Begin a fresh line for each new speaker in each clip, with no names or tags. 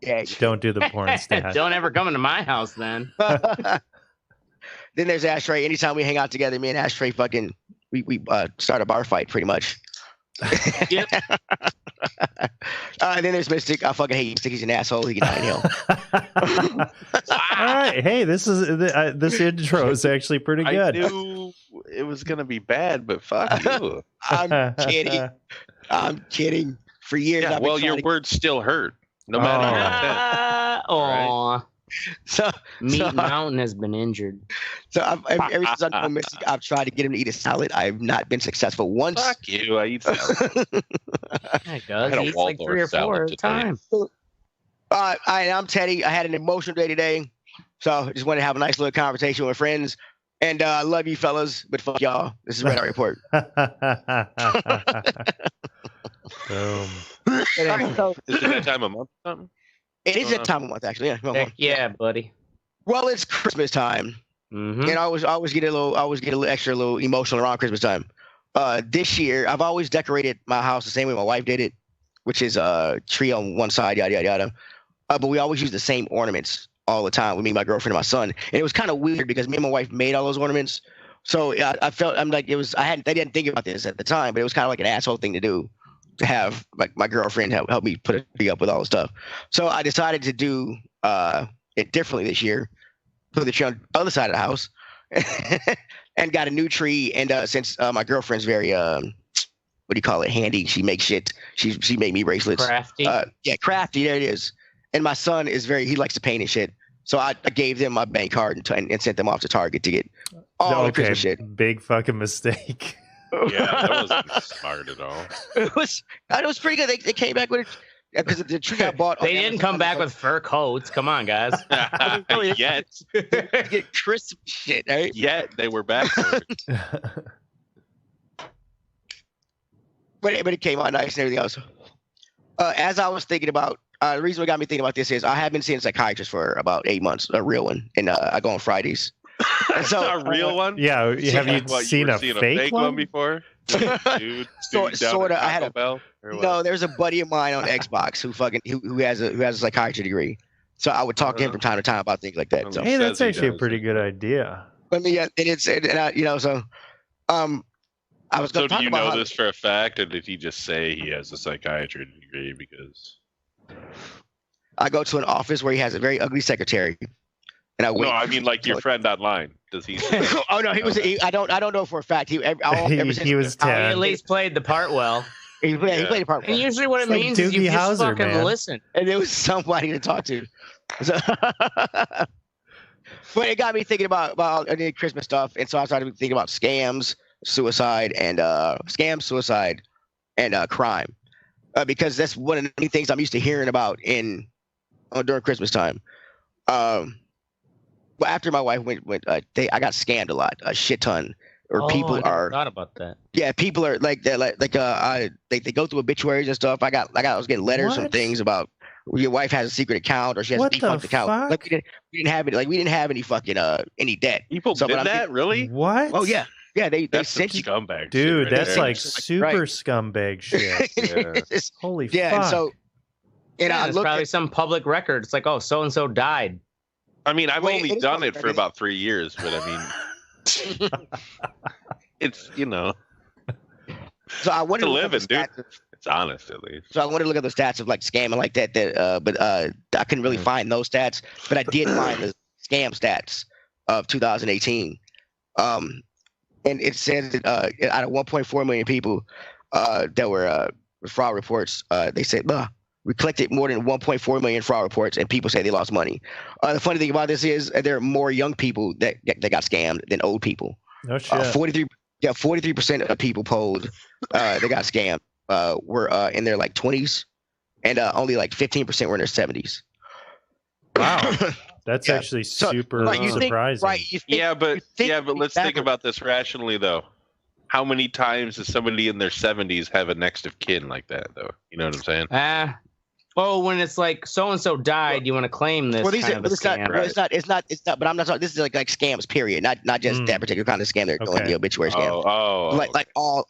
Yeah.
Don't do the porn stat.
Don't ever come into my house then.
Then there's Ashtray. Anytime we hang out together, me and Ashtray we start a bar fight pretty much.
Yep.
Then there's Mystic. I fucking hate Mystic. He's an asshole. He can hide him.
All right. Hey, this intro is actually pretty good.
I knew it was gonna be bad, but fuck you.
I'm kidding. I'm kidding. For years,
Yeah, well, your words still hurt, no matter what.
Aw.
So
Meat Mountain has been injured.
So every since I've known Mystic, I've tried to get him to eat a salad. I've not been successful once.
Fuck you. I eat salad.
He does. He eats like 3 or 4 at a time.
I'm Teddy. I had an emotional day today, so I just wanted to have a nice little conversation with friends. And I love you fellas, but fuck y'all. This is Red Eye Report.
Boom.
Is it that time of month or something?
It is that time of month, actually. Yeah.
Heck yeah, buddy.
Well, it's Christmas time, and I always get a little extra emotional around Christmas time. This year, I've always decorated my house the same way my wife did it, which is a tree on one side, yada yada yada. But we always use the same ornaments all the time with me, my girlfriend, and my son. And it was kind of weird because me and my wife made all those ornaments. So I felt I didn't think about this at the time, but it was kind of like an asshole thing to do, to have like my girlfriend help me put it up with all the stuff. So I decided to do it differently this year, put the tree on the other side of the house, and got a new tree. And since my girlfriend's very handy, she makes shit. She made me bracelets.
Crafty.
Crafty. There it is. And my son is he likes to paint and shit. So I gave them my bank card and sent them off to Target to get all the Christmas shit.
Big fucking mistake.
Yeah, that wasn't smart at all.
It was pretty good. They came back with it because the tree I bought.
They didn't come back with fur coats. Come on, guys.
Yet.
Get crisp shit, right?
Yet they were back for it.
But it came out nice and everything else. As I was thinking about, the reason what got me thinking about this is I have been seeing a psychiatrist for about 8 months, a real one, and I go on Fridays. And so,
a real one?
Yeah, have you seen a fake one
before?
Sort of. I had there's a buddy of mine on Xbox who has a psychiatry degree. So I would talk to him from time to time about things like that. So.
Hey, that's actually a pretty good idea.
I mean, yeah, I was going to talk about. So do
you know this for a fact, or did he just say he has a psychiatry degree? Because
I go to an office where he has a very ugly secretary. And
I mean, like your friend online. Does he?
Oh no, he was. I don't know for a fact. He
was 10.
He at least played the part well.
He played the part well.
And usually, what it means is you just fucking listen.
And there was somebody to talk to. So, but it got me thinking about Christmas stuff, and so I started thinking about scams, suicide, and crime, because that's one of the many things I'm used to hearing about during Christmas time. But after my wife went, I got scammed a lot, a shit ton. Or people
I
are
thought about that.
Yeah, people are they go through obituaries and stuff. I was getting letters and things about your wife has a secret account or she has a defunct account. Like we didn't have any fucking any debt.
People did that, really?
What?
Oh yeah. Yeah, they sent you
scumbag.
Dude,
shit
that's like super scumbag shit.
Yeah.
Holy
fuck.
And
so
it's probably some public record. It's like, oh, so and so died.
I mean, I've only done it for about 3 years, but I mean, it's
So I wanted
to live in, dude. It's honest, at least.
So I wanted to look at the stats of like scamming like that. But I couldn't really find those stats. But I did find the scam stats of 2018. And it says that out of 1.4 million people that were fraud reports, they said, we collected more than 1.4 million fraud reports, and people say they lost money. The funny thing about this is there are more young people that got scammed than old people.
No shit.
43% of people polled that got scammed were in their like 20s, and only like 15% were in their 70s.
Wow, that's actually super surprising.
But let's think about this rationally, though. How many times does somebody in their 70s have a next of kin like that, though? You know what I'm saying?
When it's like so and so died, you want to claim this? Well, it's
not. But I'm not talking. This is like scams, period. Not just that particular kind of scam. They're doing the obituary scam. Like all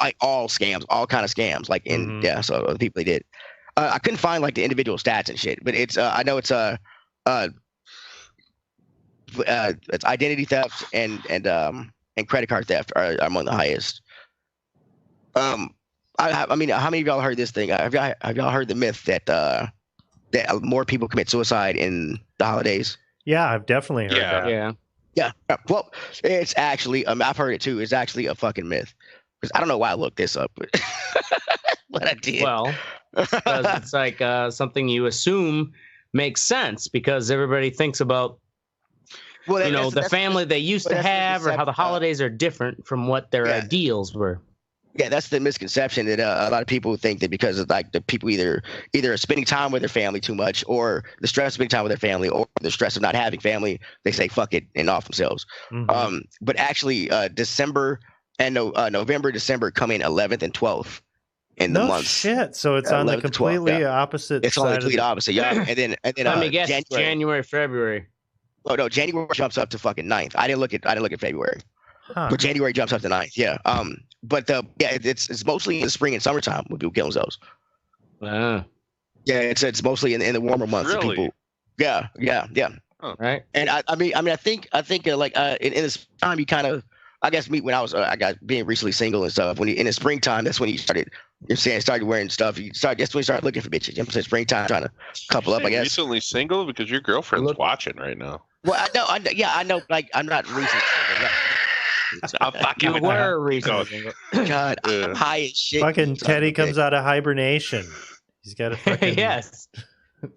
scams, all kind of scams. Like so the people they did. I couldn't find like the individual stats and shit, but it's I know it's identity theft and credit card theft are among the highest. I mean, how many of y'all heard this thing? Have y'all heard the myth that that more people commit suicide in the holidays?
Yeah, I've definitely heard that.
Yeah.
Well, it's actually I've heard it too. It's actually a fucking myth. Because I don't know why I looked this up, but I did.
Well, because it's like something you assume makes sense because everybody thinks about the family they used to have or how the holidays are different from what their ideals were.
Yeah, that's the misconception that a lot of people think that because of like the people either are spending time with their family too much, or the stress of spending time with their family, or the stress of not having family, they say fuck it and off themselves.
Mm-hmm.
But actually, December and November, December come in 11th and 12th in the month.
Shit. So it's on the completely opposite.
It's on the complete opposite. Yeah, and then
let me guess, January, February.
Oh no, January jumps up to fucking 9th. I didn't look at February.
Huh.
But January jumps up to 9th, yeah. But it's mostly in the spring and summertime when people kill themselves. Yeah, it's mostly in the warmer months.
Really?
People. Yeah.
Oh. Right.
And I mean, I think like in this time you kind of, I guess me when I was I got being recently single and stuff. When in the springtime, that's when you started. You're saying started wearing stuff. That's when you started looking for bitches. You know what I'm saying? Springtime, trying to couple up. I guess.
Recently single because your girlfriend's watching right now.
Well, I know. Like I'm not recently.
You were recently.
God, I'm high as shit.
Fucking Teddy comes out of hibernation. He's got a fucking...
Yes.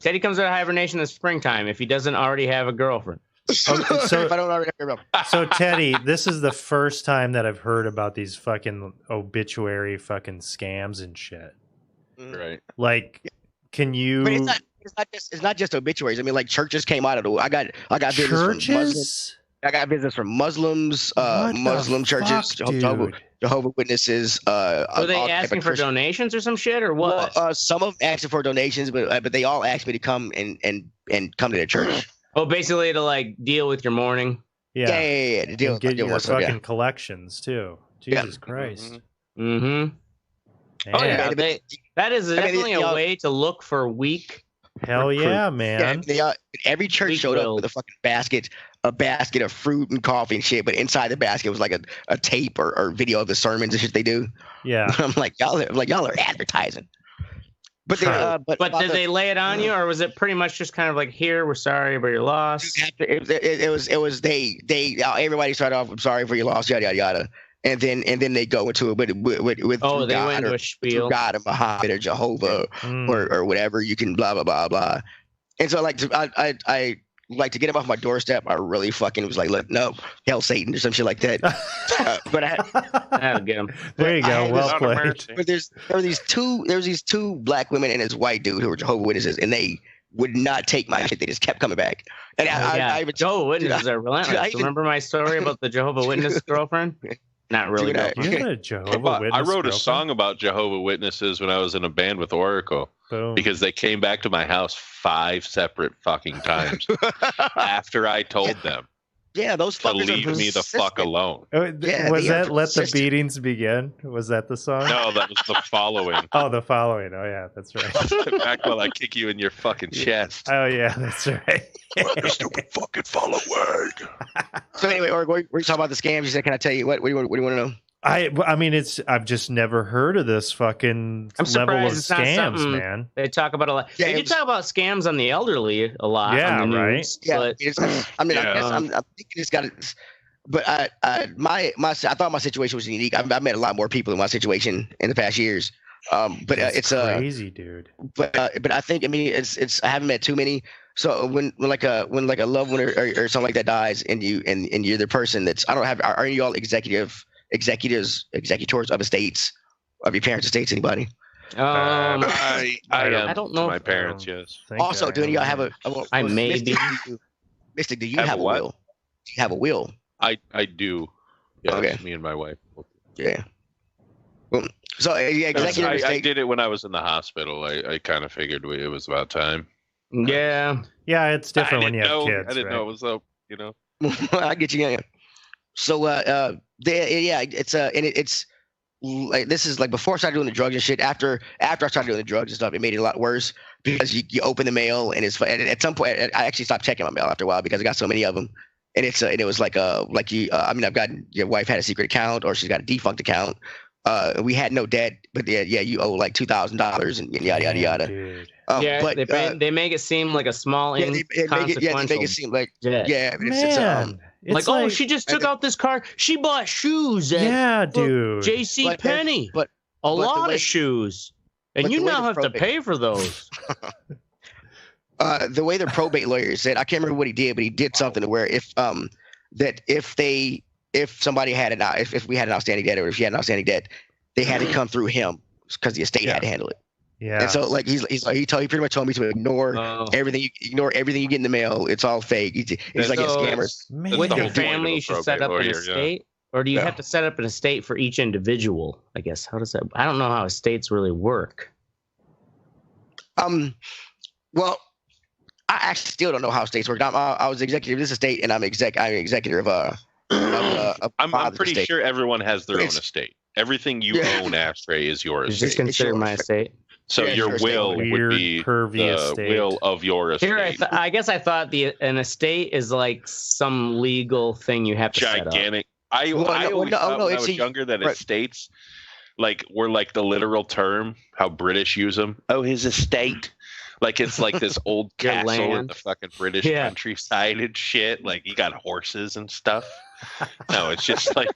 Teddy comes out of hibernation in the springtime if he doesn't already have a girlfriend.
So if I don't already have a girlfriend.
So Teddy, this is the first time that I've heard about these fucking obituary fucking scams and shit.
Right.
Like, can you?
But it's not just obituaries. I mean, like churches came out of the. I got business
churches.
From Muslims. I got business from Muslims, Muslim churches, Jehovah's Witnesses.
Are they asking for donations or some shit or what?
Well, some of them asking for donations, but they all asked me to come and come to their church.
Oh, basically to like deal with your mourning.
Yeah. To deal
get your
stuff,
fucking collections too. Jesus Christ.
Mm-hmm. Oh yeah, that is definitely a way to look for weak.
Hell yeah, man!
Yeah, every church showed up with a fucking basket of fruit and coffee and shit, but inside the basket was like a tape or video of the sermons and shit they do.
Yeah,
I'm like y'all are advertising. But
did they lay it on you, or was it pretty much just kind of like, here, we're sorry for your loss?
It was everybody started off, I'm sorry for your loss, yada yada yada. And then they go into it with
they went into a spiel.
God or Muhammad or Jehovah or whatever. You can blah blah blah blah. And so I like to get him off my doorstep. I really fucking was like, look, no, hell Satan or some shit like that. But
I'll get him.
There you go. Well played.
But there were these two black women and this white dude who were Jehovah's Witnesses, and they would not take my shit. They just kept coming back. And
Jehovah's Witnesses are relentless. Remember my story about the Jehovah's Witness girlfriend? Not really.
I
wrote a song about Jehovah's Witnesses when I was in a band with Oracle.
Boom.
Because they came back to my house 5 separate fucking times after I told them.
Yeah, those fuckers
to leave me the fuck alone.
Was that "Let the Beatings Begin"? Was that the song?
No, that was the following.
Oh, the following. Oh yeah, that's right.
Back while I kick you in your fucking chest.
Oh yeah, that's right.
You stupid fucking follow word.
So anyway, we're talking about the scams. You said, "Can I tell you what? What do you want to know?"
I mean, I've just never heard of this fucking level of scams, man.
They talk about a lot. They do talk about scams on the elderly a lot.
Yeah,
on the
right.
news,
yeah,
but,
I guess I'm thinking it's got it. But I thought my situation was unique. I met a lot more people in my situation in the past years. But it's
crazy, dude.
But I think it's I haven't met too many. So when like a loved one or something like that dies, and you're the person that's are you all executors of estates, of your parents' estates? Anybody?
I don't know. My parents, yes.
Also, do any of y'all have a?
I may be.
Mystic, do you have a will? Do you have a will?
I do. Yes,
okay.
Me and my wife.
Yeah. Well, so executive estate.
I did it when I was in the hospital. I kind of figured it was about time.
Yeah.
Yeah, it's different when you have kids.
I didn't know it was up. You know.
I get you. Yeah. So it's like this is like before I started doing the drugs and shit. After I started doing the drugs and stuff, it made it a lot worse because you open the mail and at some point I actually stopped checking my mail after a while because I got so many of them. And it was like I've gotten your wife had a secret account or she's got a defunct account. We had no debt, but you owe like $2,000 and yada yada yada.
But they make it seem like a small inconsequential.
They make it seem like
it's like, she just took out this car. She bought shoes at J.C. Penney. But a lot of shoes, and you now have to pay for those.
The way the probate lawyer said, I can't remember what he did, but he did something to where if somebody had if we had an outstanding debt or if she had an outstanding debt, they had to come through him because the estate had to handle it.
Yeah.
And so like he pretty much told me to ignore everything. Ignore everything you get in the mail. It's all fake. He's like a scammer.
With your family, you should set up an estate, or do you have to set up an estate for each individual? I guess how does that? I don't know how estates really work.
Well, I actually still don't know how estates work. I was executive of this estate, and I'm executive of
I'm pretty sure everyone has their own estate. Everything you own, Ashtray, is your estate.
Just consider my estate.
So your will would be the will of your estate.
Here, I guess I thought an estate is like some legal thing you have to set up.
Gigantic. I always thought when I was younger that estates were like the literal term, how British use them. Oh, his estate. Like it's like this old castle in the fucking British countryside and shit. Like you got horses and stuff. No, it's just like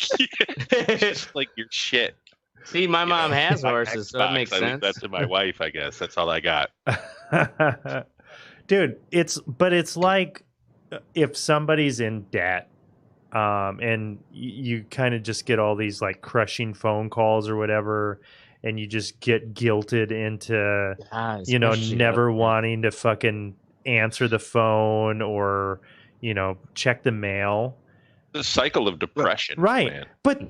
your shit.
See, my mom has horses, so it makes sense.
I leave that to my wife, I guess. That's all I got.
Dude, it's like if somebody's in debt, and you kind of just get all these like crushing phone calls or whatever, and you just get guilted into never wanting to fucking answer the phone or check the mail.
The cycle of depression,
right?
Man.
But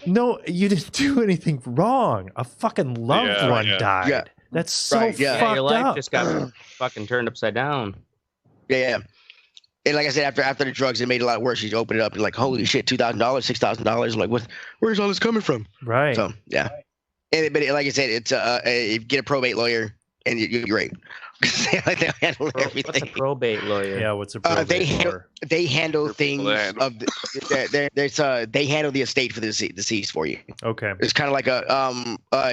no, you didn't do anything wrong. A fucking loved one died. Yeah. That's so fucked up.
Your life just got fucking turned upside down.
Yeah. And like I said, after the drugs, it made it a lot worse. You open it up and like, holy shit, $2,000, $6,000. I'm like, where's all this coming from?
Right.
So yeah. But like I said, it's you get a probate lawyer and you're right. They handle everything.
What's a probate lawyer?
Yeah, what's a probate lawyer?
They handle things they handle the estate for the deceased for you.
Okay.
It's kind of like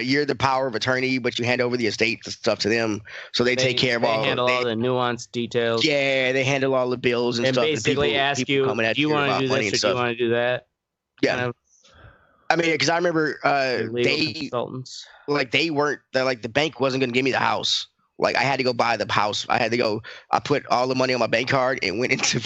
you're the power of attorney, but you hand over the estate stuff to them, so they take care of all.
They handle all the nuanced details.
Yeah, they handle all the bills and stuff.
And basically ask you, do you want to do this or do you want to do that?
Yeah. Kind of, I mean, because I remember
consultants.
Like the bank wasn't going to give me the house. Like I had to go buy the house. I put all the money on my bank card and went into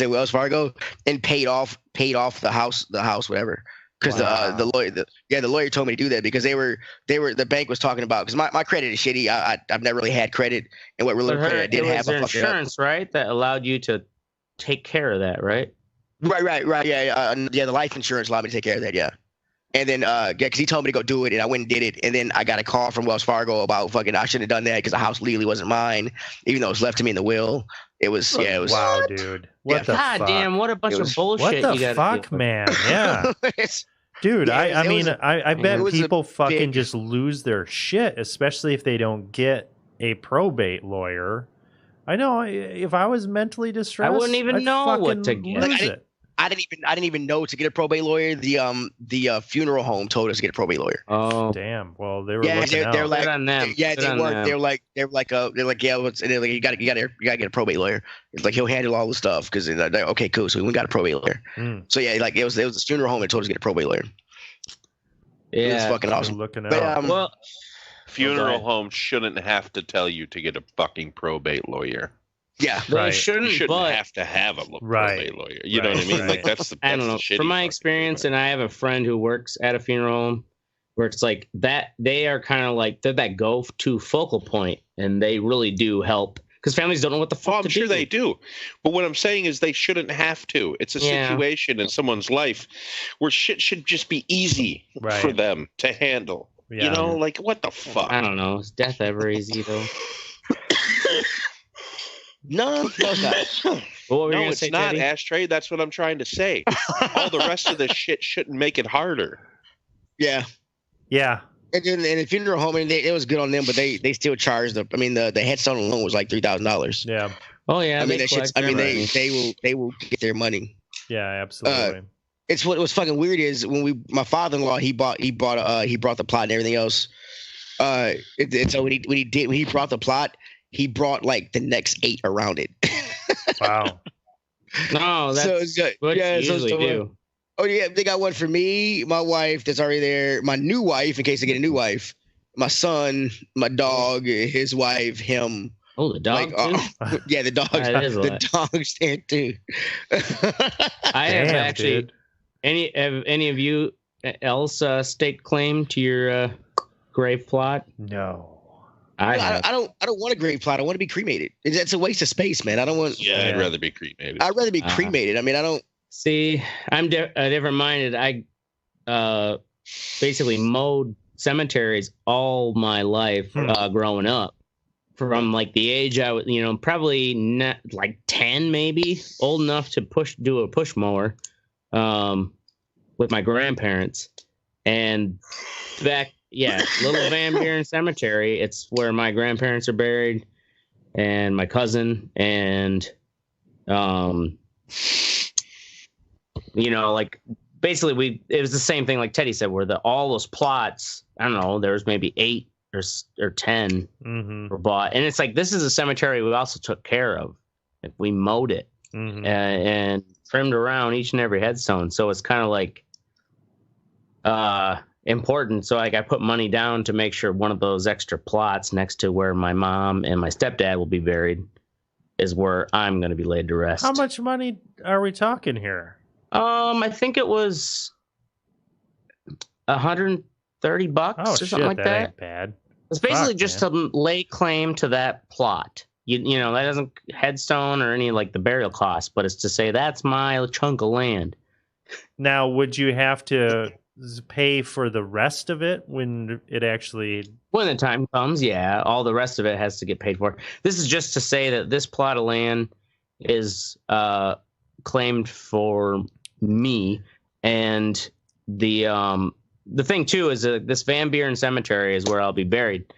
Wells Fargo and paid off the house, whatever. Because the lawyer told me to do that because the bank was talking about, because my credit is shitty. I've never really had credit, and what really credit I did have
a insurance, right? That allowed you to take care of that, right?
Right. Yeah. The life insurance allowed me to take care of that. Yeah. And then, because he told me to go do it, and I went and did it. And then I got a call from Wells Fargo about fucking I shouldn't have done that because the house legally wasn't mine, even though it was left to me in the will. It was.
Wow, dude. What the fuck?
God damn! What a bunch of bullshit.
What the fuck, man? Yeah. Dude, I bet people fucking just lose their shit, especially if they don't get a probate lawyer. I know if I was mentally distressed,
I wouldn't even know what to get.
I didn't even know to get a probate lawyer. The funeral home told us to get a probate lawyer.
Oh damn! Well, they were
they're like they're like you got to get a probate lawyer. It's like he'll handle all the stuff because okay, cool. So we got a probate lawyer. So yeah, like it was a funeral home that told us to get a probate lawyer.
Yeah,
it was fucking awesome.
Looking out.
Funeral homes shouldn't have to tell you to get a fucking probate lawyer.
Yeah,
they shouldn't
have to have a probate lawyer. You know what I mean?
Right.
Like that's the.
I don't know. From my experience, and I have a friend who works at a funeral home, where it's like that. They are kind of like they're that go-to focal point, and they really do help because families don't know what the fuck.
I'm sure they do, but what I'm saying is they shouldn't have to. It's a situation in someone's life where shit should just be easy for them to handle. Yeah. You know, like what the fuck?
I don't know. Is death ever easy though?
No, it's not.
No, it's not, Ashtray. That's what I'm trying to say. All the rest of this shit shouldn't make it harder.
Yeah.
Yeah.
And then in the funeral home, and it was good on them, but they still charged the. I mean, the headstone alone was like $3,000.
Yeah.
Oh yeah.
I mean, they will get their money.
Yeah, absolutely.
It's what was fucking weird is when my father-in-law he brought the plot and everything else. So when he brought the plot, he brought like the next 8 around it.
Wow.
No, that's what you usually do.
Oh yeah, they got one for me, my wife that's already there, my new wife in case I get a new wife, my son, my dog, his wife, him.
Oh, the dog too?
Yeah, the dog. The dog's there too.
I have actually. Dude. Any of you else staked claim to your grave plot?
No.
I don't want a grave plot. I want to be cremated. It's a waste of space, man. I don't want.
Yeah, I'd rather be cremated.
I'd rather be cremated. I mean, I don't.
See, I'm different-minded. I basically mowed cemeteries all my life growing up. From like the age I was, probably not like 10, maybe old enough to do a push mower, with my grandparents, and Little Van Buren Cemetery. It's where my grandparents are buried, and my cousin, and like basically it was the same thing like Teddy said, where all those plots, I don't know, there was maybe 8 or 10 were bought, and it's like this is a cemetery we also took care of. Like we mowed it and trimmed around each and every headstone, so it's kind of like important. So like I put money down to make sure one of those extra plots next to where my mom and my stepdad will be buried is where I'm going to be laid to rest.
How much money are we talking here?
I think it was $130 or something like that.
Ain't bad.
It's basically just to lay claim to that plot. You know, that doesn't headstone or any like the burial costs, but it's to say that's my chunk of land.
Now, would you have to pay for the rest of it when it actually...
When the time comes, yeah. All the rest of it has to get paid for. This is just to say that this plot of land is claimed for me. And the thing, too, is this Van Buren Cemetery is where I'll be buried.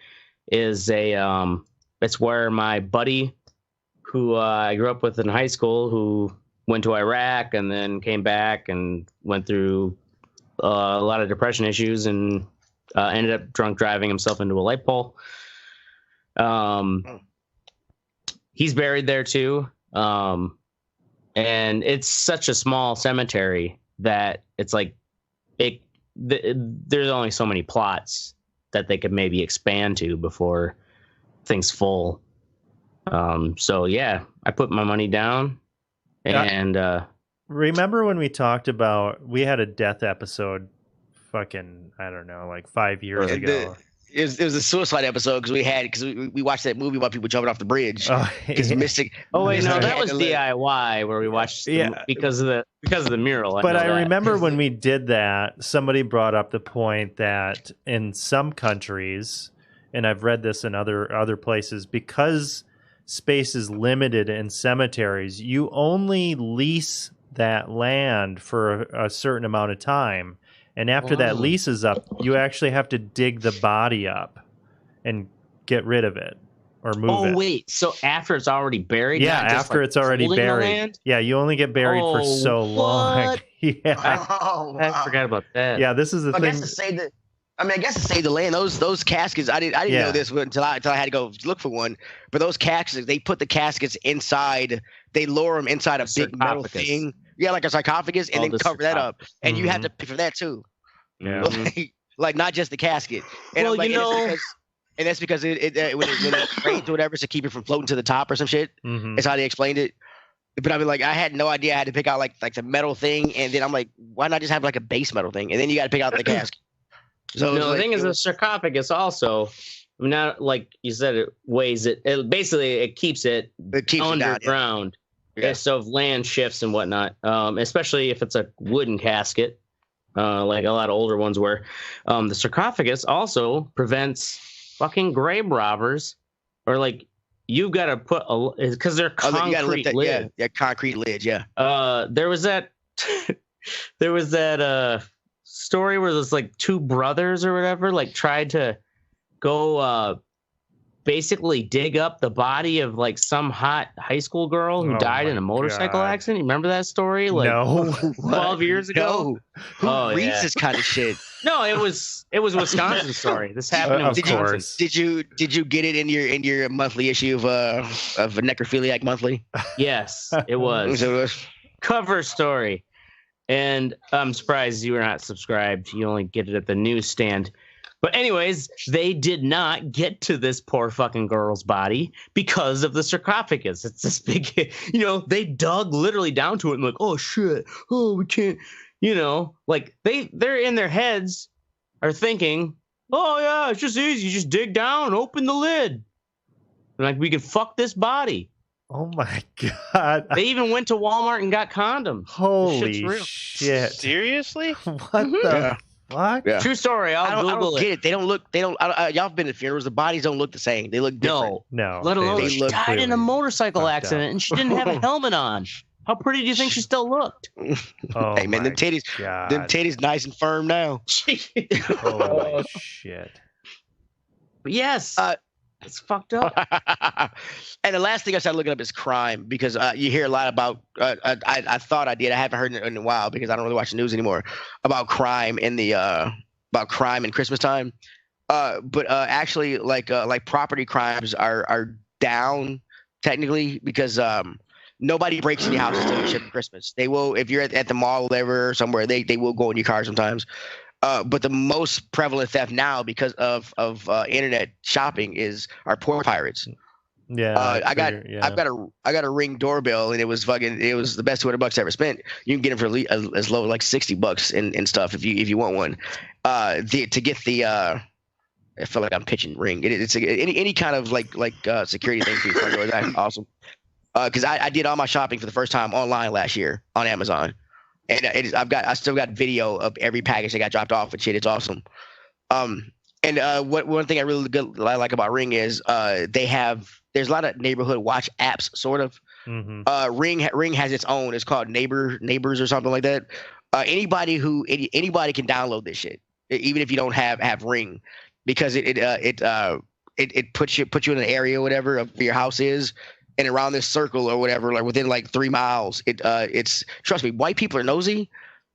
It's where my buddy, who I grew up with in high school, who went to Iraq and then came back and went through a lot of depression issues and ended up drunk driving himself into a light pole. He's buried there too. And it's such a small cemetery that it's like there's only so many plots that they could maybe expand to before things full. So yeah, I put my money down. And
remember when we talked about, we had a death episode fucking, I don't know, like 5 years ago.
It was a suicide episode because we watched that movie about people jumping off the bridge. Mystic.
Oh wait, no, that was DIY where we watched because of the mural.
But I remember when we did that, somebody brought up the point that in some countries, and I've read this in other places, because space is limited in cemeteries, you only lease that land for a certain amount of time. And after that lease is up, you actually have to dig the body up and get rid of it or move it.
Oh, wait. So after it's already buried?
Yeah, after it's already buried. Yeah, you only get buried for so long. Yeah.
I forgot about that.
Yeah, this is the thing.
I guess to save the land, those caskets, I didn't know this until I had to go look for one. But those caskets, they put the caskets inside, they lower them inside a big metal thing. Yeah, like a sarcophagus, and then cover that up. And you have to pay for that too.
Yeah.
Like not just the casket. And
well,
and that's because when it rains or whatever, to keep it from floating to the top or some shit. That's how they explained it. But I mean, like, I had no idea I had to pick out like the metal thing, and then I'm like, why not just have like a base metal thing? And then you got to pick out the casket. So
the thing is, the sarcophagus also, I mean, not like you said, it weighs it. It keeps it underground. Yeah. So if land shifts and whatnot, especially if it's a wooden casket, like a lot of older ones were, the sarcophagus also prevents fucking grave robbers, or like you've got to put because they're concrete lids.
Yeah, concrete lids. Yeah.
There was that story where there's like two brothers or whatever like tried to go basically dig up the body of like some hot high school girl who died in a motorcycle accident? You remember that story? Like
no.
12 years ago?
No. Who reads this kind of shit?
No, it was Wisconsin story. This happened in Wisconsin.
Did you get it in your monthly issue of Necrophiliac Monthly?
Yes, it was. Cover story. And I'm surprised you were not subscribed. You only get it at the newsstand. But anyways, they did not get to this poor fucking girl's body because of the sarcophagus. It's this big, they dug literally down to it and like, oh shit, oh we can't, like they're in their heads are thinking, oh yeah, it's just easy, you just dig down, open the lid, and like we can fuck this body.
Oh my god!
They even went to Walmart and got condoms.
Holy shit!
Seriously?
What the? Fuck?
Yeah. True story. I don't
get it. They don't look. Y'all been at funerals. The bodies don't look the same. They look different.
No.
Let alone she died in a motorcycle accident and she didn't have a helmet on. How pretty do you think she still looked?
Oh, hey man, them titties nice and firm now.
Holy shit!
But yes, it's fucked up.
And the last thing I started looking up is crime because you hear a lot about. I thought I did. I haven't heard it in a while because I don't really watch the news anymore about crime in Christmas time. But actually, like property crimes are down technically because nobody breaks in your house until you ship for Christmas. They will if you're at the mall or whatever or somewhere. They will go in your car sometimes. But the most prevalent theft now because of internet shopping are poor pirates.
Yeah,
I got a Ring doorbell and it was the best $200 I ever spent. You can get them for as low as like $60 and stuff if you want one. To get the I feel like I'm pitching Ring. It's any kind of like security thing for your front door is actually awesome. Because I did all my shopping for the first time online last year on Amazon. And I still got video of every package that got dropped off and shit. It's awesome. And one thing I really like about Ring is there's a lot of neighborhood watch apps sort of. Mm-hmm. Ring has its own. It's called Neighbors or something like that. Anybody can download this shit, even if you don't have Ring, because it puts you in an area or whatever of where your house is. And around this circle or whatever, like within like 3 miles, it's trust me, white people are nosy,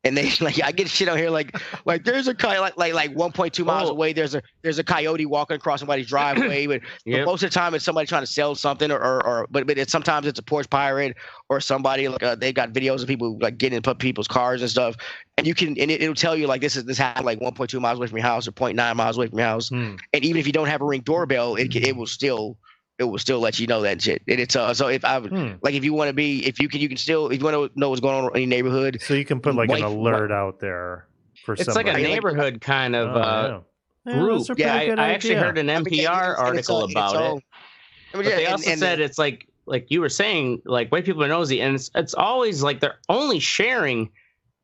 and they like I get shit out here like there's a coyote like 1.2 miles away. There's a coyote walking across somebody's driveway, but most of the time it's somebody trying to sell something but sometimes it's a porch pirate or somebody like they've got videos of people like getting into people's cars and stuff, and it'll tell you like this happened like 1.2 miles away from your house or 0.9 miles away from your house, and even if you don't have a Ring doorbell, it will still let you know that shit. And it's so if I would like if you want to know what's going on in your neighborhood,
so you can put like an alert out there for
it's
somebody.
like a neighborhood kind of group. Yeah, I actually heard an NPR article about it. But they also said it's like you were saying, like white people are nosy, and it's always like they're only sharing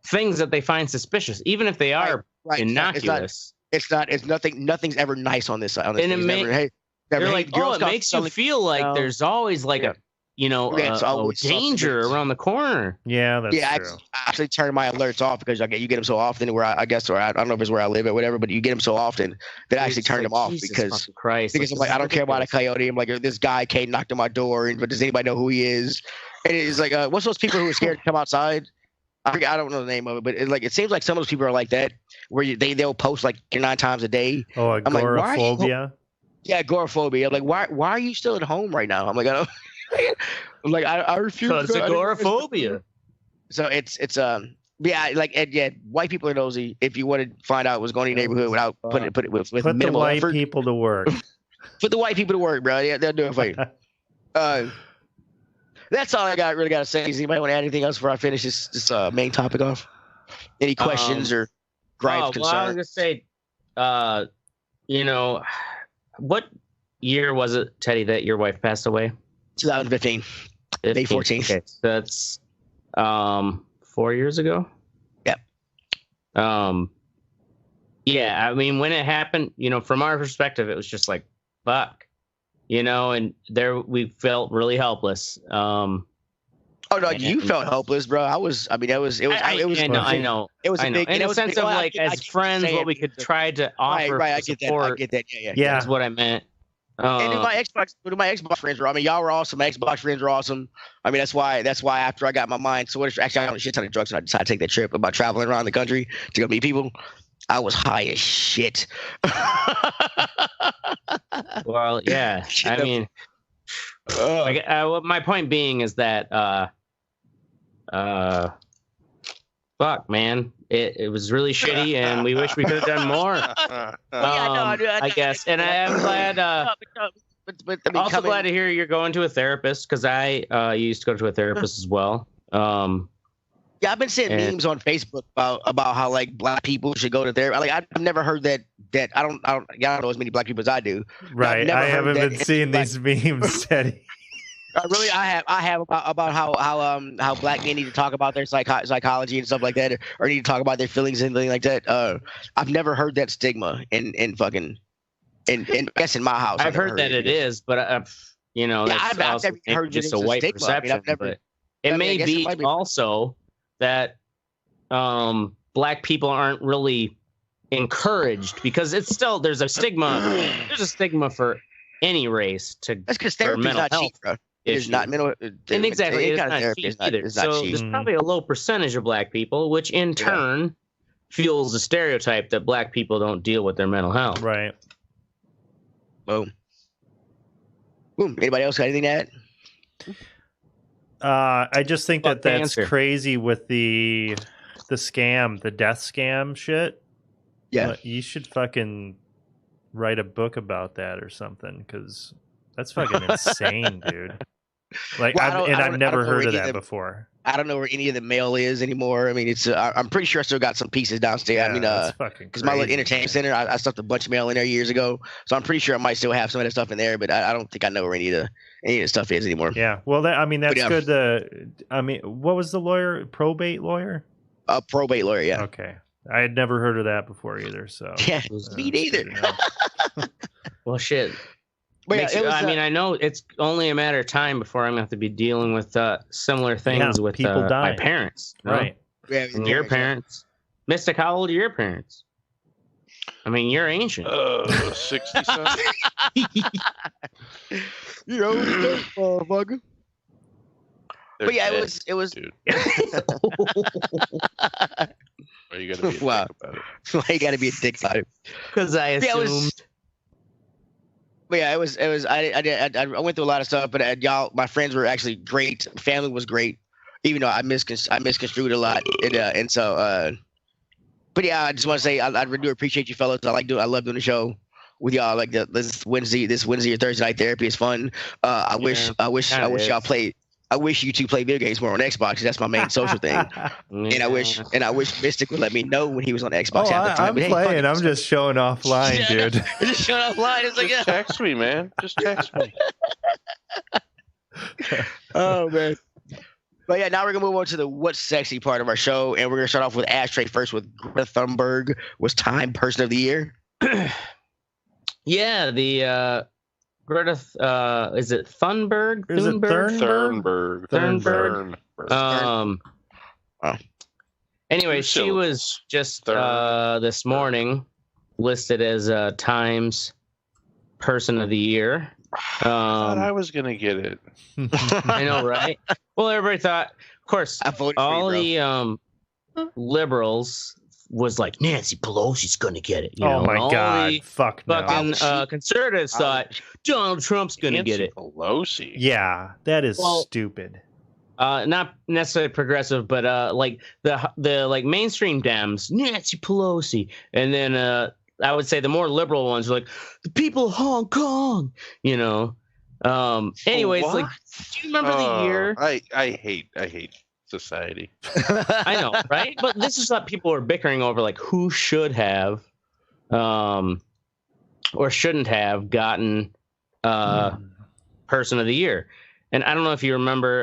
things that they find suspicious, even if they are innocuous.
It's nothing's ever nice on this side.
And they're like, it makes you feel like there's always like a danger around the corner.
Yeah, that's true.
I actually turn my alerts off because you get them so often where I don't know if it's where I live or whatever, but you get them so often that I actually turn them off because I'm like, I don't care about a coyote. I'm like, this guy Kate knocked on my door, but does anybody know who he is? And it's like, what's those people who are scared to come outside? I don't know the name of it, but it seems like some of those people are like that, where they'll post like 9 times a day.
Oh, agoraphobia.
Yeah, agoraphobia. I'm like, why are you still at home right now? I'm like, I refuse.
Because it's agoraphobia.
So it's white people are nosy. If you want to find out what's going on in your neighborhood without putting it with minimal effort,
put the white people to work.
Put the white people to work, bro. Yeah, they'll do it for you. That's all I really got to say. Does anybody want to add anything else before I finish this main topic off? Any questions or gripes, concerns?
Well, I was gonna say, what year was it, Teddy, that your wife passed away?
2015. May 14th.
Okay, that's 4 years ago.
Yep.
Yeah, I mean, when it happened, from our perspective, it was just like, fuck, and there we felt really helpless.
Oh no, you felt helpless, bro. I was. I mean, it was.
I know. It was a big. In a sense of like, as friends, what we could try to offer.
Right. I get that. I get that. Yeah.
That's what I meant.
And then my Xbox friends were. I mean, y'all were awesome. My Xbox friends were awesome. I mean, that's why after I got my mind sorted, actually I got a shit ton of drugs, and I decided to take that trip about traveling around the country to go meet people. I was high as shit.
Well, yeah. I mean, my point being is that, fuck, man, it was really shitty, and we wish we could have done more. I guess, and I'm glad. But I mean, also glad to hear you're going to a therapist, because I used to go to a therapist as well.
Yeah, I've been seeing memes on Facebook about how like black people should go to therapy. Like I've never heard that I don't know as many black people as I do.
Right. I haven't been seeing these memes, Teddy.
Really, I have about how black men need to talk about their psychology and stuff like that, or need to talk about their feelings and things like that. I've never heard that stigma in I guess in my house.
I've heard that it is, but you know, that's
I've never heard
just a white perception. It may be also that black people aren't really encouraged, because it's still there's a stigma for any race
that's because therapy is not cheap, bro. It's not mental,
and exactly it's not cheap either. So there's probably a low percentage of black people, which in turn fuels the stereotype that black people don't deal with their mental health.
Right.
Boom. Anybody else got anything to add?
I just think that's crazy with the scam, the death scam shit.
Yeah,
you should fucking write a book about that or something, because that's fucking insane, dude. Like, I've never heard of that before.
I don't know where any of the mail is anymore. I mean, it's I'm pretty sure I still got some pieces downstairs.
Yeah,
I mean, because my little entertainment center, I stuffed a bunch of mail in there years ago, so I'm pretty sure I might still have some of that stuff in there. But I don't think I know where any of the stuff is anymore.
Yeah, well, that's good. I mean, what was the lawyer? Probate lawyer?
A probate lawyer. Yeah.
Okay, I had never heard of that before either. So
yeah, me neither.
Well, shit. I mean, I know it's only a matter of time before I'm going to have to be dealing with similar things with my parents.
Right.
Yeah, and your parents. Mystic, how old are your parents? I mean, you're ancient.
67.
You're old as dirt, motherfucker. But yeah, it was. Dude.
Why you gotta be a dick about it?
Why you gotta be a dick about it?
Because I assumed.
But yeah, it was. I went through a lot of stuff, but y'all, my friends were actually great. Family was great, even though I misconstrued a lot, and so. But yeah, I just want to say I really do appreciate you fellas. I love doing the show with y'all. Like this Wednesday or Thursday night therapy is fun. I wish y'all played. I wish you two play video games more on Xbox. That's my main social thing. And I wish Mystic would let me know when he was on Xbox.
I'm playing. I'm just showing offline, dude.
Just showing offline. It's like,
just text me, man. Just text me.
Oh man. But yeah, now we're gonna move on to the what's sexy part of our show, and we're gonna start off with Ashtray first. With Greta Thunberg was Time Person of the Year.
Yeah, the. Greta, is it Thunberg?
Is it Thunberg?
Anyway, she was just this morning listed as Times Person of the Year.
I thought I was gonna get it.
I know, right? Well, everybody thought, of course, all the liberals was like, Nancy Pelosi's gonna get it.
Oh my God! Fuck no.
Fucking conservatives thought Donald Trump's gonna get it.
Pelosi.
Yeah, that is stupid.
Not necessarily progressive, but like the like mainstream Dems, Nancy Pelosi, and then I would say the more liberal ones are like the people of Hong Kong. You know. Anyways, like, do you remember the year?
I hate society.
I know, right? But this is what people are bickering over, like who should have or shouldn't have gotten Person of the Year. And I don't know if you remember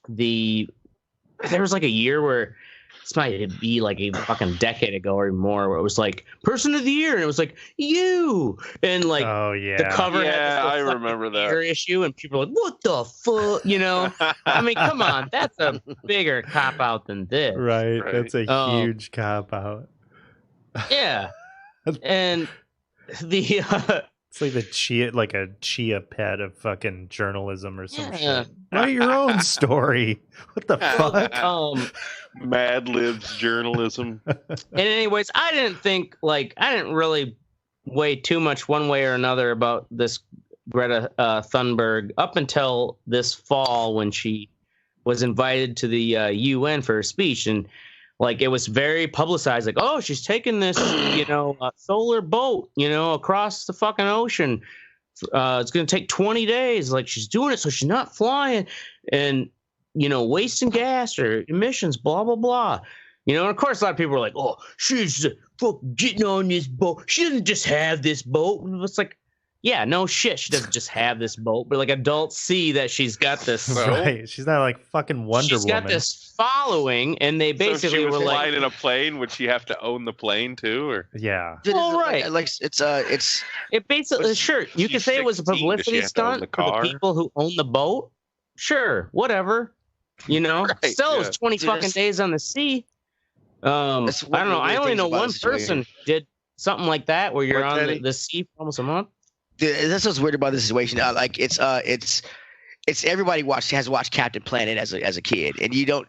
there was like a year where this might be like a fucking decade ago or more, where it was like person of the year, and it was like you, and like the cover had this
I remember that
issue, and people were like, what the fuck, you know? I mean, come on, that's a bigger cop out than this,
right? That's a huge cop out.
Yeah, and the
it's like a chia pet of fucking journalism or some shit. Write your own story. What the fuck?
Mad Libs journalism.
And anyways, I didn't really weigh too much one way or another about this Greta Thunberg up until this fall when she was invited to the UN for a speech, and like it was very publicized, like, oh, she's taking this, solar boat, across the fucking ocean. It's going to take 20 days. Like, she's doing it so she's not flying and, wasting gas or emissions, blah, blah, blah. And of course, a lot of people were like, oh, she's fucking getting on this boat. She doesn't just have this boat. And it's like, yeah, no shit. She doesn't just have this boat, but like adults see that she's got this.
Right. She's not like fucking Wonder Woman.
She's got this following, and they basically
she was
were
flying in a plane. Would she have to own the plane too, or
yeah?
Well, right.
Like it's
it basically sure you could say it was a publicity stunt for the people who own the boat. Sure, whatever. Right, still, it was 20 fucking days on the sea. I don't know. I only know one person did something like that where you're on the sea for almost a month.
That's what's weird about this situation. Like it's everybody has watched Captain Planet as a kid, and you don't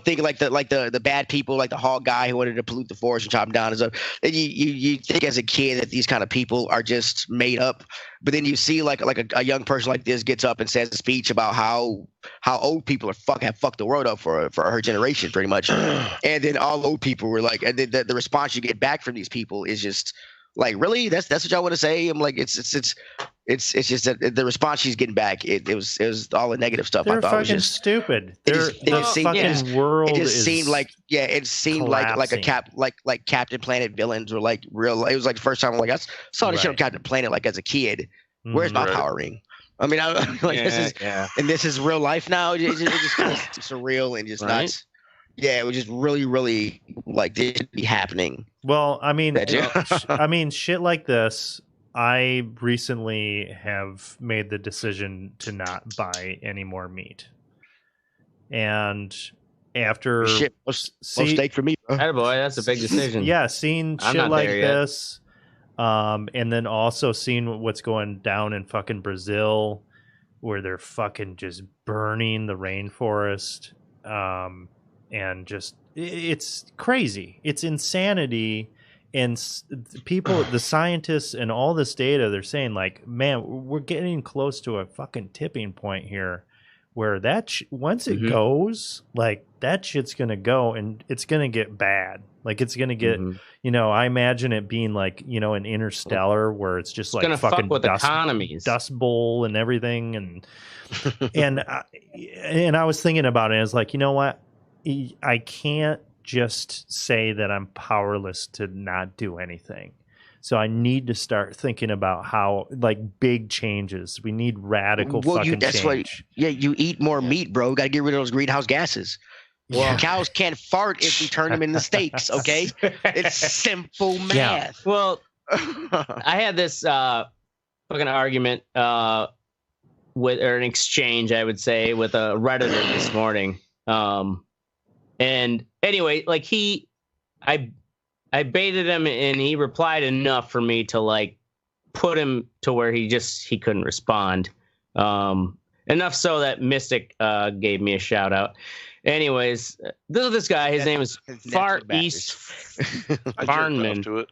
think like the bad people, like the hog guy who wanted to pollute the forest and chop them down and stuff. And you think as a kid that these kind of people are just made up, but then you see like a young person like this gets up and says a speech about how old people have fucked the world up for her generation pretty much, and then all old people were like, and then the response you get back from these people is just. Like, really? That's what y'all want to say? I'm like, it's just that the response she's getting back, it was all the negative stuff.
They're
I thought
fucking
was just
stupid.
It seemed like Captain Planet villains were like real. It was like the first time I saw the show Captain Planet like as a kid. Where's my power ring? I mean, this is real life now. It's just kind of surreal and just nuts. Yeah, it was just really, really like this should be happening.
Well, I mean, shit like this. I recently have made the decision to not buy any more meat, and after
most steak for me, bro.
Attaboy, that's a big decision.
Yeah, seeing shit like this, and then also seeing what's going down in fucking Brazil, where they're fucking just burning the rainforest. And just, it's crazy. It's insanity. And people, the scientists and all this data, they're saying like, man, we're getting close to a fucking tipping point here where once it goes, like that shit's going to go and it's going to get bad. Like it's going to get, I imagine it being like, an Interstellar where it's just like fucking dust bowl and everything. And I was thinking about it. I was like, you know what? I can't just say that I'm powerless to not do anything. So I need to start thinking about how, like, big changes. We need radical change.
You eat more meat, bro. Got to get rid of those greenhouse gases. Well, cows can't fart if we turn them into steaks, okay? It's simple math.
Yeah. Well, I had this fucking argument or an exchange, I would say, with a Redditor this morning. And anyway, like I baited him and he replied enough for me to like put him to where he couldn't respond. Enough so that Mystic gave me a shout out. Anyways, this guy, his name is Far East Farnman.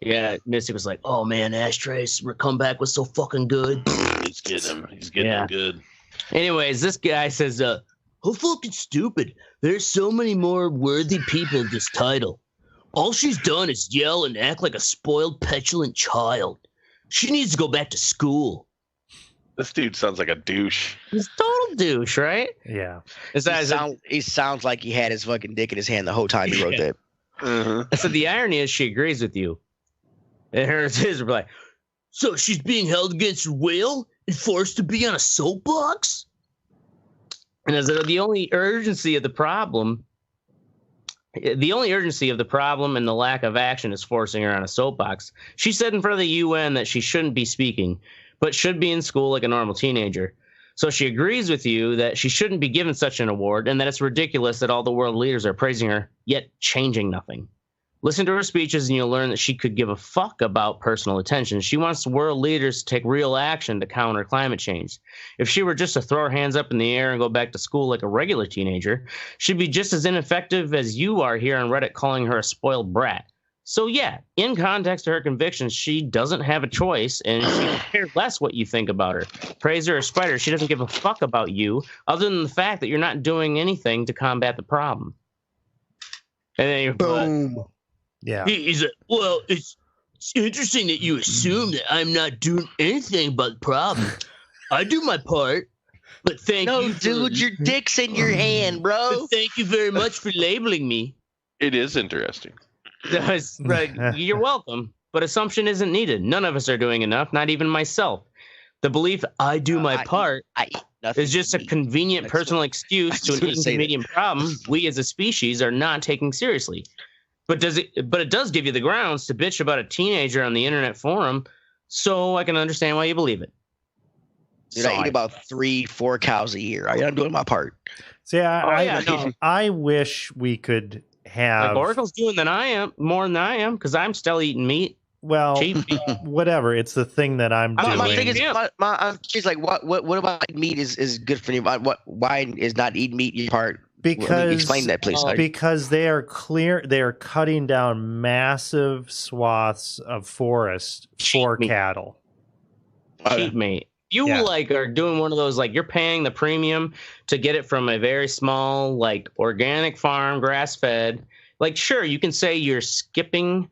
Yeah, Mystic was like, "Oh man, Ashtray's comeback was so fucking good."
He's getting them good.
Anyways, this guy says, "How fucking stupid. There's so many more worthy people in this title. All she's done is yell and act like a spoiled, petulant child. She needs to go back to school."
This dude sounds like a douche.
He's a total douche, right?
Yeah.
He sounds like he had his fucking dick in his hand the whole time he wrote that.
I said, the irony is she agrees with you. And his reply, "So she's being held against her will and forced to be on a soapbox?" And as the only urgency of the problem The only urgency of the problem and the lack of action is forcing her on a soapbox. She said in front of the UN that she shouldn't be speaking, but should be in school like a normal teenager. So she agrees with you that she shouldn't be given such an award and that it's ridiculous that all the world leaders are praising her, yet changing nothing. Listen to her speeches and you'll learn that she could give a fuck about personal attention. She wants world leaders to take real action to counter climate change. If she were just to throw her hands up in the air and go back to school like a regular teenager, she'd be just as ineffective as you are here on Reddit calling her a spoiled brat. So yeah, in context to her convictions, she doesn't have a choice and she cares less what you think about her. Praise her or spite her, she doesn't give a fuck about you other than the fact that you're not doing anything to combat the problem. And then you're
boom.
Yeah. He's like, well, it's interesting that you assume that I'm not doing anything about the problem. I do my part, but thank you.
No, dude, your dick's in your hand, bro.
But thank you very much for labeling me.
It is interesting.
Right. You're welcome, but assumption isn't needed. None of us are doing enough, not even myself. The belief I do my part is just a convenient personal excuse to an inconvenient problem we as a species are not taking seriously. But it does give you the grounds to bitch about a teenager on the internet forum, so I can understand why you believe it.
Dude, I eat about 3-4 cows a year. I'm doing my part.
See, I wish we could have.
Like Oracle's doing more than I am, because I'm still eating meat.
Well, whatever. It's the thing that I'm doing.
My thing is, she's like, what about meat is good for you? Why is not eating meat your part?
Because
explain that, please.
Because they are cutting down massive swaths of forest for cattle.
Cheap meat. You are doing one of those, like, you're paying the premium to get it from a very small, like, organic farm, grass fed. Like, sure, you can say you're skipping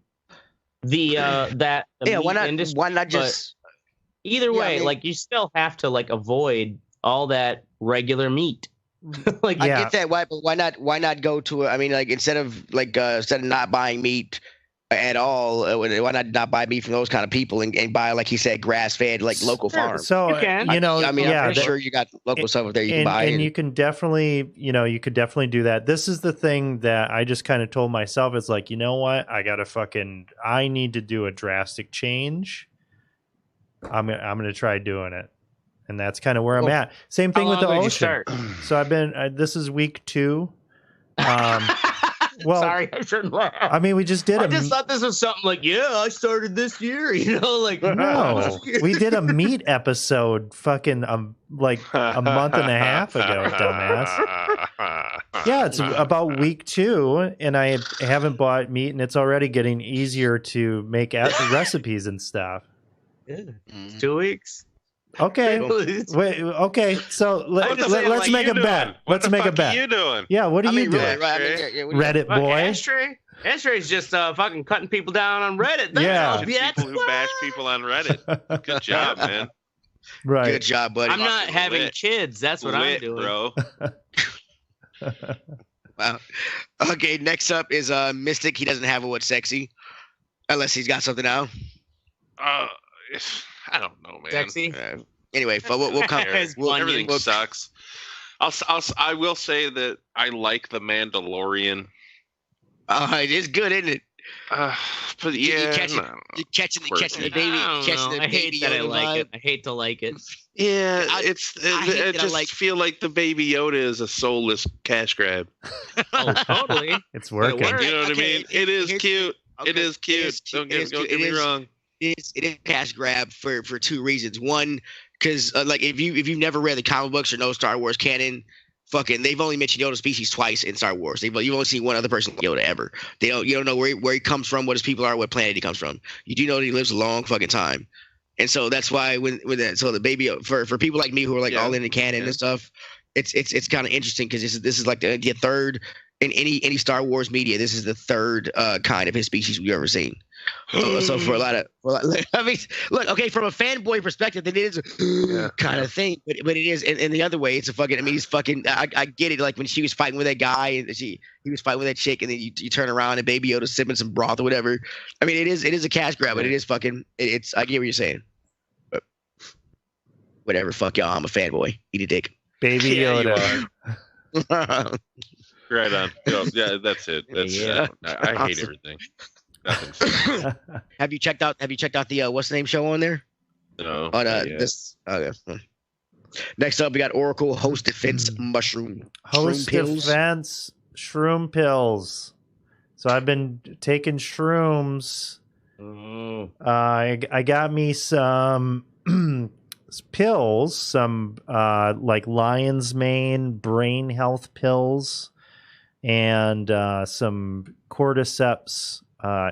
the meat industry. Why not just either way? Like, you still have to avoid all that regular meat.
I get that. Why not go to instead of not buying meat at all, why not buy meat from those kind of people and buy, like you said, grass fed, local farms?
So you can.
I'm sure you got local stuff up there you can buy.
And you can definitely, you could definitely do that. This is the thing that I just kind of told myself. It's like, you know what? I need to do a drastic change. I'm gonna try doing it. And that's kind of where I'm at. Same thing with the ocean. So I've been. This is week 2. Well,
sorry, I shouldn't laugh.
I mean, we just did.
I just thought this was something I started this year.
No, we did a meat episode, fucking a month and a half ago, dumbass. Yeah, it's about week 2, and I haven't bought meat, and it's already getting easier to make recipes and stuff.
Yeah. 2 weeks.
Okay. Wait. Okay. So let's make a bet. Let's make a bet.
What are you doing?
Yeah. What are you doing?
Reddit boy. Ashtray's just fucking cutting people down on Reddit.
People who bash people on Reddit. Good job, man.
Right.
Good job, buddy.
I'm not having kids. That's what I'm doing,
bro.
Wow. Okay. Next up is Mystic. He doesn't have a what's sexy, unless he's got something now.
I don't know, man.
Sexy.
Anyway, we'll come.
Everything sucks. I will say that I like the Mandalorian.
It is good, isn't it?
But yeah,
you're catching the baby.
I hate that I like it. I hate to like it.
Yeah, I just feel like the Baby Yoda is a soulless cash grab.
Oh, totally.
It's working.
You know what I mean? It is cute. It is cute. Don't get me wrong.
It is a cash grab for 2 reasons. One, because if you've never read the comic books or know Star Wars canon, they've only mentioned Yoda species twice in Star Wars. You've only seen one other person like Yoda ever. You don't know where he comes from, what his people are, what planet he comes from. You do know that he lives a long fucking time, and so that's why so the baby for people like me who are all in the canon and stuff, it's kind of interesting because this is like the third in any Star Wars media. This is the third kind of his species we've ever seen. So for a lot of, I mean, look, okay, from a fanboy perspective, it is a kind of thing, but it is, and the other way, it's a fucking. I mean, he's fucking. I get it. Like when she was fighting with that guy, and he was fighting with that chick, and then you turn around and Baby Yoda's sipping some broth or whatever. I mean, it is a cash grab, but it is fucking. It's. I get what you're saying. But whatever, fuck y'all. I'm a fanboy. Eat a dick.
Baby Yoda.
Right on. Yeah, that's it. That's I hate everything. Nothing.
Have you checked out the what's the name show on there?
No.
On this. Okay. Next up, we got Oracle Host Defense Mushroom.
Host Defense Shroom Pills. So I've been taking shrooms. I got me some pills, some like lion's mane brain health pills, and some cordyceps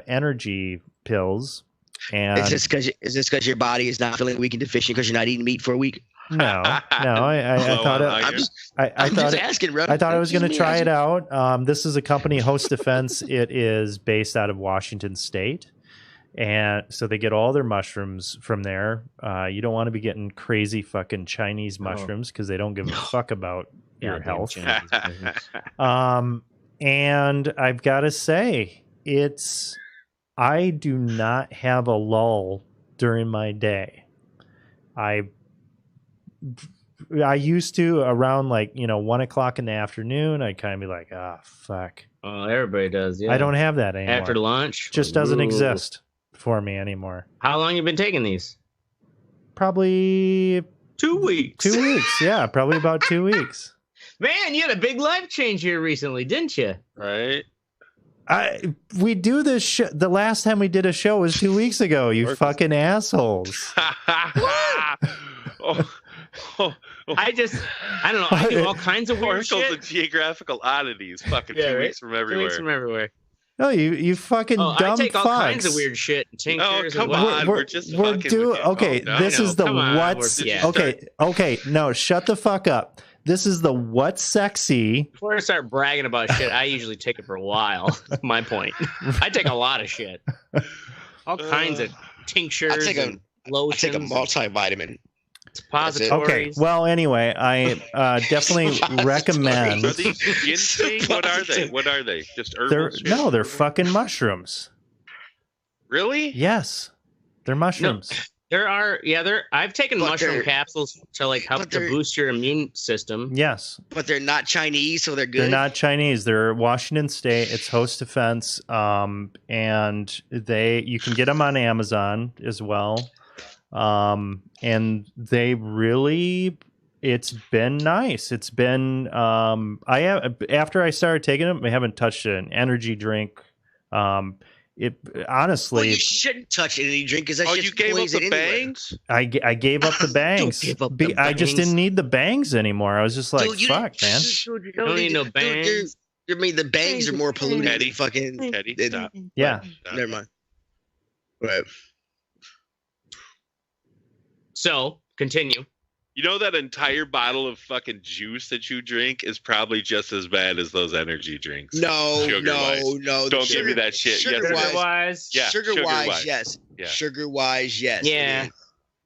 energy pills. And
is this because your body is not feeling weak and deficient because you're not eating meat for a week?
No. I thought I thought I was going to try it out. This is a company, Host Defense. It is based out of Washington State, and so they get all their mushrooms from there. You don't want to be getting crazy fucking Chinese mushrooms because they don't give a fuck about your health. And I've got to say, I do not have a lull during my day. I used to around 1 o'clock in the afternoon. I'd kind of be like, fuck.
Oh, everybody does. Yeah.
I don't have that anymore.
After lunch,
just doesn't exist for me anymore.
How long you been taking these?
Probably
2 weeks.
2 weeks. Yeah, probably about 2 weeks.
Man, you had a big life change here recently, didn't you?
Right.
We do this show. The last time we did a show was 2 weeks ago. You fucking assholes.
I don't know. I do all kinds of weird shit.
And geographical oddities. Fucking 2 weeks from everywhere.
2 weeks from everywhere.
No, you fucking dumb fucks.
I take all kinds of weird shit. Tinctures.
Oh, come on. We're just fucking with you.
Okay, this is the what's... Okay, no, shut the fuck up. This is the what's sexy.
Before I start bragging about shit, I usually take it for a while. That's my point. I take a lot of shit. All kinds of tinctures and lotions.
I take a multivitamin.
Suppositories.
Okay, well, anyway, I definitely recommend...
Are these ginseng? What are they? Just herbs?
No, they're fucking mushrooms.
Really?
Yes. They're mushrooms.
No. I've taken mushroom capsules to help to boost your immune system.
Yes.
But they're not Chinese, so they're good.
They're not Chinese. They're Washington State. It's Host Defense. And you can get them on Amazon as well. And they really, it's been nice. It's been, after I started taking them, I haven't touched an energy drink. It honestly,
well, you shouldn't touch any drink because that's
you gave up the bangs.
I gave up the bangs. I just didn't need the bangs anymore. I was just like, fuck, man.
You don't need no bangs.
I mean, the bangs are more polluted than fucking.
Teddy, stop.
Yeah.
Stop.
Never mind. Right.
So continue.
You know that entire bottle of fucking juice that you drink is probably just as bad as those energy drinks.
No.
Don't give me that shit.
Sugar-wise,
yes. Sugar-wise, yes.
Yeah.
Sugar-wise, yes.
Yeah.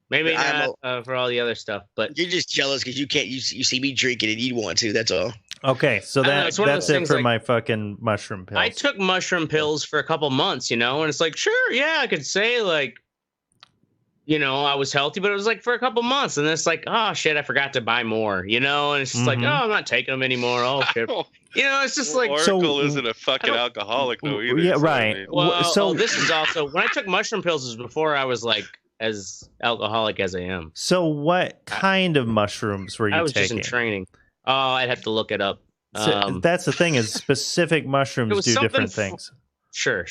Maybe not for all the other stuff, but
you're just jealous because you can't. You see me drinking and you want to. That's all.
Okay, so that's it for my fucking mushroom pills.
I took mushroom pills for a couple months, and it's like, sure, yeah, I could say I was healthy, but it was for a couple months, and it's like, oh shit, I forgot to buy more, and it's just like, oh, I'm not taking them anymore. Oh shit, it's just like
Oracle isn't a fucking alcoholic though either.
Yeah, right.
So this is also when I took mushroom pills was before I was as alcoholic as I am.
So what kind of mushrooms were you taking?
I was just in training. Oh, I'd have to look it up.
So that's the thing is specific mushrooms do different things.
Sure.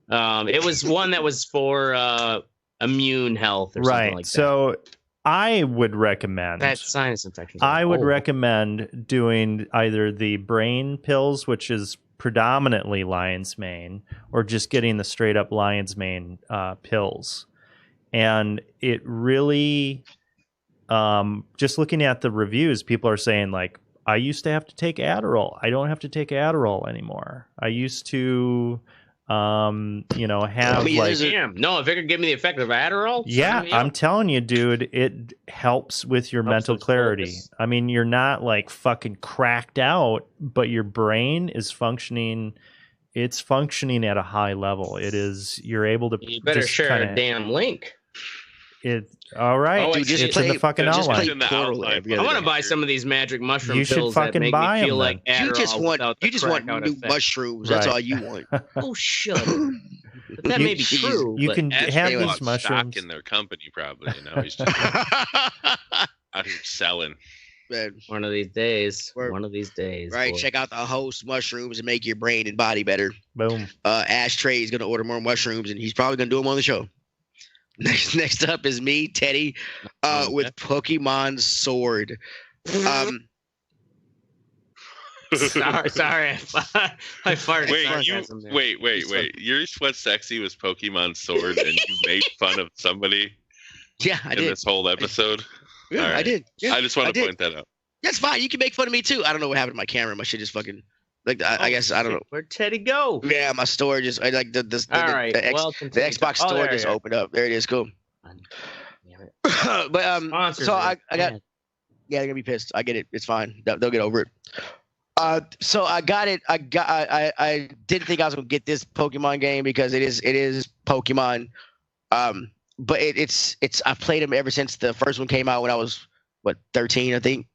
It was one that was for immune health or something like that.
So I would recommend
that sinus infection.
I would recommend doing either the brain pills, which is predominantly lion's mane, or just getting the straight up lion's mane pills. And it really, just looking at the reviews, people are saying I used to have to take Adderall. I don't have to take Adderall anymore. I used to have
no, if it could give me the effect of Adderall.
Yeah, I'm telling you, dude, it helps with your mental clarity. Focus. I mean, you're not fucking cracked out, but your brain is functioning. It's functioning at a high level. It is. You're able to.
You better share a damn link.
All right.
Dude,
it's in the fucking outline.
I want to buy some of these magic mushroom pills
that
make me feel like
you just want new mushrooms. That's all you want.
Oh, shut up. But that may be true.
You can have these mushrooms
stock in their company, probably. He's just out here selling.
Man.
One of these days.
Right. Boy. Check out the host mushrooms and make your brain and body better.
Boom.
Ashtray is going to order more mushrooms, and he's probably going to do them on the show. Next up is me, Teddy, with Pokemon Sword.
Sorry, I farted.
Wait. Yours what's sexy was Pokemon Sword, and you made fun of somebody.
Yeah, I did.
In this whole episode.
Yeah, right. I did. Yeah,
I just want to point that out.
That's fine. You can make fun of me too. I don't know what happened to my camera. My shit just fucking I guess I don't know.
Where'd Teddy go?
Yeah, my store just like the Xbox store just opened up. There it is. Cool. But so I got they're gonna be pissed. I get it. It's fine. They'll get over it. So I got it. I didn't think I was gonna get this Pokemon game because it is Pokemon. But it's I've played them ever since the first one came out when I was 13, I think.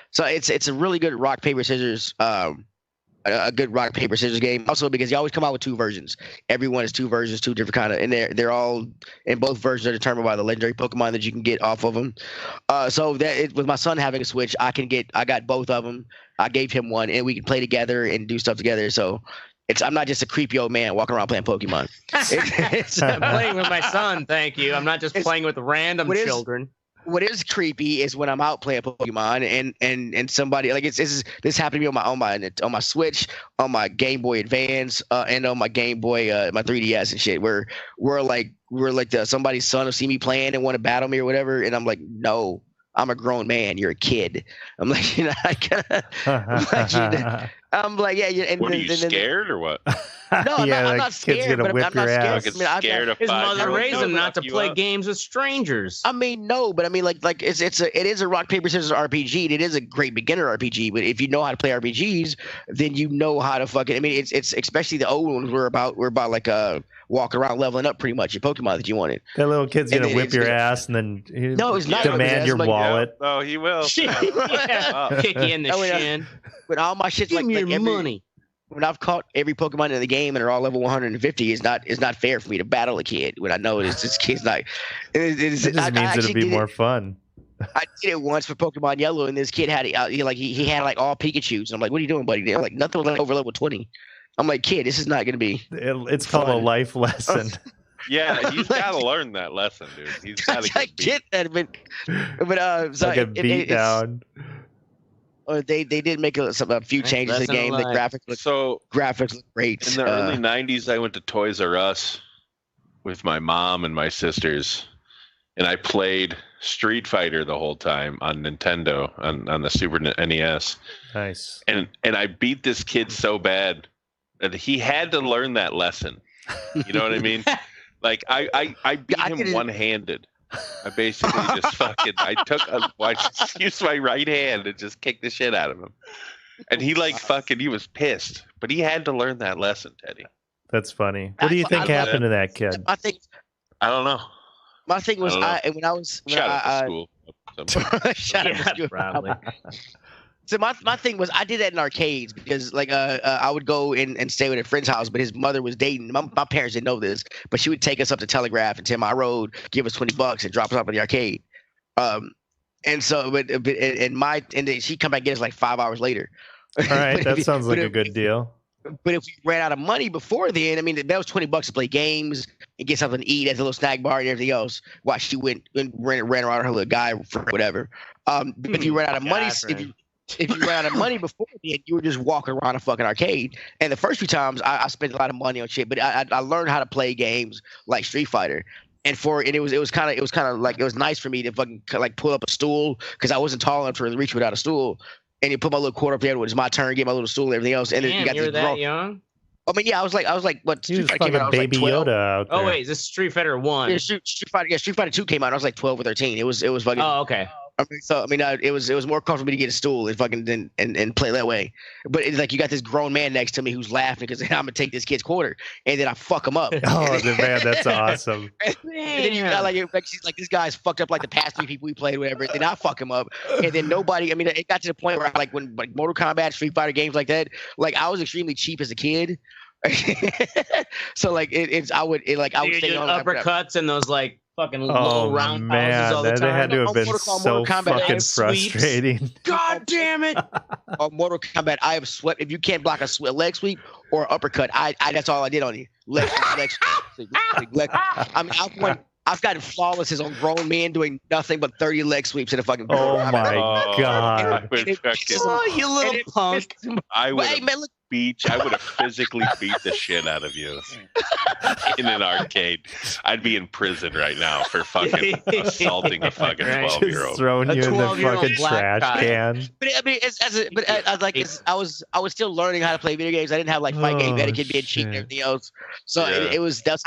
So it's a really good rock paper scissors a good rock paper scissors game. Also because you always come out with two versions. Everyone is two versions, two different kind of, and they're all in both versions are determined by the legendary Pokemon that you can get off of them. So that with my son having a Switch, I got both of them. I gave him one, and we can play together and do stuff together. So. I'm not just a creepy old man walking around playing Pokemon.
I'm playing with my son, thank you. I'm not just playing with random children.
What is creepy is when I'm out playing Pokemon and somebody like this happened to me on my Switch, on my Game Boy Advance, and on my Game Boy my 3DS and shit. Where we're like somebody's son will see me playing and want to battle me or whatever, and I'm like, no. I'm a grown man. You're a kid. I'm like, I'm like, yeah. And
what are you scared or what?
No, I'm not scared. But I'm not scared.
His mother raised him not to play games with strangers.
I mean, no, but I mean, like it is a rock paper scissors RPG. And it is a great beginner RPG. But if you know how to play RPGs, then you know how to fucking. I mean, it's especially the old ones. We're about like walking around leveling up pretty much your Pokemon that you wanted.
That little kid's gonna whip your ass and then
it's not
demand your wallet.
Yeah. Oh, he will.
Kick you in the shin.
But all my shit's
give me your money.
When I've caught every Pokemon in the game and they're all level 150, it's not fair for me to battle a kid when I know this kid's not.
It just means it'll be more fun.
I did it once for Pokemon Yellow, and this kid had he had like all Pikachus, and I'm like, "What are you doing, buddy?" They're like, "Nothing was like over level 20." I'm like, "Kid, this is not going to be."
It's called a life lesson.
Yeah, he's got to learn that lesson, dude. He's got to
get that, but
so like a beat down.
They did make a few changes to the game. The graphics look great.
In the early 90s, I went to Toys R Us with my mom and my sisters, and I played Street Fighter the whole time on Nintendo on the Super NES.
Nice.
And I beat this kid so bad that he had to learn that lesson. You know what I mean? Like I beat him one-handed. I basically just I used my right hand and just kicked the shit out of him. And he he was pissed. But he had to learn that lesson, Teddy.
That's funny. What do you think happened to that kid?
I don't know.
My thing was
shout out to school.
Shout out to school.
Probably.
So my thing was I did that in arcades because I would go and stay with a friend's house, but his mother was dating. My parents didn't know this, but she would take us up to Telegraph and 10 Mile Road, give us $20 and drop us off at the arcade. And so then she'd come back and get us like 5 hours later.
All right, that sounds like a good deal.
But if we ran out of money before then, I mean, that was $20 to play games and get something to eat at the little snack bar and everything else. While she went and ran around her little guy for whatever. But if you ran out of money, if you ran out of money before then, you were just walking around a fucking arcade. And the first few times, I spent a lot of money on shit, but I learned how to play games like Street Fighter. And it was kind of like it was nice for me to fucking like pull up a stool because I wasn't tall enough to reach without a stool. And you put my little quarter up there. It was my turn. Get my little stool and everything else. And then you got
you were that young?
I mean, yeah, I was like, what?
Street Fighter came out, I was Baby like 12. Yoda out there.
Oh wait, is this Street Fighter 1?
Yeah, Street Fighter 2 came out. I was like 12 or 13. It was fucking.
Oh, okay.
It was more comfortable for me to get a stool and fucking and play that way. But it's like you got this grown man next to me who's laughing because I'm gonna take this kid's quarter and then I fuck him up.
Oh man, that's awesome.
And then you got like this guy's fucked up like the past 3 people we played, whatever. Then I fuck him up, and then nobody. I mean, it got to the point where like when like Mortal Kombat, Street Fighter games like that, like I was extremely cheap as a kid. So like I would stay on
uppercuts and those like fucking low round pauses all the time.
That had to have been so fucking frustrating.
God damn it!
Mortal Kombat, I have swept. If you can't block a leg sweep or an uppercut, that's all I did on you. Leg sweep. I mean, I've gotten flawlesses on grown men doing nothing but 30 leg sweeps in a fucking.
Oh my god!
You little punk!
I would have physically beat the shit out of you in an arcade. I'd be in prison right now for fucking assaulting a fucking 12-year-old.
Throwing you in the fucking trash can.
But I mean, I was still learning how to play video games. I didn't have like fight game etiquette, being cheap and everything else. So it was I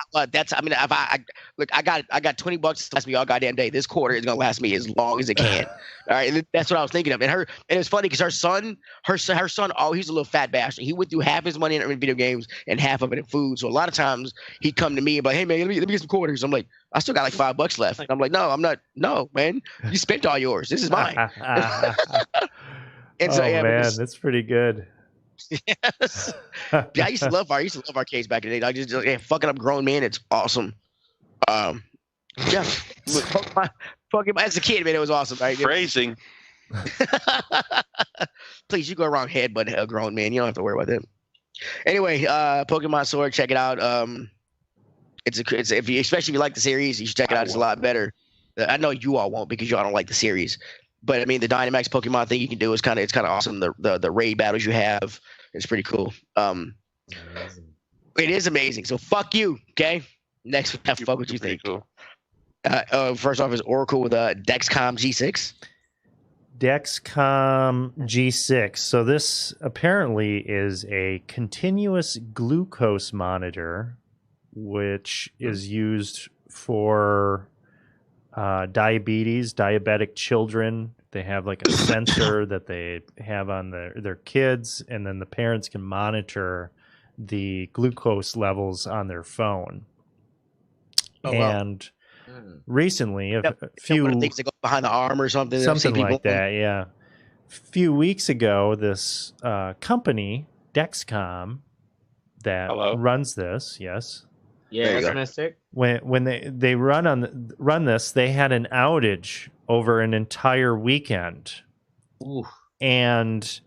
mean, if I got $20 to last me all goddamn day. This quarter is gonna last me as long as it can. All right, that's what I was thinking of. And it's funny because her son, he's a little fat bastard. He went through half his money in video games and half of it in food. So a lot of times he'd come to me and be like, "Hey man, let me get some quarters." I'm like, "I still got like $5 left." And I'm like, "No, I'm not. No, man, you spent all yours. This is mine."
And so, man, that's pretty good.
Yes. Yeah, I used to love arcades back in the day. I just fucking up grown men. It's awesome. Yeah, fucking as a kid, man, it was awesome. Right?
Phrasing.
Please, you go around headbutt a grown man. You don't have to worry about that. Anyway, Pokemon Sword, check it out. Especially if you like the series, you should check it out. It's a lot better. I know you all won't because y'all don't like the series, but I mean the Dynamax Pokemon thing you can do is kind of awesome. The raid battles you have, it's pretty cool. It is amazing. So fuck you, okay? Next, have fuck what you think. Cool. First off is Oracle with Dexcom G6.
Dexcom G6. So this apparently is a continuous glucose monitor, which is used for diabetic children. They have like a sensor that they have on their kids, and then the parents can monitor the glucose levels on their phone. Recently, a few
things that go behind the arm or something
like that. Yeah, a few weeks ago, this company Dexcom that runs this,
Mystic.
When they run this, they had an outage over an entire weekend.
Ooh,
and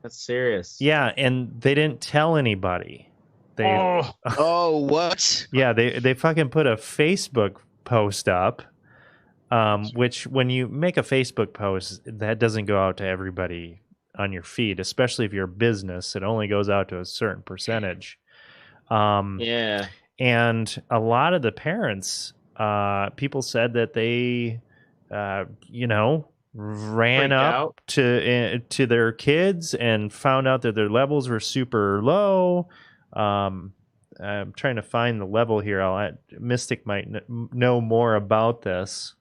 that's serious.
Yeah, and they didn't tell anybody.
What?
Yeah, they fucking put a Facebook post up, which when you make a Facebook post, that doesn't go out to everybody on your feed, especially if you're a business. It only goes out to a certain percentage. And a lot of the parents, people said that they, ran up to their kids and found out that their levels were super low. I'm trying to find the level here. Mystic might know more about this.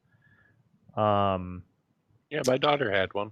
Yeah, my daughter had one.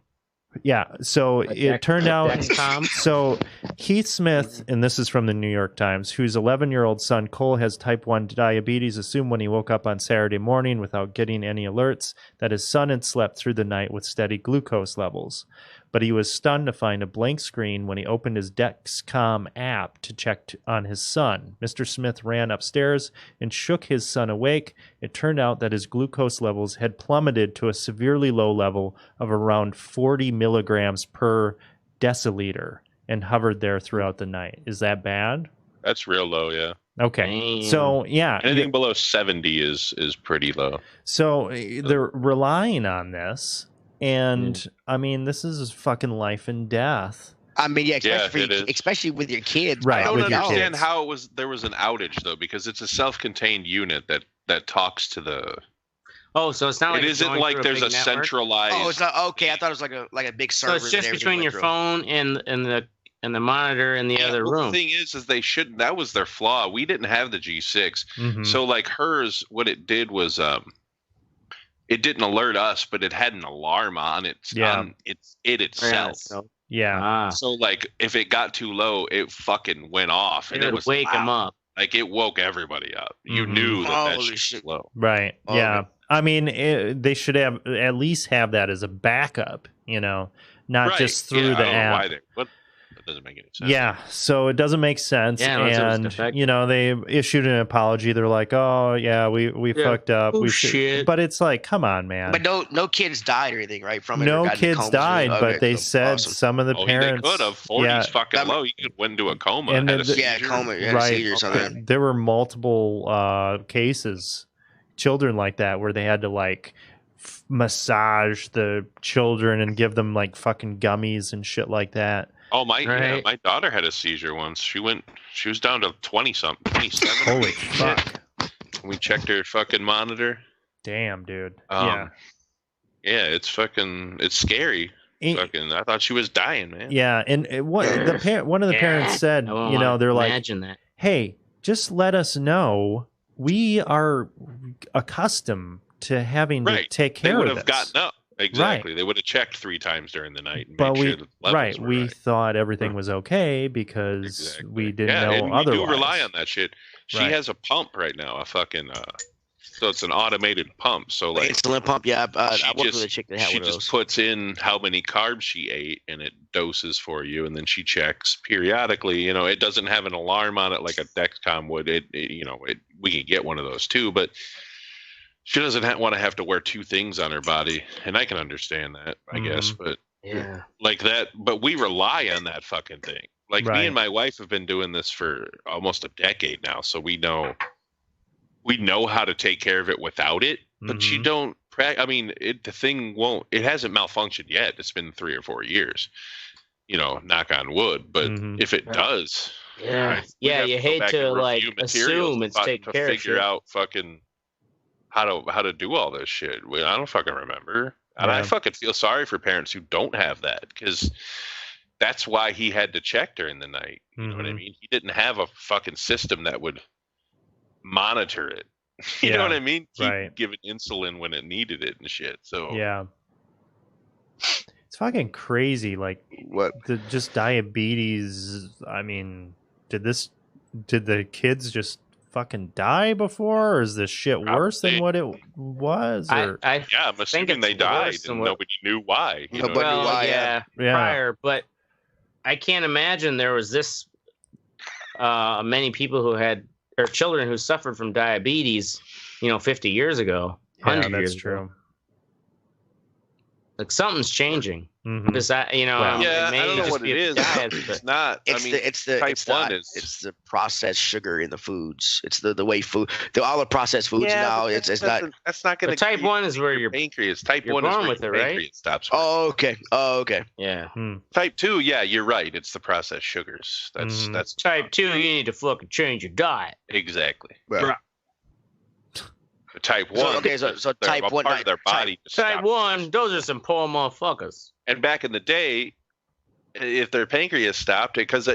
Yeah, so it turned out. So Keith Smith, and this is from the New York Times, whose 11-year-old son Cole has type 1 diabetes, assumed when he woke up on Saturday morning without getting any alerts that his son had slept through the night with steady glucose levels. But he was stunned to find a blank screen when he opened his Dexcom app to check on his son. Mr. Smith ran upstairs and shook his son awake. It turned out that his glucose levels had plummeted to a severely low level of around 40 milligrams per deciliter and hovered there throughout the night. Is that bad?
That's real low, yeah.
Okay. So, yeah.
Anything below 70 is pretty low.
So they're relying on this. And I mean, this is fucking life and death.
I mean, especially with your kids.
Right.
I don't understand how there was an outage though, because it's a self-contained unit that talks to the.
Oh, so it's not like
it isn't like there's a centralized.
Oh, it's not okay. I thought it was like a big server.
So it's just between your phone and the monitor in the other room.
The thing is they shouldn't. That was their flaw. We didn't have the G6, so like hers, what it did was it didn't alert us, but it had an alarm on it. It itself.
Yeah.
So like, if it got too low, it fucking went off, and it was
wake them up.
Like it woke everybody up. You knew that shit was low.
Right. Yeah. I mean, they should have at least have that as a backup. Not just through the app.
That doesn't make any sense.
Yeah, so it doesn't make sense, and they issued an apology. They're like, "Oh, yeah, we fucked up.
Shit."
But it's like, come on, man.
But no kids died or anything, right? From it.
No kids died, but they said some of the parents.
They could have. 40's fucking low. You could went into a coma.
And
coma. Seizure or something.
There were multiple cases, children like that, where they had to like massage the children and give them like fucking gummies and shit like that.
Oh my daughter had a seizure once. She was down to 27.
Holy fuck.
We checked her fucking monitor.
Damn, dude.
Yeah, it's scary. I thought she was dying, man.
Yeah, and one of the parents said, they're like,
imagine that.
Hey, just let us know. We are accustomed to having to take care of this.
They would have gotten up. Exactly. Right. They would have checked 3 times during the night and
made
sure the levels were
we thought everything was okay because we didn't know otherwise.
We do rely on that shit. She has a pump right now, a fucking so it's an automated pump. So like
insulin pump, I worked with a chick that had one of those.
She just puts in how many carbs she ate and it doses for you, and then she checks periodically. It doesn't have an alarm on it like a Dexcom would. We can get one of those too, but she doesn't want to have to wear 2 things on her body, and I can understand that, I guess. But like that, but we rely on that fucking thing. Like me and my wife have been doing this for almost a decade now, so we know how to take care of it without it. But you don't. I mean, the thing won't. It hasn't malfunctioned yet. It's been 3 or 4 years. Knock on wood. But if it does,
you hate to like assume it's taken care of.
To figure out fucking how to do all this shit. I don't fucking remember. And I fucking feel sorry for parents who don't have that, because that's why he had to check during the night. You know what I mean? He didn't have a fucking system that would monitor it. You know what I mean? Keep giving insulin when it needed it and shit. So
it's fucking crazy. Like
what?
Just diabetes. I mean, did the kids just fucking die before, or is this shit worse than what it was? Or?
I'm assuming they died and nobody knew why.
Prior, but I can't imagine there was this many people who had, or children who suffered from diabetes, 50 years ago.
Yeah, that's true.
Like something's changing.
Because I don't know what it is. It's not.
It's the processed sugar in the foods. It's the way food, all the processed foods now. It's not.
That's not going to.
Type 1 is where your
pancreas. Type 1 is where your pancreas stops.
Oh, okay.
Yeah.
Type 2, you're right. It's the processed sugars. That's
type 2. You need to fucking change your diet.
Exactly.
Right.
Type 1.
So type 1
part of their body.
Type 1. Those are some poor motherfuckers.
And back in the day, if their pancreas stopped, because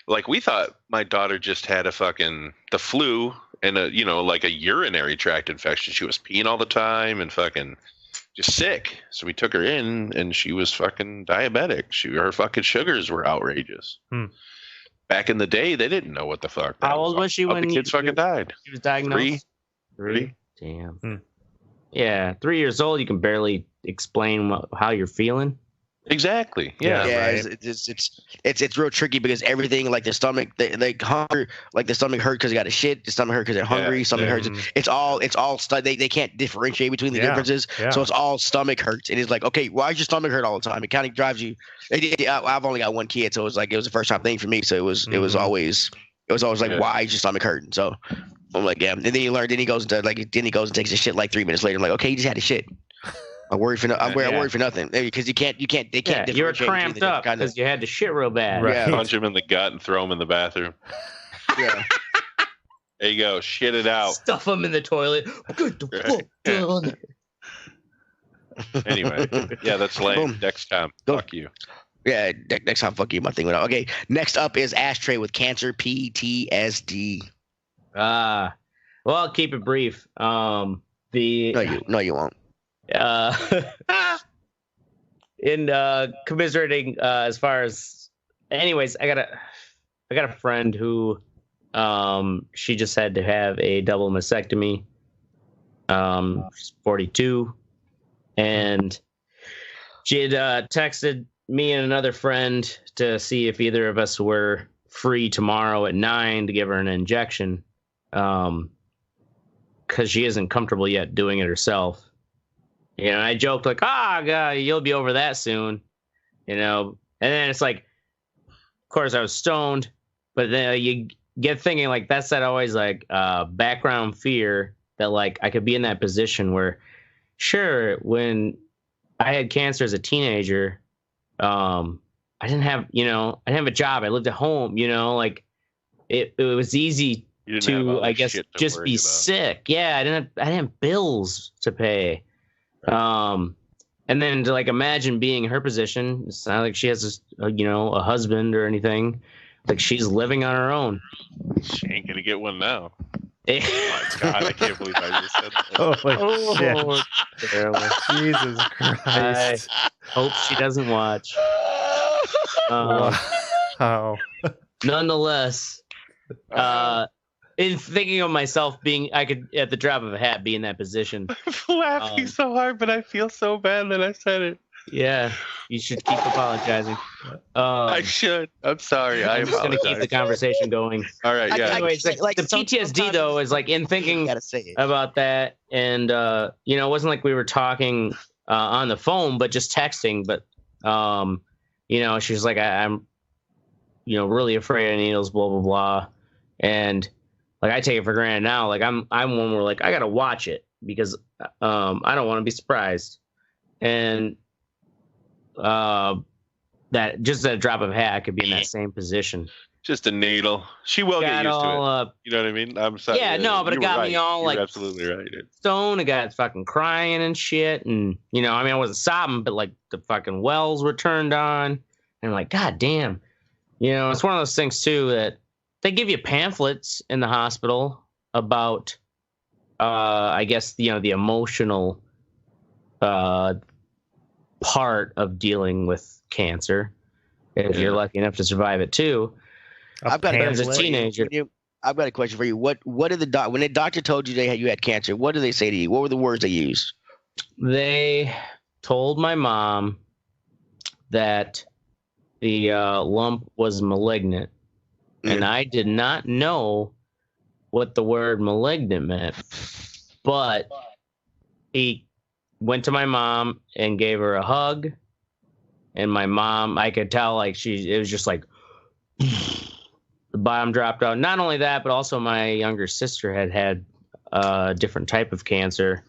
like we thought my daughter just had the flu and a urinary tract infection. She was peeing all the time and fucking just sick. So we took her in, and she was fucking diabetic. Her fucking sugars were outrageous. Back in the day, they didn't know what the fuck.
How old was she when
the kids fucking died?
She was diagnosed.
3.
Damn. Yeah, 3 years old. You can barely explain how you're feeling.
Exactly.
It's real tricky because everything, like the stomach, they hunger, like the stomach hurt because they got a shit. The stomach hurt because they're hungry. Stomach hurts. It's all they can't differentiate between the differences. So it's all stomach hurts. And it's like, okay, why does your stomach hurt all the time? It kind of drives you. I've only got one kid, so it was a first time thing for me. So it was always like, why is your stomach hurting? So I'm like, yeah. And then he learned. Then he goes and takes a shit like 3 minutes later. I'm like, okay, he just had a shit. I'm worried for nothing because they can't differentiate.
You were cramped up because you had to shit real bad.
Right. Yeah. Punch him in the gut and throw him in the bathroom.
Yeah.
There you go. Shit it out.
Stuff him in the toilet. Get the fuck down.
Anyway, that's lame. Boom. Next time, fuck you.
Yeah, next time, fuck you. My thing went out. Okay, next up is Ashtray with cancer PTSD.
Well, I'll keep it brief.
No, you won't.
In commiserating as far as, anyways, I got a friend who she just had to have a double mastectomy. She's 42, and she had texted me and another friend to see if either of us were free tomorrow at 9 to give her an injection, because she isn't comfortable yet doing it herself. You know, I joked like, God, you'll be over that soon, you know. And then it's like, of course, I was stoned, but then you get thinking like that's that always like background fear that like I could be in that position where, sure, when I had cancer as a teenager, I didn't have a job. I lived at home, you know, like it was easy to, I guess, just be sick. Yeah, I didn't have bills to pay. And then to like imagine being in her position, it's not like she has a husband or anything. Like she's living on her own.
She ain't gonna get one now. Oh my God, I can't believe I just said that.
Oh, Jesus Christ.
I hope she doesn't watch.
Wow.
Nonetheless, in thinking of myself I could, at the drop of a hat, be in that position.
I'm laughing so hard, but I feel so bad that I said it.
Yeah, you should keep apologizing.
I should. I'm sorry.
I'm just going to keep the conversation going.
All right, yeah.
Anyways, the PTSD, though, is like in thinking about that. And, it wasn't like we were talking on the phone, but just texting. But, she's like, I'm, really afraid of needles, blah, blah, blah. And, like, I take it for granted now. Like, I'm one where, like, I got to watch it because I don't want to be surprised. And that just at a drop of a hat, I could be in that same position.
Just a needle. She will get used to it. You know what I mean? I'm sorry.
Yeah, no, but it got me all like
absolutely right.
Stone. I got fucking crying and shit, and I wasn't sobbing, but like the fucking wells were turned on, and I'm like, God damn. It's one of those things too that they give you pamphlets in the hospital about, I guess the emotional part of dealing with cancer, if you're lucky enough to survive it too.
I've got
as a teenager.
I've got a question for you. What did when the doctor told you you had cancer? What did they say to you? What were the words they used?
They told my mom that the lump was malignant, and I did not know what the word malignant meant, but he went to my mom and gave her a hug, and my mom, I could tell like it was just like the bottom dropped out. Not only that, but also my younger sister had a different type of cancer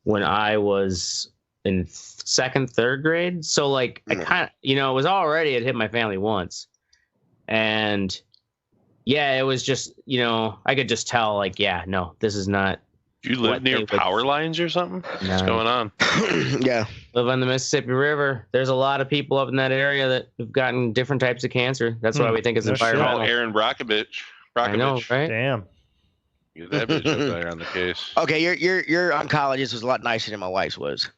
when I was in second, third grade. So like I kind of, it was already, it hit my family once, and yeah, it was just, I could just tell like, yeah, no, this is not.
Do you live near power lines or something? No. What's going on?
Yeah.
Live on the Mississippi River. There's a lot of people up in that area that have gotten different types of cancer. That's why we think it's environmental.
Oh, Aaron Brockovich.
I know, right?
Damn.
Get that bitch up there on the case.
Okay, your oncologist was a lot nicer than my wife's was.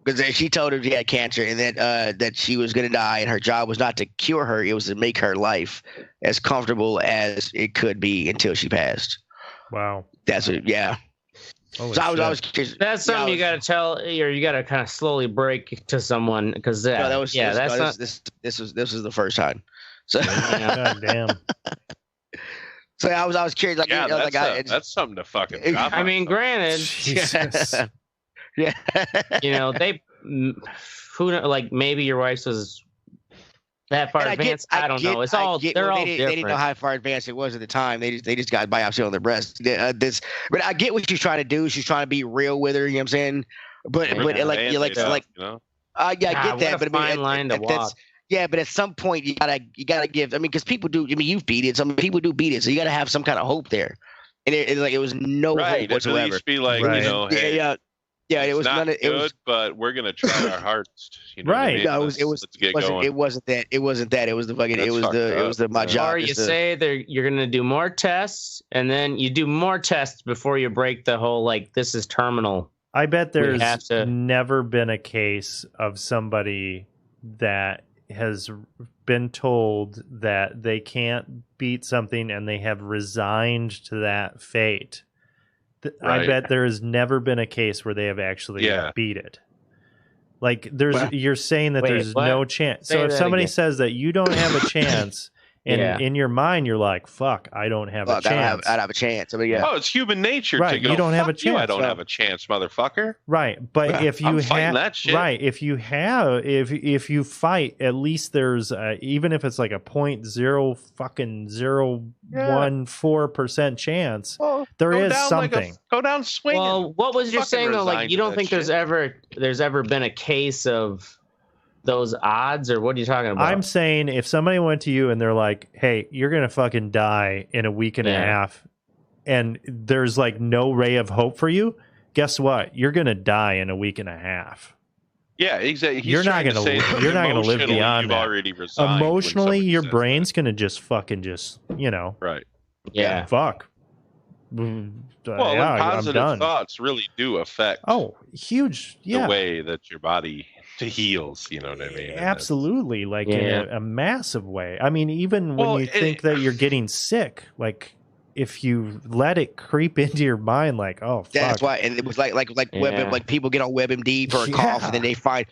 Because she told her she had cancer and that she was going to die, and her job was not to cure her. It was to make her life as comfortable as it could be until she passed.
Wow.
That's what, yeah.
Holy
so I was curious.
That's something you got to tell, or you got to kind of slowly break to someone, because
this was the first time. So
God damn.
So I was curious. Like,
that's something to fucking.
I mean, granted,
yeah.
They like maybe your wife's was that far advanced. I don't know. It's all they're all different.
They didn't know how far advanced it was at the time. They just got biopsy on their breast. But I get what she's trying to do. She's trying to be real with her. You know what I'm saying? But I get that. But
fine line to walk.
Yeah, but at some point you gotta give. I mean, because people do. I mean, you've beat it. Some people do beat it. So you gotta have some kind of hope there. And it was no hope whatsoever.
At least be like, hey,
yeah, it was
not
good,
it was, but we're gonna try our hardest.
Right?
No, it wasn't that. It wasn't that. It was the fucking. It was my job.
Or you say you're gonna do more tests, and then you do more tests before you break the whole like this is terminal
I bet there's never been a case of somebody that has been told that they can't beat something and they have resigned to that fate. Right. I bet there has never been a case where they have actually beat it. Like you're saying that there's no chance. So if somebody says that you don't have a chance, and in your mind you're like, "Fuck, I don't have a chance."
I'd have a chance. I mean,
Oh, it's human nature to go.
You don't have a chance.
I don't have a chance, motherfucker.
Right, but if you have
that shit.
Right, if you fight, at least there's even if it's like a 0.014% chance, there is something.
Go down swinging.
Well, what was you saying though? Like you don't think there's ever been a case of those odds, or what are you talking about?
I'm saying if somebody went to you and they're like, "Hey, you're gonna fucking die in a week and a half," and there's like no ray of hope for you, guess what? You're gonna die in a week and a half.
Yeah, exactly.
You're not gonna live beyond that.
Already resigned
emotionally, your brain's gonna just fucking
right.
Yeah. Fuck.
Well, positive thoughts really do affect.
Huge.
The way that your body heals, you know what I mean?
Absolutely, like in a massive way. I mean, even when you think that you're getting sick, like if you let it creep into your mind, like, oh, fuck.
That's why, and it was like Web, like people get on WebMD for a cough, and then they find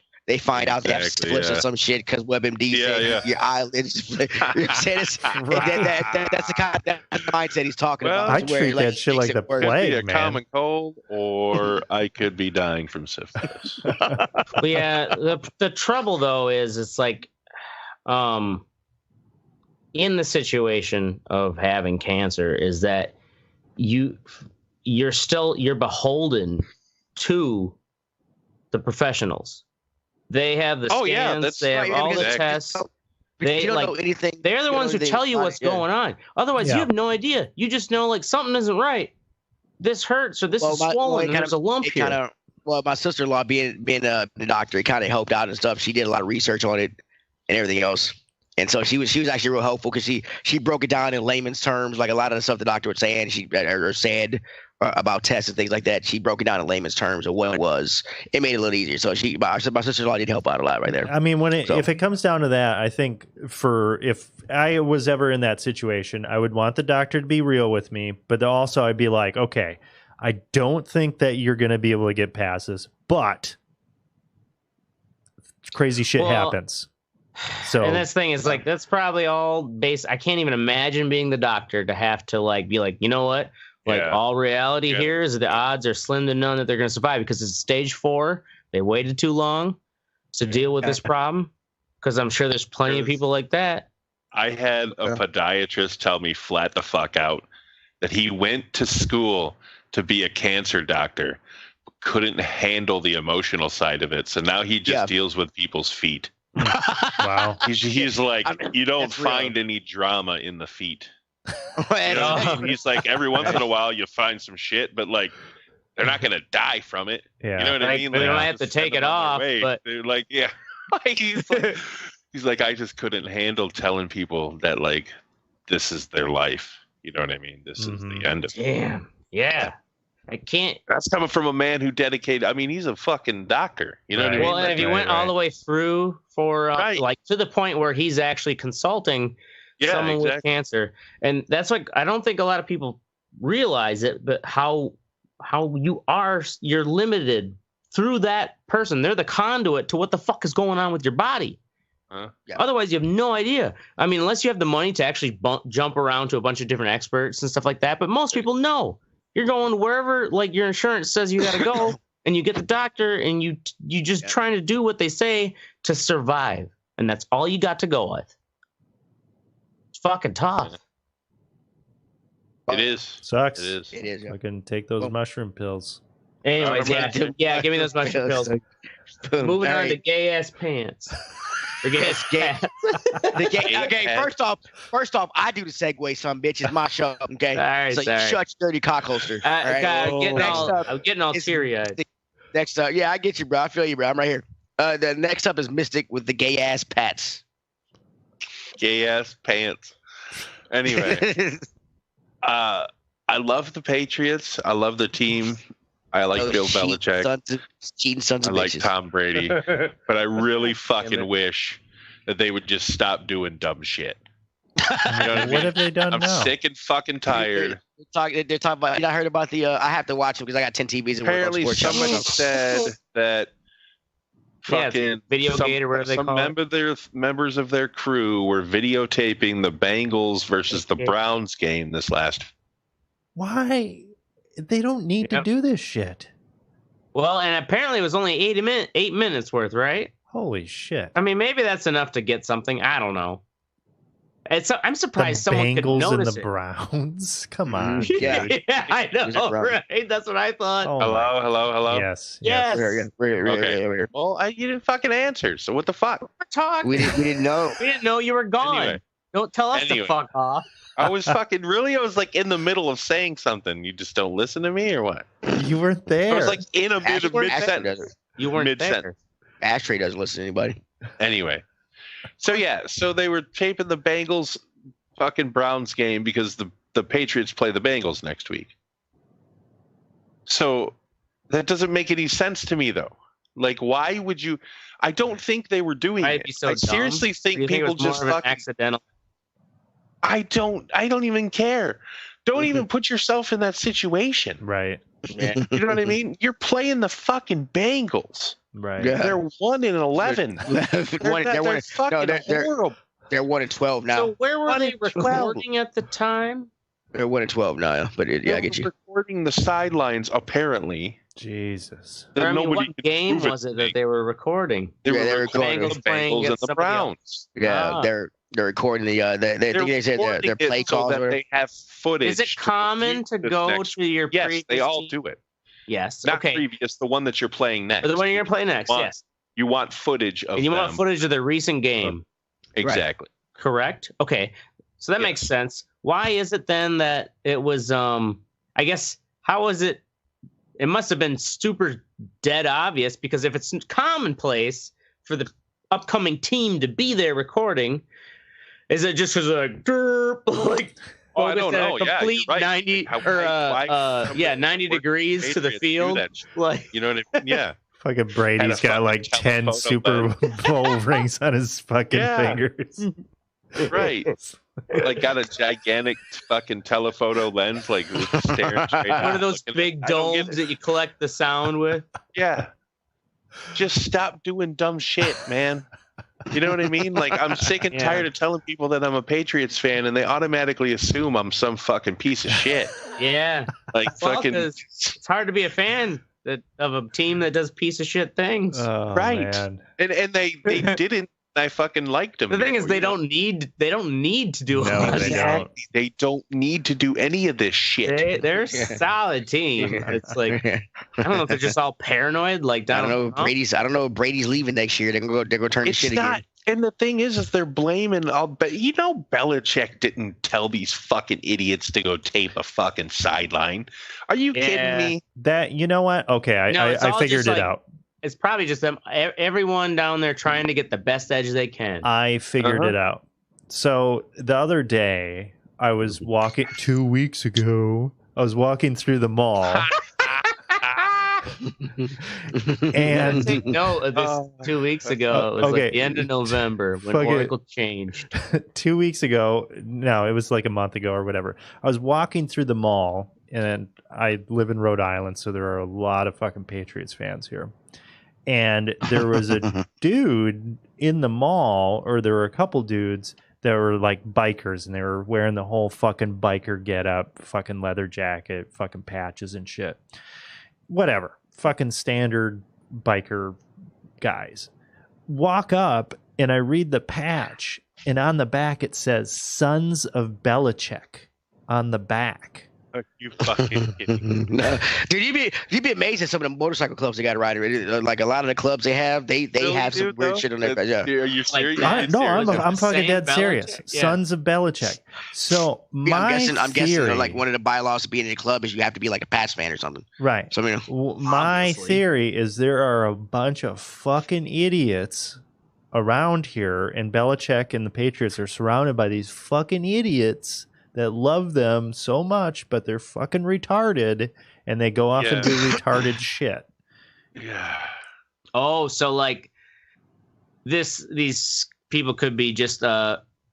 out they have syphilis or some shit because WebMD said your eyelids. You know what I'm saying? That's the kind of mindset he's talking about.
I treat that shit like the plague,
man. It could be a common cold, or I could be dying from syphilis.
But the trouble though is it's like, in the situation of having cancer, is that you're beholden to the professionals. They have the scans. They have all the tests. They don't know anything. They're the ones who tell you what's going on. Otherwise, you have no idea. You just know like something isn't right. This hurts, or this is swollen. There's a lump here.
My sister-in-law being a doctor, it kind of helped out and stuff. She did a lot of research on it and everything else. And so she was actually real helpful because she broke it down in layman's terms, like a lot of the stuff the doctor was saying. She said about tests and things like that. She broke it down in layman's terms of what it was. It made it a little easier. So my sister-in-law did help out a lot right there.
I mean, if it comes down to that, I think if I was ever in that situation, I would want the doctor to be real with me, but also I'd be like, okay, I don't think that you're going to be able to get past this, but crazy shit happens. So,
and this thing is like, that's probably all based. I can't even imagine being the doctor to have to like be like, you know what? Like all reality here is the odds are slim to none that they're going to survive because it's stage 4. They waited too long to deal with this problem. Because I'm sure there's plenty of people like that.
I had a podiatrist tell me flat the fuck out that he went to school to be a cancer doctor, but couldn't handle the emotional side of it. So now he just deals with people's feet.
Wow.
He's like, you don't find any drama in the feet. He's like, every once in a while you find some shit, but like they're not gonna die from it.
Yeah.
You know what I mean?
Like, they don't have to take it off, but
they're like, he's like, I just couldn't handle telling people that like this is their life. You know what I mean? This is the end of it.
Damn. Yeah. I can't.
That's coming from a man who dedicated. I mean, he's a fucking doctor. You know what I mean?
Well, and if you went all the way through for like to the point where he's actually consulting someone with cancer, and that's like, I don't think a lot of people realize it, but how you're limited through that person. They're the conduit to what the fuck is going on with your body. Otherwise, you have no idea. I mean, unless you have the money to actually jump around to a bunch of different experts and stuff like that. But most people know. You're going wherever like your insurance says you got to go, and you get the doctor, and you just trying to do what they say to survive, and that's all you got to go with. It's fucking tough.
It is.
Sucks.
It is.
I can take those mushroom pills.
Anyways, give me those mushroom pills. Moving on to gay ass pants.
Okay, first off, I do the segue, some bitch. It's my show, okay?
All right,
so you shut your dirty cock holster.
I'm getting all teary-eyed.
Next up, I get you, bro. I feel you, bro. I'm right here. The next up is Mystic with the gay ass pats.
Gay ass pants. Anyway, I love the Patriots. I love the team. I like Bill Belichick.
Cheating sons of
I like
bitches.
Tom Brady. But I really fucking wish that they would just stop doing dumb shit. You know
what have they done
I'm
now?
sick and fucking tired.
They're talking about. I heard about the. I have to watch them because I got 10 TVs.
Apparently, somebody said that fucking
Videogate or whatever they call it.
Members of their crew were videotaping the Bengals versus the Browns game this last.
Why? They don't need to do this shit.
Well, and apparently it was only 8 minutes worth, right?
Holy shit!
I mean, maybe that's enough to get something. I don't know. I'm surprised someone could notice
and the Browns. Come on.
Yeah, I know, right? That's what I thought.
Oh,
hello.
Yes.
Okay. Well, you didn't fucking answer. So what the fuck?
We're talking.
We didn't know.
We didn't know you were gone.
Anyway.
Don't tell us to fuck off.
I was like in the middle of saying something. You just don't listen to me or what?
You weren't there.
I was like in a mid-sentence.
You weren't there.
Ashtray doesn't listen to anybody.
Anyway. So they were taping the Bengals fucking Browns game because the Patriots play the Bengals next week. So that doesn't make any sense to me though. Like, why would you? I don't think they were doing it. I seriously think people just fucking
accidental.
I don't even care. Don't even put yourself in that situation.
Right.
Yeah.
You know what I mean? You're playing the fucking Bengals.
Right.
Yeah.
They're 1-11.
They're horrible. They're 1-12 now.
So where were they recording at the time?
They're 1-12 now, but I get you.
Recording the sidelines apparently.
Jesus.
What game was it that they were recording?
They were
recording
the Bengals and the Browns.
Yeah, they're recording their play calls.
So that they have footage.
Is it common to go to your
Yes, they all do it.
Yes.
Not previous, the one that you're playing next.
The one you're playing next, yes.
You want footage of
you want footage of the recent game.
Exactly.
Right. Correct? Okay. So that makes sense. Why is it then that it was, I guess, how was it? It must have been super dead obvious because if it's commonplace for the upcoming team to be there recording, is it just because like
I don't know.
Complete 90 90 degrees to the field. Like,
you know what I mean? Yeah.
Fucking Brady's got like 10 Super Bowl rings on his fucking fingers.
Right. Like got a gigantic fucking telephoto lens, like staring straight out.
One of those big domes that you collect the sound with.
Yeah. Just stop doing dumb shit, man. You know what I mean? Like, I'm sick and tired of telling people that I'm a Patriots fan, and they automatically assume I'm some fucking piece of shit.
Yeah.
Like, fucking.
It's hard to be a fan of a team that does piece of shit things.
Oh,
right.
Man.
And they didn't. I fucking liked them.
The thing is, they don't need to do all
that.
They don't need to do any of this shit.
They're a solid team. It's like, I don't know if they're just all paranoid. Like,
I don't know. I don't know if Brady's leaving next year. They're gonna turn this shit again.
And the thing is they're blaming. Belichick didn't tell these fucking idiots to go tape a fucking sideline. Are you kidding me?
That, you know what? Okay, I figured it out.
It's probably just them. Everyone down there trying to get the best edge they can.
I figured it out. So the other day, I was walking 2 weeks ago. I was walking through the mall. And
take note of this 2 weeks ago. It was like the end of November when Oracle changed.
2 weeks ago. No, it was like a month ago or whatever. I was walking through the mall, and I live in Rhode Island, so there are a lot of fucking Patriots fans here. And there was a dude in the mall, or there were a couple dudes that were like bikers, and they were wearing the whole fucking biker getup, fucking leather jacket, fucking patches and shit. Whatever. Fucking standard biker guys. Walk up, and I read the patch, and on the back it says Sons of Belichick on the back.
Are you fucking kidding me?
No. Dude, you'd be amazed at some of the motorcycle clubs they got riding. Like a lot of the clubs they have have some weird shit on their. Yeah.
Are you serious?
I'm fucking dead serious. Yeah. Sons of Belichick. So
I'm guessing like one of the bylaws to be in the club is you have to be like a Pats fan or something.
Right.
So
my theory is there are a bunch of fucking idiots around here, and Belichick and the Patriots are surrounded by these fucking idiots that love them so much, but they're fucking retarded, and they go off and do retarded shit.
Yeah.
Oh, so like these people could be just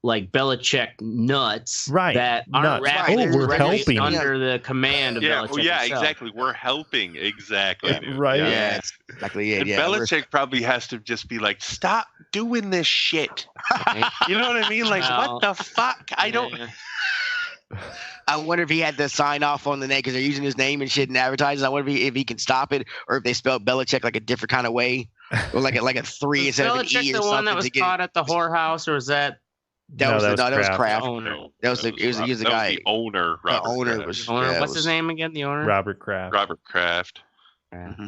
like Belichick nuts,
right?
That aren't rapping.
We're helping
under the command of Belichick.
Yeah,
himself.
Exactly. We're helping. Exactly.
Right.
Yeah, that's exactly it.
And Belichick probably has to just be like, stop doing this shit. You know what I mean? Like, what the fuck? I don't.
I wonder if he had to sign off on the name because they're using his name and shit in advertising. I wonder if he can stop it, or if they spell Belichick like a different kind of way, or like a 3 instead of an E or something.
The one that was caught at the whorehouse, or was that?
That was Kraft.
Owner.
That was the guy.
The owner.
The owner was. Yeah,
what's his name again? The owner.
Robert Kraft.
Robert Kraft.
Mm-hmm.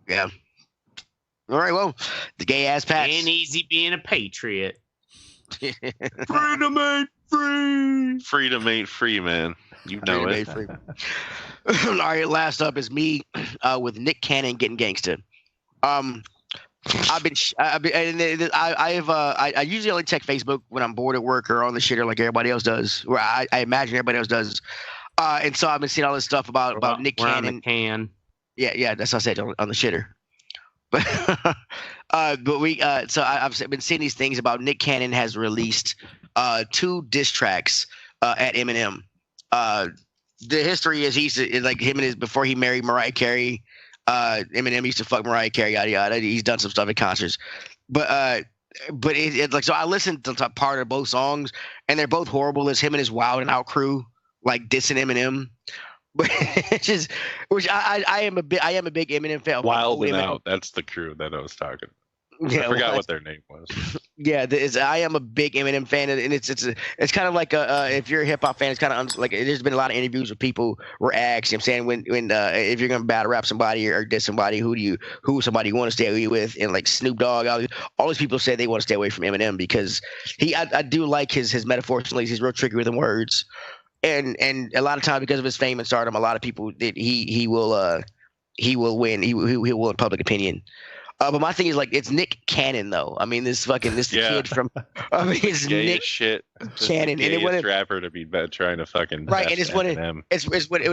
Yeah. All right. Well, the gay ass Pats.
Ain't easy being a patriot.
Freedom ain't free. Freedom ain't free, man. You know it.
All right. Last up is me with Nick Cannon getting gangsta. I usually only check Facebook when I'm bored at work or on the shitter like everybody else does, or I imagine everybody else does. And so I've been seeing all this stuff about Nick Cannon. Yeah, that's what I said on the shitter. But so I've been seeing these things about Nick Cannon has released 2 diss tracks at Eminem. The history is he's like him and his before he married Mariah Carey. Eminem used to fuck Mariah Carey, yada yada. He's done some stuff at concerts, but it's like so. I listened to part of both songs, and they're both horrible. It's him and his Wild and Out crew like dissing Eminem, but it's just which I am a big Eminem fan.
Wild and Out. That's the crew that I was talking. I forgot what their name was.
Yeah, I am a big Eminem fan, and it's kind of like if you're a hip hop fan, it's kind of like there's been a lot of interviews with people were asked. You know what I'm saying when if you're gonna battle rap somebody or diss somebody, who somebody you want to stay away with, and like Snoop Dogg, all these people say they want to stay away from Eminem because I do like his metaphors. He's real tricky with the words, and a lot of times because of his fame and stardom, a lot of people that he will win. He will win public opinion. But my thing is like it's Nick Cannon though. I mean this kid from it's Nick Cannon,
and it was rapper to be trying to fucking
right. And it's what it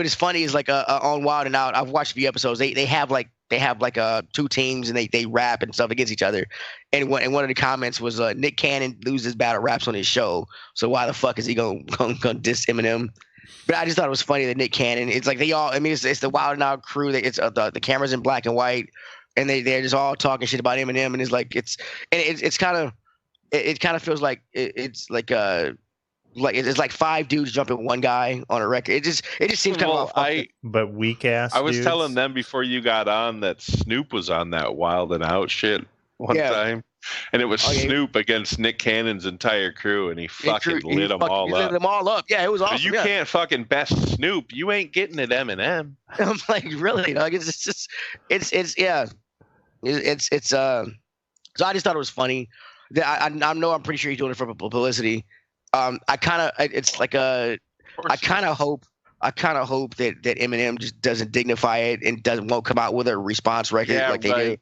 is funny is like on Wild and Out. I've watched a few episodes. They have like 2 teams and they rap and stuff against each other. And one of the comments was Nick Cannon loses battle raps on his show, so why the fuck is he gonna diss Eminem? But I just thought it was funny that Nick Cannon. It's like they all. I mean it's the Wild and Out crew. It's the cameras in black and white. And they're just all talking shit about Eminem, and it's like it kind of feels like it's like it's like 5 dudes jumping one guy on a record. It just seems kind of
but weak ass.
I was telling them before you got on that Snoop was on that Wild and Out shit one time, and it was Snoop against Nick Cannon's entire crew, and he fucking lit them all up.
Lit them all up. Yeah, it was awesome.
But you can't fucking best Snoop. You ain't getting it, Eminem.
I'm like, really? Like, so I just thought it was funny. I know I'm pretty sure he's doing it for publicity. I kind of hope that Eminem just doesn't dignify it and won't come out with a response record like they do.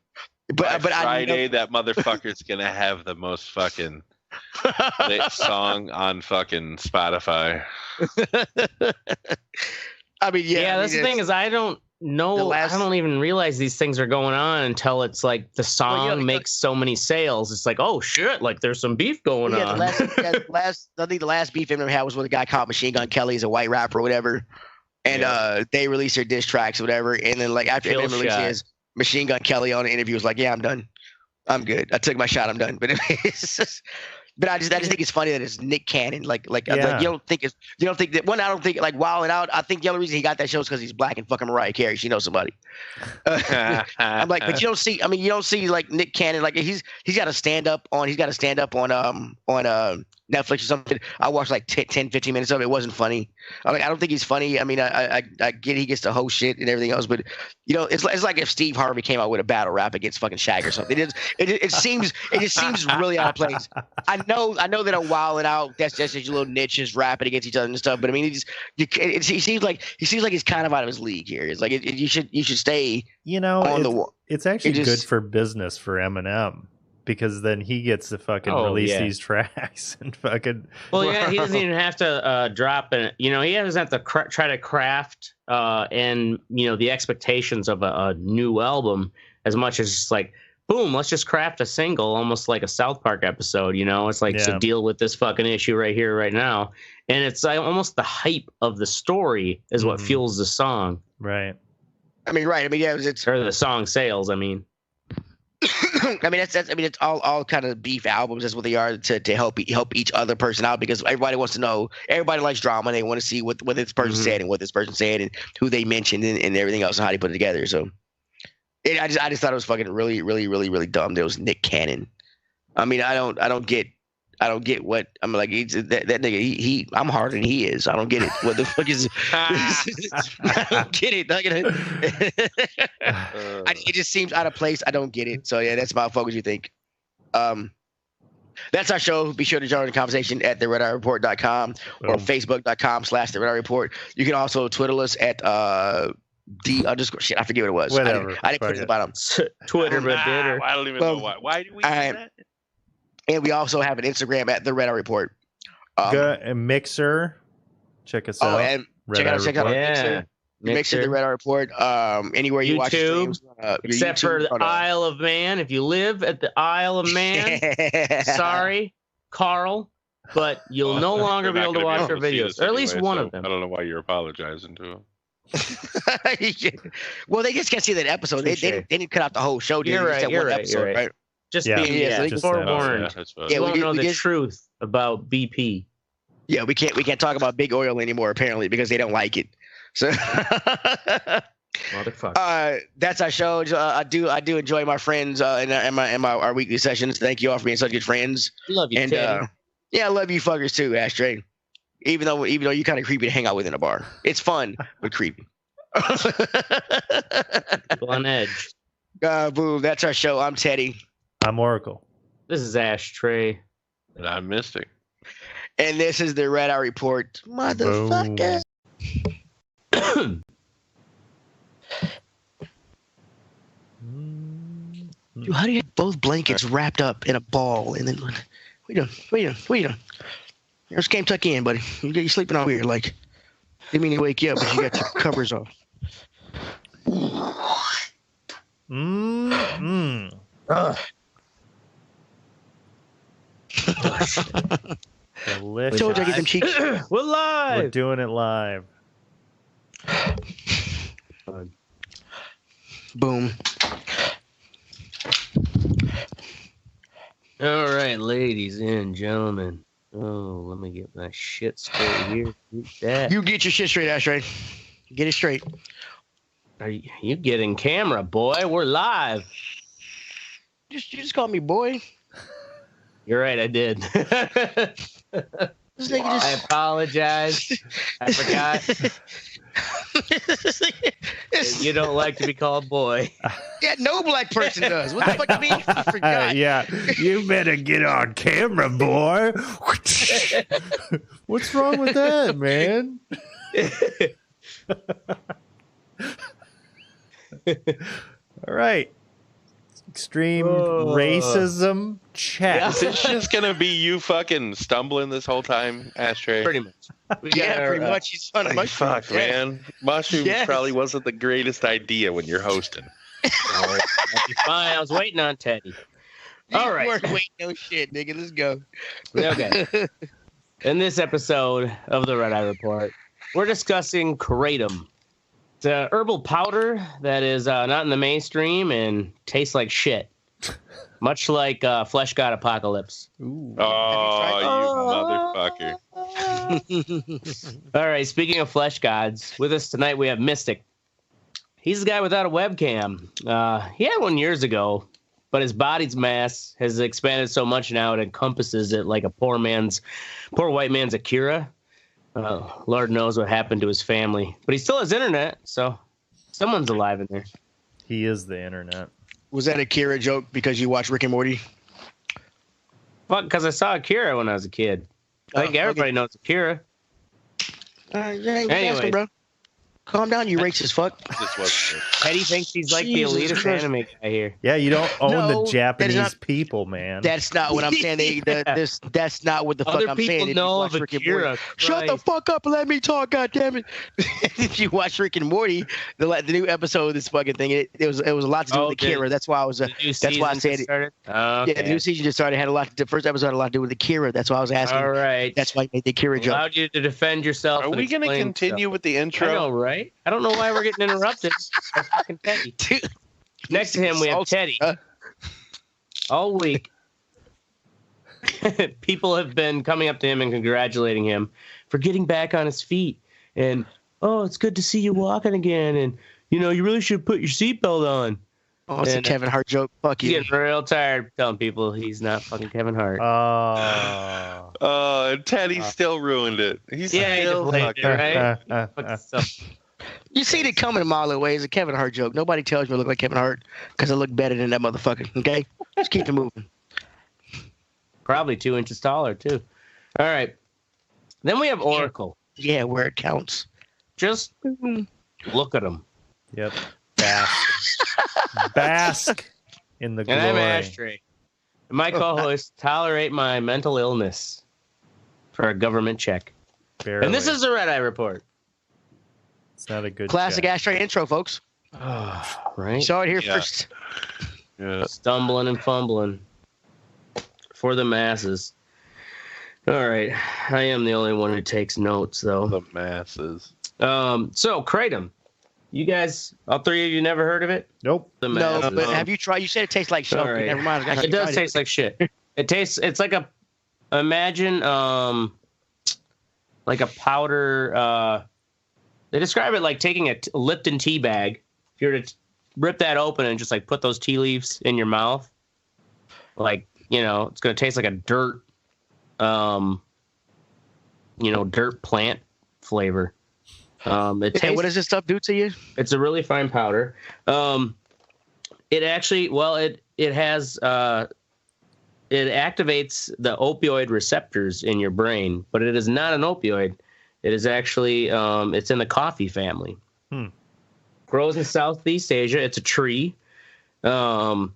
But
Friday, that motherfucker's gonna have the most fucking lit song on fucking Spotify.
I mean,
that's the thing is I don't even realize these things are going on until it's like the song makes so many sales. It's like, oh shit, like there's some beef going on.
I think the last beef Eminem had was with a guy called Machine Gun Kelly. He's a white rapper or whatever. And they released their diss tracks or whatever. And then like after Eminem released his, Machine Gun Kelly on the interview was like, yeah, I'm done. I'm good. I took my shot. I'm done. But But I just think it's funny that it's Nick Cannon. Like you don't think that one. I don't think like Wild and Out. I think the only reason he got that show is because he's black and fucking Mariah Carey. She knows somebody. I'm like, but you don't see. I mean, you don't see like Nick Cannon. Like he's got a stand up on. He's got a stand up on Netflix or something. I watched like 10, 15 minutes of it. It wasn't funny. I don't think he's funny. I mean, I get he gets to host shit and everything else, but it's like if Steve Harvey came out with a battle rap against fucking Shaq or something. It just seems really out of place. I know that a Wild and Out, that's just a little niche, just rapping against each other and stuff. But I mean, he seems like he's kind of out of his league here. It's like you should stay. On the wall.
It's actually good for business for Eminem. Because then he gets to fucking release these tracks and fucking.
Well, yeah, he doesn't even have to drop it. He doesn't have to try to craft and the expectations of a new album as much as just like, boom, let's just craft a single, almost like a South Park episode. It's like to deal with this fucking issue right here, right now, and it's almost the hype of the story is what fuels the song.
Right.
I mean, right. I mean, yeah, it's
or the song sales. I mean.
I mean, it's all kind of beef albums. That's what they are to help each other person out, because everybody wants to know. Everybody likes drama. They want to see what this person said and what this person said and who they mentioned and everything else and how they put it together. So, I just thought it was fucking really, really, really, really dumb. There was Nick Cannon. I mean, I don't get what I'm like. That nigga. I'm harder than he is. I don't get it. What the fuck is? I don't get it. It just seems out of place. I don't get it. So yeah, that's about focus. You think? That's our show. Be sure to join the conversation at theredeyereport.com or facebook.com/theredeyereport. You can also Twitter us at _shit. I forget what it was.
Whatever.
I didn't put it at the bottom.
Twitter, but bitter.
I don't even know why. Why do we do that?
And we also have an Instagram at the Red Eye Report.
A Mixer. Check us out.
Oh, and check out our Mixer. Mixer, the Red Eye Report. Anywhere you watch streams.
Except for the Isle of Man. If you live at the Isle of Man, sorry, Carl, but you'll no longer be able to watch our videos. Or at least one of them.
I don't know why you're apologizing to him.
Well, they just can't see that episode. They didn't cut out the whole show.
You're right. Just being forewarned. You won't know the truth about BP.
Yeah, we can't talk about big oil anymore apparently because they don't like it. So,
motherfucker.
That's our show. I do enjoy my friends and our weekly sessions. Thank you all for being such good friends.
Love you,
and
Teddy.
I love you fuckers too, Ashtray. Even though you're kind of creepy to hang out with in a bar, it's fun but creepy.
On edge.
Boom. That's our show. I'm Teddy.
I'm Oracle.
This is Ashtray.
And I'm Mystic.
And this is the Red Eye Report. Motherfucker. Dude, how do you have both blankets wrapped up in a ball and then what you doing? Just came tuck in, buddy. You're sleeping over here like didn't mean to wake you up, but you got your covers off.
Delicious.
Told you I get them cheeks.
We're live.
We're doing it live.
Boom.
All right, ladies and gentlemen. Oh, let me get my shit straight here.
You get your shit straight, Ashtray. Get it straight.
You get in camera, boy. We're live.
You just call me boy.
You're right, I did. I apologize. I forgot. You don't like to be called boy.
Yeah, no black person does. What the fuck do you mean? I forgot.
Yeah, you better get on camera, boy. What's wrong with that, man? All right. Extreme racism check.
Is this just gonna be you fucking stumbling this whole time, Ashtray?
Pretty much.
Pretty much. He's on a mushroom.
Fuck, man. Mushrooms probably wasn't the greatest idea when you're hosting.
That'll be fine. I was waiting on Teddy. All right.
Weren't waiting no shit, nigga. Let's go.
Okay. In this episode of the Red Eye Report, we're discussing kratom. It's a herbal powder that is not in the mainstream and tastes like shit. Much like Flesh God Apocalypse.
Ooh.
Oh, you motherfucker.
All right, speaking of Flesh Gods, with us tonight we have Mystic. He's the guy without a webcam. He had one years ago, but his body's mass has expanded so much now it encompasses it like a poor white man's Akira. Lord knows what happened to his family. But he still has internet, so someone's alive in there.
He is the internet.
Was that a Kira joke because you watch Rick and Morty?
Fuck, because I saw Akira when I was a kid. I think everybody knows Akira.
Anyway, bro. Calm down, you racist fuck.
This was
Teddy thinks he's like the elitist anime guy here.
Yeah, you don't own the Japanese people, man.
That's not what I'm saying. That's not what the fuck I'm saying.
Other people know of Akira.
Shut the fuck up and let me talk, goddammit. If you watch Rick and Morty, the new episode of this fucking thing, it was a lot to do with Akira. That's why I was. That's why I said it.
Okay.
Yeah, the new season just started. The first episode had a lot to do with Akira. That's why I was asking.
All right.
That's why I made the Akira joke.
Allowed you to defend yourself.
Are we going to continue with the intro?
I know, right? I don't know why we're getting interrupted. By fucking Teddy. Dude, next to him, we have Teddy. All week, people have been coming up to him and congratulating him for getting back on his feet. And, oh, it's good to see you walking again. And, you know, you really should put your seatbelt on.
Oh, it's a Kevin Hart joke. Fuck you.
He's getting real tired telling people he's not fucking Kevin Hart.
And Teddy still ruined it. He's still fucking
right?
You seen it coming a mile away. It's a Kevin Hart joke. Nobody tells me I look like Kevin Hart because I look better than that motherfucker. Okay? Just keep it moving.
Probably 2 inches taller, too. All right. Then we have Oracle.
Yeah, where it counts.
Just look at him.
Yep. Bask in the glory.
And I'm Ashtray. And my co-host tolerate my mental illness for a government check.
Barely.
And this is the Red Eye Report.
It's not a good
classic
check.
Ashtray intro, folks.
Right?
Saw it here first.
Yeah.
Stumbling and fumbling for the masses. All right. I am the only one who takes notes, though.
The masses.
So, Kratom. You guys, all three of you never heard of it?
Nope.
No, but have you tried? You said it tastes like shit.
Right.
Never mind.
It does taste like shit. It's like imagine like a powder. They describe it like taking a Lipton tea bag. If you were to rip that open and just like put those tea leaves in your mouth, like, you know, it's going to taste like a dirt, dirt plant flavor. What
does this stuff do to you?
It's a really fine powder. It actually, it has, it activates the opioid receptors in your brain, but it is not an opioid. It is actually, it's in the coffee family. Grows in Southeast Asia. It's a tree. And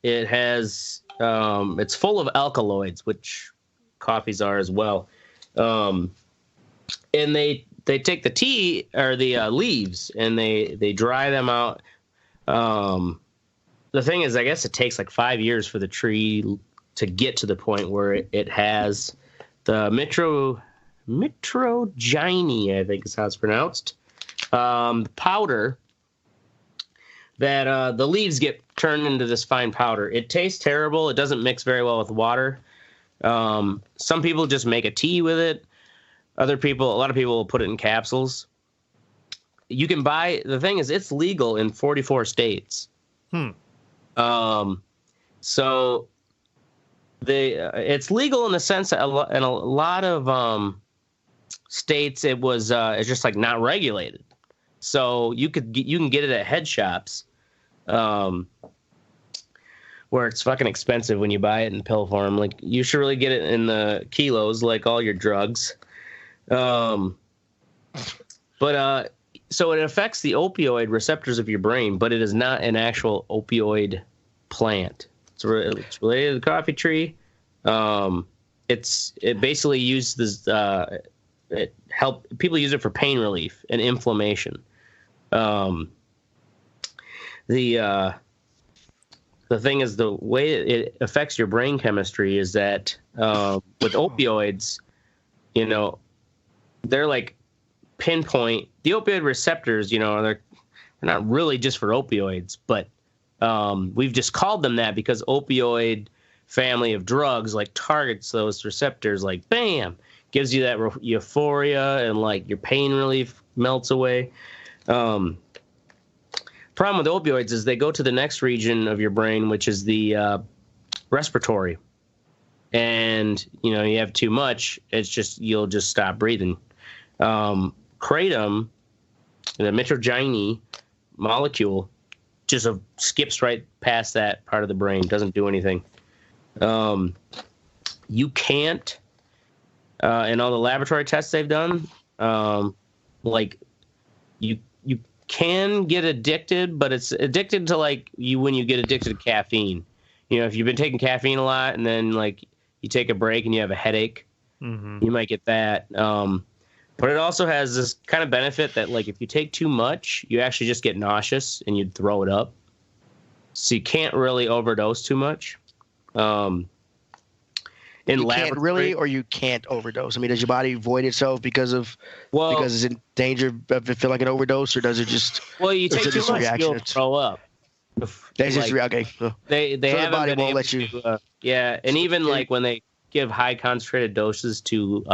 it has, it's full of alkaloids, which coffees are as well. And they take the tea or the leaves and they dry them out. The thing is, I guess it takes like 5 years for the tree to get to the point where it has the mitrogyny, I think is how it's pronounced. The powder that the leaves get turned into this fine powder. It tastes terrible. It doesn't mix very well with water. Some people just make a tea with it. A lot of people will put it in capsules. You can buy, the thing is, it's legal in 44 states. So it's legal in the sense that in a lot of states it's just like not regulated. So you can get it at head shops, where it's fucking expensive when you buy it in pill form. Like, you should really get it in the kilos, like all your drugs. So it affects the opioid receptors of your brain, but it is not an actual opioid plant. It's related to the coffee tree. It basically uses people use it for pain relief and inflammation. The thing is, the way it affects your brain chemistry is that with opioids, they're like pinpoint. The opioid receptors, they're not really just for opioids, but we've just called them that because opioid family of drugs like targets those receptors, like bam, gives you that euphoria and like your pain relief melts away. Problem with opioids is they go to the next region of your brain, which is the respiratory, and you have too much, you'll just stop breathing. Kratom, the mitrogyny molecule, just skips right past that part of the brain, doesn't do anything. You can't, in all the laboratory tests they've done, like you can get addicted, but it's addicted to like when you get addicted to caffeine. You know, if you've been taking caffeine a lot and then like you take a break and you have a headache, you might get that. But it also has this kind of benefit that like if you take too much, you actually just get nauseous and you'd throw it up. So you can't really overdose too much.
You can't really, or you can't overdose. I mean, does your body void itself because it's in danger of it feel like an overdose, or does it just?
Well, you take too much, you'll throw up.
That's just okay. So
they
so
haven't
the body
been
won't
able
let you.
to, and even like when they give high concentrated doses to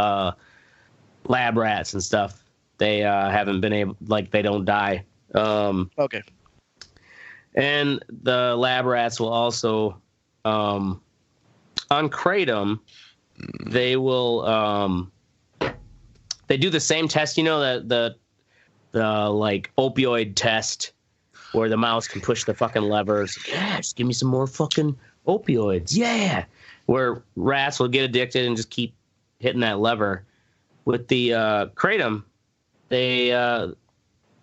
lab rats and stuff, they haven't been able, like they don't die.
Okay.
And the lab rats will also, on kratom, they will they do the same test. You know the like opioid test where the mouse can push the fucking levers. Yeah, just give me some more fucking opioids. Yeah, where rats will get addicted and just keep hitting that lever. With the kratom, they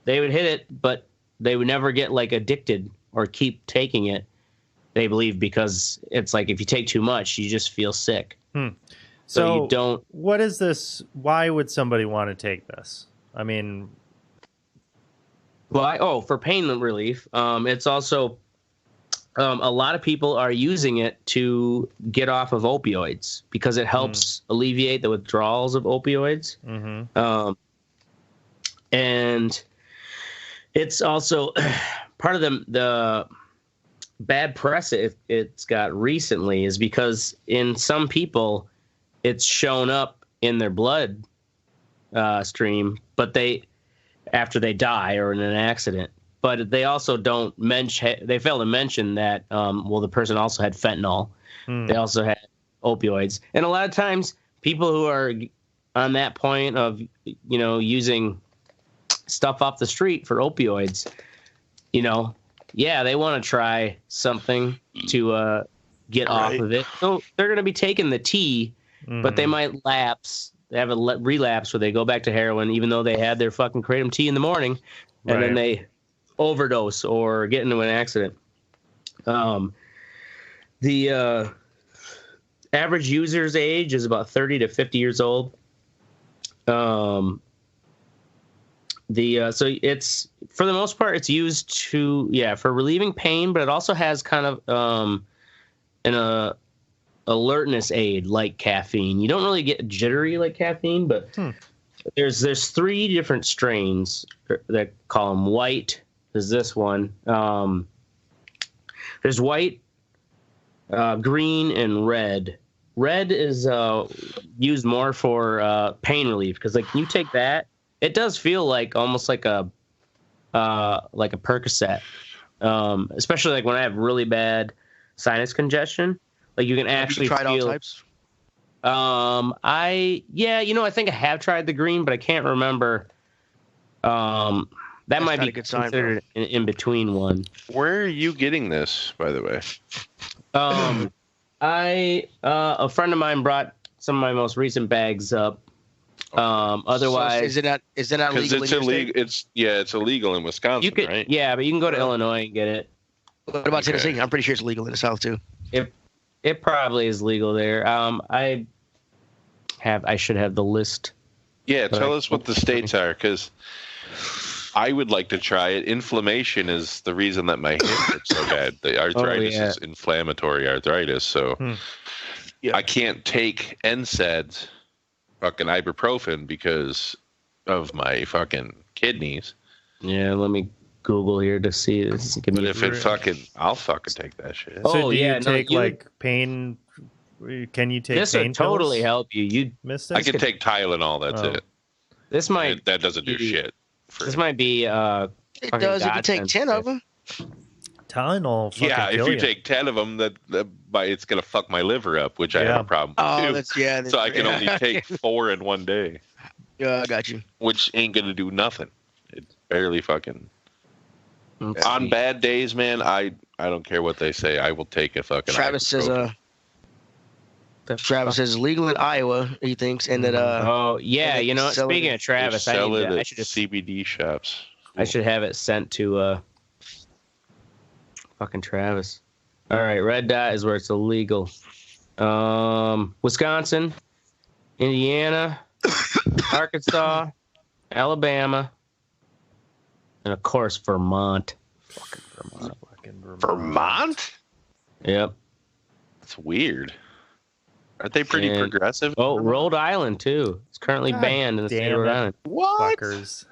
would hit it, but they would never get like addicted or keep taking it. They believe because it's like if you take too much, you just feel sick. So you don't.
What is this? Why would somebody want to take this? I mean,
well, for pain relief. It's also a lot of people are using it to get off of opioids because it helps alleviate the withdrawals of opioids. And it's also part of the bad press it's got recently is because in some people it's shown up in their blood stream, but after they die or in an accident. But they also don't mention. They fail to mention that. The person also had fentanyl. They also had opioids, and a lot of times people who are on that point of using stuff off the street for opioids, they want to try something to get off of it. So they're going to be taking the tea, but they might lapse. They have a relapse where they go back to heroin, even though they had their fucking kratom tea in the morning, and then they overdose or get into an accident. The average user's age is about 30 to 50 years old. So it's, for the most part, it's used for relieving pain, but it also has kind of an alertness aid like caffeine. You don't really get jittery like caffeine, but there's 3 different strains that call them white. There's this one. There's white, green, and red. Red is used more for pain relief because, like, you take that, it does feel like almost like a Percocet, especially like when I have really bad sinus congestion. Like you can actually
tried
feel.
All types?
I think I have tried the green, but I can't remember. That might be considered an in-between one.
Where are you getting this, by the way?
A friend of mine brought some of my most recent bags up. Otherwise,
is it not legal?
It's illegal. It's illegal in Wisconsin, right?
Yeah, but you can go to Illinois and get it.
What about Tennessee? I'm pretty sure it's legal in the South too.
It probably is legal there. I should have the list.
Yeah, tell us what the states are, because I would like to try it. Inflammation is the reason that my hip hurts so bad. The arthritis is inflammatory arthritis, so I can't take NSAIDs, fucking ibuprofen, because of my fucking kidneys.
Yeah, let me Google here to see this.
But if I'll fucking take that shit.
So do you take like pain? Can you take
this
pain
would totally help you. You
miss
I can take Tylenol. That's it.
This might
that doesn't do shit.
This might be
it does if you take 10 of them.
Tylenol.
If you take 10 of them, it's gonna fuck my liver up, which I have a problem with too. So I can only take 4 in one day.
Yeah, I got you.
Which ain't gonna do nothing. It's barely fucking. On bad days, man, I don't care what they say. I will take a fucking.
Travis says it's legal in Iowa. He thinks, and that.
Speaking of Travis,
I should just CBD shops.
I should have it sent to fucking Travis. All right, red dot is where it's illegal. Wisconsin, Indiana, Arkansas, Alabama, and of course Vermont. Fucking Vermont.
Vermont?
Yep.
That's weird. Aren't they pretty progressive?
Oh, Rhode Island too. It's currently banned in the state of Rhode Island.
What?
Fuckers.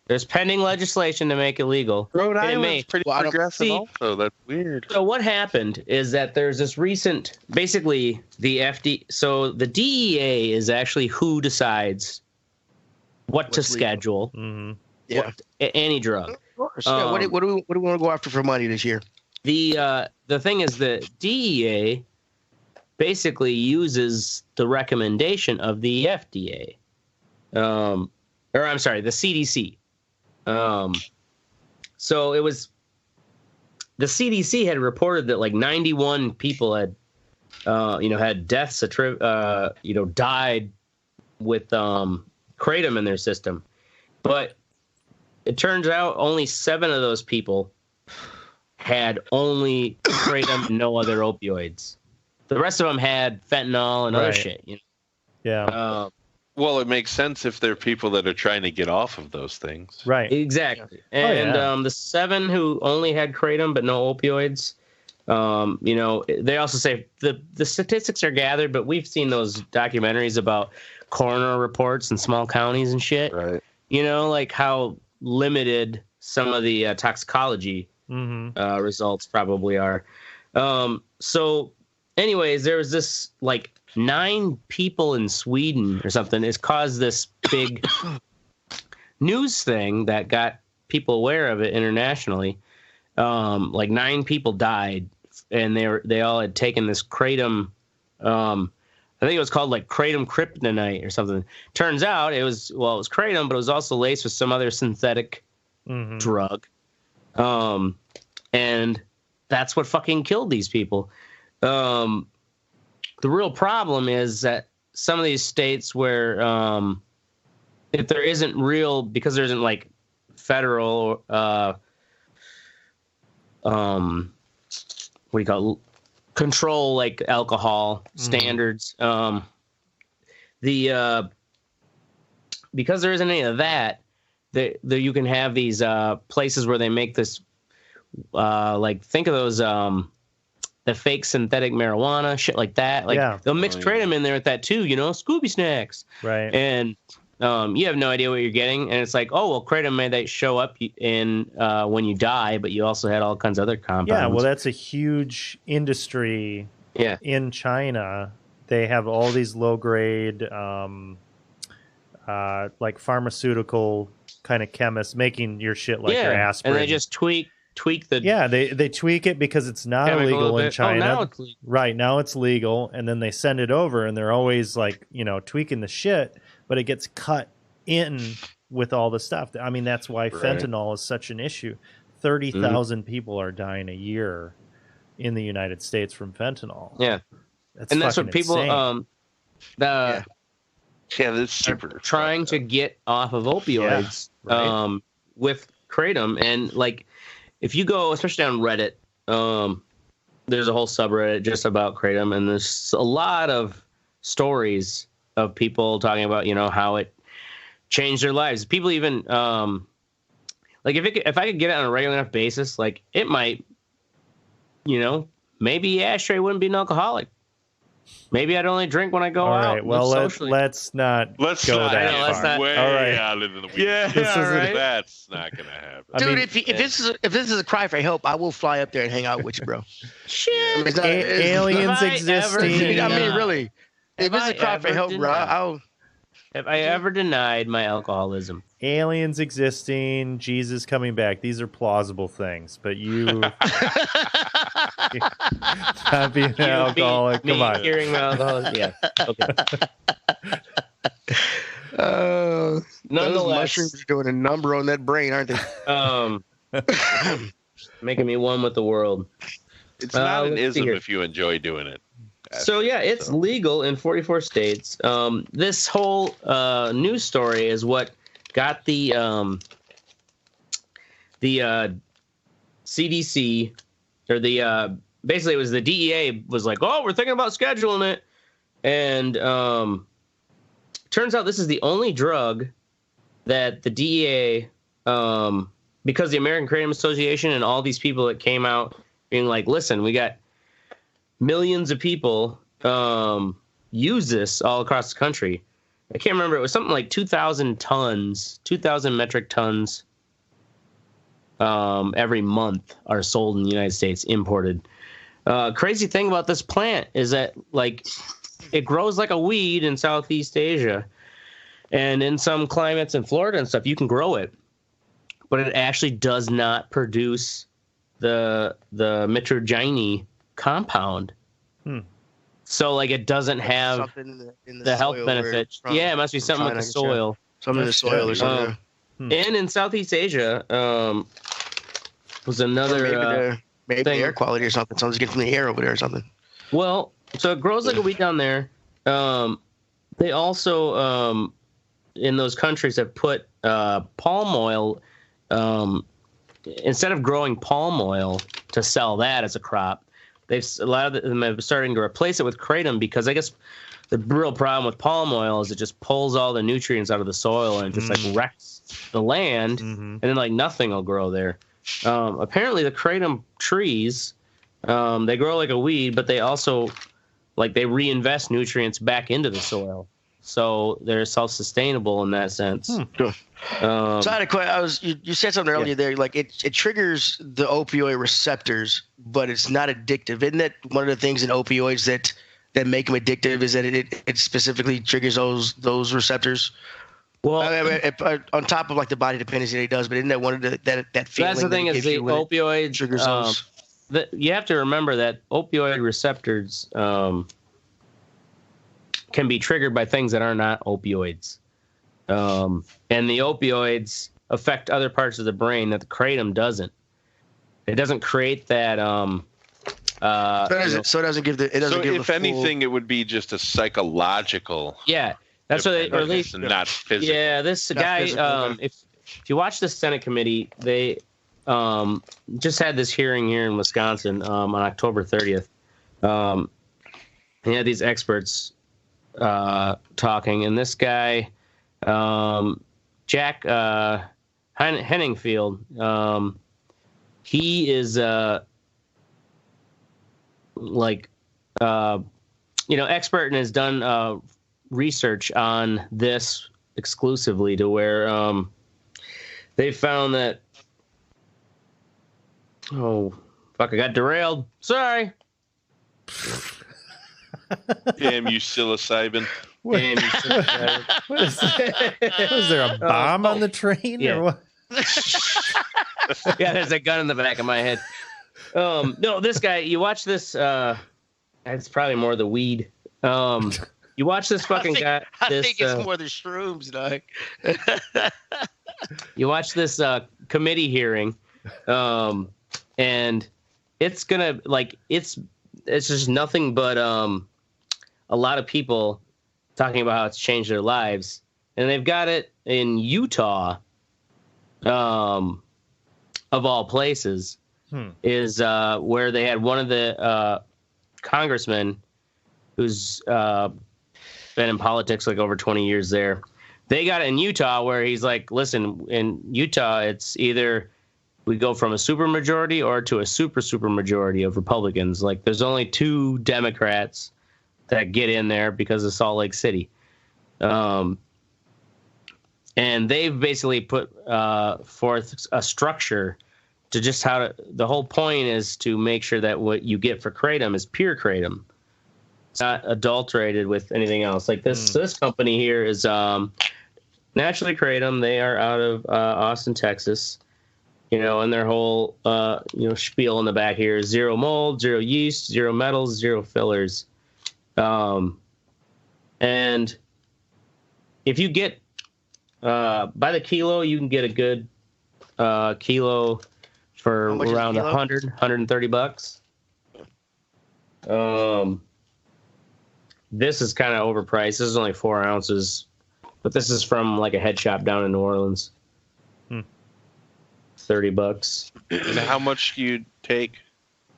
There's pending legislation to make it legal.
Rhode Island's pretty progressive also. That's weird.
So what happened is that there's this recent, basically so the DEA is actually who decides what to schedule.
Mm-hmm.
Yeah.
Any drug.
Of course. What do we want to go after for money this year?
The thing is the DEA basically uses the recommendation of the FDA. The CDC. So it was the CDC had reported that like 91 people had had deaths died with kratom in their system, but it turns out only 7 of those people had only kratom, no other opioids. The rest of them had fentanyl and other shit.
Yeah.
Well, it makes sense if they're people that are trying to get off of those things.
Right.
Exactly. And the 7 who only had kratom but no opioids, they also say the statistics are gathered, but we've seen those documentaries about coroner reports in small counties and shit.
Right.
Like how limited some of the toxicology results probably are. So anyways, there was this like 9 people in Sweden or something. It's caused this big news thing that got people aware of it internationally. Like 9 people died, and they all had taken this kratom. I think it was called like kratom kryptonite or something. Turns out it was kratom, but it was also laced with some other synthetic drug. And that's what fucking killed these people. The real problem is that some of these states where if there isn't because there isn't like federal what do you call it? Control like alcohol standards, because there isn't any of that, you can have these places where they make this think of those the fake synthetic marijuana, shit like that. They'll mix kratom in there with that too, Scooby snacks.
Right.
And you have no idea what you're getting. And it's like, oh, well, kratom may show up in when you die, but you also had all kinds of other compounds.
Yeah, well, that's a huge industry in China. They have all these low-grade, like pharmaceutical kind of chemists making your shit like your aspirin.
And they just tweak the
they tweak it because it's not illegal in China.
Now it's legal.
Right, now it's legal, and then they send it over, and they're always like tweaking the shit, but it gets cut in with all the stuff. I mean, that's why fentanyl is such an issue. 30,000 people are dying a year in the United States from fentanyl.
Yeah, that's what people
insane.
That's super
trying to get off of opioids with kratom. And like if you go especially on Reddit, there's a whole subreddit just about kratom, and there's a lot of stories of people talking about how it changed their lives. People even like if I could get it on a regular enough basis, like it might, maybe Ashtray wouldn't be an alcoholic. Maybe I'd only drink when I go out.
All right, well, let's not go that far.
Way
all right.
out into the weeds.
Yeah,
That's not gonna happen.
Dude, if this is a cry for help, I will fly up there and hang out with you, bro.
Shit,
aliens existing.
I mean, really. If it's a cry for help, bro,
have I ever denied my alcoholism?
Aliens existing, Jesus coming back. These are plausible things, but you not being an alcoholic. Come on.
Hearing my alcoholism. Yeah. Okay.
Those mushrooms are doing a number on that brain, aren't they?
Making me one with the world.
It's not an ism if you enjoy doing it.
So yeah, it's legal in 44 states. This whole news story is what got the the CDC or the basically it was the DEA was like, oh, we're thinking about scheduling it, and turns out this is the only drug that the DEA, because the American Kratom Association and all these people that came out being like, listen, we got millions of people use this all across the country. I can't remember. It was something like 2,000 metric tons every month are sold in the United States, imported. Crazy thing about this plant is that, like, it grows like a weed in Southeast Asia. And in some climates in Florida and stuff, you can grow it. But it actually does not produce the mitragynine compound. So, like, it doesn't have the health benefit. Yeah, it must be something with the soil.
Something in the soil or something.
And in Southeast Asia was another
maybe the air quality or something. Someone's getting from the air over there or something.
Well, so it grows like a weed down there. They also, in those countries, have put palm oil, instead of growing palm oil to sell that as a crop, a lot of them have starting to replace it with kratom, because I guess the real problem with palm oil is it just pulls all the nutrients out of the soil and just like wrecks the land, and then like nothing will grow there. Apparently the kratom trees, they grow like a weed, but they also they reinvest nutrients back into the soil, so they're self-sustainable in that sense.
So I had a question. You said something earlier there, like it triggers the opioid receptors, but it's not addictive. Isn't that one of the things in opioids that make them addictive, is that it specifically triggers those receptors? Well, on top of like the body dependency that it does, but isn't that one of that feeling?
That's the thing, is the opioid triggers those. You have to remember that opioid receptors can be triggered by things that are not opioids. And the opioids affect other parts of the brain that the kratom doesn't. It doesn't create that.
So it doesn't give the. It doesn't give.
If anything, it would be just a psychological.
Yeah, that's what they, or at least
not physical.
Yeah, this guy. If you watch the Senate committee, they just had this hearing here in Wisconsin on October 30th. He had these experts talking, and this guy, Jack Henningfield, he is expert and has done research on this exclusively, to where they found that. Oh, fuck, I got derailed. Sorry.
Damn you, psilocybin.
Damn you, psilocybin. Was there a bomb on the train or what?
Yeah, there's a gun in the back of my head. No, this guy, you watch this, it's probably more the weed. You watch this fucking guy.
I think it's more the shrooms, dog.
You watch this committee hearing, and it's gonna it's just nothing but a lot of people talking about how it's changed their lives, and they've got it in Utah, of all places, is where they had one of the congressmen who's been in politics like over 20 years there. They got it in Utah, where he's like, listen, in Utah, it's either we go from a supermajority or to a super majority of Republicans. Like, there's only 2 Democrats that get in there because of Salt Lake City. And they've basically put forth a structure to just the whole point is to make sure that what you get for kratom is pure kratom. It's not adulterated with anything else. Like this company here is Naturally Kratom. They are out of Austin, Texas. And their whole spiel in the back here is 0 mold, 0 yeast, 0 metals, 0 fillers. And if you get by the kilo, you can get a good kilo for around $130. This is kind of overpriced. This is only 4 ounces, but this is from like a head shop down in New Orleans. $30.
And how much do you take?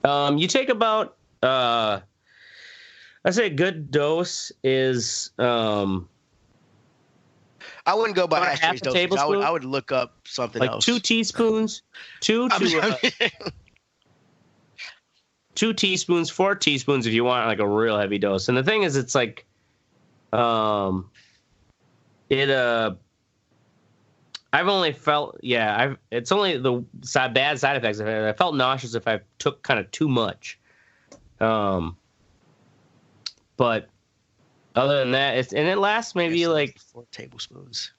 You take about I say a good dose is
I wouldn't go by
half a tablespoon.
I would look up something
like
else.
2 teaspoons, 2 teaspoons, 4 teaspoons if you want like a real heavy dose. And the thing is, it's like, I've only felt, it's only the bad side effects. I felt nauseous if I took kind of too much. But other than that, it lasts maybe like
4 tablespoons,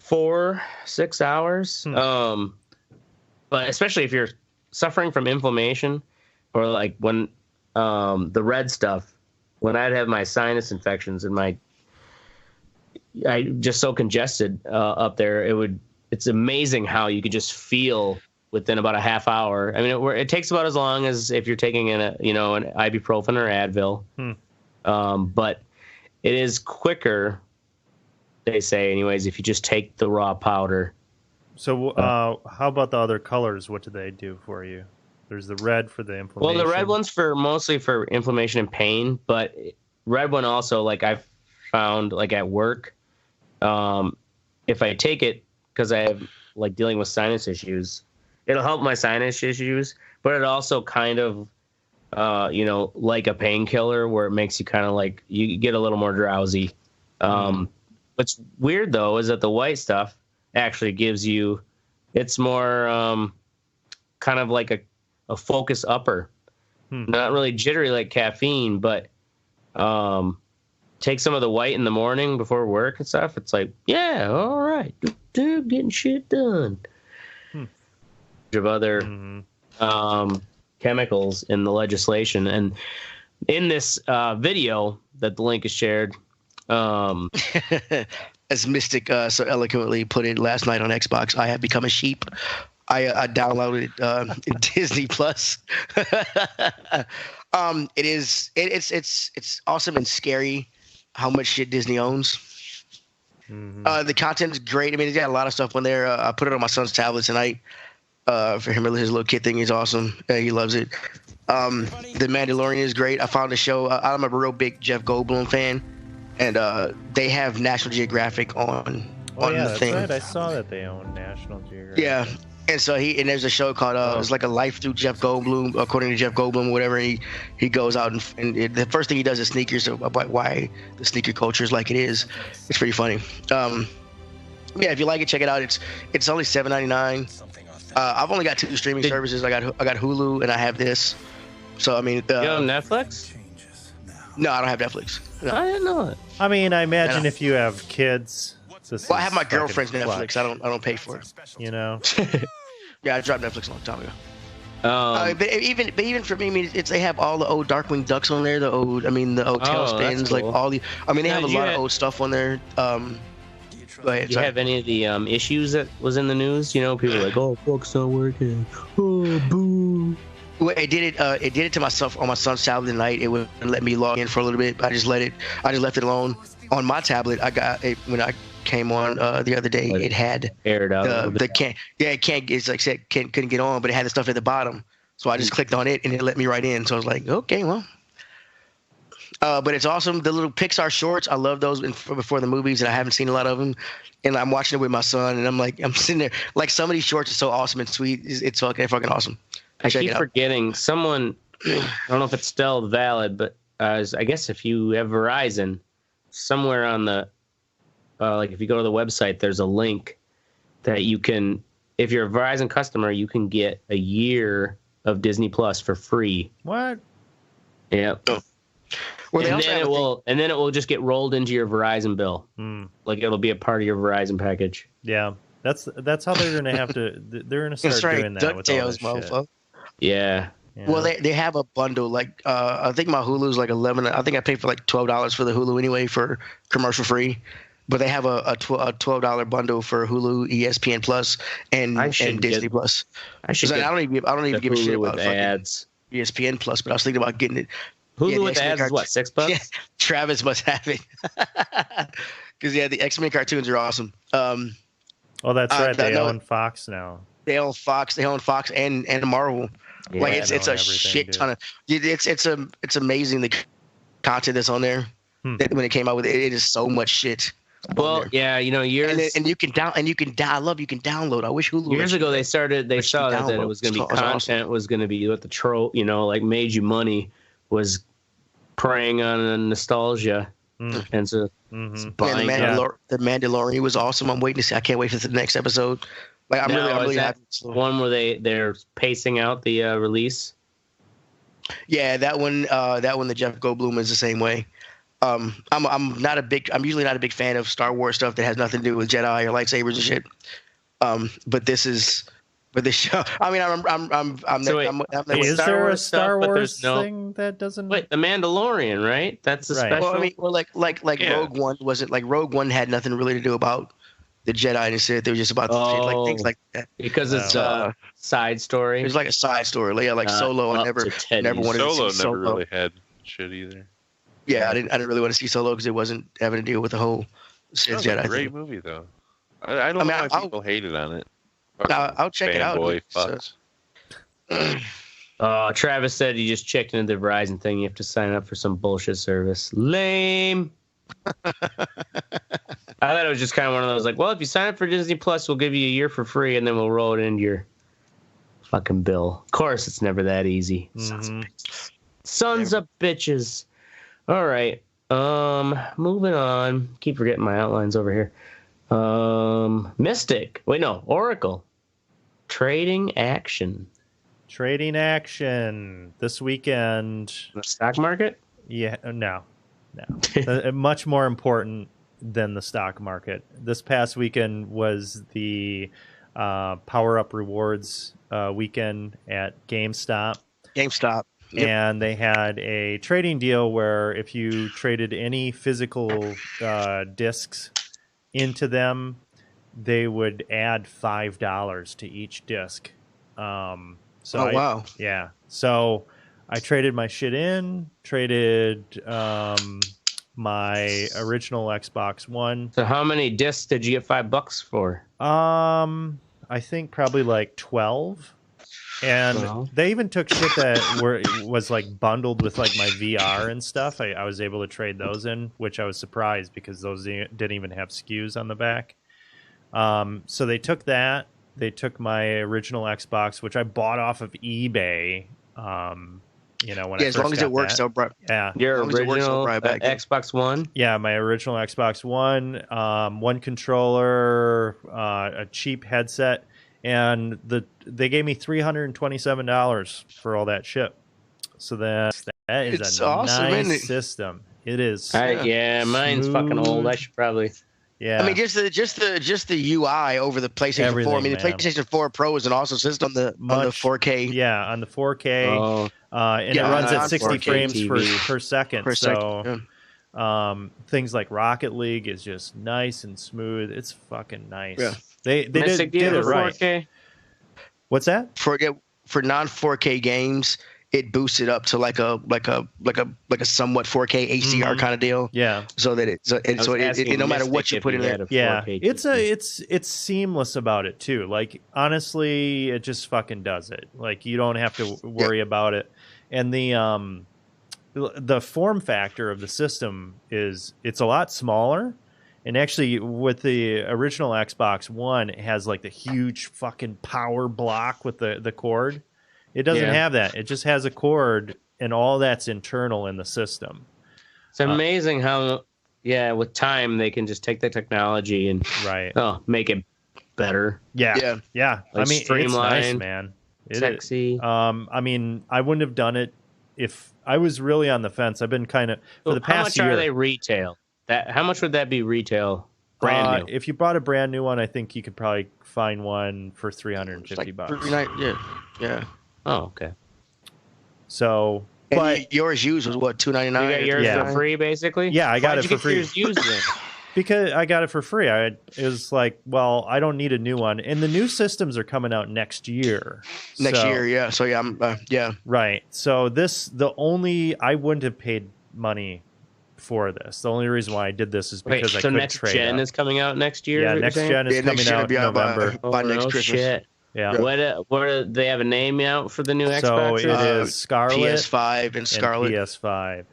4-6 hours. But especially if you're suffering from inflammation, or like when the red stuff, when I'd have my sinus infections and I just so congested up there, it's amazing how you could just feel within about a half hour. I mean, it takes about as long as if you're taking an ibuprofen or Advil. But it is quicker, they say, anyways, if you just take the raw powder.
So how about the other colors? What do they do for you? There's the red for the inflammation.
Well, the red one's mostly for inflammation and pain, but red one also, like I've found, like at work, if I take it, because I have like dealing with sinus issues, it'll help my sinus issues, but it also kind of, like a painkiller where it makes you kind of like, you get a little more drowsy. What's weird though is that the white stuff actually gives you, it's more kind of like a focus upper. Not really jittery like caffeine, but take some of the white in the morning before work and stuff. It's like, yeah, all right, getting shit done. Of other chemicals in the legislation. And in this video that the link is shared,
as Mystic so eloquently put it last night on Xbox, I have become a sheep. I downloaded Disney Plus. It's awesome and scary how much shit Disney owns. The content is great. I mean, it's got a lot of stuff on there. I put it on my son's tablet tonight for him. His little kid thing is awesome. He loves it. The Mandalorian is great. I found a show. I'm a real big Jeff Goldblum fan, and they have National Geographic on the thing.
Right. I saw that they own National Geographic.
Yeah. And so and there's a show called it's like a life through Jeff Goldblum, according to Jeff Goldblum, whatever. He goes out and the first thing he does is sneakers, about why the sneaker culture is like it is. It's pretty funny. Yeah, if you like it, check it out. It's only $7.99. I've only got 2 streaming services. I got Hulu and I have this. So I mean,
you have Netflix?
No, I don't have Netflix. No.
I didn't know it.
I mean, I imagine if you have kids.
I have my girlfriend's Netflix. I don't pay for it.
You know.
Yeah, I dropped Netflix a long time ago. But even for me, I mean, they have all the old Darkwing Ducks on there. The old Tailspins, cool. Like all the. I mean, they have a lot of old stuff on there. Go ahead.
Do you have any of the issues that was in the news? You know, people are like, "Oh, fuck's not working." Oh, boo.
Well, it did it to myself on my son's tablet tonight. It wouldn't let me log in for a little bit. I just left it alone. On my tablet, I got it when I came on the other day. It had
aired out.
It's like said couldn't get on, but it had the stuff at the bottom. So I just clicked on it and it let me right in. So I was like, okay, well. But it's awesome. The little Pixar shorts, I love those before the movies, and I haven't seen a lot of them. And I'm watching it with my son, and I'm sitting there like some of these shorts are so awesome and sweet. It's fucking awesome.
I keep forgetting someone. I don't know if it's still valid, but I guess if you have Verizon, somewhere on the like if you go to the website, there's a link that you can, if you're a Verizon customer, you can get a year of Disney Plus for free.
What?
Yep. Oh. Well, and then it will just get rolled into your Verizon bill. Like it'll be a part of your Verizon package.
Yeah, that's how they're gonna have to. They're gonna start doing that with all this shit.
Yeah.
Well, they have a bundle. Like I think my Hulu's like $11. I think I paid for like $12 for the Hulu anyway for commercial free. But they have a $12 bundle for Hulu, ESPN Plus, and Disney Plus. I don't even give a shit about
ads.
ESPN Plus, but I was thinking about getting it.
Hulu with ads is what, $6?
Yeah, Travis must have it. Because the X-Men cartoons are awesome.
Oh, that's right. They own Fox now.
They own Fox and Marvel.
Yeah,
like it's a shit ton of. It's amazing the content that's on there. That when it came out with it is so much shit.
Well, yeah, years
and you can download. I wish Hulu.
Years ago, they saw that it was going to be content was going to be what the troll, like made you money, was preying on a nostalgia, and so buying.
The Mandalorian was awesome. I'm waiting to see. I can't wait for the next episode. Like I'm really happy.
One where they're pacing out the release.
Yeah, that one. The Jeff Goldblum is the same way. I'm usually not a big fan of Star Wars stuff that has nothing to do with Jedi or lightsabers and shit. But this show. I mean,
is there a Star Wars thing that doesn't?
Wait, the Mandalorian, right? That's a special.
Well, I mean, Rogue One wasn't like Rogue One had nothing really to do about the Jedi and Sith. It was just about things like that.
Because it's a side story.
It was like a side story. Like Solo. I never wanted to see Solo.
Never really had shit either.
Yeah, I didn't really want to see Solo because it wasn't having to deal with the whole Sith Jedi.
Great movie though. I don't know why people hated on it.
I'll check it out.
Travis said he just checked into the Verizon thing. You have to sign up for some bullshit service. Lame. I thought it was just kind of one of those like, well, if you sign up for Disney Plus, we'll give you a year for free, and then we'll roll it into your fucking bill. Of course, it's never that easy. Sons of bitches. All right. Moving on. Keep forgetting my outlines over here. Mystic. Wait, no. Oracle. Trading action
this weekend.
The stock market?
Yeah. No. Much more important than the stock market. This past weekend was the Power Up Rewards weekend at GameStop.
Yep.
And they had a trading deal where if you traded any physical discs into them, they would add $5 to each disc.
Wow.
Yeah. So I traded my shit in, traded my original Xbox One.
So how many discs did you get $5 for?
I think probably like 12. And they even took shit that was like bundled with like my VR and stuff. I was able to trade those in, which I was surprised because those didn't even have SKUs on the back. So they took that. They took my original Xbox, which I bought off of eBay. When
as long as it works, they'll buy.
Yeah,
your original Xbox One.
Yeah, my original Xbox One. One controller, a cheap headset. And they gave me $327 for all that shit. So that is
awesome,
nice system. It is.
Mine's fucking old. I should probably.
Yeah.
I mean, just the UI over the PlayStation 4. I mean, the PlayStation 4 Pro is an awesome system on the 4K.
Yeah, on the 4K. And it runs at 60 frames per second. Things like Rocket League is just nice and smooth. It's fucking nice. Yeah. They did it right. 4K? What's that?
For non 4K games, it boosts it up to like a somewhat 4K HDR kind of deal.
Yeah.
So that it no matter what you put in there.
Yeah. It's seamless about it too. Like honestly, it just fucking does it. Like you don't have to worry about it. And the form factor of the system is it's a lot smaller. And actually, with the original Xbox One, it has like the huge fucking power block with the cord. It doesn't have that. It just has a cord, and all that's internal in the system.
It's amazing how, with time, they can just take the technology and make it better.
Yeah.
Like
I mean,
streamlined,
it's nice, man.
Sexy.
I mean, I wouldn't have done it if I was really on the fence. I've been kind of for the past year.
How much are they retail? How much would that be retail? Brand new.
If you bought a brand new one, I think you could probably find one for $350.
Yeah.
Oh, okay.
So,
but yours used was what, $299?
You got yours for free, basically.
Yeah, I got it for free.
Yours used then?
Because I got it for free. It was like, well, I don't need a new one, and the new systems are coming out next year.
Yeah. So yeah.
Right. So I wouldn't have paid money for this. The only reason why I did this is because I could
next
trade
gen
up.
is coming out next year.
Yeah, next gen is coming out in November
by next Christmas.
Shit.
Yeah.
What do they have a name out for the new Xbox?
So it is Scarlet,
PS5 and Scarlet.
PS5.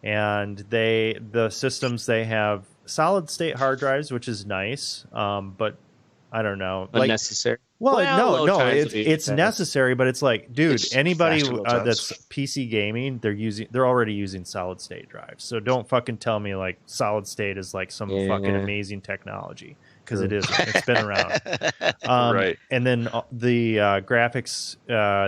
And the systems, they have solid state hard drives, which is nice. But I don't know,
unnecessary.
No, it's necessary, but it's like, dude, anybody that's PC gaming, they're already using solid state drives. So don't fucking tell me like solid state is like some fucking amazing technology, because it isn't. It's been around.
Right.
And then the graphics,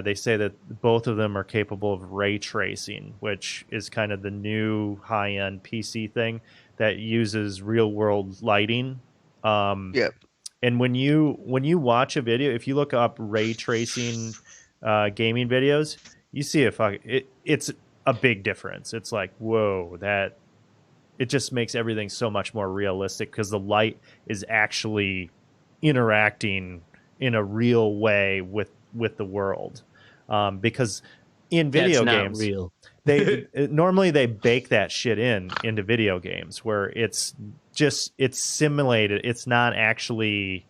they say that both of them are capable of ray tracing, which is kind of the new high-end PC thing that uses real-world lighting.
Yep.
And when you watch a video, if you look up ray tracing gaming videos, you see it's a big difference. It's like, whoa, it just makes everything so much more realistic, because the light is actually interacting in a real way with the world. Because in video games,
not real.
normally they bake that shit into video games where it's simulated. It's not actually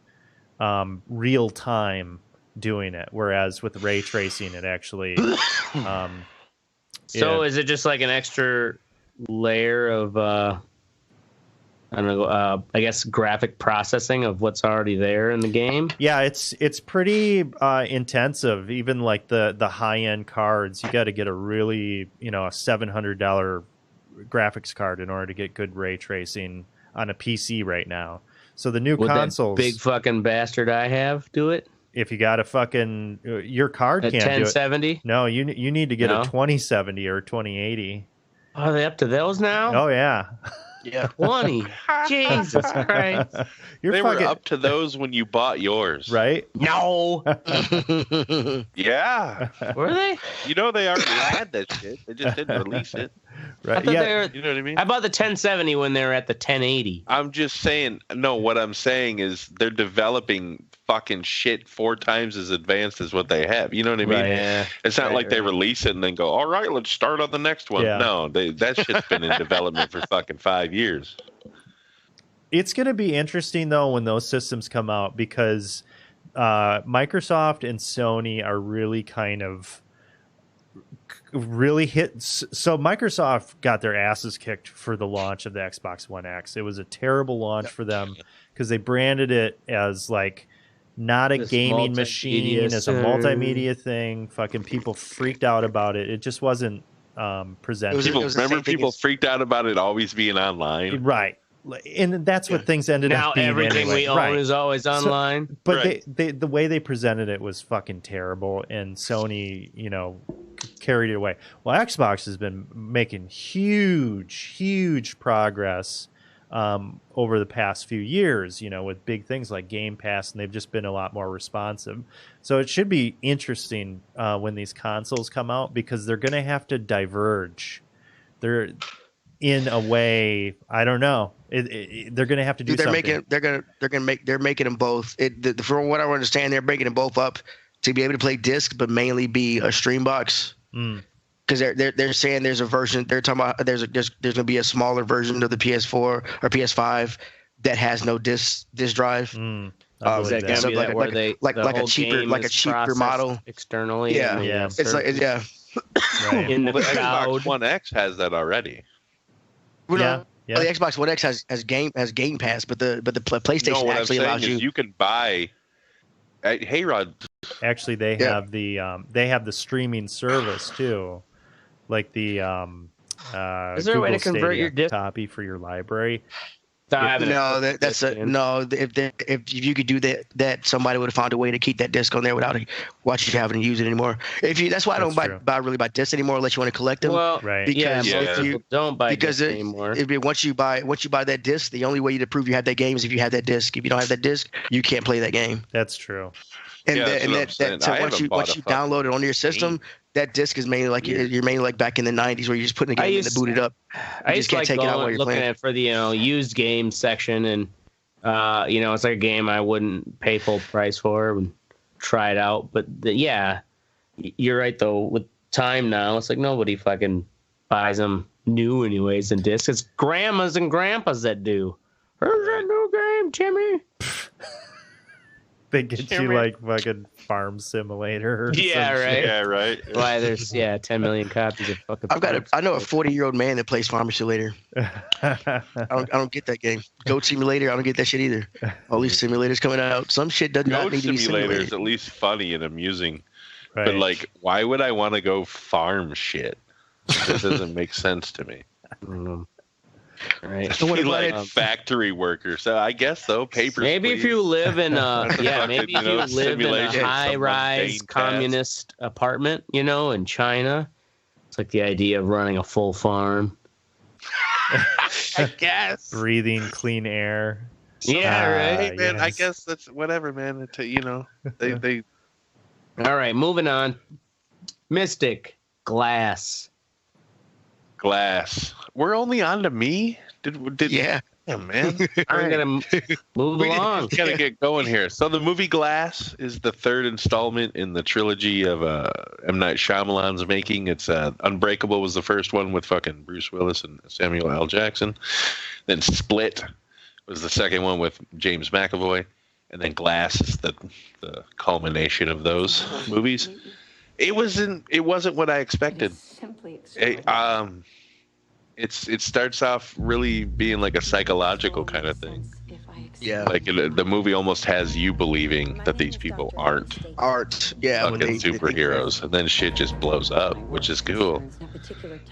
real time doing it. Whereas with ray tracing, it actually.
So is it just like an extra layer of I don't know, I guess graphic processing of what's already there in the game?
Yeah, it's pretty intensive. Even like the high end cards, you got to get a really a $700 graphics card in order to get good ray tracing on a PC right now. So the new consoles,
that big fucking bastard I have, do it.
If you got a fucking your card can't
1070?
do it. No, you need to get a 2070 or 2080.
Are they up to those now?
Oh yeah.
Yeah.
20. Jesus Christ.
They were up to those when you bought yours.
Right?
No.
Yeah.
Were they?
You know they already had that shit. They just didn't release it.
Right.
I thought they were,
you know what I mean?
I bought the 1070 when they were at the 1080.
I'm just saying, no, what I'm saying is they're developing fucking shit 4 times as advanced as what they have. You know what I mean?
Right, yeah.
It's not like they release it and then go, all right, let's start on the next one.
Yeah.
No, that shit's been in development for fucking 5 years.
It's going to be interesting, though, when those systems come out, because Microsoft and Sony are really kind of hit. So Microsoft got their asses kicked for the launch of the Xbox One X. It was a terrible launch for them because they branded it as like not a gaming machine, as a multimedia thing. Fucking people freaked out about it. It just wasn't presented.
Remember people freaked out about it always being online?
Right. And that's what things ended up being.
Now everything we own is always online.
So, but the way they presented it was fucking terrible, and Sony, carried it away. Well, Xbox has been making huge progress over the past few years, with big things like Game Pass, and they've just been a lot more responsive. So it should be interesting when these consoles come out, because they're going to have to diverge. They're in a way, I don't know. They're going to have to do something.
They're making them both. From what I understand, they're breaking them both up to be able to play disc, but mainly be a stream box. Because they're saying there's a version. They're talking about there's going to be a smaller version of the PS4 or PS5 that has no disc drive.
Is that going to be that where they
like a cheaper model
externally?
Yeah. It's like
Right.
In the
Xbox
cloud.
One X has that already.
Yeah.
The Xbox One X has Game Pass, but the PlayStation actually allows you.
You can buy. Hey Rod.
Actually, they have the streaming service too, like the
is there a way to convert your disc
copy for your library?
If you could do that, somebody would have found a way to keep that disc on there without you having to use it anymore. That's why I don't buy discs anymore unless you want to collect them.
Well,
right?
Because if you don't buy discs anymore.
Once you buy that disc, the only way to prove you have that game is if you have that disc. If you don't have that disc, you can't play that game.
That's true.
So once you download it onto your system, that disc is mainly like you're mainly like back in the 90s where you're just putting the game in and boot it up.
I just can't take it out while you're looking at for the used game section, and it's like a game I wouldn't pay full price for and try it out. But you're right though. With time now, it's like nobody fucking buys them new anyways in discs. It's grandmas and grandpas that do. Here's that new game, Jimmy.
They get you like fucking Farm Simulator. Or
yeah, right.
Shit. Yeah, right.
Why there's 10 million copies of fucking.
I know a 40-year-old man that plays Farm Simulator. I don't get that game. Goat Simulator, I don't get that shit either. All these simulators coming out. Some shit does not need to be simulated.
Goat Simulator is at least funny and amusing.
Right.
But like, why would I want to go farm shit? It doesn't make sense to me.
Right.
So like factory worker. So I guess though, papers.
Maybe
please.
if you live in maybe if you live in a high-rise communist apartment, in China, it's like the idea of running a full farm.
I guess
breathing clean air.
Yeah, right.
Man, yes. I guess that's whatever, man. They.
All right, moving on. Mystic Glass.
We're only on to me. Did
yeah.
Yeah, man.
I'm gonna move along.
Gotta get going here. So the movie Glass is the third installment in the trilogy of M. Night Shyamalan's making. It's Unbreakable was the first one with fucking Bruce Willis and Samuel L. Jackson. Then Split was the second one with James McAvoy, and then Glass is the culmination of those movies. It wasn't what I expected. It starts off really being like a psychological kind of thing.
Yeah.
Like the movie almost has you believing that these people aren't fucking superheroes, and then shit just blows up, which is cool.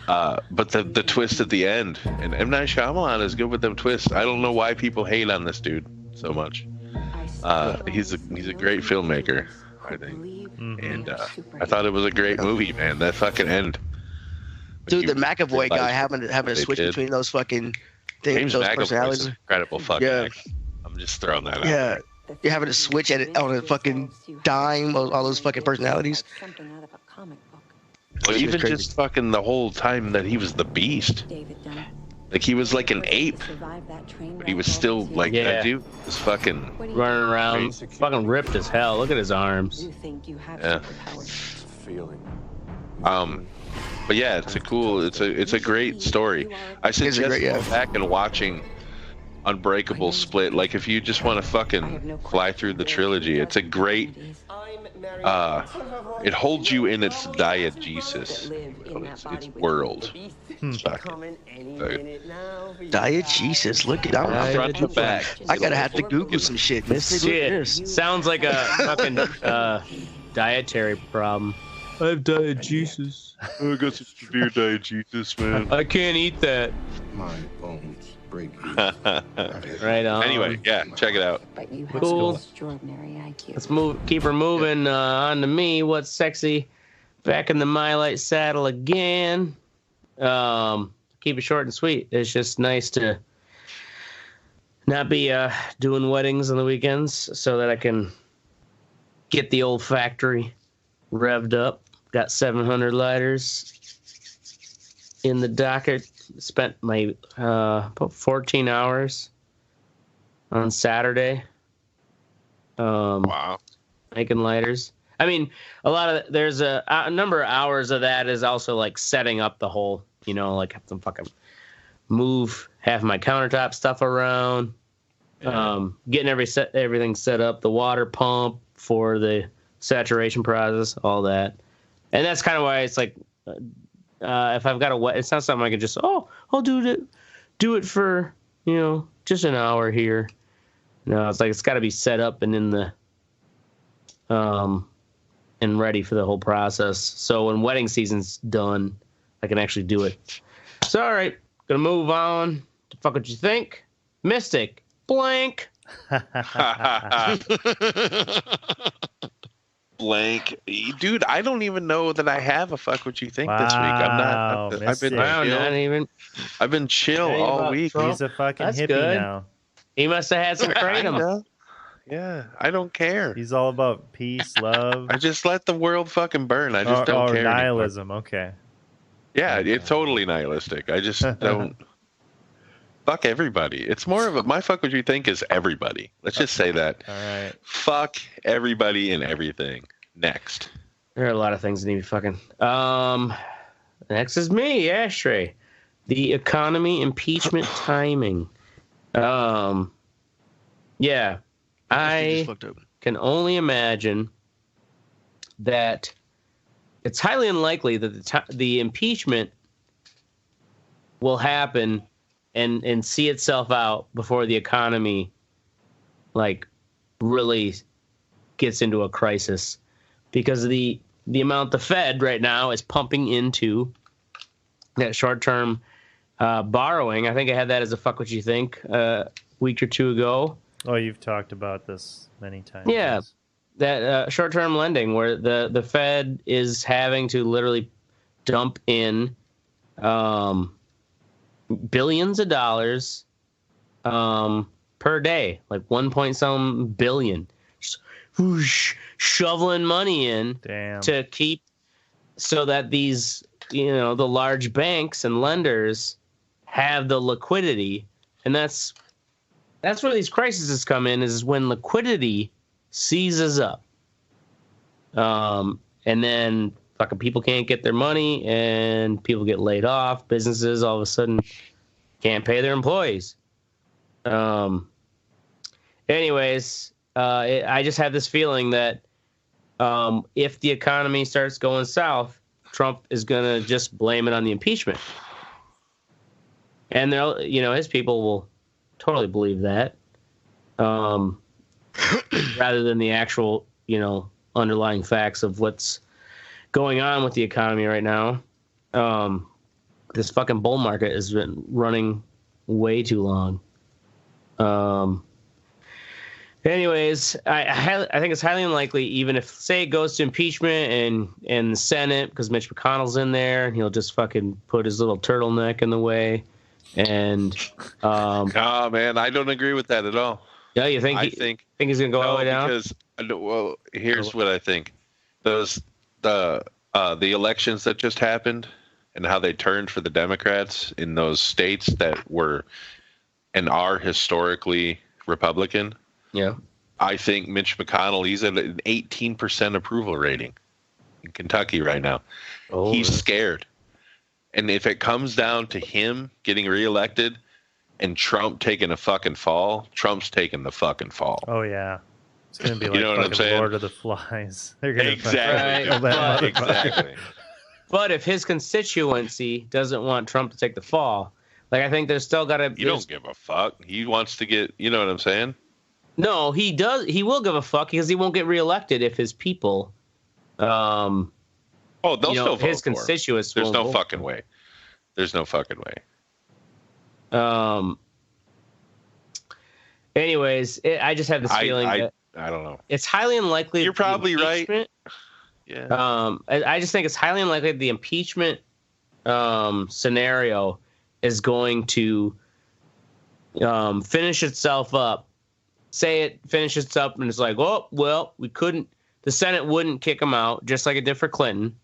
But the twist at the end, and M. Night Shyamalan is good with them twists. I don't know why people hate on this dude so much. He's a great filmmaker, I think. And I thought it was a great movie, man. That fucking end.
Dude, the McAvoy guy having to switch between those fucking things,
James
those
McAvoy's
personalities.
Incredible fucking actor. I'm just throwing that out.
Yeah. You're having to switch on a fucking dime, all those fucking personalities.
Well, even just fucking the whole time that he was the Beast. Like, he was like an ape, but he was still like, that dude was fucking
running around, fucking ripped as hell. Look at his arms.
Yeah. But yeah, it's a great story. I suggest going back and watching Unbreakable, Split. Like, if you just want to fucking fly through the trilogy, it's a great. It holds you in its diegesis, its world.
Diegesis, look at that.
Front to back.
I gotta have to Google some shit.
Shit, sounds like a fucking dietary problem. I have diegesis.
I got some severe diegesis, man.
I can't eat that.
My bones break.
Right on.
Anyway, yeah, check it out.
But you have
Cool.
extraordinary IQ.
Let's keep her moving on to me. What's sexy? Back in the My Light saddle again. Keep it short and sweet. It's just nice to not be doing weddings on the weekends so that I can get the old factory revved up. Got 700 lighters in the docket. Spent my about 14 hours on Saturday.
Wow.
Making lighters. I mean, there's a number of hours of that is also like setting up the whole, like have to fucking move half my countertop stuff around, getting everything set up, the water pump for the saturation process, all that. And that's kind of why it's like, if I've got it's not something I can just, I'll do it for, just an hour here. No, it's like, it's got to be set up and in the, and ready for the whole process. So when wedding season's done, I can actually do it. So, all right, gonna move on to fuck what you think. Mystic, blank.
Blank, dude. I don't even know that I have a fuck what you think this week. I'm not. I've been chill all week.
He's a fucking hippie now.
He must have had some kratom.
Yeah, I don't care.
He's all about peace, love.
I just let the world fucking burn. I just don't care.
Nihilism.
Anymore.
Okay.
Yeah, it's totally nihilistic. I just don't. Fuck everybody. It's more of my fuck what you think is everybody. Let's just say that.
All right.
Fuck everybody and everything. Next.
There are a lot of things that need to be fucking. Next is me, Ashtray. The economy impeachment timing. Yeah. I can only imagine that it's highly unlikely that the impeachment will happen and see itself out before the economy like really gets into a crisis, because the amount the Fed right now is pumping into that short-term borrowing. I think I had that as a fuck what you think week or two ago.
Oh, you've talked about this many times.
Yeah,
yes.
That short-term lending where the Fed is having to literally dump in billions of dollars per day, like 1 billion, just whoosh, shoveling money in to keep so that these, the large banks and lenders have the liquidity. And that's where these crises come in, is when liquidity seizes up. And then fucking people can't get their money and people get laid off. Businesses all of a sudden can't pay their employees. Anyways, I just have this feeling that if the economy starts going south, Trump is going to just blame it on the impeachment. And they'll, his people will totally believe that, rather than the actual, underlying facts of what's going on with the economy right now. This fucking bull market has been running way too long. Anyways, I think it's highly unlikely, even if, say, it goes to impeachment and the Senate, because Mitch McConnell's in there, and he'll just fucking put his little turtleneck in the way. And
oh man, I don't agree with that at all.
Yeah, you think? I think he's gonna go all the way down?
Because here's what I think: the elections that just happened and how they turned for the Democrats in those states that were and are historically Republican.
Yeah,
I think Mitch McConnell, he's at an 18% approval rating in Kentucky right now.
Oh,
he's scared. And if it comes down to him getting reelected and Trump taking a fucking fall, Trump's taking the fucking fall.
Oh, yeah. It's going to be like fucking Lord of the Flies. They're going to
exactly.
But if his constituency doesn't want Trump to take the fall, like, I think there's still got to...
You don't give a fuck. He wants to get... You know what I'm saying?
No, he does. He will give a fuck because he won't get reelected if his people...
Oh, they'll still vote
his constituents.
There's no fucking way. There's no fucking way.
Anyways, I just have this feeling that
I don't know.
It's highly unlikely.
You're probably right.
Yeah. I just think it's highly unlikely the impeachment scenario is going to finish itself up. Say it finishes up and it's like, oh well, we couldn't. The Senate wouldn't kick him out, just like it did for Clinton.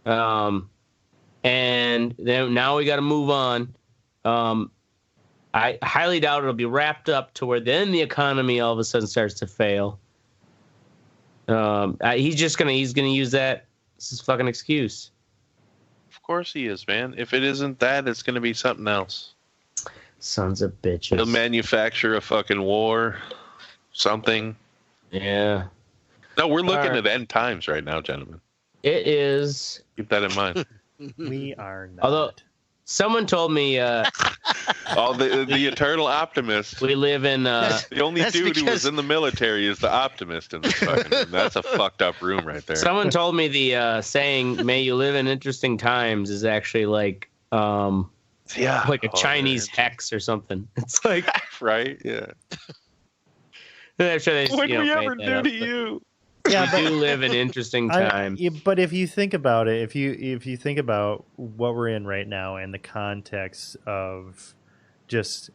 And then now we got to move on. I highly doubt it'll be wrapped up to where then the economy all of a sudden starts to fail. He's gonna use that as his fucking excuse.
Of course he is, man. If it isn't that, it's gonna be something else.
Sons of bitches.
He'll manufacture a fucking war, something.
Yeah.
No, we're looking at end times right now, gentlemen.
It is.
Keep that in mind.
We are not.
Although someone told me,
the eternal optimist.
We live in.
The only dude who was in the military is the optimist in this fucking room. That's a fucked up room right there.
Someone told me the saying "May you live in interesting times" is actually like, like a Chinese hex or something. It's like
right, yeah.
I'm sure they
what did we ever do to you?
Yeah,
we do live in interesting times.
But if you think about it, if you think about what we're in right now in the context of just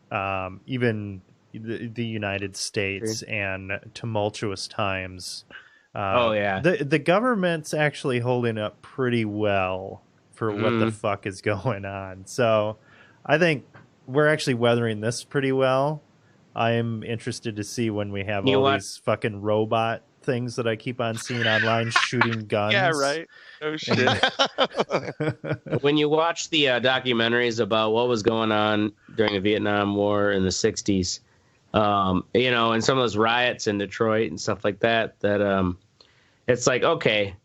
even the United States and tumultuous times, the government's actually holding up pretty well for what the fuck is going on. So I think we're actually weathering this pretty well. I am interested to see when we have these fucking robot things that I keep on seeing online shooting guns.
Yeah, right. Oh shit.
When you watch the documentaries about what was going on during the Vietnam War in the 60s, You know, and some of those riots in Detroit and stuff like that, it's like, okay,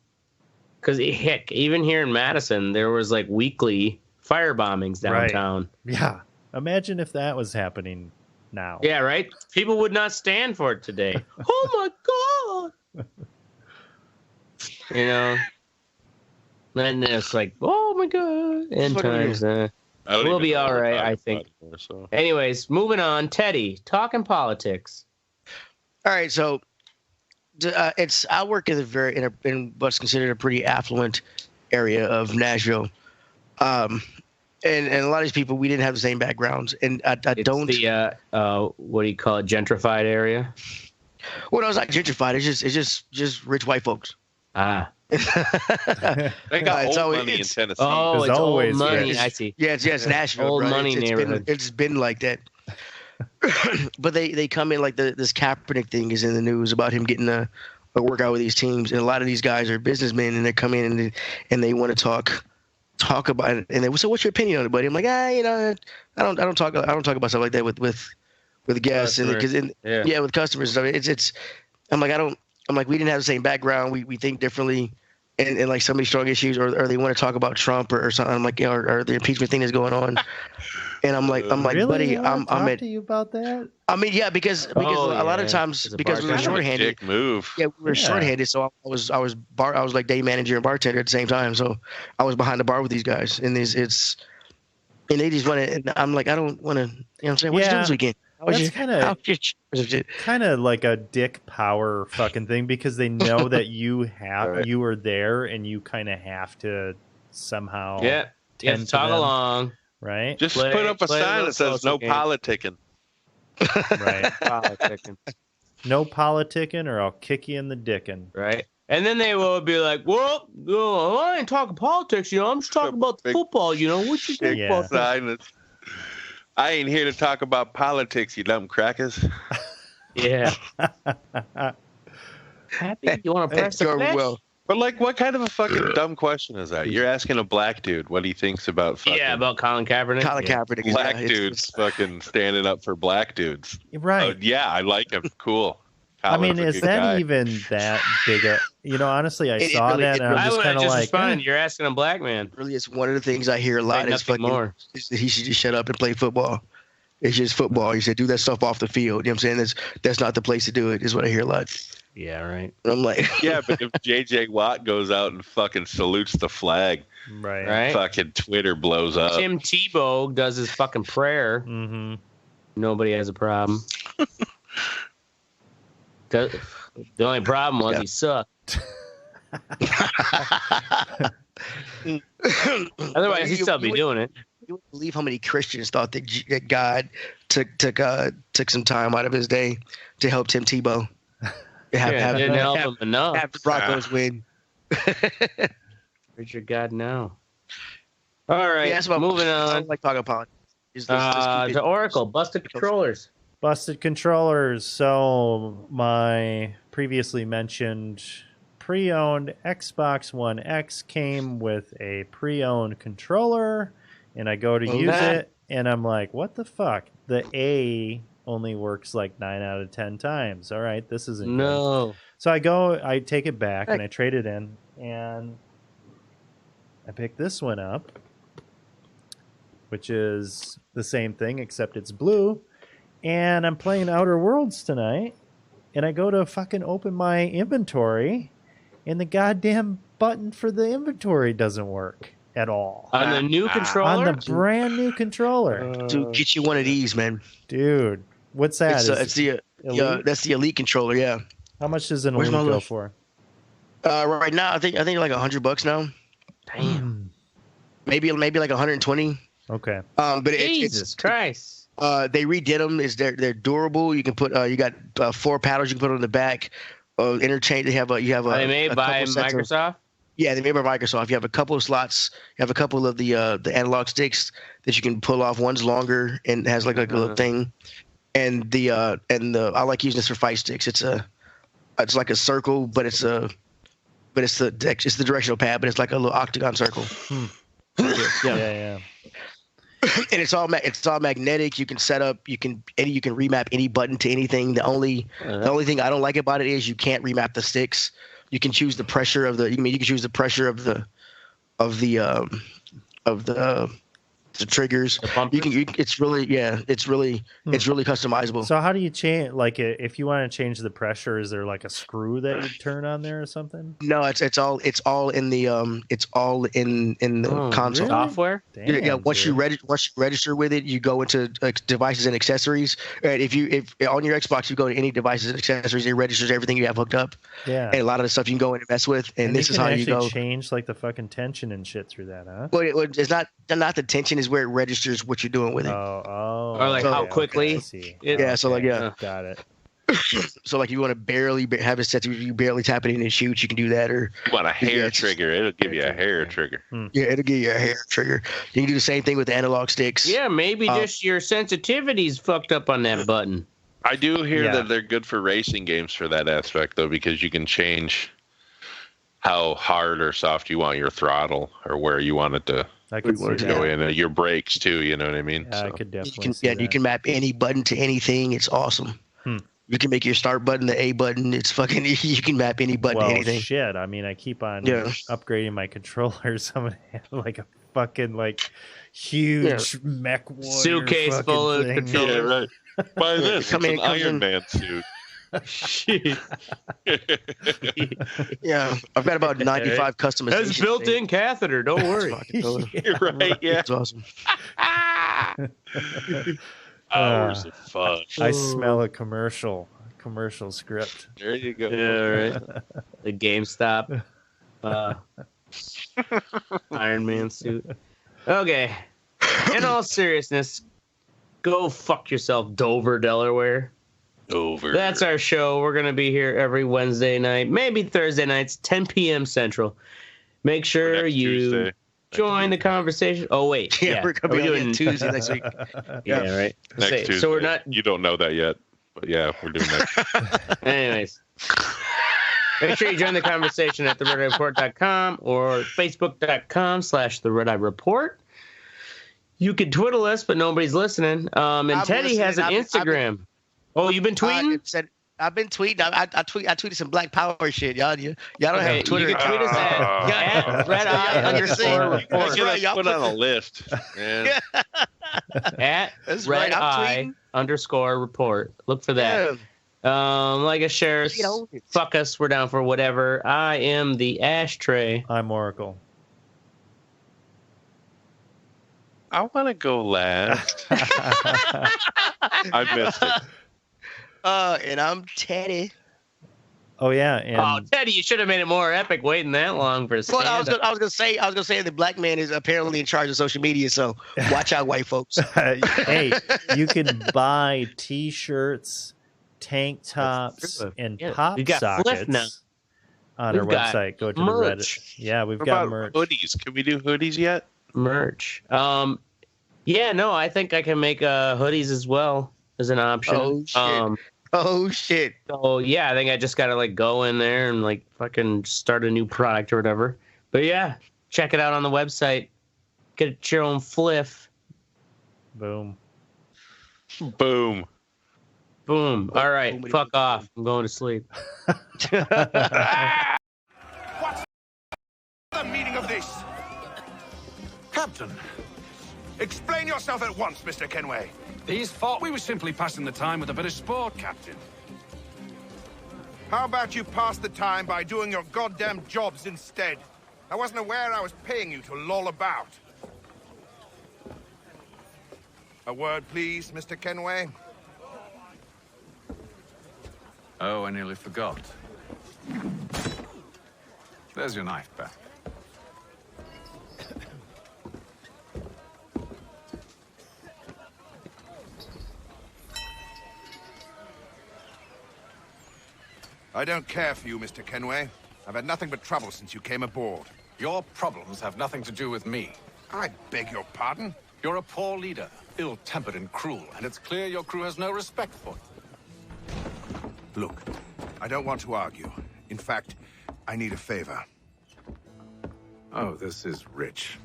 because heck, even here in Madison, there was like weekly fire bombings downtown.
Right. Yeah. Imagine if that was happening now.
Yeah, right? People would not stand for it today. Oh my God. You know? And it's like, oh my God. End times. We'll be all right, I think. Anymore, so. Anyways, moving on. Teddy, talking politics.
All right, so I work in what's considered a pretty affluent area of Nashville. And a lot of these people, we didn't have the same backgrounds, and I don't.
It's the what do you call it, gentrified area?
Well, no, it's not gentrified. It's just rich white folks.
Ah,
they got old money in Tennessee.
Oh, it's old money. I see.
Yeah, it's Nashville.
Old
right?
money neighborhood.
It's been like that. But they come in like this Kaepernick thing is in the news about him getting a workout with these teams, and a lot of these guys are businessmen, and they come in and they want to talk about it, and they so what's your opinion on it, buddy? I'm like, you know, I don't talk about stuff like that with guests and because with customers. So it's I'm like we didn't have the same background. We think differently, and like so many strong issues, or they want to talk about Trump or something. I'm like, or the impeachment thing is going on, and I'm like,
really?
buddy, I'm
at. To you about that?
I mean, yeah, because a lot of times because we were shorthanded.
Dick move.
Yeah, we were shorthanded, so I was like day manager and bartender at the same time. So I was behind the bar with these guys, and they just want to. And I'm like, I don't want to. You know what I'm saying? What you doing this weekend?
That's kind of like a dick power fucking thing because they know that you were there and you kind of have to somehow
talk along,
right?
Just put up a sign that says no politicking.
Right.
Politicking.
No politicking or I'll kick you in the dickin'.
Right. And then they will be like, well, I ain't talking politics, you know. I'm just talking about football, you know. What you think about that?
I ain't here to talk about politics, you dumb crackers.
Yeah. Happy? You want to press the flesh?
Well.
But like, what kind of a fucking dumb question is that? You're asking a black dude what he thinks about fucking...
Yeah, about Colin Kaepernick.
Kaepernick.
Black dudes fucking standing up for black dudes.
Right.
Yeah, I like him. Cool.
Colin's is that even that big a... You know, honestly, I saw that and I'm just kind of like...
Responding, you're asking a black man.
Really, it's one of the things I hear a lot is that he should just shut up and play football. It's just football. He said, do that stuff off the field. You know what I'm saying? That's not the place to do it, is what I hear a lot.
Yeah, right.
I'm like...
Yeah, but if J.J. Watt goes out and fucking salutes the flag,
right?
Fucking Twitter blows up.
Tim Tebow does his fucking prayer.
Mm-hmm.
Nobody has a problem. The only problem was he sucked. Otherwise, he'd still be doing it.
You wouldn't believe how many Christians thought that God took some time out of his day to help Tim Tebow.
Didn't help him enough.
Have the Broncos win.
Where's your God now? All right, moving on.
I don't like talking politics.
The Oracle, busted controllers.
Busted controllers. So my previously mentioned pre-owned Xbox One X came with a pre-owned controller, and I go to use it, and I'm like, what the fuck? The A only works like 9 out of 10 times. All right, this isn't good. So I take it back, and I trade it in, and I pick this one up, which is the same thing, except it's blue. And I'm playing Outer Worlds tonight, and I go to fucking open my inventory, and the goddamn button for the inventory doesn't work at all.
On the new controller?
On the brand new controller.
Dude, get you one of these, man.
Dude, what's that?
That's the Elite controller, yeah.
How much does an Elite go for?
Right now, I think like $100 now.
Damn.
Maybe like 120.
Okay.
But
Jesus Christ.
They redid them. They're durable. You can put you got 4 paddles you can put on the back. Interchange. Are
they made by Microsoft?
Yeah, they're made by Microsoft. You have a couple of slots. You have a couple of the analog sticks that you can pull off. One's longer and has like a little thing. And I like using this for fight sticks. It's like a circle, but it's the directional pad, but it's like a little octagon circle.
Yeah.
And it's all magnetic. You can set up. You can remap any button to anything. The only thing I don't like about it is you can't remap the sticks. You can choose the pressure of the. You can choose the pressure of the triggers. It's really customizable.
So how do you change? Like, if you want to change the pressure, is there like a screw that you turn on there or something?
No, it's all in the console
software.
Damn,
once you register with it, you go into devices and accessories. And if on your Xbox you go to any devices and accessories, it registers everything you have hooked up.
Yeah,
and a lot of the stuff you can go in and mess with. And this is how you go
change like the fucking tension and shit through that, huh?
Well, it's not the tension, is where it registers what you're doing with it.
Or like how quickly.
Got it.
So like you want to barely have it set to you barely tap it in and shoot, you can do that. Or
you want a hair trigger, it'll give you a hair trigger.
Yeah, it'll give you a hair trigger. You can do the same thing with the analog sticks.
Yeah, maybe just your sensitivity's fucked up on that button.
I do hear that they're good for racing games for that aspect, though, because you can change how hard or soft you want your throttle or where you want it to go in. Your brakes too, you know what I mean?
Yeah, I could definitely
you can map any button to anything. It's awesome. You can make your start button the A button. It's fucking. You can map any button to anything.
Shit. I mean, I keep on upgrading my controllers. I'm gonna have like a fucking huge mech
suitcase full of controllers.
Yeah, right. Buy this. It's an Iron Man suit.
Shit.
Yeah, I've got about 95 customizations.
That's built-in catheter. Don't worry.
You're right. Yeah,
it's awesome.
Hours of fun.
I smell a commercial script.
There you go.
Yeah, right. The GameStop Iron Man suit. Okay. In all seriousness, go fuck yourself, Dover, Delaware.
Dover.
That's our show. We're going to be here every Wednesday night, maybe Thursday nights, 10 p.m. Central. Make sure you join the conversation. Oh, wait.
Yeah, we're going to be doing Tuesday next week.
Yeah, right.
Next Tuesday.
So we're not.
You don't know that yet, but yeah, we're doing that.
Anyways. Make sure you join the conversation at theredeyereport.com or facebook.com/theredeyereport. You can twiddle us, but nobody's listening. And Teddy has an Instagram. You've been tweeting?
I've been tweeting. I tweeted some Black Power shit. Y'all don't have Twitter.
You can tweet us at @redeye_report.
Y'all put on a list. Man.
At redeye_report. Look for that. Like us, share us, fuck us. We're down for whatever. I am the Ashtray.
I'm Oracle.
I want to go last. I missed it.
And I'm Teddy.
Oh yeah.
Teddy, you should have made it more epic waiting that long for a stand-up.
Well, I was gonna say the black man is apparently in charge of social media, so watch out, white folks.
Hey, you can buy T-shirts, tank tops, and pop sockets on our website. Go to
merch.
the Reddit. Yeah, we've
got
merch.
Hoodies. Can we do hoodies yet?
Merch. I think I can make hoodies as well as an option.
Oh shit.
So yeah, I think I just gotta go in there and fucking start a new product or whatever. But yeah, check it out on the website. Get your own fliff.
Boom.
All right, fuck off. I'm going to sleep.
What's the meaning of this?
Captain.
Explain yourself at once, Mr. Kenway.
These thought we were simply passing the time with a bit of sport, Captain.
How about you pass the time by doing your goddamn jobs instead? I wasn't aware I was paying you to loll about. A word, please, Mr. Kenway.
Oh, I nearly forgot. There's your knife back.
I don't care for you, Mr. Kenway. I've had nothing but trouble since you came aboard.
Your problems have nothing to do with me.
I beg your pardon?
You're a poor leader, ill-tempered and cruel, and it's clear your crew has no respect for you.
Look, I don't want to argue. In fact, I need a favor.
Oh, this is rich.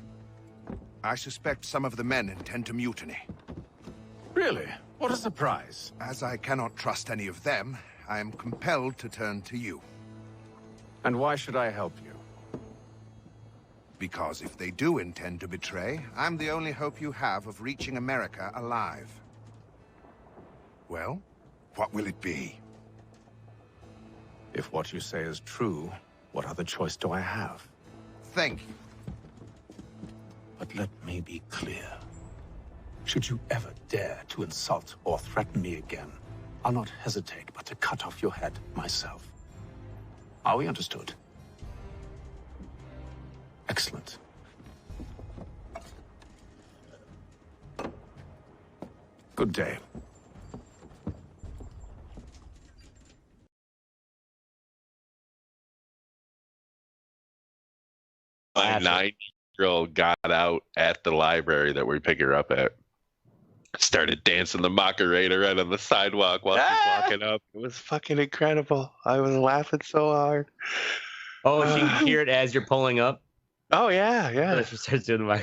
I suspect some of the men intend to mutiny.
Really? What a surprise.
As I cannot trust any of them, I am compelled to turn to you.
And why should I help you?
Because if they do intend to betray, I'm the only hope you have of reaching America alive. Well, what will it be?
If what you say is true, what other choice do I have?
Thank you.
But let me be clear. Should you ever dare to insult or threaten me again, I'll not hesitate but to cut off your head myself. Are we understood? Excellent. Good day.
My 9-year-old got out at the library that we pick her up at. Started dancing the Macarena right on the sidewalk while she's walking up. It was fucking incredible. I was laughing so hard.
Oh, she can hear it as you're pulling up?
Oh, yeah, yeah.
She starts doing my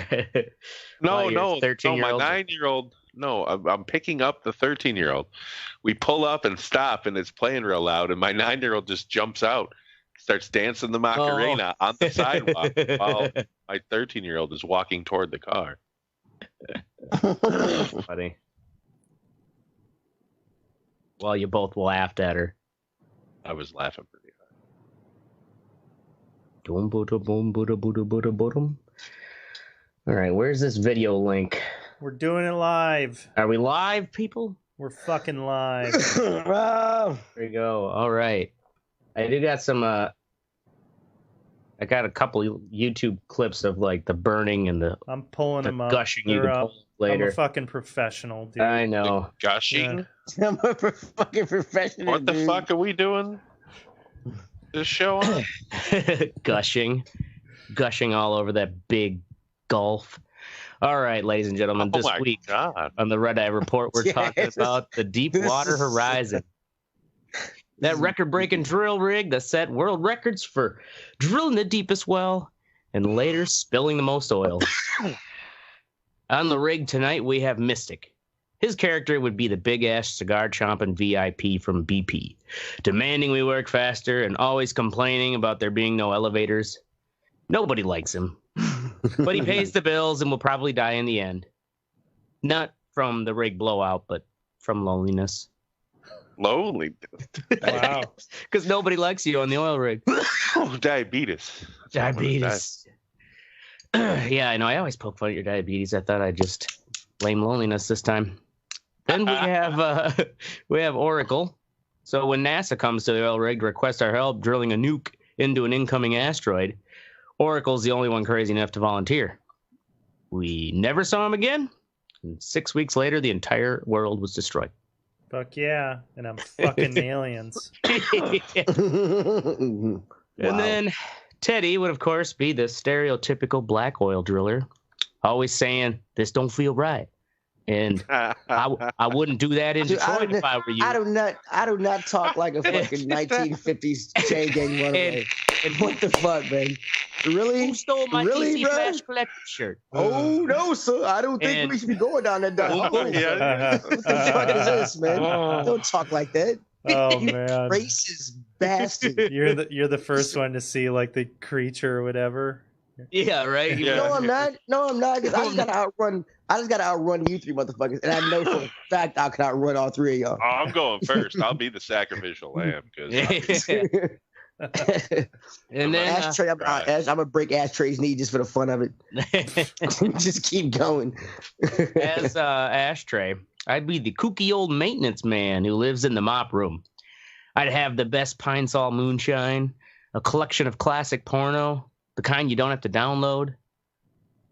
No, my
9-year-old.
No, I'm picking up the 13-year-old. We pull up and stop, and it's playing real loud, and my 9-year-old just jumps out, starts dancing the Macarena on the sidewalk while my 13-year-old is walking toward the car.
Funny. Well, you both laughed at her.
I was laughing pretty
hard. All right, where's this video link?
We're doing it live.
Are we live, people?
We're fucking live.
There you go. All right. I do got some I got a couple YouTube clips of like the burning and the
I'm pulling them up.
Gushing. You can pull later.
I'm a fucking professional, dude.
I know.
The gushing?
Yeah. I'm a fucking professional.
What the fuck are we doing? This show on?
Gushing all over that big gulf. All right, ladies and gentlemen, this week on the Red Eye Report, we're talking about the Deepwater Horizon. That record-breaking drill rig that set world records for drilling the deepest well and later spilling the most oil. On the rig tonight, we have Mystic. His character would be the big-ass cigar-chomping VIP from BP, demanding we work faster and always complaining about there being no elevators. Nobody likes him, but he pays the bills and will probably die in the end. Not from the rig blowout, but from loneliness.
Lonely?
Wow.
Because nobody likes you on the oil rig.
Oh, diabetes.
Diabetes. Yeah, I know. I always poke fun at your diabetes. I thought I'd just blame loneliness this time. Then we have Oracle. So when NASA comes to the oil rig to request our help drilling a nuke into an incoming asteroid, Oracle's the only one crazy enough to volunteer. We never saw him again. And 6 weeks later, the entire world was destroyed.
Fuck yeah. And I'm fucking aliens.
And then Teddy would, of course, be the stereotypical black oil driller, always saying, "This don't feel right." And I wouldn't do that in Detroit if I were you.
I do not talk like a fucking 1950s chain gang runaway. And what the fuck, man? Really?
Who stole my
really,
DC Flash Collector shirt?
Oh, no, sir. I don't think we should be going down that dark hole. What the fuck is this, man? Don't talk like that.
Oh, man.
Racist bastard.
You're the first one to see, like, the creature or whatever.
Yeah, right?
Yeah. No, I'm not. No, I'm not. Because I just gotta outrun you three motherfuckers. And I know for a fact I can outrun all three of y'all.
Oh, I'm going first. I'll be the sacrificial lamb.
And then
ashtray, I'm gonna break Ashtray's knee just for the fun of it. Just keep going.
As Ashtray, I'd be the kooky old maintenance man who lives in the mop room. I'd have the best Pine Sol moonshine, a collection of classic porno, the kind you don't have to download.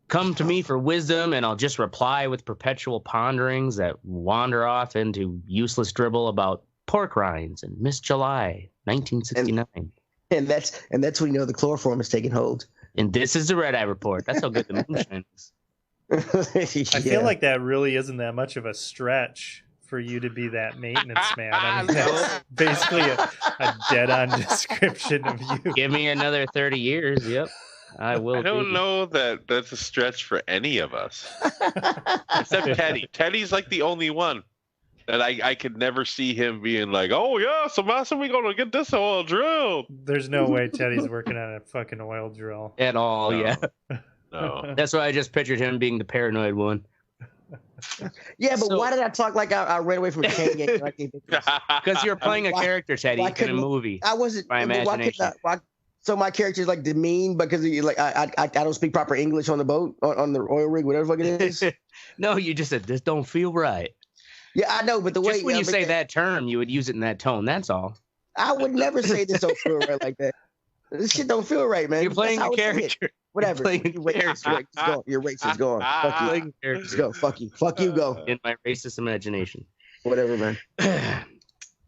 Come to me for wisdom, and I'll just reply with perpetual ponderings that wander off into useless dribble about pork rinds and Miss July, 1969.
And that's when you know the chloroform is taking hold.
And this is the Red Eye Report. That's how good the moonshine is.
I feel like that really isn't that much of a stretch for you to be that maintenance man. I mean, that's basically a dead-on description of you.
Give me another 30 years. Yep. I will.
I don't know that that's a stretch for any of us, except Teddy. Teddy's like the only one that I could never see him being like, "Oh yeah, so Master, we gonna get this oil drilled."
There's no way Teddy's working on a fucking oil drill
at all.
No.
Yeah,
no.
That's why I just pictured him being the paranoid one.
Yeah, but why did I talk like I ran away from a chain gang?
Because you're playing a character, Teddy, in a movie.
I wasn't.
By imagination.
So my character's like demeaned because I don't speak proper English on the boat, on the oil rig, whatever the fuck it is.
No, you just said this don't feel right.
Yeah, I know, but the way
when you say that term, you would use it in that tone. That's all.
I would never say this don't feel right like that. This shit don't feel right, man.
You're playing a character.
Whatever. Your racist going. Fuck you. Let's go. Fuck you. Fuck you. Go.
In my racist imagination.
Whatever, man.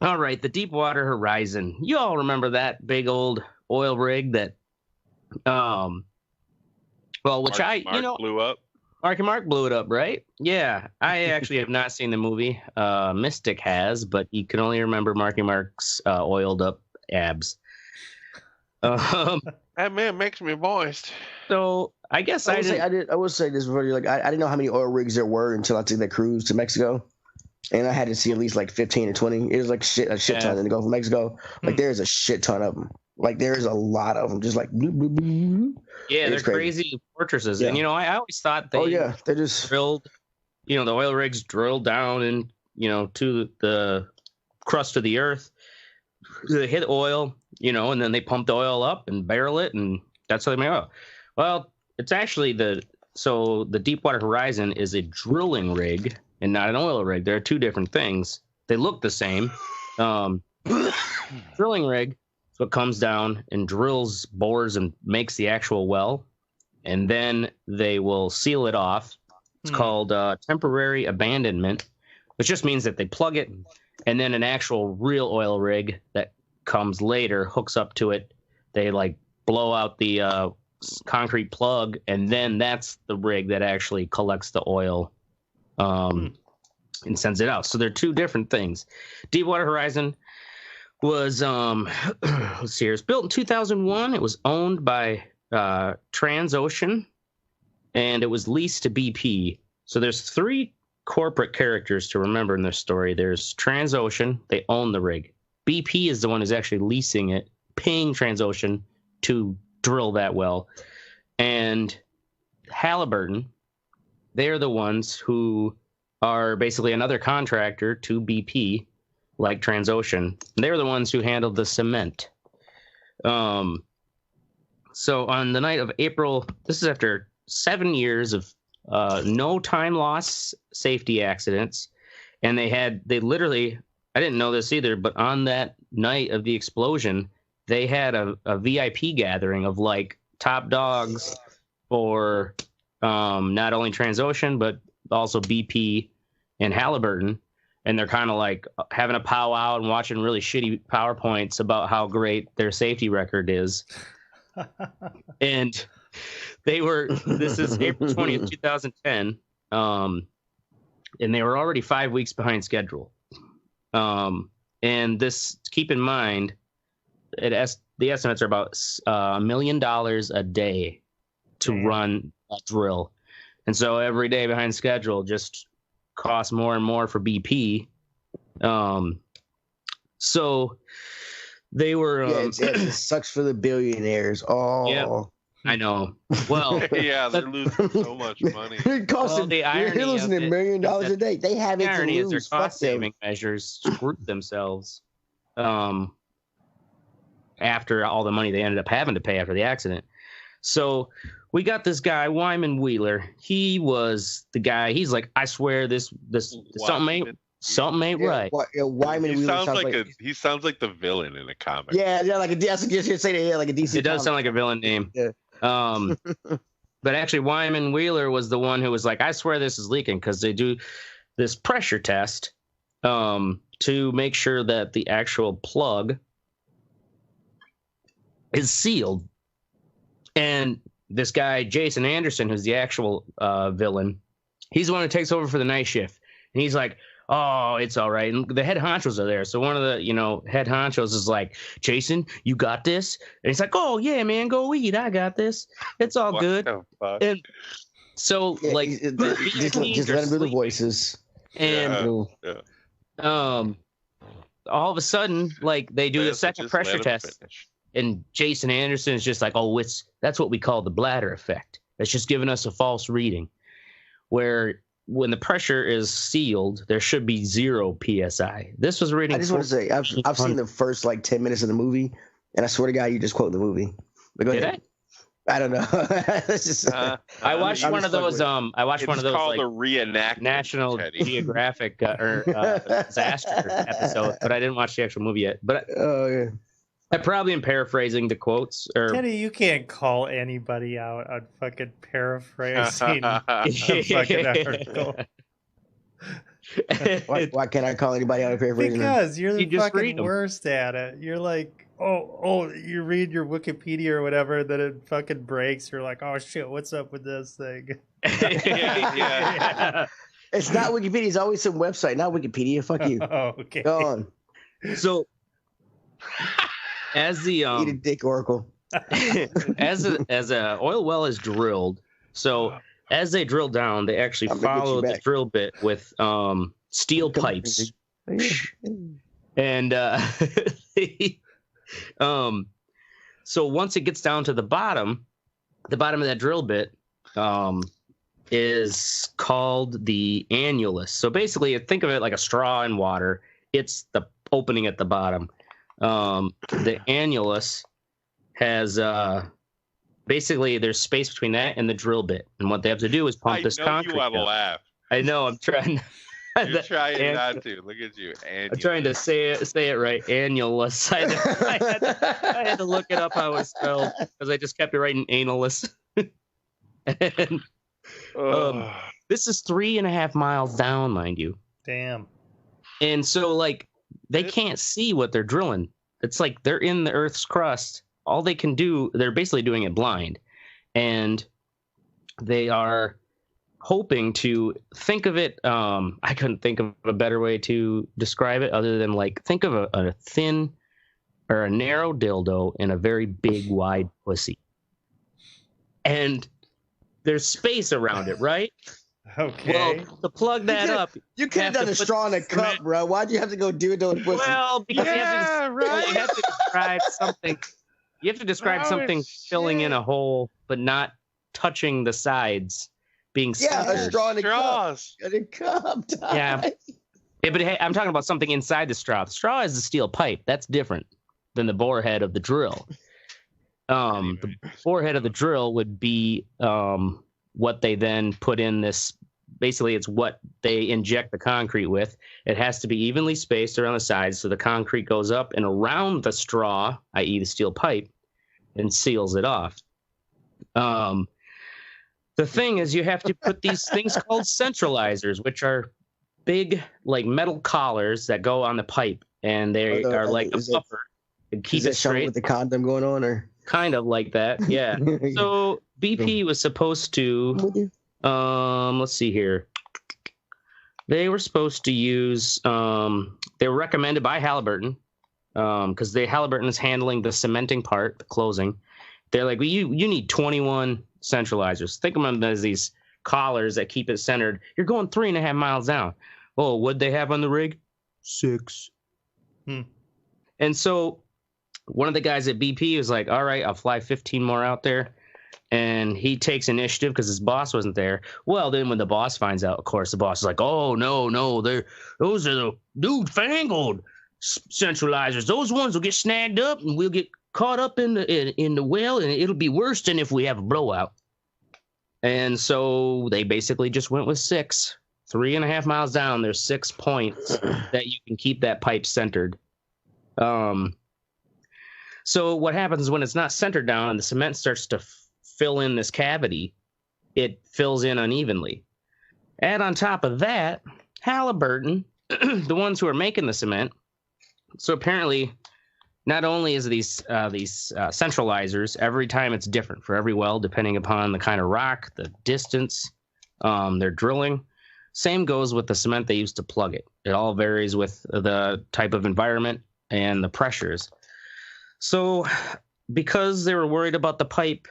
All right, the Deepwater Horizon. You all remember that big old oil rig that, Mark
blew up.
Mark and Mark blew it up, right? Yeah, I actually have not seen the movie. Mystic has, but you can only remember Marky Mark's oiled up abs.
That man makes me moist.
So I guess
I will say this before you I didn't know how many oil rigs there were until I took that cruise to Mexico, and I had to see at least like 15 or 20. It was like a shit ton in the Gulf of Mexico. Like there's a shit ton of them. Like there's a lot of them. Just like bloop, bloop, bloop, bloop.
Yeah, they're crazy fortresses, and I always thought they
just
drilled. The oil rigs drilled down and to the crust of the earth. They hit oil, and then they pump the oil up and barrel it, and that's how they make oil. Well, it's actually the Deepwater Horizon is a drilling rig and not an oil rig. There are two different things. They look the same. Drilling rig is what comes down and drills, bores, and makes the actual well, and then they will seal it off. It's called temporary abandonment, which just means that they plug it, and then an actual real oil rig that comes later hooks up to it. They blow out the concrete plug, and then that's the rig that actually collects the oil and sends it out. So they're two different things. Deepwater Horizon was let's see here. It's built in 2001. It was owned by Transocean, and it was leased to BP. So there's three corporate characters to remember in this story. There's Transocean. They own the rig. BP is the one who's actually leasing it, paying Transocean to drill that well. And Halliburton, they're the ones who are basically another contractor to BP, like Transocean. They're the ones who handled the cement. So on the night of April, this is after 7 years of no time loss safety accidents, and they literally, I didn't know this either, but on that night of the explosion, they had a VIP gathering of top dogs for not only Transocean but also BP and Halliburton, and they're kind of having a powwow and watching really shitty PowerPoints about how great their safety record is. And this is April 20th, 2010, and they were already 5 weeks behind schedule. And this, keep in mind, the estimates are about $1 million a day to run a drill. And so every day behind schedule just costs more and more for BP. So they were...
it sucks for the billionaires. Oh,
yeah, I know. Well,
yeah, they're losing so much money.
It costs them, they're losing $1 million a day. They have it to lose.
Their cost-saving measures screwed themselves after all the money they ended up having to pay after the accident. So we got this guy, Wyman Wheeler. He was the guy. He's like, I swear this something ain't right.
Wyman Wheeler
he sounds like the villain in a comic.
Yeah, like a DC.
It does sound like a villain name. Yeah. But actually, Wyman Wheeler was the one who was like, I swear this is leaking, because they do this pressure test to make sure that the actual plug is sealed. And this guy, Jason Anderson, who's the actual villain, he's the one who takes over for the night shift. And he's like, oh, it's all right. And the head honchos are there. So one of the, head honchos is like, Jason, you got this? And he's like, oh, yeah, man, go eat. I got this. It's all good. And so, just
let him do the voices.
And all of a sudden, they do the second pressure test. And Jason Anderson is just like, oh, that's what we call the bladder effect. That's just giving us a false reading. Where when the pressure is sealed, there should be 0 psi. This was reading.
I just want to say, I've seen the first 10 minutes of the movie, and I swear to God, you just quote the movie. But go ahead. I don't know.
I watched one of those. I watched one of those
called a reenactment,
National Geographic or disaster episode, but I didn't watch the actual movie yet. But I probably am paraphrasing the quotes.
Teddy, you can't call anybody out on fucking paraphrasing a fucking article.
Why can't I call anybody out on paraphrasing?
Because you're the fucking worst at it. You're like, you read your Wikipedia or whatever, then it fucking breaks. You're like, oh shit, what's up with this thing?
Yeah.
It's not Wikipedia. It's always some website, not Wikipedia. Fuck you.
Oh, okay.
Go on.
So, as the
eat a dick, Oracle.
as a oil well is drilled, so as they drill down, they actually follow the drill bit with steel pipes, and so once it gets down to the bottom of that drill bit is called the annulus. So basically, think of it like a straw in water. It's the opening at the bottom. The annulus has basically there's space between that and the drill bit, and what they have to do is pump this concrete.
You want to laugh.
I know. I'm trying.
You're trying not to. Look at you.
I'm trying to say it right. Annulus. I had to look it up how it's spelled because I just kept it right in analus. And, this is 3.5 miles down, mind you.
Damn.
And so, they can't see what they're drilling. It's like they're in the Earth's crust. All they can do, they're basically doing it blind. And they are hoping to think of it. I couldn't think of a better way to describe it other than think of a thin or a narrow dildo and a very big, wide pussy. And there's space around it, right?
Okay.
Well, to plug that up,
you could have done a straw in a cup, bro. Why'd you have to go do it to a pussy?
Well, because you have to describe something. You have to describe something filling in a hole, but not touching the sides, being centered.
A straw in a cup. In a cup.
Yeah, but hey, I'm talking about something inside the straw. The straw is the steel pipe. That's different than the bore head of the drill. The bore head of the drill would be what they then put in this. Basically, it's what they inject the concrete with. It has to be evenly spaced around the sides, so the concrete goes up and around the straw, i.e. the steel pipe, and seals it off. The thing is, you have to put these things called centralizers, which are big, metal collars that go on the pipe, and they are like a buffer to keep it straight.
With the condom going on, or
kind of like that, yeah. So BP was supposed to. Let's see here. They were supposed to use. They were recommended by Halliburton, because Halliburton is handling the cementing part, the closing. They're like, well, you need 21 centralizers. Think of them as these collars that keep it centered. You're going 3.5 miles down. Oh, what'd they have on the rig? 6. And so one of the guys at BP was like, all right, I'll fly 15 more out there. And he takes initiative because his boss wasn't there. Well, then when the boss finds out, of course, the boss is like, oh, no, those are the newfangled centralizers. Those ones will get snagged up and we'll get caught up in the well, and it'll be worse than if we have a blowout. And so they basically just went with 6. 3.5 miles down, there's 6 points that you can keep that pipe centered. So what happens when it's not centered down and the cement starts to fill in this cavity, it fills in unevenly. Add on top of that, Halliburton, the ones who are making the cement. So apparently, not only is these centralizers, every time it's different for every well, depending upon the kind of rock, the distance, they're drilling. Same goes with the cement they use to plug it. It all varies with the type of environment and the pressures. So because they were worried about the pipe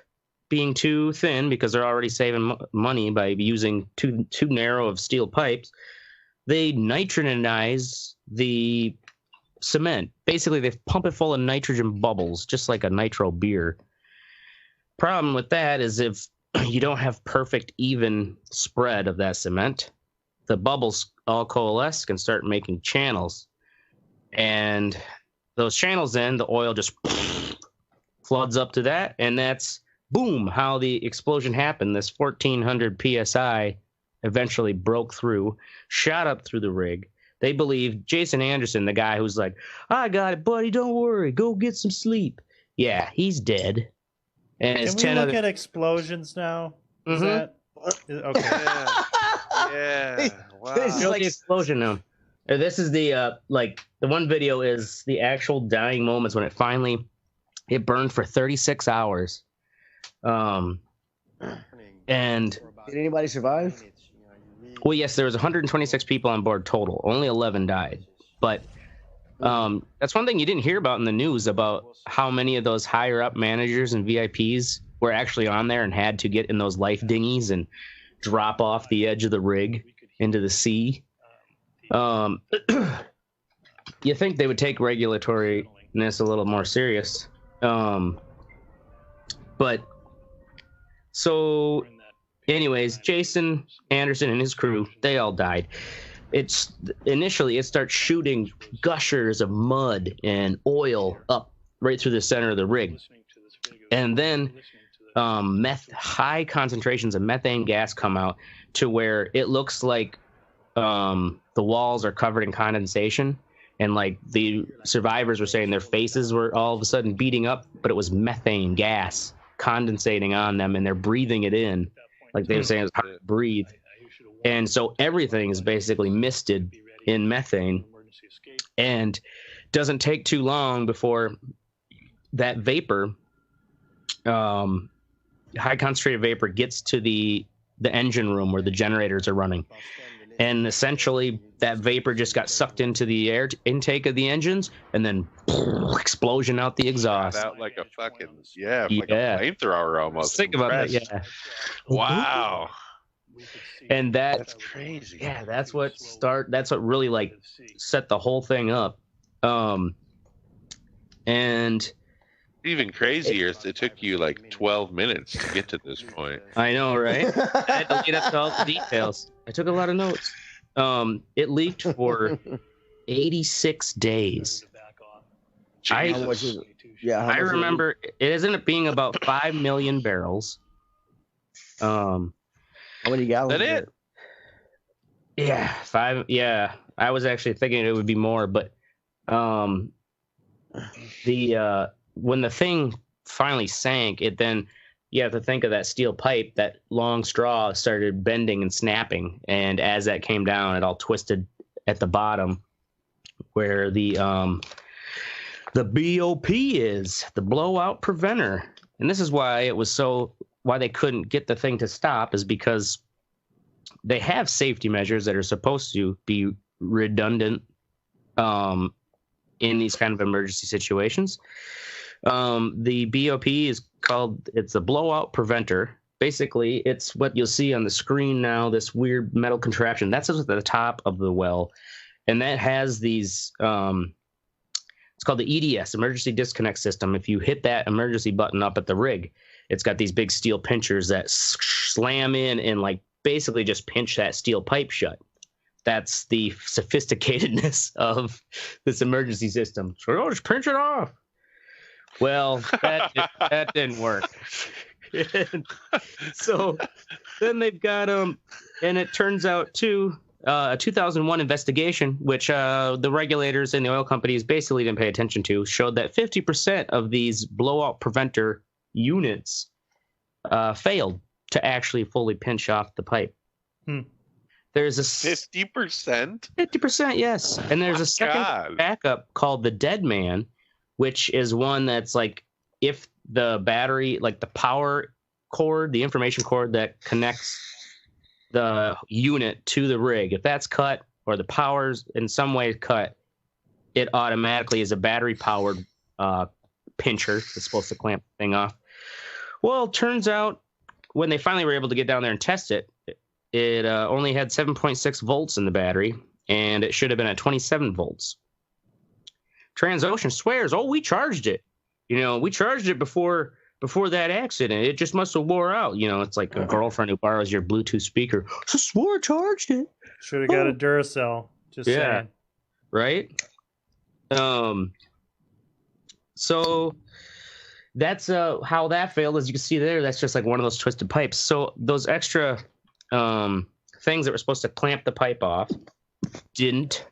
being too thin, because they're already saving money by using too narrow of steel pipes, they nitrogenize the cement. Basically, they pump it full of nitrogen bubbles, just like a nitro beer. Problem with that is if you don't have perfect even spread of that cement, the bubbles all coalesce and start making channels. And those channels, then the oil just floods up to that, and that's boom how the explosion happened. This 1400 psi eventually broke through, shot up through the rig. They believe Jason Anderson, the guy who's like, I got it, buddy, don't worry, go get some sleep. Yeah, he's dead. And
can we look at explosions now? Is that okay?
Yeah. Wow.
This is like the explosion now. This is the the one video is the actual dying moments when it burned for 36 hours. And
did anybody survive?
Well, yes, there was 126 people on board total. Only 11 died. But that's one thing you didn't hear about in the news, about how many of those higher up managers and VIPs were actually on there and had to get in those life dinghies and drop off the edge of the rig into the sea. You think they would take regulatoriness a little more serious. But so anyways, Jason Anderson and his crew, they all died. Initially it starts shooting gushers of mud and oil up right through the center of the rig. And then high concentrations of methane gas come out to where it looks like the walls are covered in condensation. And like the survivors were saying, their faces were all of a sudden beating up, but it was methane gas condensating on them, and they're breathing it in. Like they were saying, it's hard to breathe. And so everything is basically misted in methane. And doesn't take too long before that vapor, high concentrated vapor, gets to the engine room where the generators are running. And essentially, that vapor just got sucked into the air intake of the engines, and then explosion out the exhaust.
Out like a fucking like a flamethrower almost.
Think about that, yeah.
Wow.
And
that's crazy.
Yeah, that's what really like set the whole thing up. And
even crazier, it took you like 12 minutes to get to this point.
I know, right? I had to get up to all the details. I took a lot of notes. It leaked for 86 days. I remember it ended up being about 5 million barrels.
How many gallons?
That it? Yeah, 5. Yeah, I was actually thinking it would be more, but when the thing finally sank, it then, you have to think of that steel pipe, that long straw started bending and snapping. And as that came down, it all twisted at the bottom where the BOP is, the blowout preventer. And this is why why they couldn't get the thing to stop, is because they have safety measures that are supposed to be redundant in these kind of emergency situations. The BOP is it's a blowout preventer. Basically, it's what you'll see on the screen now, this weird metal contraption. That's at the top of the well. And that has these, it's called the EDS, Emergency Disconnect System. If you hit that emergency button up at the rig, it's got these big steel pinchers that slam in and like basically just pinch that steel pipe shut. That's the sophisticatedness of this emergency system. So just pinch it off. Well, that didn't work. So then they've got and it turns out too, a 2001 investigation, which the regulators and the oil companies basically didn't pay attention to, showed that 50% of these blowout preventer units failed to actually fully pinch off the pipe. There's a
50%?
50%, yes. And there's a second backup called the Dead Man, which is one that's like, if the battery, like the power cord, the information cord that connects the unit to the rig. If that's cut or the power's in some way cut, it automatically is a battery-powered pincher that's supposed to clamp the thing off. Well, it turns out when they finally were able to get down there and test it, it only had 7.6 volts in the battery, and it should have been at 27 volts. Transocean swears, we charged it. We charged it before that accident. It just must have wore out. It's like a girlfriend who borrows your Bluetooth speaker. I swore I charged it.
Should have got a Duracell. Just saying.
Right? So that's how that failed. As you can see there, that's just like one of those twisted pipes. So those extra things that were supposed to clamp the pipe off didn't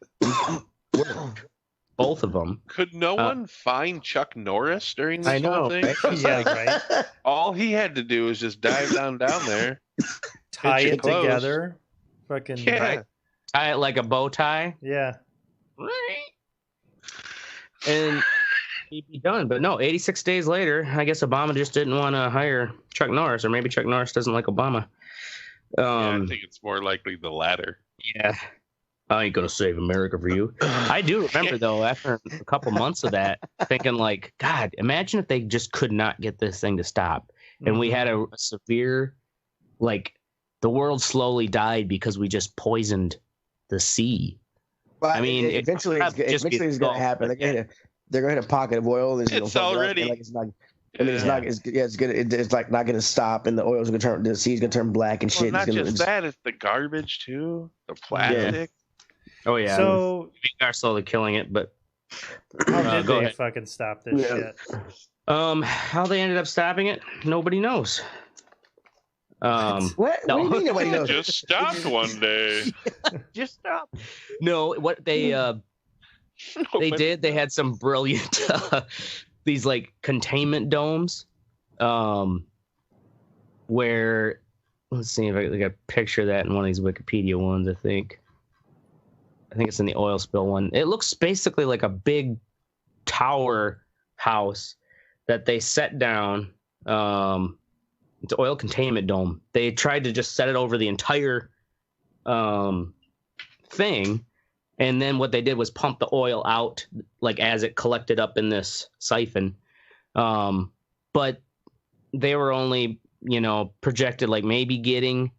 work. Both of them.
Could no one find Chuck Norris during this whole thing?
Yeah, right.
All he had to do was just dive down there,
tie it together, fucking
right? Tie it like a bow tie.
Yeah.
And he'd be done. But no, 86 days later, I guess Obama just didn't want to hire Chuck Norris, or maybe Chuck Norris doesn't like Obama.
I think it's more likely the latter.
Yeah. I ain't gonna save America for you. I do remember though, after a couple months of that, thinking like, God, imagine if they just could not get this thing to stop, and we had a severe, like, the world slowly died because we just poisoned the sea.
But I mean, eventually it's going to happen. They're going to hit a pocket of oil.
It's already.
It's like not going to stop, and the oil's going to turn. The sea's going to turn black and shit.
Not just that, it's the garbage too, the plastic.
Yeah. Oh yeah.
So
we are slowly killing it, but
how did they fucking stop this shit?
How they ended up stopping it, nobody knows.
What do you mean nobody knows?
Just stopped one day.
Just stopped. No, what they did, they had some brilliant these like containment domes, where, let's see if I got a picture of that in one of these Wikipedia ones. I think it's in the oil spill one. It looks basically like a big tower house that they set down. It's an oil containment dome. They tried to just set it over the entire thing, and then what they did was pump the oil out, like as it collected up in this siphon. But they were only, projected like maybe getting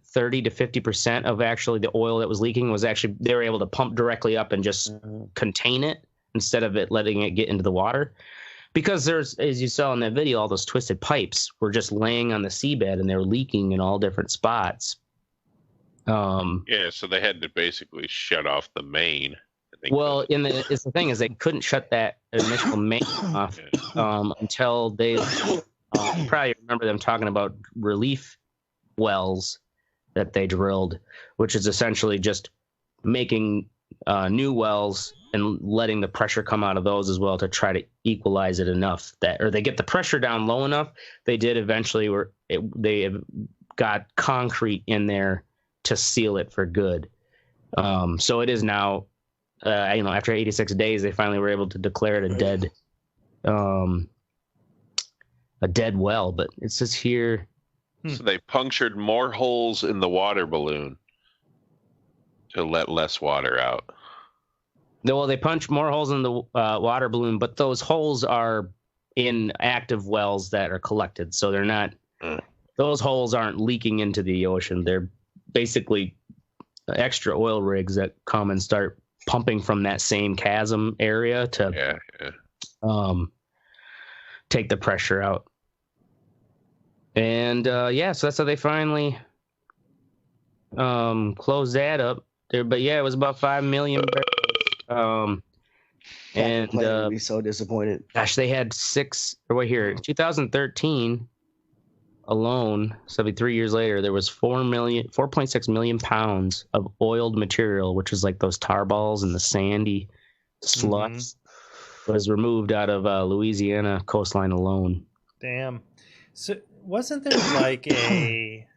30 to 50% of actually the oil that was leaking was actually, they were able to pump directly up and just contain it instead of it letting it get into the water. Because there's, as you saw in that video, all those twisted pipes were just laying on the seabed and they were leaking in all different spots.
Yeah, so they had to basically shut off the main.
Well, it's the thing is they couldn't shut that initial main off until they you probably remember them talking about relief wells that they drilled, which is essentially just making new wells and letting the pressure come out of those as well to try to equalize it enough that, or they get the pressure down low enough. They did eventually, they got concrete in there to seal it for good. So it is now, after 86 days, they finally were able to declare it a dead well. But it says here,
so they punctured more holes in the water balloon to let less water out.
Well, they punched more holes in the water balloon, but those holes are in active wells that are collected. So they're not, those holes aren't leaking into the ocean. They're basically extra oil rigs that come and start pumping from that same chasm area to take the pressure out. And so that's how they finally closed that up there. But yeah, it was about 5 million barrels.
And would be so disappointed.
Gosh, they had 2013 alone, 73 years later, there was 4.6 million pounds of oiled material, which is like those tar balls and the sandy sluts, was removed out of Louisiana coastline alone.
Damn. So wasn't there like a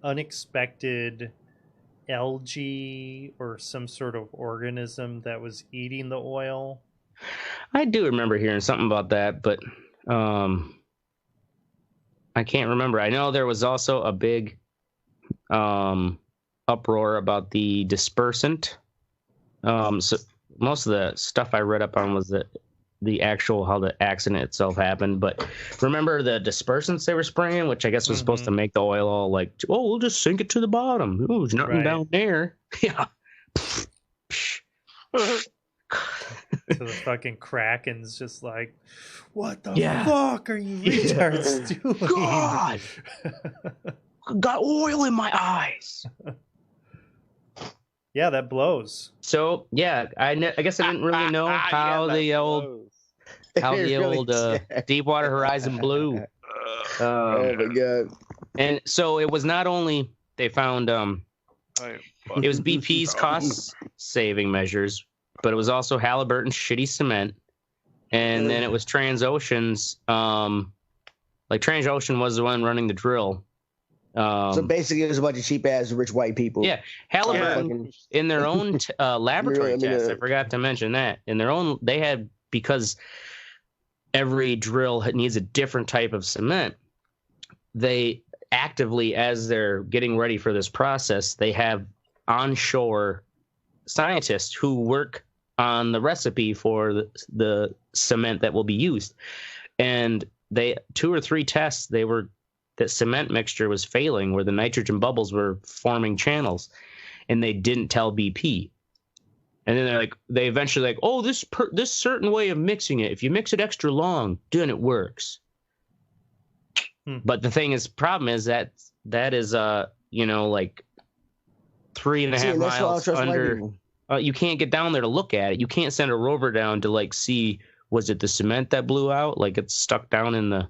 unexpected algae or some sort of organism that was eating the oil?
I do remember hearing something about that, but I can't remember. I know there was also a big uproar about the dispersant. So most of the stuff I read up on was the actual how the accident itself happened. But remember the dispersants they were spraying, which I guess was supposed to make the oil all like, oh, we'll just sink it to the bottom. Oh, there's nothing down there. Yeah.
So the fucking Kraken's just like, what the fuck are you retards doing?
God, got oil in my eyes.
Yeah, that blows.
So yeah, I guess I didn't really know how the old Deepwater Horizon blew.
Oh my god!
And so it was not only they found it was BP's cost saving measures, but it was also Halliburton's shitty cement, and then it was Transocean's. Like Transocean was the one running the drill.
So basically, it was a bunch of cheap ass rich white people.
Yeah, Halliburton in their own laboratory tests. I forgot to mention that in their own they had, because every drill needs a different type of cement. They actively, as they're getting ready for this process, they have onshore scientists who work on the recipe for the cement that will be used. And they 2 or 3 tests, that cement mixture was failing where the nitrogen bubbles were forming channels, and they didn't tell BP. And then they eventually like, oh, this certain way of mixing it, if you mix it extra long, then it works. But the problem is that is like 3.5 miles under. You can't get down there to look at it. You can't send a rover down to like see, was it the cement that blew out? Like it's stuck down in the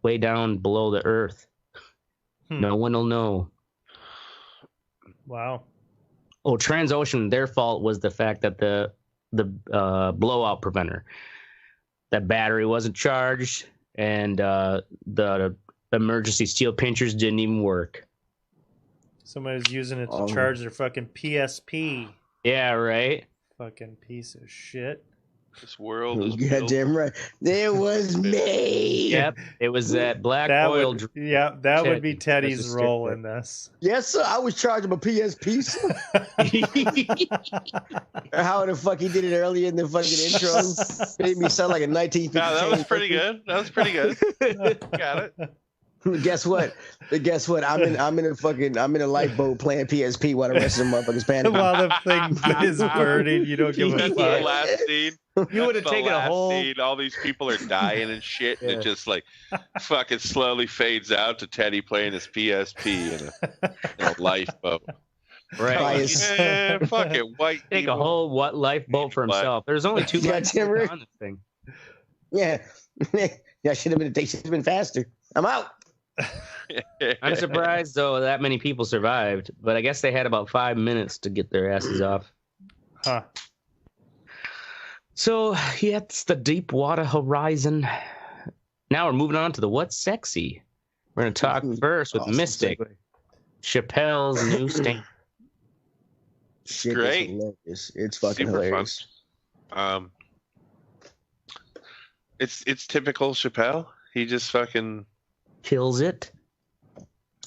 way down below the earth. No one will know.
Wow.
Oh, Transocean, their fault was the fact that the blowout preventer, that battery wasn't charged, and the emergency steel pinchers didn't even work.
Somebody's using it to charge their fucking PSP.
Yeah, right.
Fucking piece of shit.
This world is
goddamn right. It was me.
Yep, it was that black oil.
That would be Teddy's role in this.
Yes, sir. I was charging a PSP. How the fuck he did it earlier in the fucking intro made me sound like a 1950s.
No, that was pretty good. That was pretty good. Got it.
Guess what? I'm in a lifeboat playing PSP while the rest of the motherfuckers panicking.
While the thing is burning, you don't give a fuck.
The last scene.
You would have taken a whole
scene. All these people are dying and shit, and it just like fucking slowly fades out to Teddy playing his PSP in a lifeboat.
Right.
Yeah, fucking white.
Take a whole lifeboat for himself. There's only 2 guys on this thing.
Yeah. Yeah, should have been faster. I'm out.
I'm surprised though that many people survived, but I guess they had about 5 minutes to get their asses off.
Huh.
So yeah, it's the Deepwater Horizon. Now we're moving on to the What's Sexy. We're gonna talk first with Mystic, Chappelle's new stand.
Shit,
great.
It's fucking
super
hilarious.
Fun. It's typical Chappelle. He just fucking
kills it.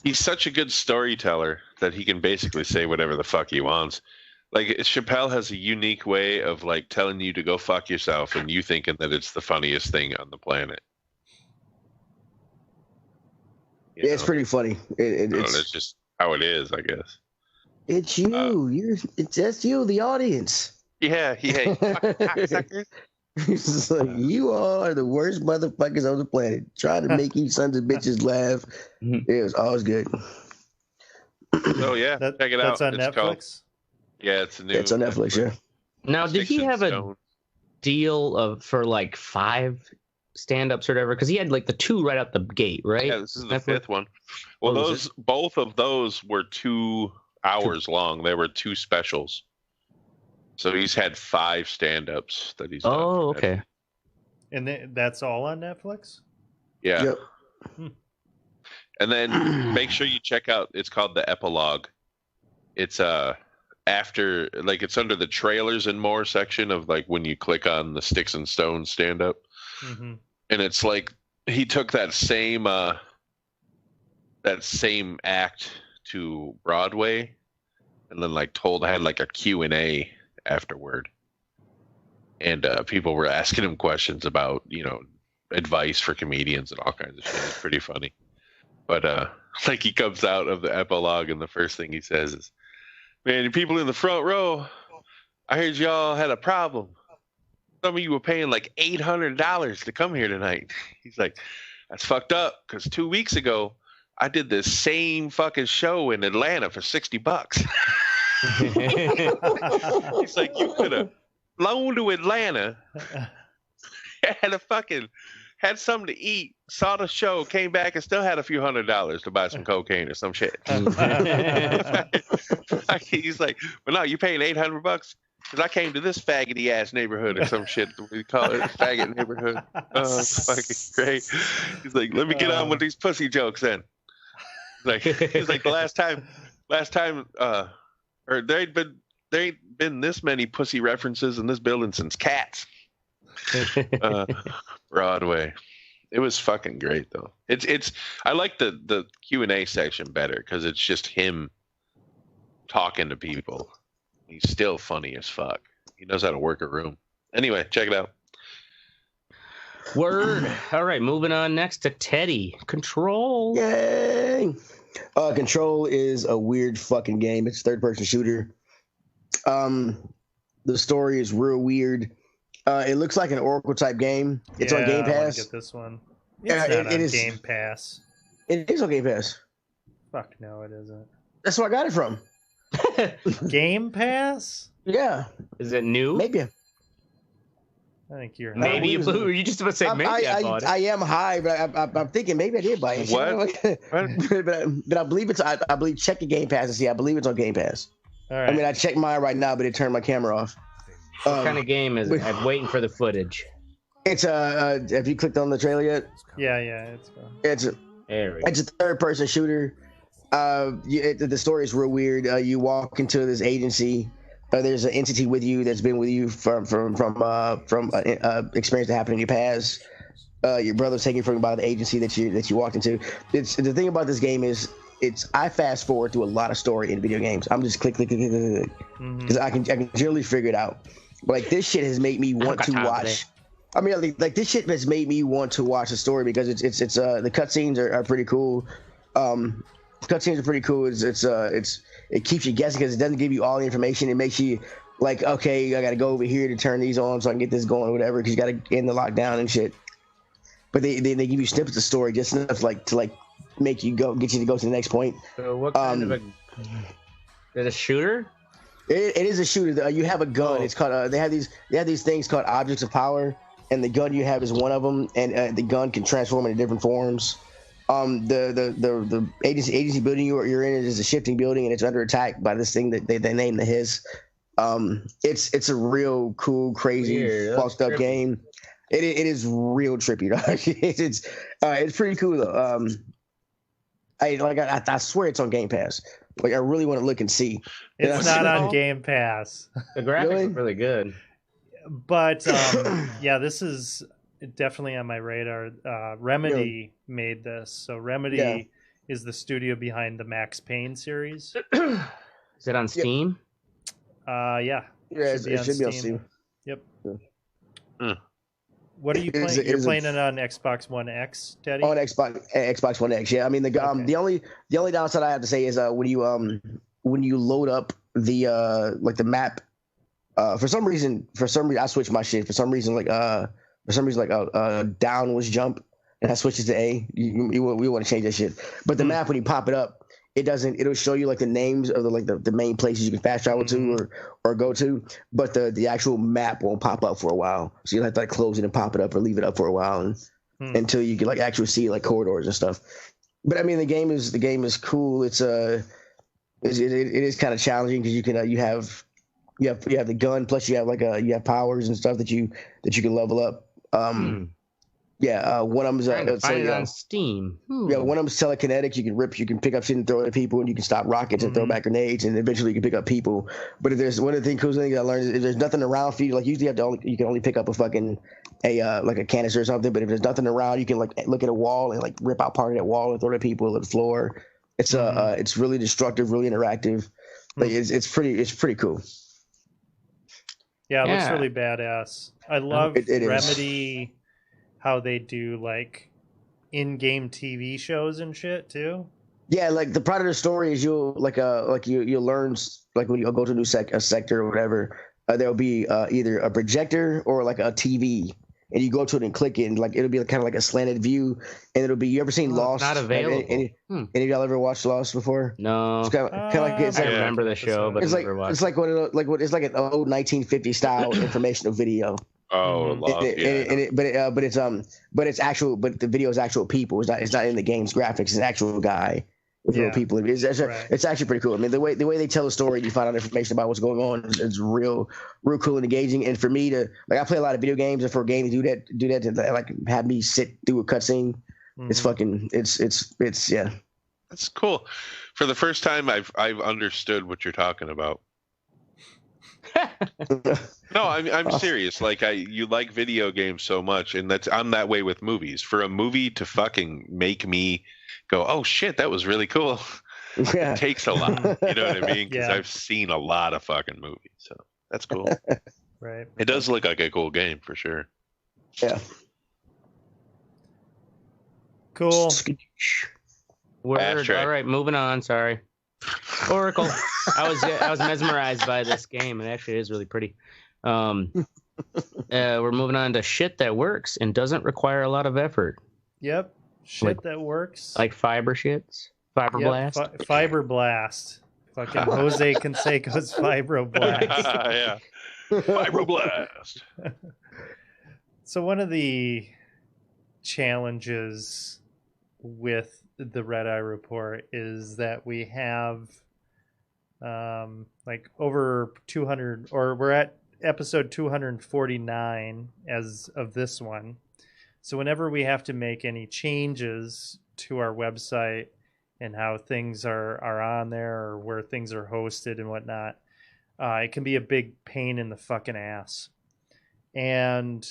He's such a good storyteller that he can basically say whatever the fuck he wants. Like Chappelle has a unique way of like telling you to go fuck yourself, and you thinking that it's the funniest thing on the planet.
Yeah, it's pretty funny.
It's just how it is, I guess.
It's you. It's just you, the audience.
Yeah.
It's like, you are the worst motherfuckers on the planet. Trying to make you sons of bitches laugh. It was always good.
Oh yeah, check it out.
That's on Netflix.
It's new.
It's on Netflix. Yeah.
Now, did he have a deal for like 5 stand-ups or whatever? Because he had like the 2 right out the gate, right?
Yeah, this is the 5th one. Well, both of those were 2 hours long. They were 2 specials. So he's had 5 stand-ups that he's done.
Oh, okay.
And that's all on Netflix?
Yeah.
Yep.
And then make sure you check out, it's called The Epilogue. It's after, like, it's under the trailers and more section of like when you click on the Sticks and Stones stand-up. And it's like he took that same that same act to Broadway, and then like had like a Q&A afterward, and people were asking him questions about advice for comedians and all kinds of shit. It's pretty funny. But like he comes out of the epilogue and the first thing he says is, "Man, people in the front row, I heard y'all had a problem. Some of you were paying like $800 to come here tonight." He's like, "That's fucked up, because 2 weeks ago I did this same fucking show in Atlanta for $60." He's like, "You could have flown to Atlanta, had something to eat, saw the show, came back, and still had a few $100s to buy some cocaine or some shit." He's like, "But no, you paying $800 because I came to this faggoty ass neighborhood or some shit. We call it faggot neighborhood." Oh, it's fucking great. He's like, "Let me get on with these pussy jokes then." He's like, the last time, or there ain't been this many pussy references in this building since Cats. Broadway. It was fucking great though. I like the Q&A section better because it's just him talking to people. He's still funny as fuck. He knows how to work a room. Anyway, check it out.
Word. All right, moving on next to Teddy. Control.
Yay! Control is a weird fucking game. It's a third-person shooter. The story is real weird. It looks like an Oracle type game. It's on Game Pass.
I want to get this one. It is Game Pass.
It is on Game Pass.
Fuck no, it isn't.
That's where I got it from.
Game Pass?
Yeah.
Is it new?
Maybe.
I think you're high.
Maybe you blew. You just about to say maybe I bought it.
I am high, but I'm thinking maybe I did buy it.
What?
but I believe I believe check the Game Pass and see. I believe it's on Game Pass.
All right.
I mean, I checked mine right now, but it turned my camera off.
What kind of game is it? I'm waiting for the footage.
It's have you clicked on the trailer yet?
Yeah, it's
a third-person shooter. The story is real weird. You walk into this agency. There's an entity with you that's been with you from experience that happened in your past. Your brother's taken from you by the agency that you walked into. It's the thing about this game is I fast forward through a lot of story in video games. I'm just click because I can generally figure it out. But like this shit has made me want to watch. I mean, like this shit has made me want to watch the story because it's the cutscenes are pretty cool. Cutscenes are pretty cool. It keeps you guessing because it doesn't give you all the information. It makes you like, okay, I got to go over here to turn these on so I can get this going or whatever because you got to end the lockdown and shit. But they give you snippets of story just enough to make you get you to go to the next point.
So what kind of is it a shooter?
It is a shooter. You have a gun. It's called. They have these things called objects of power, and the gun you have is one of them. And the gun can transform into different forms. The agency building you're in is a shifting building, and it's under attack by this thing that they named the Hiss. It's a real cool, crazy, fucked up game. It is real trippy, dog. It's pretty cool though. I swear it's on Game Pass. Like I really want to look and see.
It's not on Game Pass.
The graphics are really good.
But yeah, this is definitely on my radar. Remedy made this. So Remedy is the studio behind the Max Payne series.
Is it on Steam?
Yeah.
Yeah, it should be on Steam.
Yep.
Mm.
What are you playing? You're playing it on Xbox One X, Teddy?
On Xbox One X, yeah. I mean, the only downside I have to say is when you load up the map, for some reason I switched my shit. For some reason down was jump, and I switched it to A. We want to change that shit. But the map, when you pop it up, it'll show you like the names of the main places you can fast travel to or go to, but the actual map won't pop up for a while. So you'll have to close it and pop it up or leave it up for a while until you can actually see corridors and stuff. But I mean the game is cool. It is kind of challenging because you have the gun plus you have you have powers and stuff that you can level up. Yeah, one of them's
find it on Steam.
Yeah, one of them's telekinetic. You can pick up shit and throw it at people, and you can stop rockets and throw back grenades, and eventually you can pick up people. But if there's one of the cool things I learned is if there's nothing around for you, like usually you can only pick up like a canister or something. But if there's nothing around, you can like look at a wall and like rip out part of that wall and throw it at people at the floor. It's really destructive, really interactive. Like it's pretty cool.
Yeah, it looks really badass. I love Remedy. How they do like in-game TV shows and shit too.
Yeah, like the part of the story is you'll learn like when you go to a new sector or whatever, there'll be either a projector or like a TV, and you go to it and click it, and like it'll be kind of like a slanted view, and it'll be. You ever seen Lost?
Not available.
Any of y'all ever watched Lost before?
No.
It's kind of like
I remember the show, but
it's like
never watched.
It's like it's like an old 1950 style informational video.
Oh,
but the video is actual people. It's not in the game's graphics. It's an actual guy with real people. It's actually pretty cool. I mean, the way they tell the story, you find out information about what's going on. It's real cool and engaging. And for me to like, I play a lot of video games, and for a game to do that to like have me sit through a cutscene, it's yeah.
That's cool. For the first time, I've understood what you're talking about. No, I'm serious. Like you like video games so much, and I'm that way with movies. For a movie to fucking make me go, oh shit, that was really cool. It takes a lot. You know what I mean? Because I've seen a lot of fucking movies, so that's cool.
Right.
It does look like a cool game for sure.
Yeah.
Cool.
Word. All right, moving on. Sorry. Oracle. I was mesmerized by this game. It actually is really pretty. We're moving on to shit that works and doesn't require a lot of effort.
Yep. Shit that works.
Like fiber shits. Fiber blast.
Fiber blast. Fucking Jose Canseco's Fibroblast.
Yeah. Fibroblast.
So one of the challenges with the Red Eye Report is that we have like over 200, or we're at episode 249 as of this one. So whenever we have to make any changes to our website and how things are on there or where things are hosted and whatnot, it can be a big pain in the fucking ass. And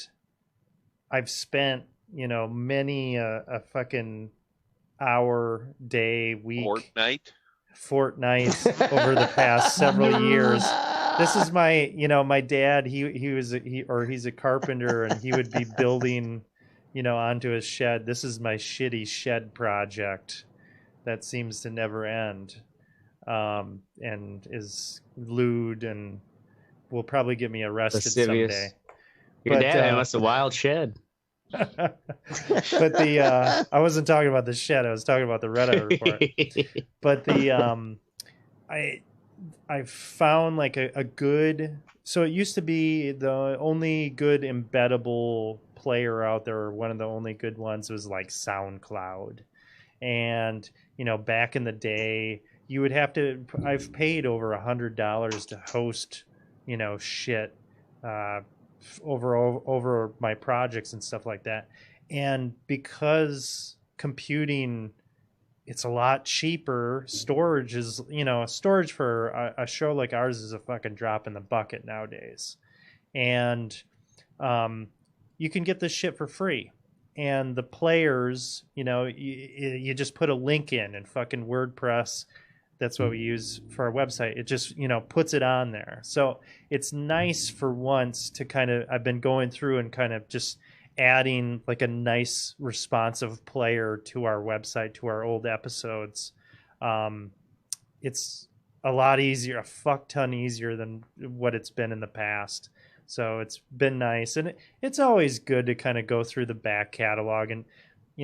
I've spent, many a fucking hour, day, week, fortnight over the past several years. This is my dad. He's a carpenter, and he would be building, onto his shed. This is my shitty shed project that seems to never end, and is lewd and will probably get me arrested someday.
Your dad must have wild shed.
But I wasn't talking about the shed. I was talking about the Red Eye Report. But I found like a good. So it used to be the only good embeddable player out there, or one of the only good ones, was like SoundCloud. And back in the day, you would have to. I've paid over $100 to host, shit. Over my projects and stuff like that. And because computing, it's a lot cheaper. Storage is, storage for a show like ours is a fucking drop in the bucket nowadays. And you can get this shit for free. And the players, you just put a link in and fucking WordPress. That's what we use for our website. It just, puts it on there. So it's nice for once to I've been going through and kind of just adding like a nice responsive player to our website, to our old episodes. It's a lot easier, a fuck ton easier than what it's been in the past. So it's been nice. And it's always good to kind of go through the back catalog. And,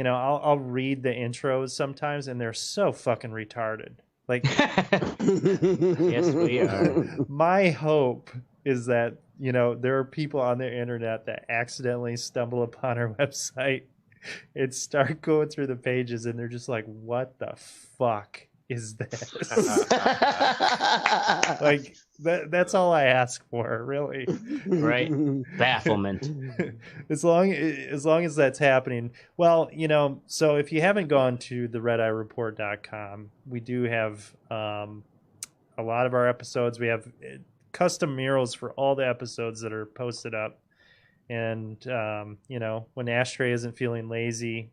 I'll read the intros sometimes, and they're so fucking retarded. Like,
yes, we are.
My hope is that, there are people on the internet that accidentally stumble upon our website and start going through the pages, and they're just like, what the fuck is this? Like, That's all I ask for, really.
Right? Bafflement.
As long as that's happening. Well, so if you haven't gone to the redeyereport.com, we do have a lot of our episodes. We have custom murals for all the episodes that are posted up. And, when Ashtray isn't feeling lazy,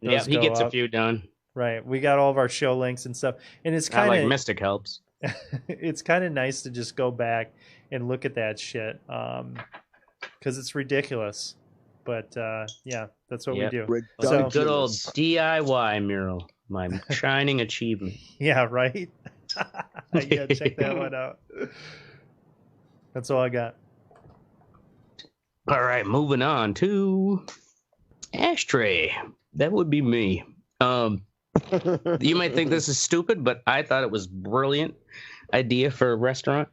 yeah, he gets
up.
A few done.
Right. We got all of our show links and stuff. And it's kind of
like Mystic helps.
It's kind of nice to just go back and look at that shit. Because it's ridiculous. But yeah, that's what we do.
So good old DIY mural. My shining achievement.
Yeah, right? Yeah, check that one out. That's all I got.
All right, moving on to Ashtray. That would be me. You might think this is stupid, but I thought it was brilliant idea for a restaurant.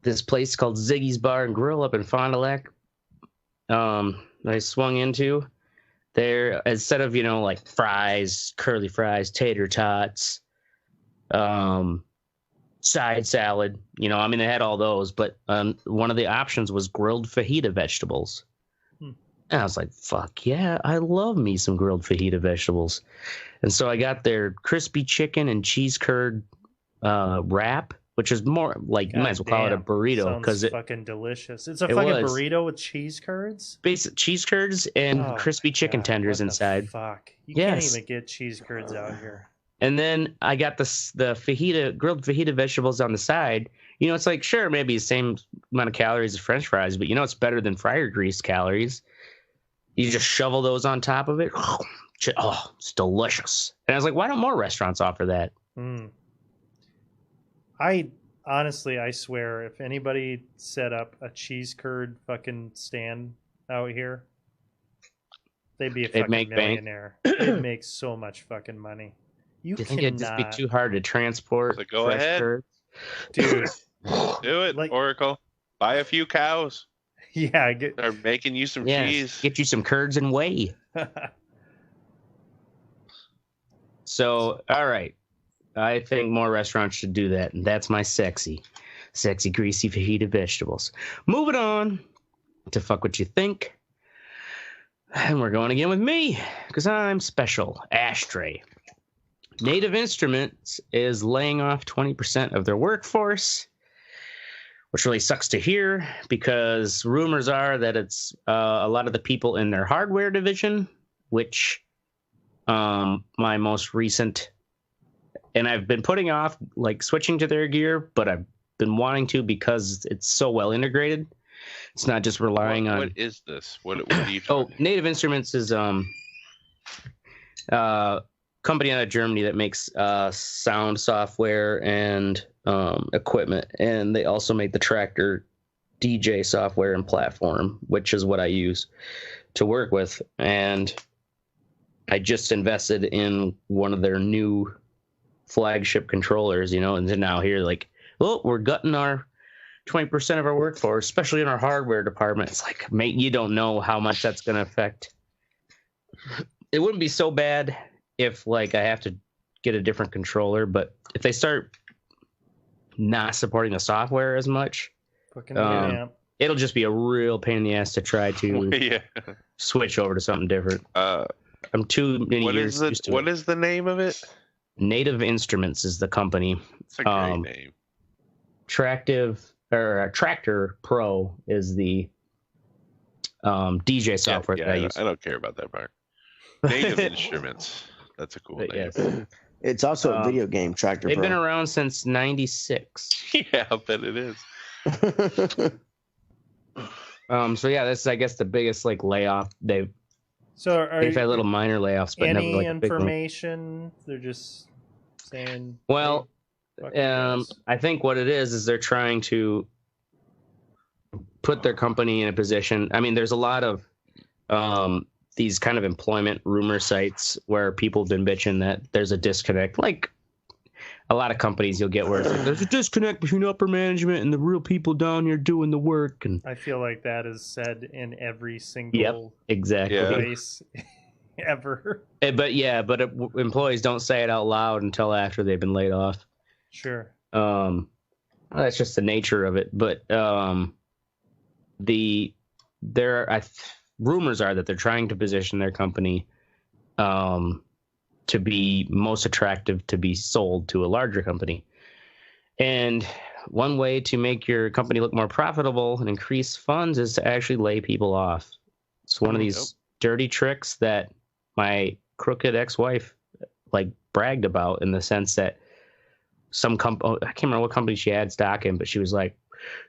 This place called Ziggy's Bar and Grill up in Fond du Lac. I swung into there instead of like fries, curly fries, tater tots, side salad. They had all those, but one of the options was grilled fajita vegetables. And I was like, fuck yeah, I love me some grilled fajita vegetables. And so I got their crispy chicken and cheese curd wrap, which is more like, you might as well call it a burrito.
Because it's fucking delicious. It's a fucking burrito with cheese curds?
Basic cheese curds and crispy chicken tenders inside.
Fuck. You can't even get cheese curds out here.
And then I got the grilled fajita vegetables on the side. It's like, sure, maybe the same amount of calories as French fries, but it's better than fryer grease calories. You just shovel those on top of it. Oh, it's delicious. And I was like, why don't more restaurants offer that?
I swear, if anybody set up a cheese curd fucking stand out here, they'd be a fucking millionaire. They'd make so much fucking money.
You think it'd just be too hard to transport?
So go ahead,
curds?
Dude.
Do it, Oracle. Buy a few cows.
Yeah,
start making you some cheese.
Get you some curds and whey. So, all right. I think more restaurants should do that, and that's my sexy, greasy fajita vegetables. Moving on to Fuck What You Think. And we're going again with me, because I'm special. Ashtray. Native Instruments is laying off 20% of their workforce, which really sucks to hear, because rumors are that it's a lot of the people in their hardware division, which my most recent... And I've been putting off switching to their gear, but I've been wanting to because it's so well integrated. It's not just relying on.
What is this? What are you talking?
Native Instruments is company out of Germany that makes sound software and equipment, and they also make the Tractor DJ software and platform, which is what I use to work with. And I just invested in one of their new flagship controllers, and then now here we're gutting our 20% of our workforce, especially in our hardware department. It's like, mate, you don't know how much that's going to affect. It wouldn't be so bad if I have to get a different controller, but if they start not supporting the software as much, it'll just be a real pain in the ass to try to switch over to something different. I'm too many years used to it.
What is the name of it?
Native Instruments is the company.
It's a great name.
Tractor Pro is the DJ software that I use.
I don't care about that part. Native Instruments. That's a cool name. Yes.
It's also a video game, Tractor Pro.
They've been around since '96.
Yeah, I bet it is.
So yeah, this is, I guess, the biggest layoff they've had little minor layoffs, but
any
never
information. They're just saying.
Well, I think what it is they're trying to put their company in a position. I mean, there's a lot of these kind of employment rumor sites where people have been bitching that there's a disconnect. A lot of companies you'll get where it's there's a disconnect between upper management and the real people down here doing the work. And
I feel like that is said in every single place ever.
But employees don't say it out loud until after they've been laid off.
Sure.
That's just the nature of it. But rumors are that they're trying to position their company to be most attractive to be sold to a larger company. And one way to make your company look more profitable and increase funds is to actually lay people off. It's one of these dirty tricks that my crooked ex-wife bragged about, in the sense that I can't remember what company she had stock in, but she was like,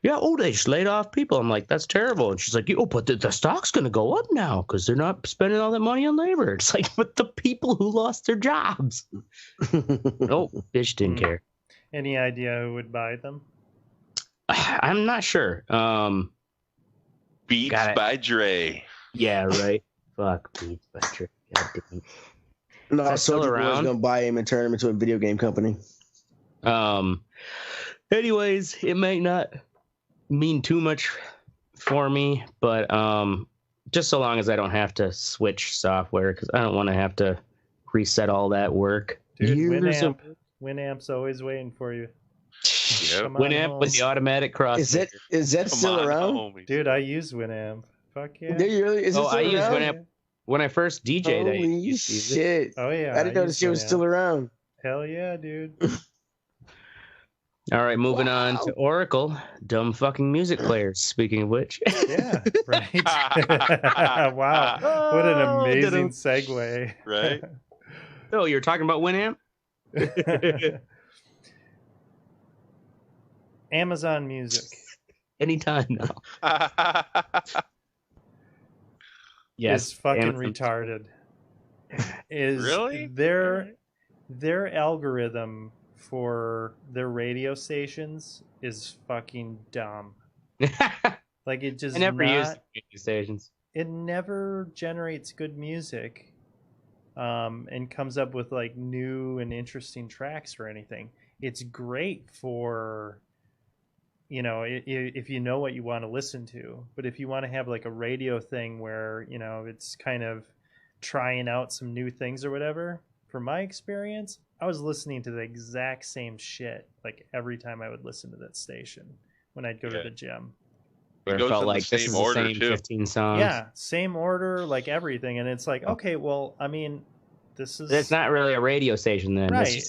yeah, they just laid off people. I'm like, that's terrible. And she's like, but the stock's going to go up now because they're not spending all that money on labor. It's like, but the people who lost their jobs. Nope, bitch didn't care.
Any idea who would buy them?
I'm not sure.
Beats by Dre.
Yeah, right. Fuck Beats by Dre. God damn it.
No, Soulja Boy is gonna buy him and turn him into a video game company.
Anyways, it might not mean too much for me, but just so long as I don't have to switch software, because I don't want to have to reset all that work.
Dude, Winamp's always waiting for you.
Yep. Winamp with the automatic cross.
Is that still around?
Homie.
Dude, I use Winamp. Fuck yeah.
Do you really? Is it still
I
around?
use Winamp when I first DJ'd.
Holy shit!
Oh yeah.
I didn't know this shit was still around.
Hell yeah, dude.
All right, moving on to Oracle. Dumb fucking music players. Speaking of which.
Yeah, right. Wow. What an amazing segue.
Right.
Oh, you're talking about Winamp?
Amazon Music.
Anytime now. Yes.
Is fucking retarded.
Really?
Their algorithm for their radio stations is fucking dumb. Like, it just
I never use radio stations.
It never generates good music, and comes up with like new and interesting tracks or anything. It's great for, if you know what you want to listen to, but if you want to have like a radio thing where, it's kind of trying out some new things or whatever, from my experience, I was listening to the exact same shit like every time I would listen to that station when I'd go to the gym.
It felt like this is the same 15 songs.
Yeah, same order, like everything. And it's like, okay, well, I mean,
it's not really a radio station then.
Right.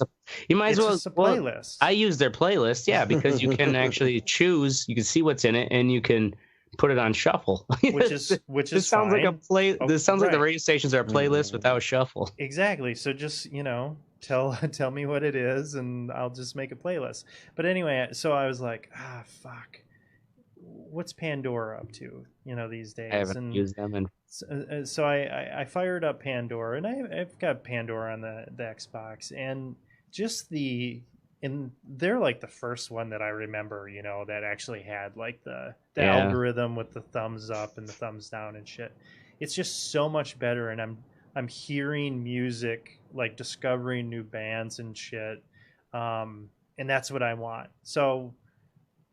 You might as well.
It's a playlist.
I use their playlist, yeah, because you can actually choose. You can see what's in it, and you can put it on shuffle.
This
sounds
fine.
Like a play. This sounds like the radio stations are a playlist without shuffle.
Exactly. So just tell me what it is, and I'll just make a playlist. But anyway, so I was like, fuck. What's Pandora up to, these days?
I haven't used them. And
so I fired up Pandora, and I've got Pandora on the Xbox, and just they're like the first one that I remember, that actually had like the algorithm with the thumbs up and the thumbs down and shit. It's just so much better, and I'm hearing music, like discovering new bands and shit, and that's what I want. So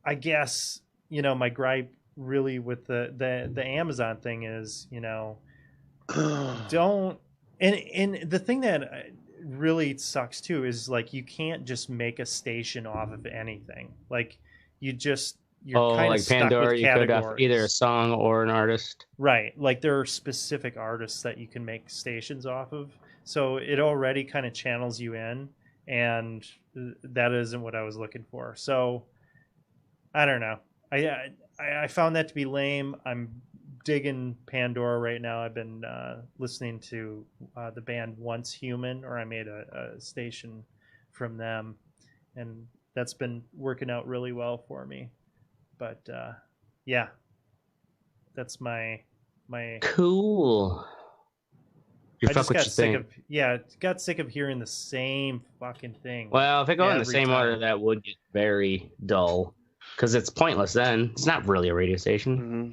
I guess, my gripe really with the Amazon thing is, don't, and the thing that really sucks too is like, you can't just make a station off of anything. Like, you're kind of stuck
Pandora,
with
you could have
categories.
either a song or an artist.
Right. Like, there are specific artists that you can make stations off of. So it already kind of channels you in, and that isn't what I was looking for. So I don't know. I found that to be lame. I'm digging Pandora right now. I've been listening to the band Once Human, or I made a station from them, and that's been working out really well for me. But yeah, that's my
cool.
I just got sick of hearing the same fucking thing.
Well, if it goes in the same order, that would get very dull. Because it's pointless then. It's not really a radio station.
Mm-hmm.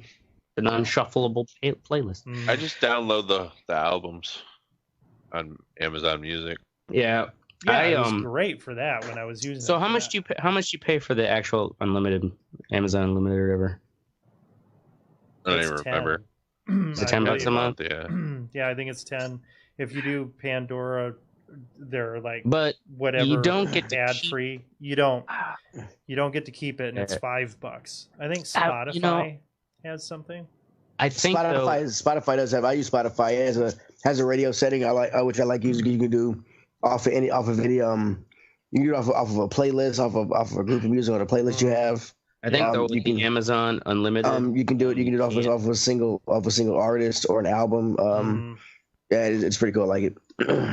The non-shuffleable playlist.
I just download the albums on Amazon Music.
Yeah.
It was great for that when I was using it.
So how much do you pay for the actual unlimited Amazon Unlimited or whatever?
I don't even remember.
Is it $10 a month?
Yeah.
Yeah, I think it's 10. If you do Pandora they're like,
but
whatever,
you don't get
ad free. You don't get to keep it, and it's $5. I think Spotify has something.
I think
Spotify does have. I use Spotify. It has a radio setting. Which I like using. You can do off of any. You can do it off of a playlist, off of a group of music on a playlist you have.
I think you can Amazon Unlimited.
You can do it off of a single artist or an album. Yeah, it's pretty cool. I like it.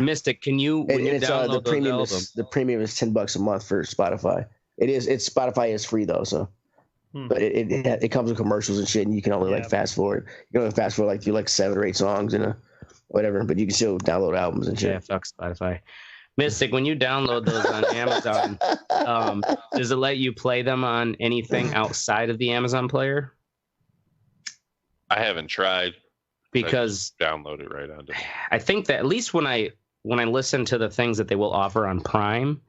Mystic, can you? Download
the premium
albums?
The premium is $10 a month for Spotify. Spotify is free though, so. But it comes with commercials and shit, and you can only fast forward. You can only fast forward through 7 or 8 songs and whatever. But you can still download albums and shit.
Yeah, fuck Spotify. Mystic, when you download those on Amazon, does it let you play them on anything outside of the Amazon player?
I haven't tried.
Because
I download it right onto.
I think that at least when I listen to the things that they will offer on Prime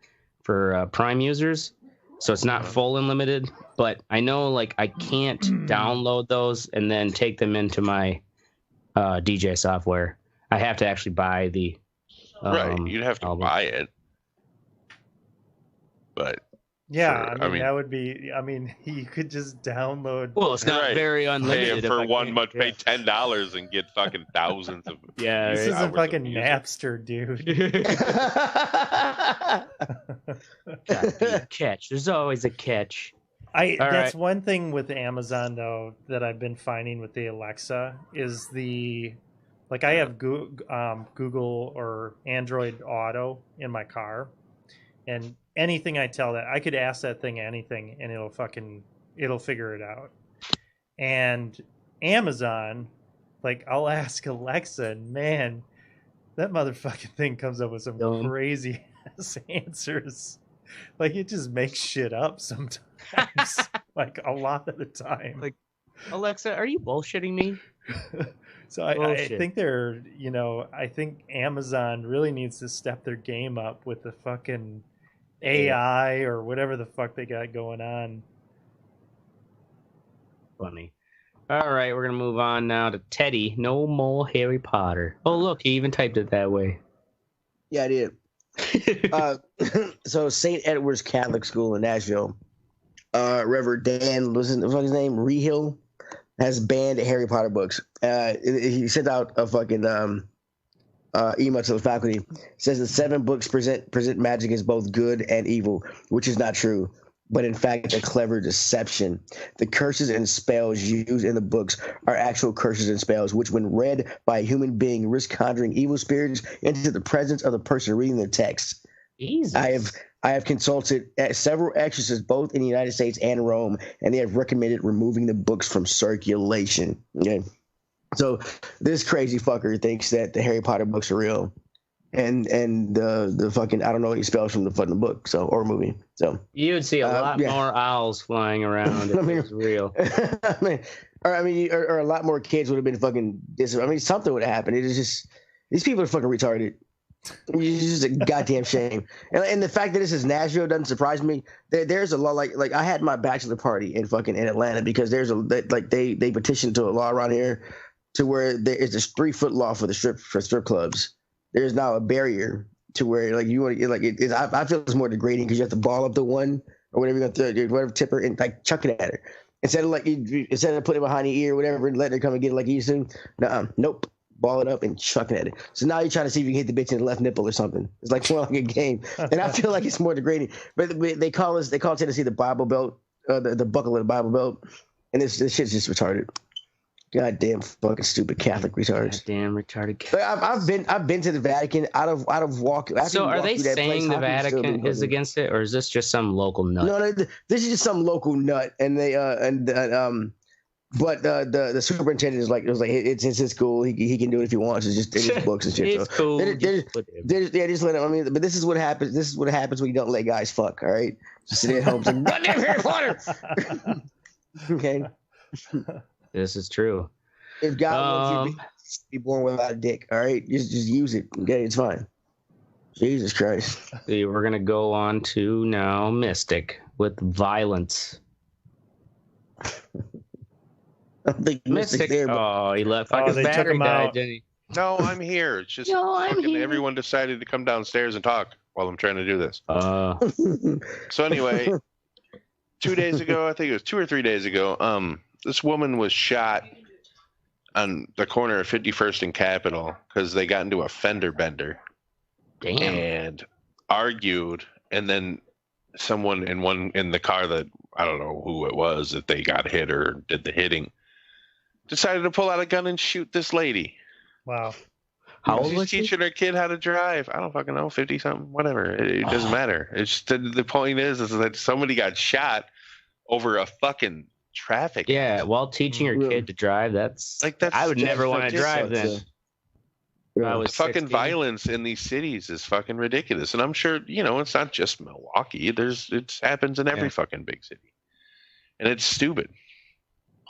for Prime users, so it's not full unlimited, but I know I can't download those and then take them into my DJ software. I have to actually buy the
right. You'd have to buy it, but
yeah, I mean that would be. I mean, you could just download.
Well, it's not very unlimited.
Pay for 1 month, pay $10 and get fucking thousands of.
Yeah, this isn't fucking Napster, dude.
Gotta be a catch. There's always a catch.
That's one thing with Amazon though that I've been finding with the Alexa is I have Google or Android Auto in my car, and anything I tell that, I could ask that thing anything and it'll figure it out. And Amazon, I'll ask Alexa, and man, that motherfucking thing comes up with some crazy ass answers. It just makes shit up sometimes. A lot of the time.
Alexa, are you bullshitting me?
So I think I think Amazon really needs to step their game up with the fucking AI or whatever the fuck they got going on.
Funny. All right, we're gonna move on now to Teddy. No more Harry Potter. Oh, look, he even typed it that way.
Yeah, I did. So St. Edward's Catholic School in Nashville, Reverend Dan, what's his name? Rehill, has banned Harry Potter books. He sent out a fucking email to the faculty. Says the 7 books present magic as both good and evil, which is not true, but in fact a clever deception. The curses and spells used in the books are actual curses and spells, which when read by a human being risk conjuring evil spirits into the presence of the person reading the text.
Jesus.
I have consulted several exorcists both in the United States and Rome, and they have recommended removing the books from circulation. Okay. So this crazy fucker thinks that the Harry Potter books are real, and the fucking I don't know any spells from the fucking book or movie. So
you would see a lot more owls flying around if it was real.
or a lot more kids would have been fucking. Something would have happened. It is just these people are fucking retarded. It's just a goddamn shame. And the fact that this is Nashville doesn't surprise me. There's a law like I had my bachelor party in Atlanta because there's they petitioned to a law around here to where there is a 3-foot law for strip clubs. There's now a barrier to where you want to I feel it's more degrading because you have to ball up the one or whatever you're gonna throw, whatever tipper and chuck it at her instead of putting it behind the ear or whatever and letting her come and get it like you used to. Nope. Ball it up and chuck it at it. So now you're trying to see if you can hit the bitch in the left nipple or something. It's more like a game, and I feel like it's more degrading. But they call Tennessee the Bible Belt, the buckle of the Bible Belt, and this shit's just retarded. Goddamn fucking stupid Catholic retards.
Goddamn retarded Catholics.
I've been to the Vatican out of walk.
So are they saying the Vatican is against it, or is this just some local nut?
No, this is just some local nut, and they But the superintendent is it's his school. He can do it if he wants. It's just books and shit.
It's cool.
Just let him. But this is what happens. This is what happens when you don't let guys fuck. All right, just sit at home. Goddamn Harry Potter. Okay.
This is true.
If God wants you to be born without a dick, all right, just use it. Okay, it's fine. Jesus Christ.
We're gonna go on to now Mystic with violence.
I think Mystic there.
Oh, he left. His battery died, didn't he?
No, I'm here. It's just everyone decided to come downstairs and talk while I'm trying to do this. So anyway, 2 days ago, I think it was 2 or 3 days ago, this woman was shot on the corner of 51st and Capitol because they got into a fender bender.
Damn.
And argued, and then someone in the car that I don't know who it was, if they got hit or did the hitting, decided to pull out a gun and shoot this lady.
Wow.
How old was
she? Teaching her kid how to drive. I don't fucking know, 50 something, whatever. It doesn't matter. It's the point is that somebody got shot over a fucking traffic.
Yeah, while teaching your kid to drive, that's I would never want to drive then.
I was fucking 16. Violence in these cities is fucking ridiculous, and I'm sure it's not just Milwaukee. It happens in every fucking big city, and it's stupid.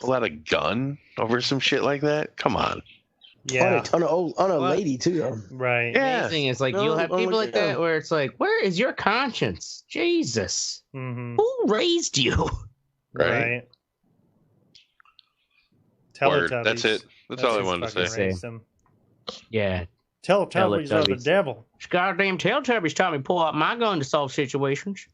Pull out a gun over some shit like that? Come on.
Yeah,
on a lady too, though.
Right.
Yeah. Amazing. It's like you'll have people like that where it's like, where is your conscience? Jesus, who raised you?
Right.
Teletubbies.
That's it. That's all I wanted to say.
Yeah.
Teletubbies are the devil.
Goddamn Teletubbies taught me to pull out my gun to solve situations.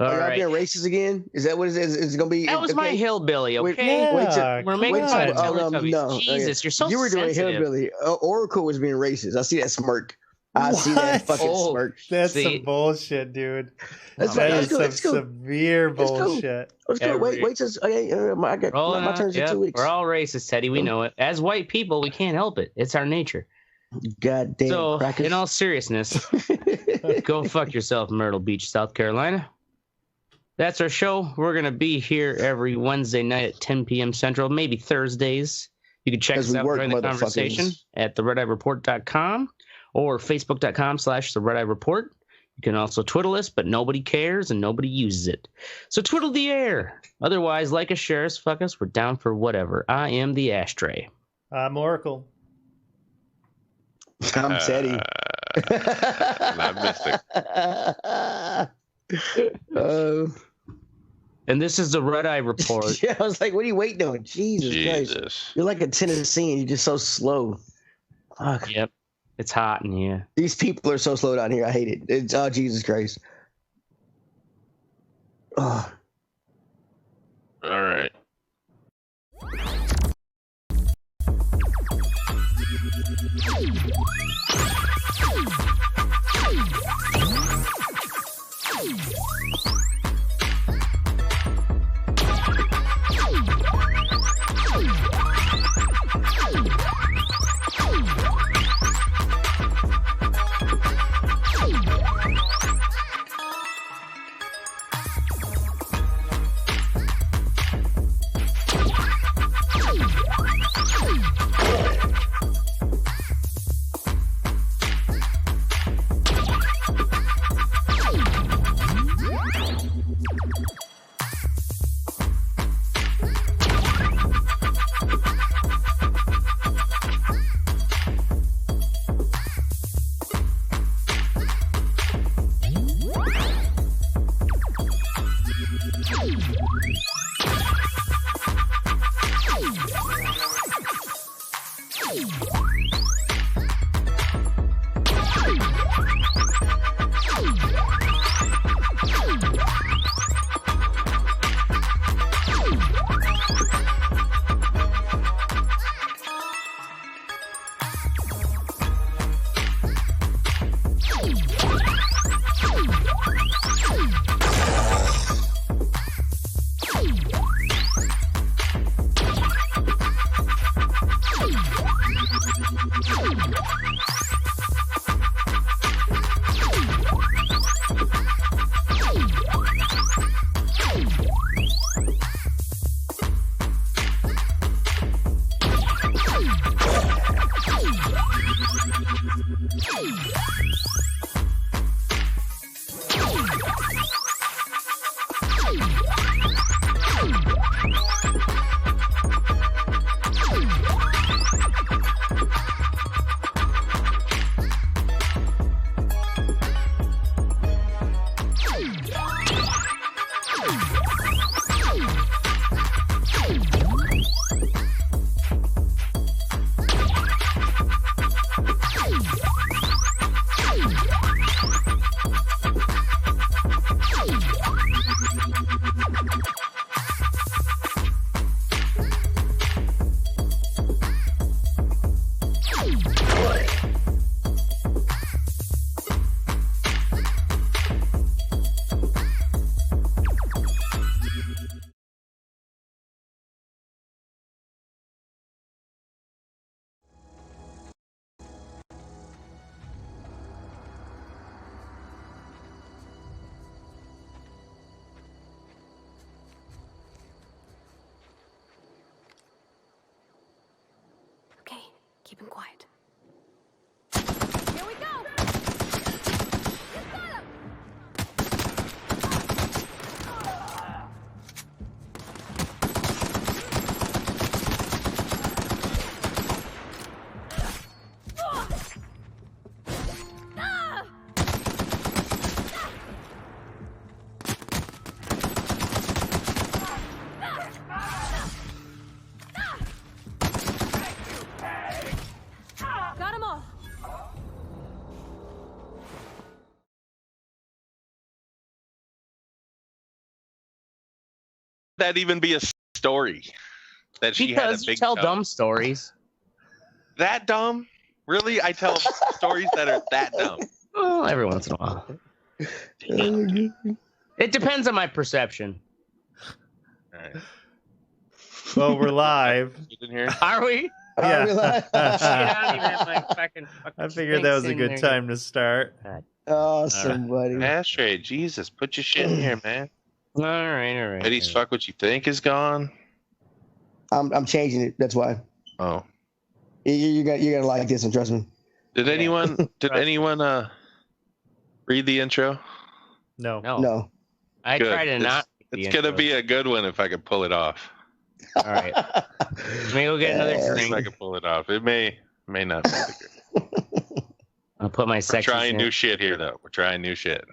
Are y'all being racist again? Is that what it is? Is it going to be?
That was my hillbilly, okay? We're making fun of Teletubbies. No, Jesus, you're so sensitive. You were doing hillbilly.
Oracle was being racist. I see that smirk. I see that fucking smirk.
That's some bullshit, dude. That is some severe bullshit.
Let's go. Wait till my turn's in 2 weeks.
We're all racist, Teddy. We know it. As white people, we can't help it. It's our nature.
Goddamn.
So,
crackers.
in all seriousness, go fuck yourself, Myrtle Beach, South Carolina. That's our show. We're going to be here every Wednesday night at 10 p.m. Central, maybe Thursdays. You can check us out during the conversation at theredeyereport.com or facebook.com/theredeyereport. You can also twiddle us, but nobody cares and nobody uses it. So twiddle the air. Otherwise, like us, share us, fuck us. We're down for whatever. I am the ashtray.
I'm Oracle.
I'm Teddy.
I'm Mystic.
And this is the Red Eye Report.
Yeah, I was like, what are you waiting on? Jesus Christ. You're like a Tennessean. You're just so slow. Fuck.
Yep. It's hot in here.
These people are so slow down here. I hate it. It's Jesus Christ. Oh.
All right.
Keep him quiet. Here we go! You got him! Got 'em all.
That even be a story that she had a
Because you
big
tell
toe.
dumb stories.
That dumb? Really? I tell stories that are that dumb.
Well, every once in a while. It depends on my perception.
All right.
Well, we're live.
In here.
Are we?
Yeah.
Shit, I don't even have my fucking
I figured that was a good time to start.
Awesome, buddy.
Ashtray, Jesus, put your shit in here, man.
All right.
Eddie's fuck what you think is gone.
I'm changing it. That's why.
Oh.
You're gonna like this, and trust me.
Did anyone read the intro?
No.
I
Good.
try to not.
It's gonna be a good one if I can pull it off.
All right. Maybe we'll get another
If
drink.
I can pull it off. It may not be the good.
I'll put my
We're
sexy.
trying new shit here, though. We're trying new shit.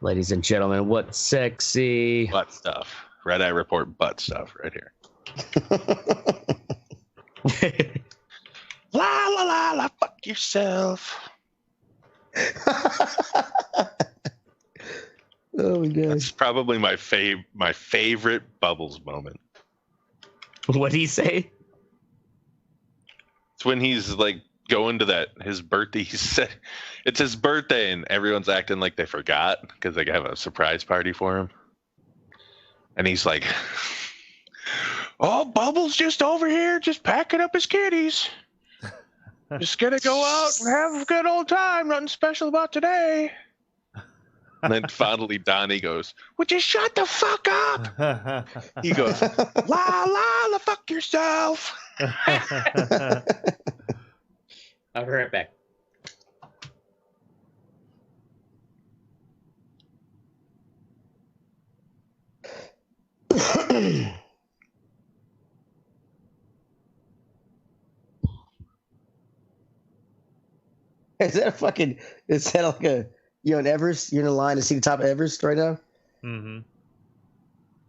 Ladies and gentlemen, what's sexy?
Butt stuff. Red Eye Report butt stuff right here. La la la la. Fuck yourself.
Oh my gosh.
That's probably my favorite Bubbles moment.
What'd he say?
It's when he's like going to his birthday. He said it's his birthday and everyone's acting like they forgot because they have a surprise party for him. And he's like, "Oh, Bubbles just over here, just packing up his kitties. Just gonna go out and have a good old time. Nothing special about today." And then finally Donnie goes, "Would you shut the fuck up?" He goes, "La la la, fuck yourself."
I'll be right back.
Is that like you're on Everest? You're in the line to see the top of Everest right now?
Mm-hmm.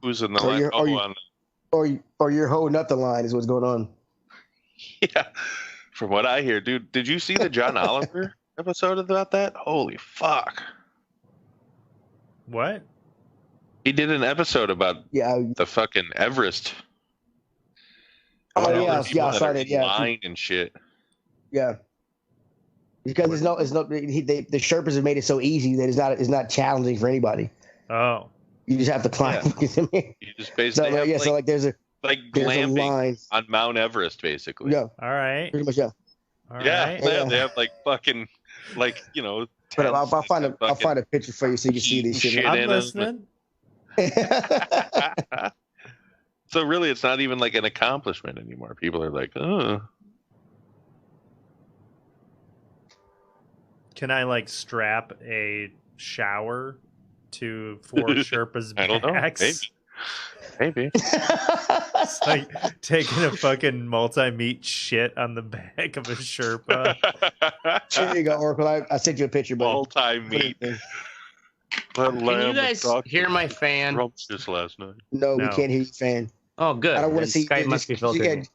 Who's in the line?
Or you're holding up the line is what's going on.
Yeah. From what I hear, dude, did you see the John Oliver episode about that? Holy fuck.
What?
He did an episode about the fucking Everest.
Oh yeah, I saw that. Yeah,
line and shit.
Yeah. Because the Sherpas have made it so easy that it's not challenging for anybody.
Oh.
You just have to climb.
Yeah. You just basically
so there's a
glamping on Mount Everest, basically.
Yeah.
All right.
Pretty much, yeah.
All
right.
Yeah.
They have like fucking But
I'll find a picture for you so you can see these shit.
I'm listening.
So really, it's not even like an accomplishment anymore. People are like, "Oh."
Can I strap a shower to 4 Sherpas'
I don't know.
backs?
Maybe.
It's like taking a fucking multi-meat shit on the back of a Sherpa.
There you go, Oracle. I sent you a picture, buddy.
Multi-meat.
Can you guys hear my fan?
Just last night.
No, we can't hear you, fan.
Oh, good.
I don't want to see.
Skype must be filtered.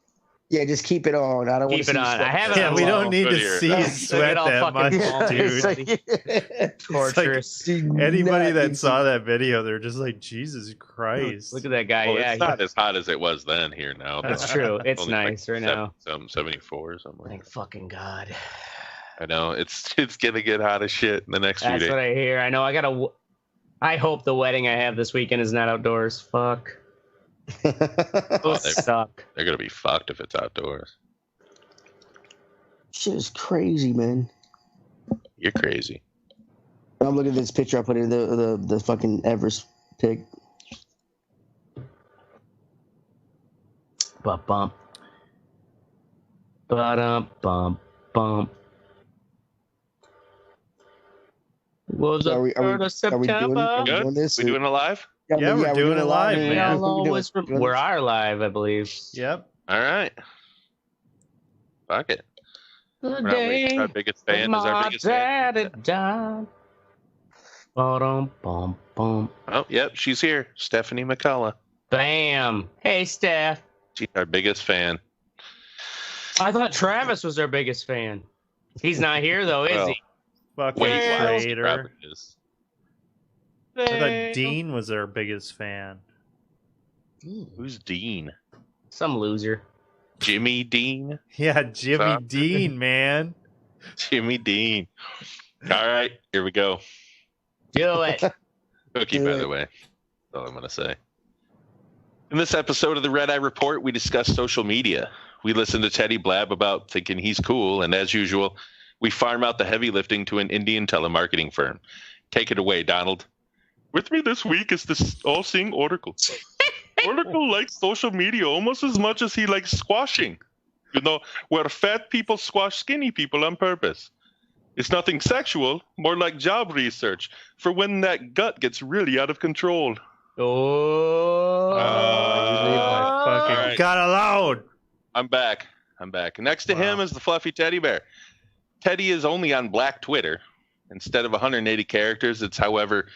Yeah, just keep it on. I don't want to see.
Keep it on. I have it.
Yeah, we don't need to see you sweat that much, dude.
Torturous.
Anybody that saw that video, they're just like, Jesus Christ.
Look at that guy.
Well,
yeah,
it's not as hot as it was then here now.
That's true. It's nice right now.
74 or something.
Thank fucking God.
I know. It's gonna get hot as shit in the next few days.
That's what I hear. I know. I hope the wedding I have this weekend is not outdoors. Fuck. Suck.
They're gonna be fucked if it's outdoors.
Shit is crazy, man.
You're crazy.
I'm looking at this picture I put in the fucking Everest pic.
Bump. Ba-dum-bum-bum. Was the 3rd of September.
Good? We doing it live?
Yeah, we're doing it live, man.
We're our live, I believe.
Yep.
All right. Fuck it.
The day
our biggest fan is our biggest fan.
Died. Ba-dum-bum-bum.
Oh, yep, she's here. Stephanie McCullough.
Bam. Hey, Steph.
She's our biggest fan.
I thought Travis was our biggest fan. He's not here, though, is he?
Fucking traitor. I thought Dean was our biggest fan.
Who's Dean?
Some loser.
Jimmy Dean?
Yeah, Jimmy Dean, man.
Jimmy Dean. All right, here we go.
Do it.
Cookie, by the way. That's all I'm going to say. In this episode of the Red Eye Report, we discuss social media. We listen to Teddy blab about thinking he's cool, and as usual, we farm out the heavy lifting to an Indian telemarketing firm. Take it away, Donald. With me this week is this all-seeing Oracle. Oracle likes social media almost as much as he likes squashing. You know, where fat people squash skinny people on purpose. It's nothing sexual, more like job research for when that gut gets really out of control.
Fucking got alone.
I'm back. Next to him is the fluffy teddy bear. Teddy is only on Black Twitter. Instead of 180 characters, it's however...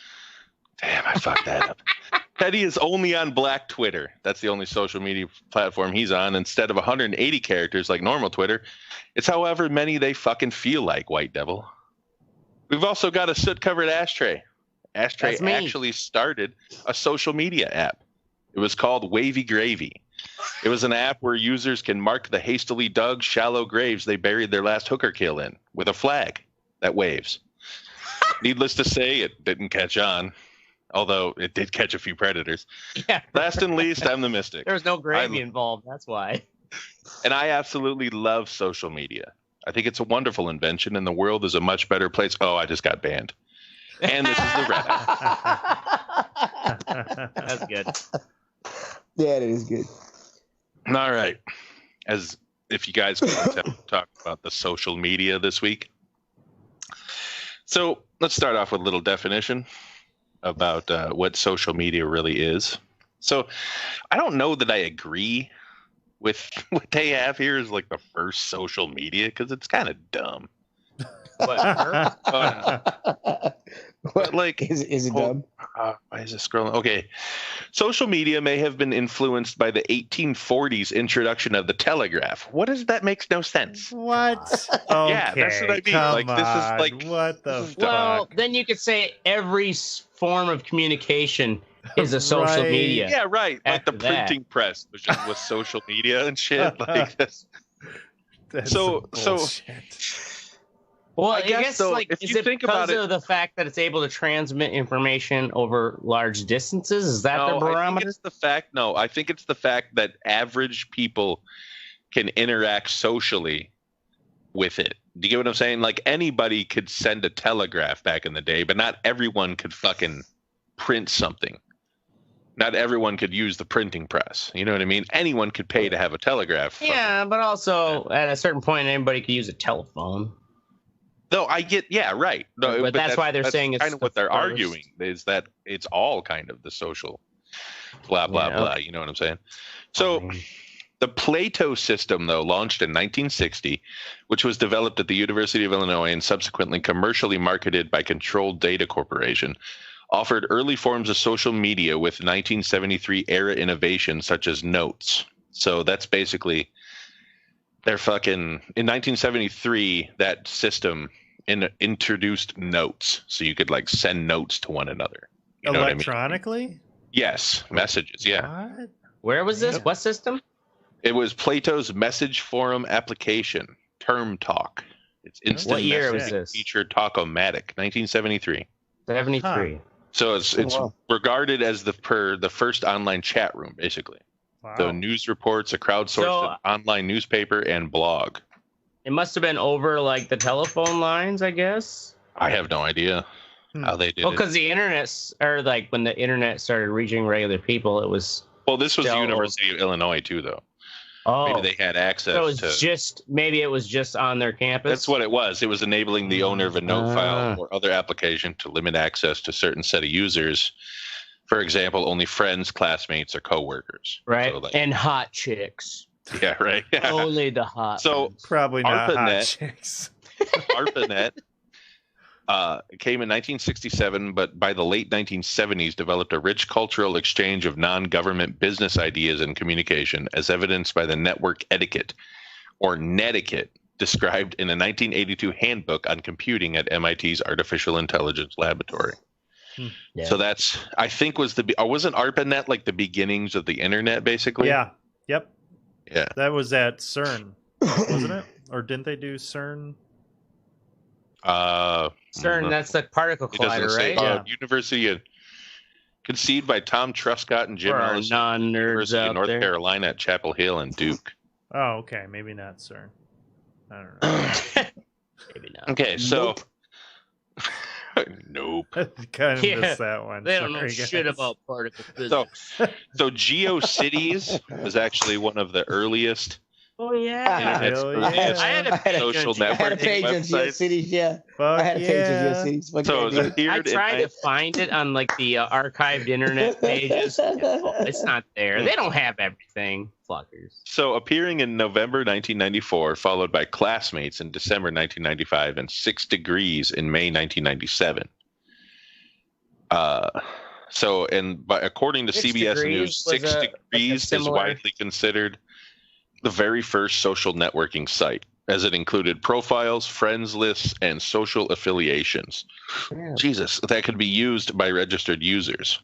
Damn, I fucked that up. Teddy is only on Black Twitter. That's the only social media platform he's on. Instead of 180 characters like normal Twitter, it's however many they fucking feel like, White Devil. We've also got a soot-covered Ashtray. Ashtray actually started a social media app. It was called Wavy Gravy. It was an app where users can mark the hastily dug, shallow graves they buried their last hooker kill in with a flag that waves. Needless to say, it didn't catch on. Although it did catch a few predators.
Yeah.
Last and least, I'm the Mystic.
There was no gravy involved. That's why.
And I absolutely love social media. I think it's a wonderful invention, and the world is a much better place. Oh, I just got banned. And this is the Red Eye.
That's good.
Yeah, it is good.
All right. As if you guys can talk about the social media this week. So let's start off with a little definition about what social media really is. So I don't know that I agree with what they have here as like the first social media because it's kind of dumb.
What like is it dumb?
Why is it scrolling? Okay. Social media may have been influenced by the 1840s introduction of the telegraph. What does that? Makes no sense.
What?
Okay, yeah, that's what I mean. Like this is like
what the fuck?
Well, then you could say every form of communication is a social media.
Yeah, right. Like the printing press was social media and shit like this. So
well, I guess so, like, if you think about it, of the fact that it's able to transmit information over large distances? Is that the barometer?
I think it's the fact that average people can interact socially with it. Do you get what I'm saying? Like anybody could send a telegraph back in the day, but not everyone could fucking print something. Not everyone could use the printing press. You know what I mean? Anyone could pay to have a telegraph.
Yeah, but also at a certain point, anybody could use a telephone.
No, I get, yeah, right. No,
but that's why they're saying it's
kind of what they're arguing is that it's all kind of the social blah, blah, blah. You know what I'm saying? So the Plato system, though, launched in 1960, which was developed at the University of Illinois and subsequently commercially marketed by Controlled Data Corporation, offered early forms of social media with 1973 era innovations such as notes. So that's basically... They're fucking in 1973. That system introduced notes, so you could like send notes to one another. You know
electronically?
What I mean? Yes, messages. Yeah.
What?
Where was this? What system?
It was Plato's message forum application, Term Talk. It's instant.
What year was this?
Feature Talk-O-Matic, 1973.
73.
Huh. So it's regarded as the first online chat room, basically. Wow. So news reports, a crowdsourced online newspaper, and blog.
It must have been over like the telephone lines, I guess.
I have no idea how they did it.
Well, because the internet, or like when the internet started reaching regular people, it was.
Well, this was the University of Illinois too, though. maybe they had access
so it was
to.
Maybe it was just on their campus.
That's what it was. It was enabling the owner of a note file or other application to limit access to a certain set of users. For example, only friends, classmates, or coworkers.
Right.
So,
and hot chicks.
Yeah, right.
Only the hot.
So
ones.
Probably not
ARPANET,
hot chicks.
ARPANET came in 1967, but by the late 1970s developed a rich cultural exchange of non-government business ideas and communication, as evidenced by the network etiquette, or netiquette, described in a 1982 handbook on computing at MIT's Artificial Intelligence Laboratory. Yeah. So that's, I think, wasn't ARPANET like the beginnings of the internet, basically?
Yeah. Yep.
Yeah.
That was at CERN, wasn't it? Or didn't they do CERN?
CERN, that's the particle collider, right?
Yeah. University of, conceived by Tom Truscott and Jim Ellis, University of North Carolina at Chapel Hill and Duke.
Oh, okay. Maybe not CERN. I don't know.
Maybe not.
Okay, so... Nope.
Kind of missed that one.
They don't know shit about particle physics.
So GeoCities was actually one of the earliest.
Oh yeah.
I had a social networking
I had a page on GeoCities. Yeah. I had a page on GeoCities.
So
I tried to find it on like the archived internet pages. It's not there. They don't have everything. Fuckers.
So appearing in November 1994, followed by Classmates in December 1995, and 6 Degrees in May 1997. But according to CBS News, 6 Degrees is widely considered the very first social networking site, as it included profiles, friends lists, and social affiliations. Yeah. Jesus, that could be used by registered users.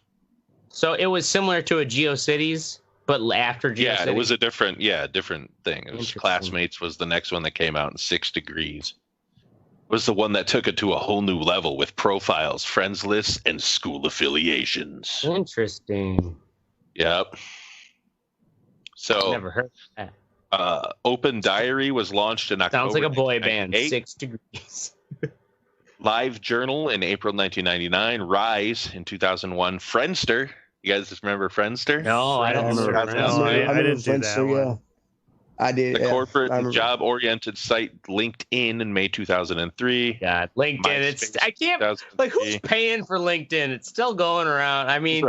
So it was similar to a GeoCities, but after GeoCities?
Yeah, it was a different thing. It was Classmates was the next one that came out, and 6 Degrees was the one that took it to a whole new level with profiles, friends lists, and school affiliations.
Interesting.
Yep. So
never heard of that.
Open Diary was launched in October.
Sounds like a boy band. 6 Degrees.
Live Journal in April 1999. Rise in 2001. Friendster. You guys just remember Friendster?
No, I don't remember.
I didn't do that one.
Yeah. I did.
The corporate and job-oriented site LinkedIn in May 2003.
God, LinkedIn. I can't. Like, who's paying for LinkedIn? It's still going around. I mean,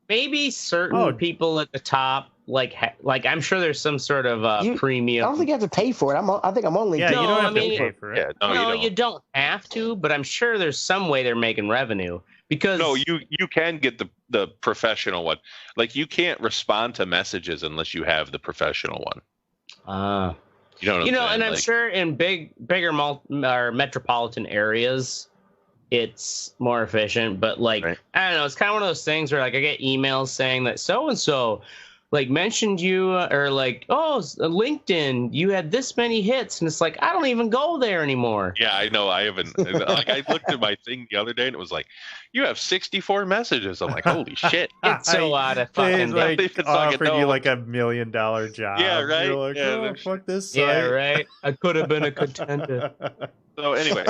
maybe certain people at the top. Like I'm sure there's some sort of premium.
I don't think you have to pay for it. I think I'm on LinkedIn.
Yeah, you don't have to pay for it.
Yeah, you don't have to, but I'm sure there's some way they're making revenue. Because
no, you can get the professional one. Like, you can't respond to messages unless you have the professional one. You know,
and I'm sure in bigger or metropolitan areas, it's more efficient. But like, I don't know, it's kind of one of those things where like I get emails saying that so and so like mentioned you, or like, oh, LinkedIn, you had this many hits, and it's like, I don't even go there anymore.
Yeah, I know. I haven't. Like, I looked at my thing the other day, and it was like, you have 64 messages. I'm like, holy shit!
It's so out of fucking.
Like offering you like $1 million job.
Yeah, right.
You're like, oh, fuck this site.
Yeah, right. I could have been a contender.
So anyway,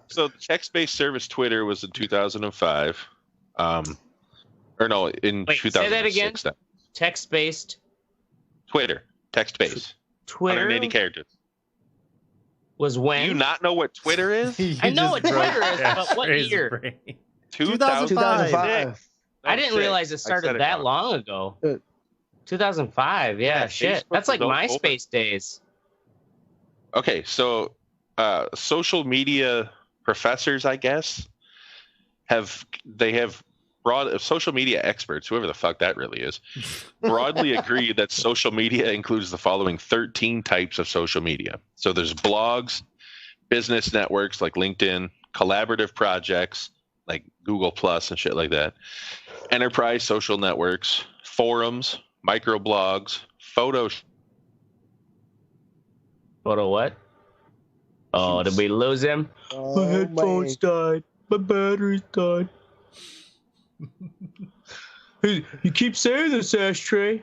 so text-based service Twitter was in 2005. Or no, in 2006.
Say that again. Text-based?
Twitter. Text-based.
Twitter?
180 characters.
Was when?
Do you not know what Twitter is?
I know what Twitter is, but what year?
2005.
I didn't realize it started that long ago. 2005, yeah, shit. That's like MySpace days.
Okay, so social media professors, I guess, have social media experts, whoever the fuck that really is, broadly agree that social media includes the following 13 types of social media. So there's blogs, business networks like LinkedIn, collaborative projects like Google Plus and shit like that, enterprise social networks, forums, microblogs, Photo what? Oh, did we lose him?
My headphones died. My batteries died. You keep saying this, Ashtray.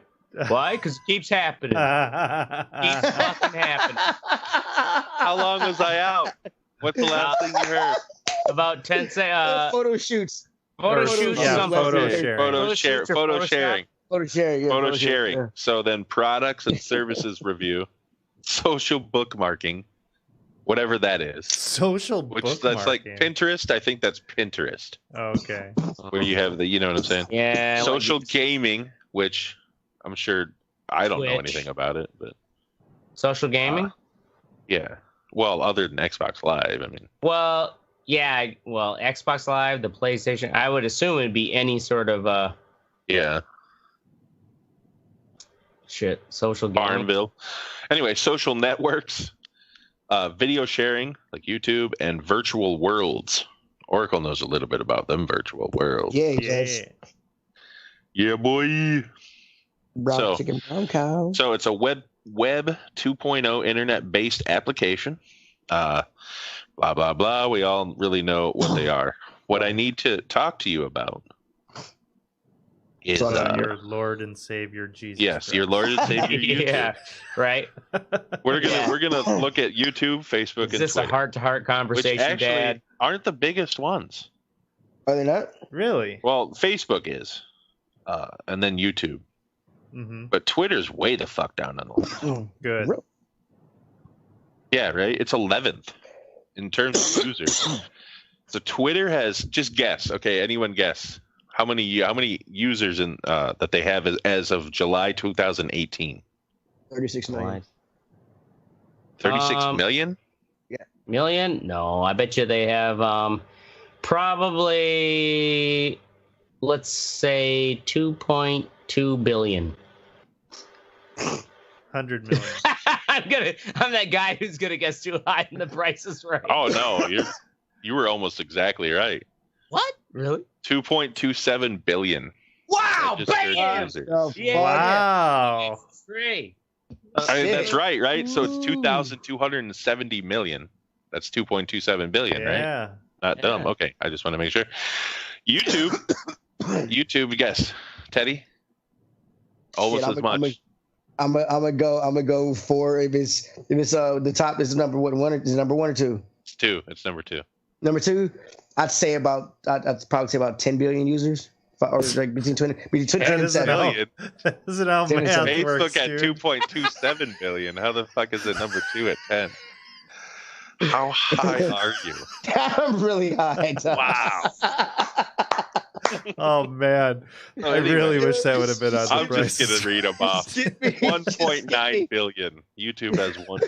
Why? Because it keeps happening. Keeps fucking happening.
How long was I out? What's the last thing you heard?
About 10 seconds.
Photo shoots.
Photo shoots.
Yeah, photo sharing.
Photo sharing.
Photo sharing. Yeah,
photo sharing. Yeah. So then products and services review, social bookmarking, whatever that is.
Social bookmarking.
That's like Pinterest. I think that's Pinterest.
Okay.
Where you have you know what I'm saying?
Yeah.
Social gaming, which I'm sure I don't know anything about it, but
social gaming.
Yeah. Well, other than Xbox Live, I mean.
Well, yeah. Well, Xbox Live, the PlayStation. I would assume it'd be any sort of
Yeah.
Shit. Social gaming.
Farmville. Anyway, social networks, video sharing like YouTube, and virtual worlds. Oracle knows a little bit about them virtual worlds.
Yeah, he does.
Yeah, boy.
Brown chicken, brown cow.
So it's a web 2.0 internet-based application. Blah, blah, blah. We all really know what they are. What I need to talk to you about is
your Lord and Savior Jesus.
Yes,
Christ.
your Lord and Savior YouTube.
Yeah, right.
We're gonna look at YouTube, Facebook, and Twitter.
Is this a heart-to-heart conversation,
which actually
Dad?
Aren't the biggest ones.
Are they not?
Really?
Well, Facebook is, and then YouTube.
Mm-hmm.
But Twitter's way the fuck down on the list.
Good.
Yeah, right. It's 11th in terms of users. So Twitter has, just guess. Okay, anyone guess how many users in that they have as of July 2018?
36 million.
36 million?
Yeah.
Million? No, I bet you they have probably, let's say 2.2 billion.
100 million.
I'm that guy who's gonna guess too high and the price is right.
Oh no, you were almost exactly right.
What? Really?
2.27 billion.
Wow, bam!
Yeah. Wow.
Free.
That's right? So it's 2,270 million. That's 2.27 billion, right? Not dumb. Okay, I just want to make sure. YouTube, guess. Teddy? Almost as much.
I'm gonna go for if it's the top is number one. Is it number 1 or 2?
It's 2. It's number 2.
Number 2, I'd probably say about 10 billion users, or like between 20 and 7.
That isn't how math works,
Facebook at 2.27 billion. How the fuck is it number 2 at 10? How high are you?
I'm really high.
Wow.
Oh man, I really wish that would have been on the price.
I'm just gonna read them off. 1.9 billion. YouTube has 1.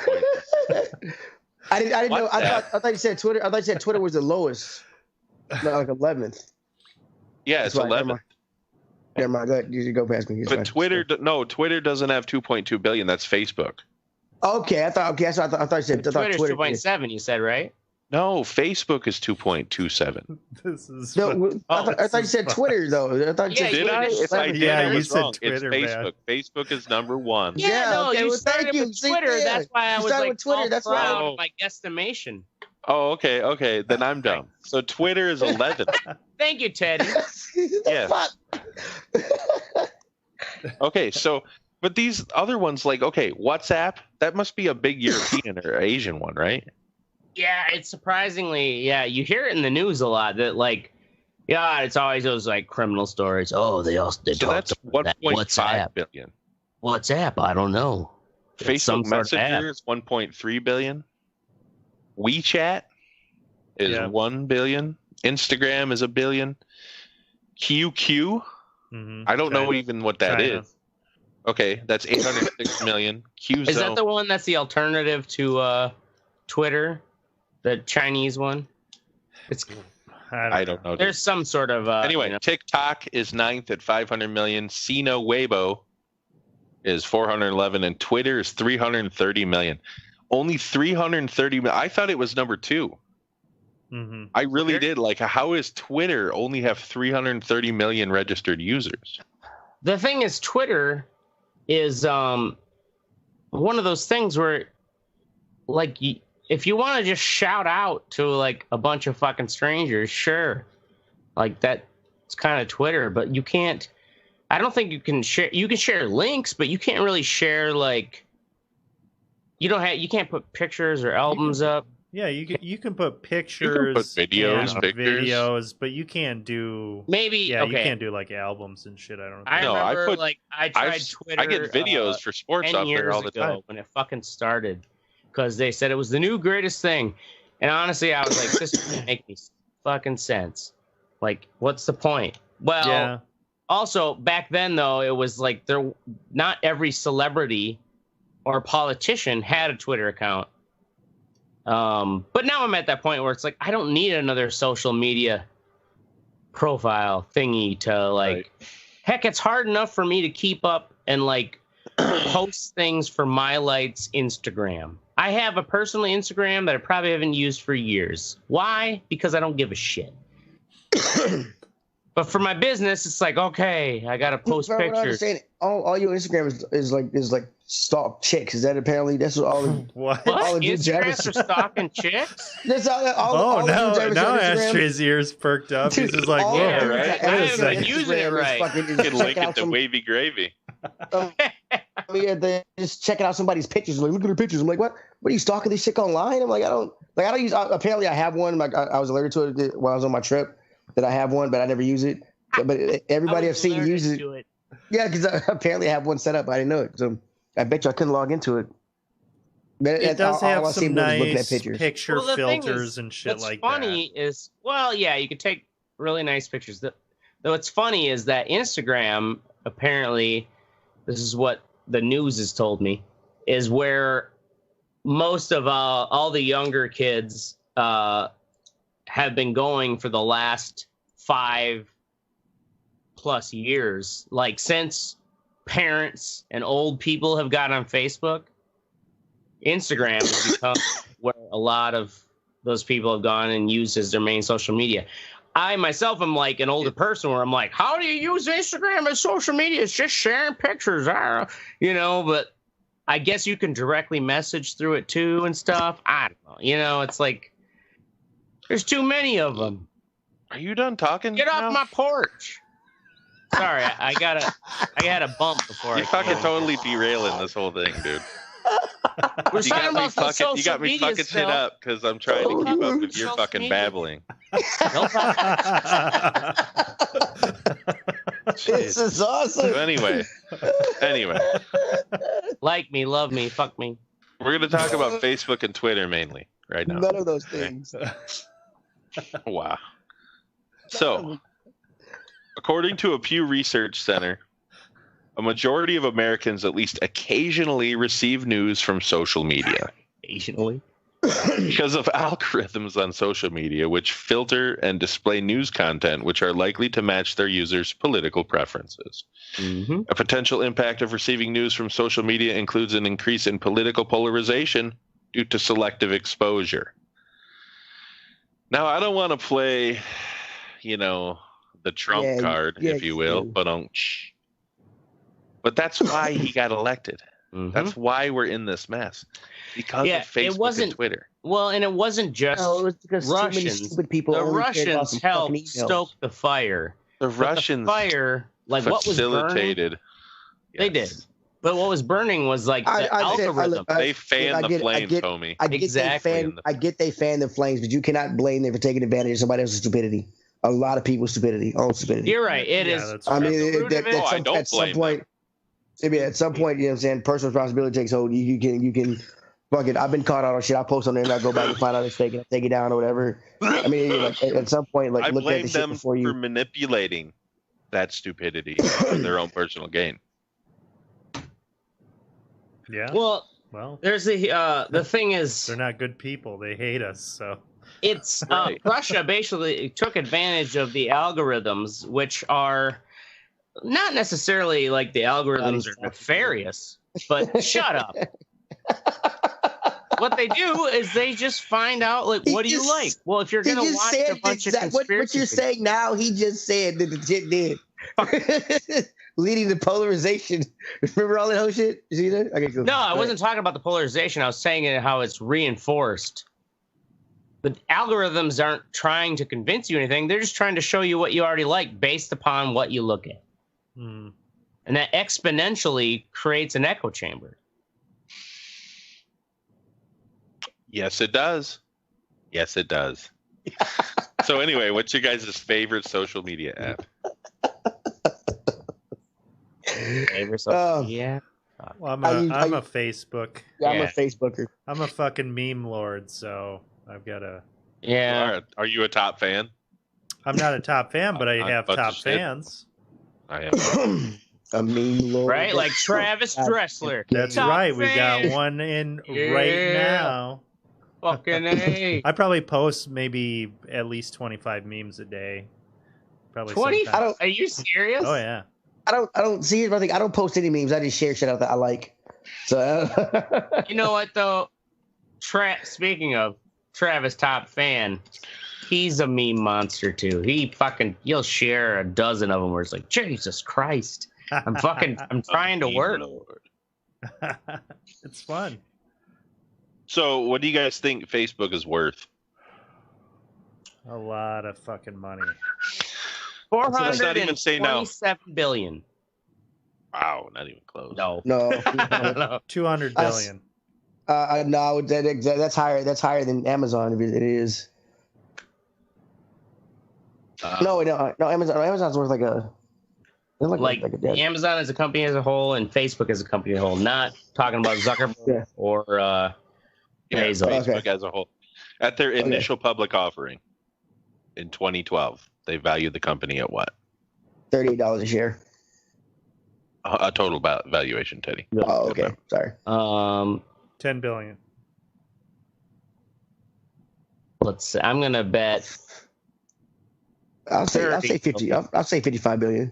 I didn't know. I thought you said Twitter. I thought you said Twitter was the lowest, like 11th.
Yeah, it's 11th.
Never mind. Go ahead. You go past me.
But Twitter doesn't have 2.2 billion. That's Facebook.
Okay, I thought you said.
Twitter's 2.7. You said, right?
No, Facebook is 2.27.
This is
I thought you said Twitter though. I thought you said
did
Twitter.
I? If I did, I
you
was
said
wrong.
Twitter,
it's Facebook.
man.
Facebook is number 1.
Yeah,
okay,
you started with Twitter.
Yeah.
That's why I was like,
Twitter. That's
proud of my guesstimation.
Oh, okay. Then I'm dumb. So Twitter is 11.
Thank you, Teddy.
Yeah. Okay, so but these other ones, like WhatsApp, that must be a big European or Asian one, right?
Yeah, it's surprisingly, you hear it in the news a lot that it's always those like criminal stories. Oh, they
so that's 1.5 billion.
WhatsApp, I don't know.
Facebook Messenger is 1.3 billion. WeChat is 1 billion. Instagram is 1 billion. QQ, I don't know even what that is. Okay, that's 806 million. Qzone.
Is that the one that's the alternative to Twitter? The Chinese one?
I don't know.
There's some sort of
anyway, TikTok is 9th at 500 million. Sino Weibo is 411, and Twitter is 330 million. Only 330 million. I thought it was number 2.
Mm-hmm.
I really did. Like, how is Twitter only have 330 million registered users?
The thing is, Twitter is one of those things where, like, if you want to just shout out to like a bunch of fucking strangers, sure, like that's kind of Twitter, but you can't. I don't think you can share. You can share links, but you can't really share like. You can't put pictures or albums up.
Yeah, you can put pictures, videos, but you can't do you can't do like albums and shit. I don't know.
I tried Twitter.
I get videos for sports
10
off there
years
all the time
when it fucking started, because they said it was the new greatest thing, and honestly, I was like, this doesn't make any fucking sense. Like, what's the point? Well, yeah. Also back then though, it was like not every celebrity or politician had a Twitter account. But now I'm at that point where it's like, I don't need another social media profile thingy to like, heck, it's hard enough for me to keep up and like post things for My Light's Instagram. I have a personal Instagram that I probably haven't used for years. Why? Because I don't give a shit. But for my business, it's like, okay, I gotta post pictures.
All your Instagram is like stalk chicks. Is that apparently that's what all
what? All Instagrams are stalking chicks?
That's all
now Ashtray's ears perked up. He's just like, whoa,
yeah, right? I haven't been using it right. You can link it to Wavy Gravy.
They're just checking out somebody's pictures. Like, look at her pictures. I'm like, what? What are you stalking this chick online? I'm like, I don't use. Apparently, I have one. Like, I was alerted to it while I was on my trip. That I have one, but I never use it. But everybody I've seen uses it. Yeah, because apparently I have one set up. I didn't know it, so I bet you I couldn't log into it.
But it does have some nice picture filters and shit like that.
What's funny is, well, yeah, you can take really nice pictures. Though what's funny is that Instagram, apparently, this is what the news has told me, is where most of all the younger kids have been going for the last 5+ years. Like, since parents and old people have got on Facebook, Instagram has become where a lot of those people have gone and used as their main social media. I myself am like an older person where I'm like, how do you use Instagram as social media? It's just sharing pictures, but I guess you can directly message through it too and stuff. I don't know. It's like, there's too many of them.
Are you done talking?
Get off my porch. Sorry, I had a bump before.
You're fucking totally derailing this whole thing, dude.
We're talking about social
You got me fucking shit up because I'm trying to keep up with your fucking babbling.
This is awesome.
So anyway.
Like me, love me, fuck me.
We're going to talk about Facebook and Twitter mainly right now.
None of those things.
Wow. So, according to a Pew Research Center, a majority of Americans at least occasionally receive news from social media.
Occasionally?
Because of algorithms on social media, which filter and display news content which are likely to match their users' political preferences.
Mm-hmm.
A potential impact of receiving news from social media includes an increase in political polarization due to selective exposure. Now, I don't want to play, the Trump card, if you will, but that's why he got elected.
Mm-hmm.
That's why we're in this mess. Because of Facebook and Twitter.
Well, and it wasn't just
it was because
Russians.
Too many stupid people
the Russians helped stoke the fire.
The Russians
like what was burning, they did. But what was burning was like the algorithm.
They fanned the flames, homie.
I get they fan the flames, but you cannot blame them for taking advantage of somebody else's stupidity. A lot of people's stupidity, own stupidity.
You're right. It is.
I mean, at some point, you know what I'm saying? Personal responsibility takes hold. You can. Fuck it. I've been caught out on shit. I post on there and I go back and find out it's fake and I take it down or whatever. I mean, at some point, like, look at the shit before you.
I blame them for manipulating that stupidity for their own personal gain.
Yeah.
Well, there's the thing is,
they're not good people. They hate us. So
it's Russia basically took advantage of the algorithms, which are not necessarily like the algorithms are nefarious, but shut up. What they do is they just find out, like, what do you like? Well, if you're going to watch a bunch of conspiracy
what you're saying now, he just said that the shit did. Leading to polarization. Remember all that whole shit? You see that? Okay, cool.
No, I wasn't talking about the polarization. I was saying how it's reinforced. The algorithms aren't trying to convince you anything. They're just trying to show you what you already like based upon what you look at.
Mm.
And that exponentially creates an echo chamber.
Yes, it does. Yes, it does. So anyway, what's your guys' favorite social media app?
Favorite social media?
Well, I'm a Facebook.
Yeah, I'm a Facebooker.
I'm a fucking meme lord, so I've got a.
Yeah.
Are you a top fan?
I'm not a top fan, but I have top fans.
I am.
A meme lord.
Right? Like Travis Dressler.
That's
top
right.
fan.
We've got one in right now.
Fucking A.
I probably post maybe at least 25 memes a day. Probably
20? Are you serious?
Oh yeah.
I don't see it. I think I don't post any memes. I just share shit out that I like. So
you know what though? Speaking of Travis top fan, he's a meme monster too. You'll share a dozen of them where it's like, Jesus Christ. I'm trying to work.
It's fun.
So
what do you guys think Facebook is worth?
A lot of fucking money.
427 billion.
Wow, not even close.
No.
200 billion.
No, that's higher. That's higher than Amazon. It is. No, Amazon's worth like
Amazon as a company as a whole and Facebook as a company as a whole. Not talking about Zuckerberg or Bezos.
Facebook as a whole. At their initial public offering in 2012, they valued the company at what?
$38 a share.
A total valuation, Teddy.
Oh, okay. Sorry.
10 billion.
Let's see. I'm gonna bet.
I'll say 50. I'll say 55 billion.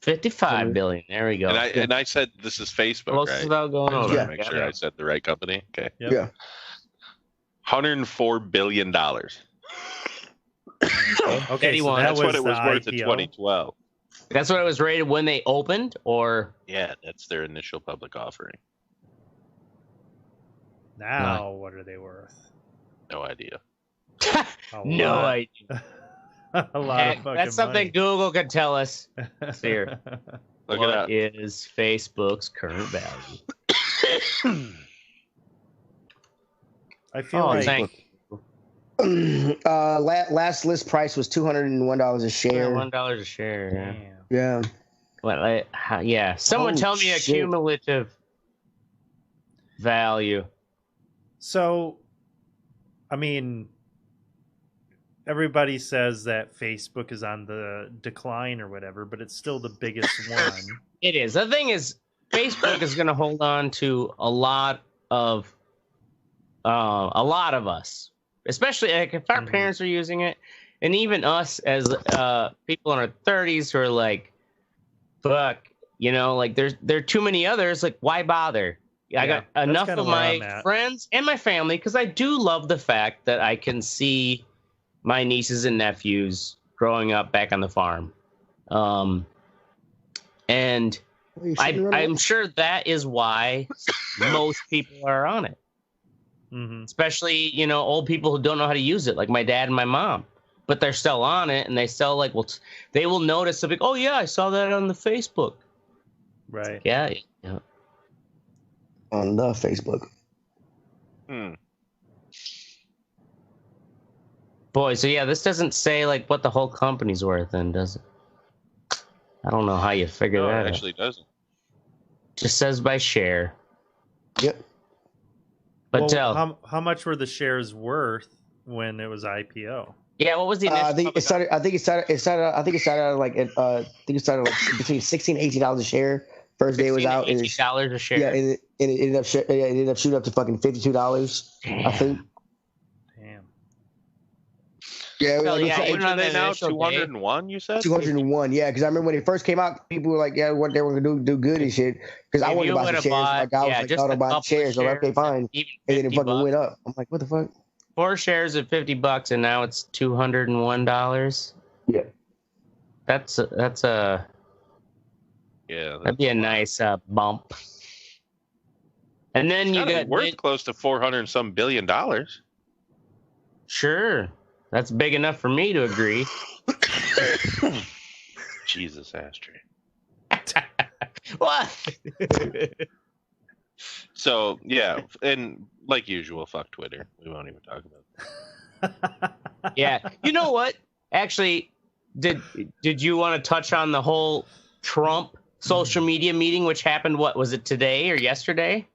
55 billion. There we go.
And I said this is Facebook,
Close
right?
without going over.
Yeah. Make sure I said the right company. Okay.
Yep.
Yeah.
$104 billion.
Okay, so
that's what it was worth in 2012.
That's what it was rated when they opened, or
yeah, that's their initial public offering.
Now, what are they worth?
No idea.
No idea.
A lot of fucking
That's something
money.
Google could tell us. Here.
What
is Facebook's current value?
I feel like
last list price was $201 a share.
$1 a share.
Yeah.
What? Yeah. Someone tell me a cumulative value.
So, I mean, everybody says that Facebook is on the decline or whatever, but it's still the biggest one.
It is. The thing is, Facebook is going to hold on to a lot of us, especially like if our parents are using it, and even us as people in our 30s who are like, fuck, like there are too many others. Like, why bother? I got enough of my friends and my family because I do love the fact that I can see my nieces and nephews growing up back on the farm. And I'm sure that is why most people are on it.
Mm-hmm.
Especially, old people who don't know how to use it, like my dad and my mom. But they're still on it, and they still they will notice something. Oh, yeah, I saw that on the Facebook.
Right.
Yeah.
On the Facebook.
Boy, so yeah, this doesn't say like what the whole company's worth, then, does it? I don't know how you figure that out.
It actually doesn't.
Just says by share.
Yep.
But
how much were the shares worth when it was IPO?
Yeah, what was the initial?
I think it started like between $16 and $18 a share. First day it was out.
$18 a share.
Yeah, and it ended up shooting up to fucking $52.
Damn.
I think.
Damn.
Yeah,
what are they now? 201, you said?
201, yeah. Because I remember when it first came out, people were like, yeah, what they were gonna do good and shit. Because I wanted to buy some shares. My guy was like, no, don't buy the shares. So okay, fine. And then it fucking went up. I'm like, what the fuck?
4 shares at $50, and now it's $201.
Yeah.
That's a.
Yeah.
That'd be a nice bump. And then you got
worth close to $400 billion.
Sure. That's big enough for me to agree.
Jesus, ashtray.
What?
So, yeah, and like usual, fuck Twitter. We won't even talk about
Yeah. You know what? Actually, did you want to touch on the whole Trump social media meeting, which happened, what was it, today or yesterday?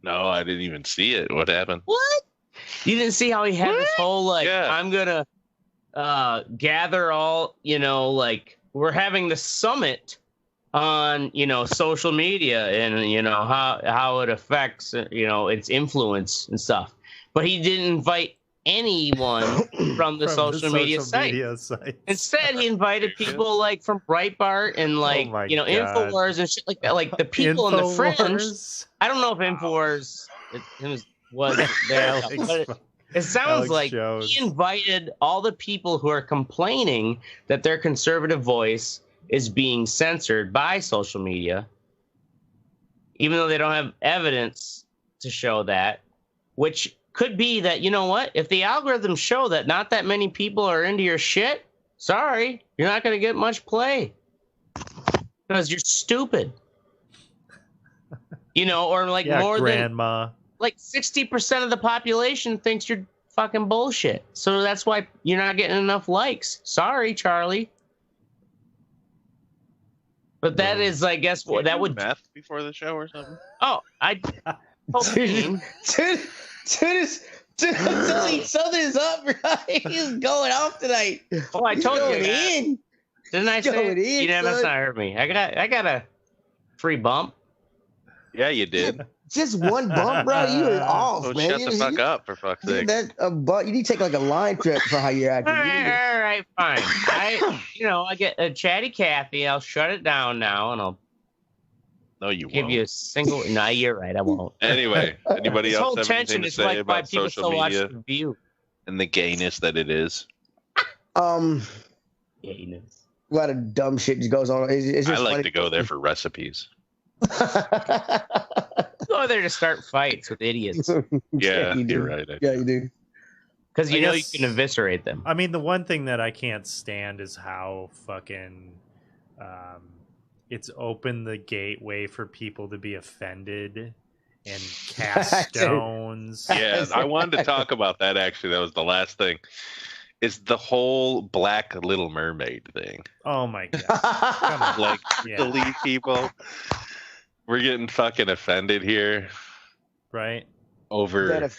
No, I didn't even see it. What happened?
What? You didn't see how he had this whole, like, I'm going to gather all, we're having the summit on, social media and, how it affects, its influence and stuff. But he didn't invite anyone from the social media site. Instead, he invited people like from Breitbart and InfoWars and shit like that. Like the people in the fringe. I don't know if InfoWars was there. But it sounds like he invited all the people who are complaining that their conservative voice is being censored by social media, even though they don't have evidence to show that, which could be that, you know what? If the algorithms show that not that many people are into your shit, sorry, you're not going to get much play because you're stupid. Or like more
grandma.
Like 60% of the population thinks you're fucking bullshit. So that's why you're not getting enough likes. Sorry, Charlie. But that is, I guess, that would
math before the show or something.
Oh,
Dude, something's up, right? He's going off tonight.
Oh, I told you that. Didn't I say it? You must not heard me. I got a free bump.
Yeah, you did.
Just one bump, bro. You are off, man.
Shut the fuck up, for fuck's sake.
You need to take like a line trip for how you're acting.
All right, fine. I get a chatty Cathy. I'll shut it down now, and I'll.
No, you
give
won't.
You a single. No, you're right. I won't.
Anyway, anybody
this
else
whole
have
tension
anything to
is
say
like why
about
people
social
still watch
media
The View
and the gayness that it is?
Gayness.
A lot of dumb shit just goes on. It's just
I like
funny.
to go there for recipes.
Go there to start fights with idiots.
Yeah,
you do.
You're right.
Yeah, you do.
Because you can eviscerate them.
I mean, the one thing that I can't stand is how fucking it's opened the gateway for people to be offended and cast stones.
Yeah, I wanted to talk about that, actually. That was the last thing. It's the whole Black Little Mermaid thing.
Oh, my God. Come on.
Like, delete people. We're getting fucking offended here.
Right.
Over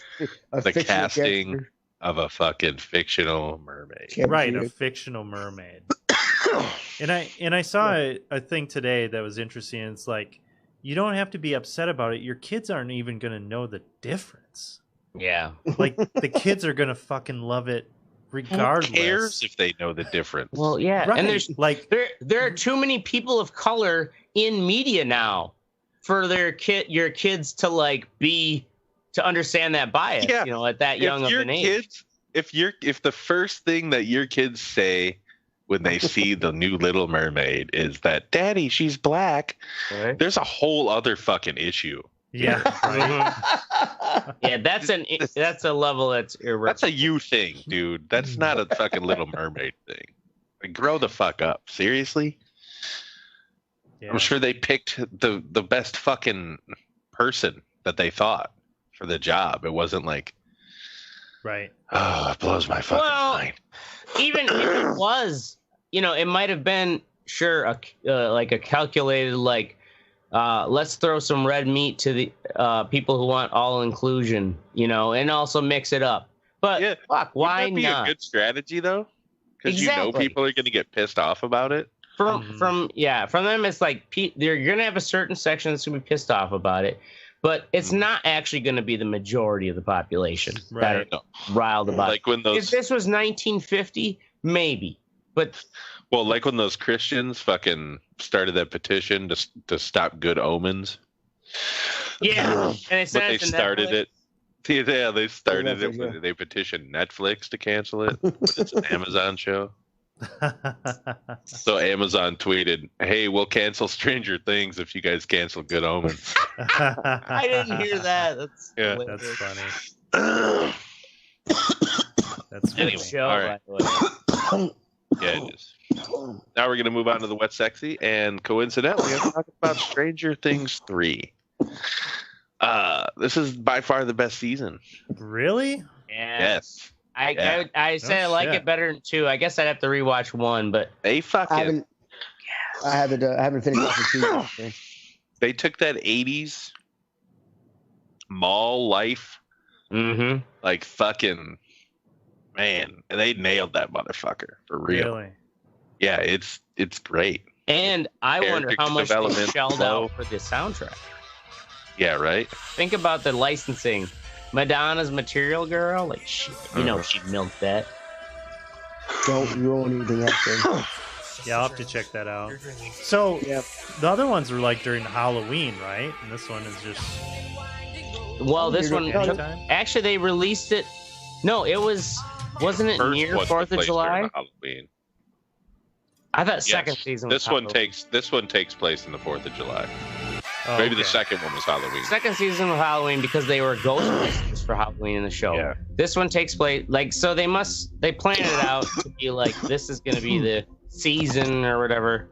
the casting character of a fucking fictional mermaid.
Right, a fictional mermaid. And I saw a thing today that was interesting. It's like, you don't have to be upset about it. Your kids aren't even going to know the difference.
Yeah.
Like, the kids are going to fucking love it regardless.
Who cares if they know the difference?
Well, yeah. Right. And there's like there are too many people of color in media now for your kids to like to understand that bias, at that young of an age.
If the first thing that your kids say when they see the new Little Mermaid is that, Daddy, she's black, right, there's a whole other fucking issue.
Yeah. Right.
Yeah, that's a level that's irreparable.
That's a you thing, dude. That's not a fucking Little Mermaid thing. Like, grow the fuck up. Seriously? Yeah. I'm sure they picked the best fucking person that they thought for the job. It wasn't like,
right.
Oh, it blows my fucking mind.
Even if it was, it might have been like a calculated let's throw some red meat to the people who want all inclusion, and also mix it up. But fuck, why not? Would that
be a good strategy though? Because people are going to get pissed off about it.
From them, it's like you're going to have a certain section that's going to be pissed off about it, but it's not actually going to be the majority of the population that are riled about it. When if this was 1950, maybe, but.
Well, like when those Christians fucking started that petition to stop Good Omens.
Yeah, and
they started it. Yeah, they started it when they petitioned Netflix to cancel it. But it's an Amazon show. So Amazon tweeted, "Hey, we'll cancel Stranger Things if you guys cancel Good Omens."
I didn't hear that.
That's funny. That's funny.
Anyway, show,
all right. Yeah, it is. Now we're going to move on to the Wet Sexy, and coincidentally, I'm talking about Stranger Things 3. This is by far the best season.
Really?
Yeah.
Yes.
I say I like it better than 2. I guess I'd have to rewatch 1, but
they fucking.
I haven't finished watching 2.
They took that 80s mall life, like fucking man, and they nailed that motherfucker for real.
Really?
Yeah, it's great.
And I wonder how much they shelled out for the soundtrack.
Yeah, right.
Think about the licensing. Madonna's Material Girl, like shit, you know she milked that.
Don't ruin anything else.
Yeah, I'll have to check that out. So the other ones were like during Halloween, right? And this one is just.
Well, this one actually they released it. No, it wasn't it near 4th of July?
Halloween.
I thought second season.
This one takes place in the 4th of July. Oh, maybe the second one was Halloween.
Second season was Halloween because they were Ghostbusters for Halloween in the show.
Yeah.
This one takes place so they planned it out to be like this is going to be the season or whatever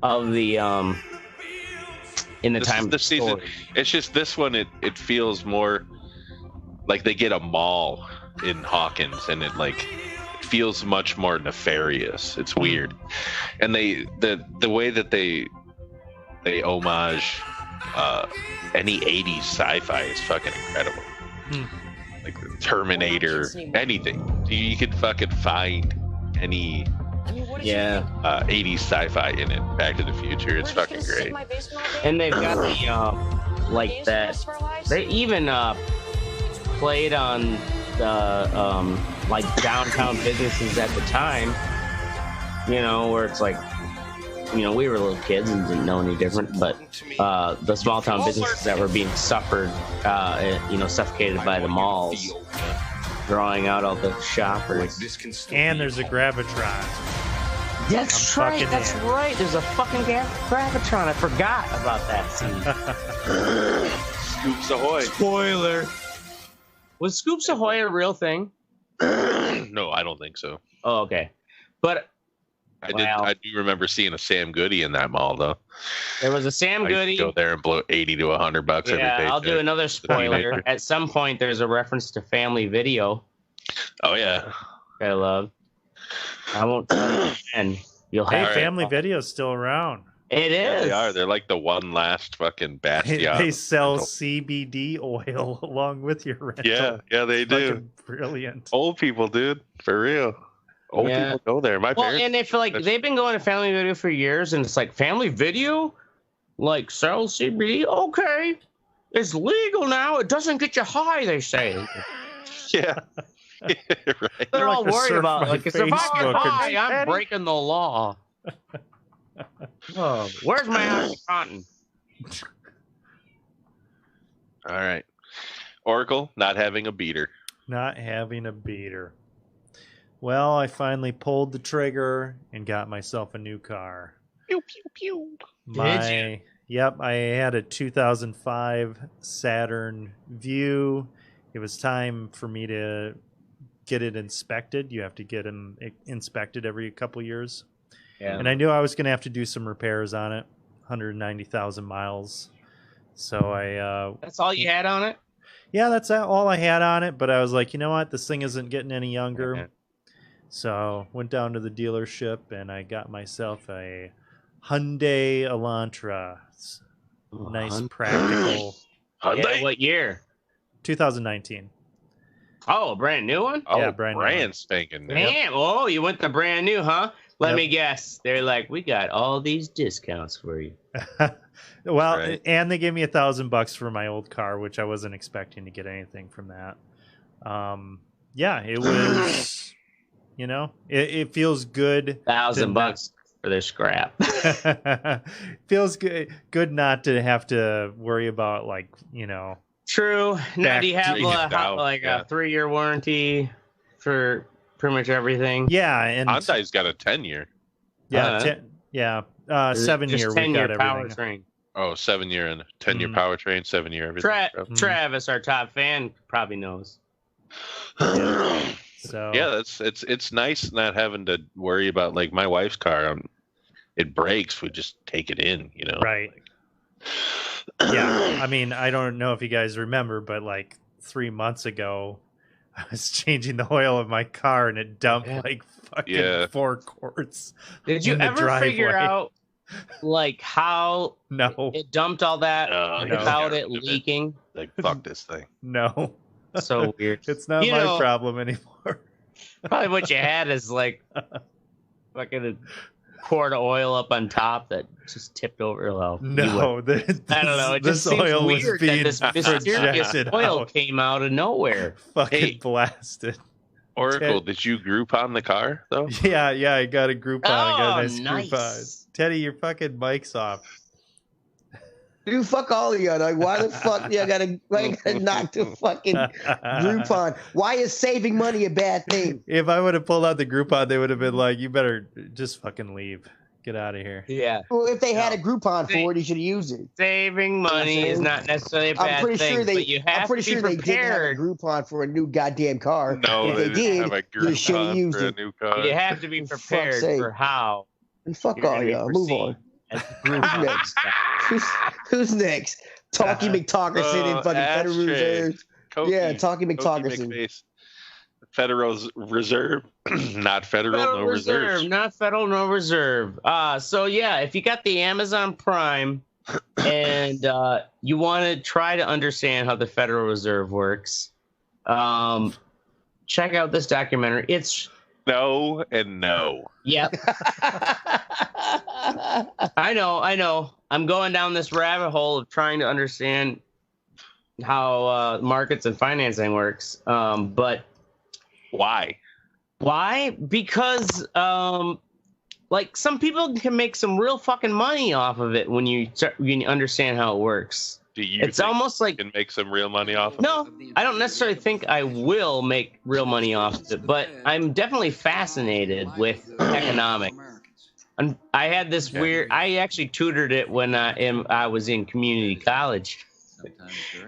of the in the time of the
season. It's just this one. It feels more like they get a mall in Hawkins, and it feels much more nefarious. It's weird, and the way that they homage any 80s sci-fi is fucking incredible. Like Terminator, anything. You could fucking find any 80s sci-fi in it. Back to the Future, it's fucking great.
And they've got the like that. They even played on the like downtown businesses at the time. You know, where it's like, you know, we were little kids and didn't know any different, but the small town businesses that were being suffered, suffocated by the malls, drawing out all the shoppers.
And there's a Gravitron.
That's right. That's right. There's a fucking Gravitron. I forgot about that scene.
Scoops Ahoy.
Spoiler. Was Scoops Ahoy a real thing?
No, I don't think so.
Oh, okay. But
I do remember seeing a Sam Goody in that mall, though.
There was a Sam Goody.
Go there and blow $80 to $100 every day.
I'll do another spoiler. At some point, there's a reference to Family Video.
Oh yeah,
I love. I won't tell you, and you'll have.
Family Video's still around.
It is.
Yeah, they are. They're like the one last fucking bastion.
They sell CBD oil along with your rental.
Yeah, they do.
Brilliant.
Old people, dude, for real. Old people go there. My parents.
And if they've been going to Family Video for years, and it's like Family Video, like sells CBD. Okay, it's legal now. It doesn't get you high, they say.
Yeah. Right.
They're all worried about like, if I get high, I'm breaking the law. Oh, where's my Oxycontin?
All right, Oracle not having a beater.
Not having a beater. Well, I finally pulled the trigger and got myself a new car.
Pew pew pew.
Did you?
Yep, I had a 2005 Saturn Vue. It was time for me to get it inspected. You have to get them inspected every couple years. Yeah. And I knew I was going to have to do some repairs on it. 190,000 miles. So
that's all you had on it?
Yeah, that's all I had on it. But I was like, you know what? This thing isn't getting any younger. Okay. So went down to the dealership and I got myself a Hyundai Elantra. Nice, practical.
Yeah, what year?
2019.
Oh, a brand new one?
Oh,
yeah,
brand spanking new.
Man, oh, you went the brand new, huh? Let me guess. They're like, we got all these discounts for you.
Well, right. And they gave me $1,000 for my old car, which I wasn't expecting to get anything from that. Yeah, it was. You know, it feels good.
$1,000 for their scrap.
Feels good not to have to worry about, like, you know.
True. Now, do you have a 3-year warranty for pretty much everything?
Yeah, and
Hyundai's got a 10-year.
Yeah, 7-year. We got
everything.
Oh, 7-year and 10-year powertrain, 7-year everything.
Travis, our top fan, probably knows.
Yeah. So
yeah, it's nice not having to worry about, like, my wife's car. It breaks, we just take it in, you know.
Right. Yeah, I mean, I don't know if you guys remember, but like 3 months ago, I was changing the oil of my car and it dumped like fucking 4 quarts.
Did you ever figure out like how it dumped all that without it leaking?
Like, fuck this thing.
No.
So weird.
It's not my problem anymore.
Probably what you had is like fucking a quart of oil up on top that just tipped over. Well,
no,
I don't know. It just seems
oil
weird
was being
that this mysterious oil came out of nowhere.
Fucking blasted.
Oracle, did you Groupon the car though?
Yeah, I got a Groupon. I got a nice Groupon. Teddy, your fucking mic's off.
Dude, fuck all of you. Like, why the fuck I gotta knock the fucking Groupon? Why is saving money a bad thing?
If I would have pulled out the Groupon, they would have been like, you better just fucking leave. Get out of here.
Yeah.
Well, if they had a Groupon for it, you should have used it.
Saving money is not necessarily a bad thing, but you have to be prepared.
They didn't have a Groupon for a new goddamn car.
No,
if they did,
have a Groupon for a new car.
You have to be prepared for how.
And fuck all y'all. Move on. Who's next? Who's next? Talkie McTalkerson in fucking Federal Reserve. Yeah, Talkie McTalkerson.
Federal Reserve, not Federal, no Reserve.
Not Federal, no Reserve. So yeah, if you got the Amazon Prime and you want to try to understand how the Federal Reserve works, check out this documentary. It's
no and no.
Yep. I know. I'm going down this rabbit hole of trying to understand how markets and financing works. But
why?
Because like some people can make some real fucking money off of it when you understand how it works.
Do you?
It's almost like
can make some real money off of it?
No, I don't necessarily think I will make real money off of it, but I'm definitely fascinated with economics. And I had this weird. I actually tutored it when I was in community college.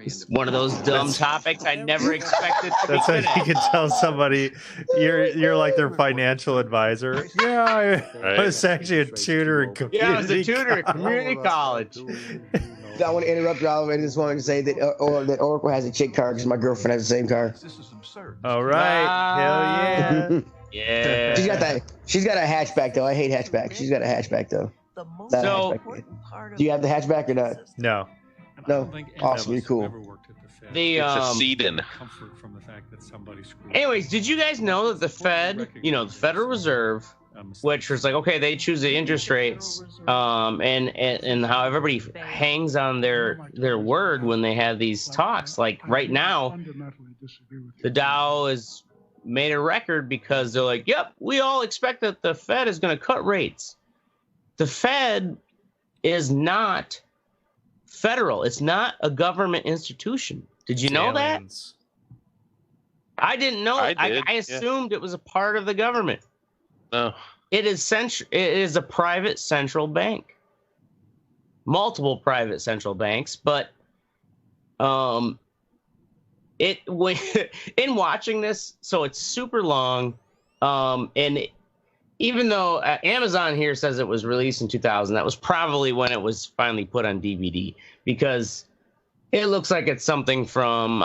It's one of those dumb topics I never expected.
That's how you can tell somebody you're like their financial advisor. Yeah, I was actually a tutor in community.
Yeah, I was a tutor in community college.
I want to interrupt y'all. I just wanted to say that Oracle has a chick car because my girlfriend has the same car.
All right, hell yeah.
Yeah.
She's got a hatchback though. I hate hatchback. She's got a hatchback though. Do you have the hatchback or not?
No.
No. Awesome. You're cool.
It's
a sedan.
Anyways, did you guys know that the Fed, the Federal Reserve, which was like, okay, they choose the interest rates, and how everybody hangs on their word when they have these talks. Like right now, the Dow has made a record because they're like, yep, we all expect that the Fed is going to cut rates. The Fed is not federal. It's not a government institution. Did you know that? I didn't know. I assumed it was a part of the government.
No.
It is a private central bank. Multiple private central banks, but in watching this, so it's super long, even though Amazon here says it was released in 2000, that was probably when it was finally put on DVD, because it looks like it's something from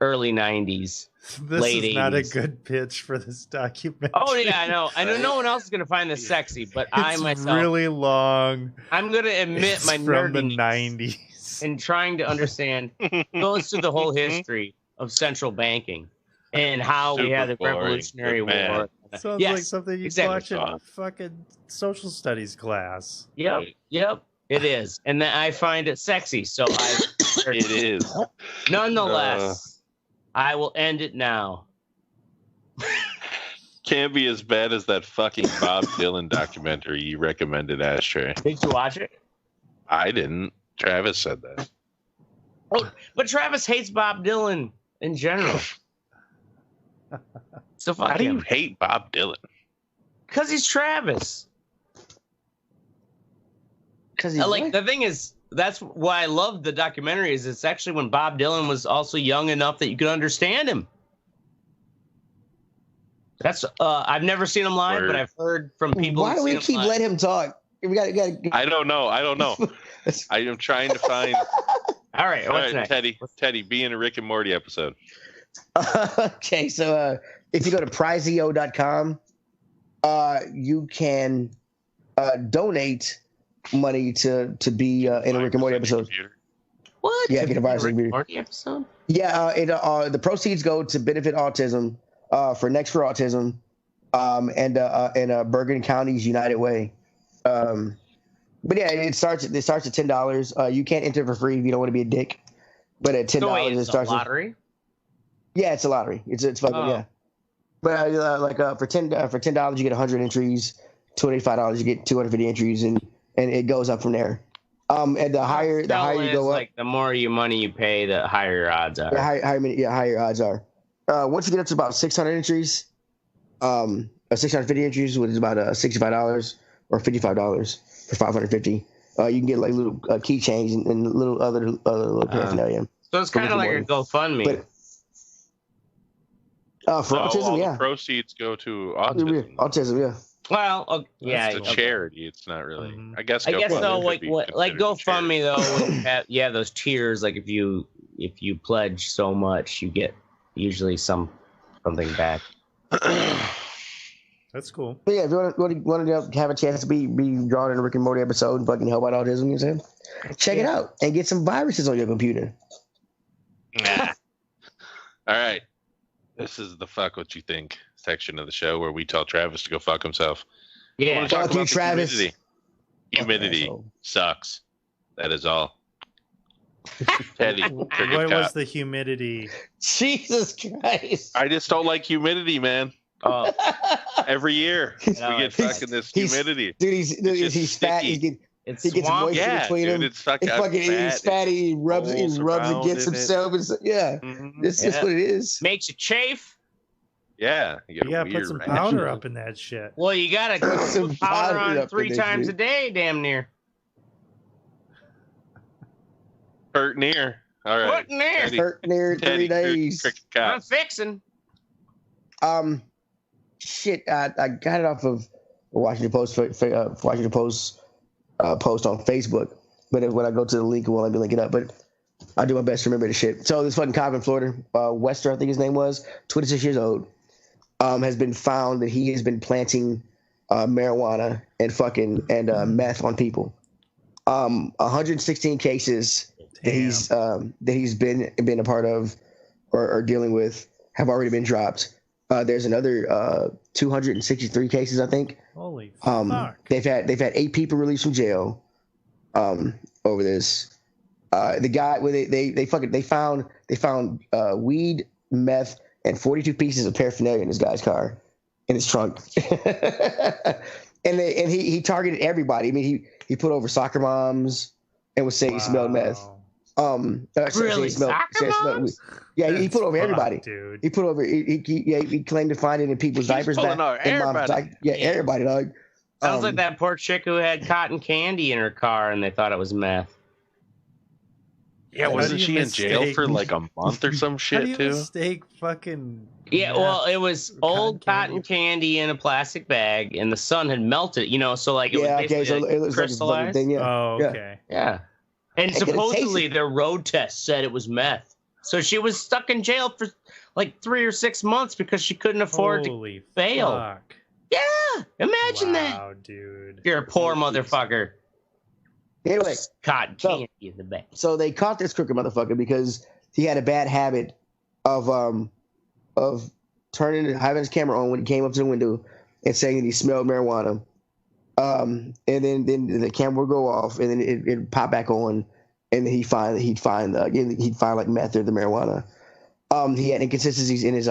early 90s.
This
late
is not
80s.
a good pitch for this documentary.
Oh yeah, I know. I know no one else is gonna find this sexy, but I myself
really long.
I'm gonna admit
It's
my
from the
nerdiness
90s
in trying to understand. Goes through the whole history of central banking and how we had the Revolutionary War.
Sounds like something you watch in a fucking social studies class.
Yep, it is, and then I find it sexy. So
it is.
Nonetheless. I will end it now.
Can't be as bad as that fucking Bob Dylan documentary you recommended, Ashtray.
Did you watch it?
I didn't. Travis said that.
Oh, but Travis hates Bob Dylan in general. So fuck
How do
him.
you hate Bob Dylan?
Because he's Travis.
Because
the thing is, that's why I love the documentary. Is it's actually when Bob Dylan was also young enough that you could understand him. That's I've never seen him live, but I've heard from people.
Why do we keep letting him talk? We got.
I don't know. I am trying to find.
All right, what's next?
Teddy, be in a Rick and Morty episode.
Okay, so if you go to prizeo.com, you can donate money to be in a Rick and Morty episode.
What?
Yeah, get a virus
Rick and Morty episode?
Yeah, the proceeds go to benefit autism, for Next for Autism, and Bergen County's United Way. But yeah, it starts at $10. You can't enter for free if you don't want to be a dick. But at $10, it starts.
A lottery?
Yeah, it's a lottery. It's fucking yeah. But for $10 you get 100 entries. $25 you get 250 entries, and it goes up from there. And the higher you go up,
like the more money you pay, the higher your odds are.
Higher your odds are. Once you get up to about 600 entries, 650 entries, which is about $65 or $55 for 550. You can get like little keychains and little other little paraphernalia.
So it's kind of like a GoFundMe.
But, for autism,
all
yeah.
The proceeds go to autism.
Autism, yeah.
Well, yeah,
it's a charity. It's not really. I guess
though, like GoFundMe though, yeah, those tiers. Like if you pledge so much, you get usually something back.
That's cool.
But yeah, if you want to have a chance to be drawn in a Rick and Morty episode and fucking help out autism, you know, check it out and get some viruses on your computer.
All right, this is the fuck what you think section of the show where we tell Travis to go fuck himself.
Yeah,
fuck you, Travis.
Humidity sucks. That is all. Teddy,
what was the humidity?
Jesus Christ!
I just don't like humidity, man.
Oh.
Every year we get fucking this humidity.
He's fat. He gets moisture between him.
It's fucking
he's fatty. He rubs against himself. It's just what it is.
Makes you chafe.
Yeah,
you gotta put some powder up in that shit.
Well, you gotta put some powder on 3 times a day, damn near.
Hurt near. All right.
Hurt near 3 days.
I'm fixing.
Shit, I got it off of Washington Post post on Facebook, but when I go to the link, it won't let me link it up. But I do my best to remember the shit. So this fucking cop in Florida, Wester, I think his name was, 26 years old, has been found that he has been planting marijuana and meth on people. 116 cases that he's been a part of or dealing with have already been dropped. There's another 263 cases, I think.
Holy fuck!
They've had 8 people released from jail over this. The guy they found weed, meth, and 42 pieces of paraphernalia in this guy's car, in his trunk. and he targeted everybody. I mean, he put over soccer moms and was saying he smelled meth.
Really? Soccer moms?
Yeah, he put over everybody.
Dude.
He put over. He claimed to find it in people's diapers. Everybody, dog.
Sounds like that poor chick who had cotton candy in her car and they thought it was meth.
Yeah, wasn't she in jail for like a month or some shit
How do you
too?
mistake fucking?
Yeah, well, it was old cotton candy in a plastic bag, and the sun had melted. So like it was basically
it looks
crystallized.
like a thing, yeah.
Oh, okay.
Yeah. And supposedly their road test said it was meth. So she was stuck in jail for like 3 or 6 months because she couldn't afford to bail.
Fuck.
Yeah, imagine that.
Wow, dude.
You're a poor motherfucker.
Anyway,
cotton candy in the bag.
So they caught this crooked motherfucker because he had a bad habit of having his camera on when he came up to the window and saying that he smelled marijuana. And then the camera would go off, and then it'd pop back on, and he'd find like meth or the marijuana. He had inconsistencies in his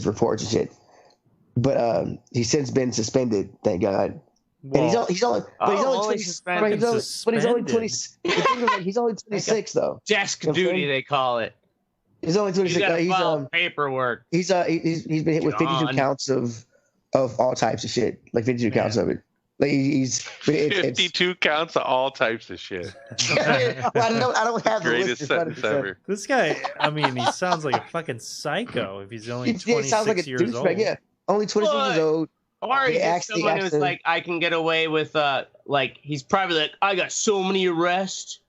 reports and shit, but he's since been suspended. Thank God.
Well,
and he's only 26 though.
Desk duty, they call it.
He's only 26.
He's paperwork.
He's been hit with 52 counts of all types of shit, like 52 counts of it. Like he's
52 counts of all types of shit.
I don't have the
greatest
list
sentence ever.
This guy, I mean, he sounds like a fucking psycho if he's only 26 years old.
Yeah, only 26 years old.
Or he's someone who's like, I can get away with like he's probably like, I got so many arrests.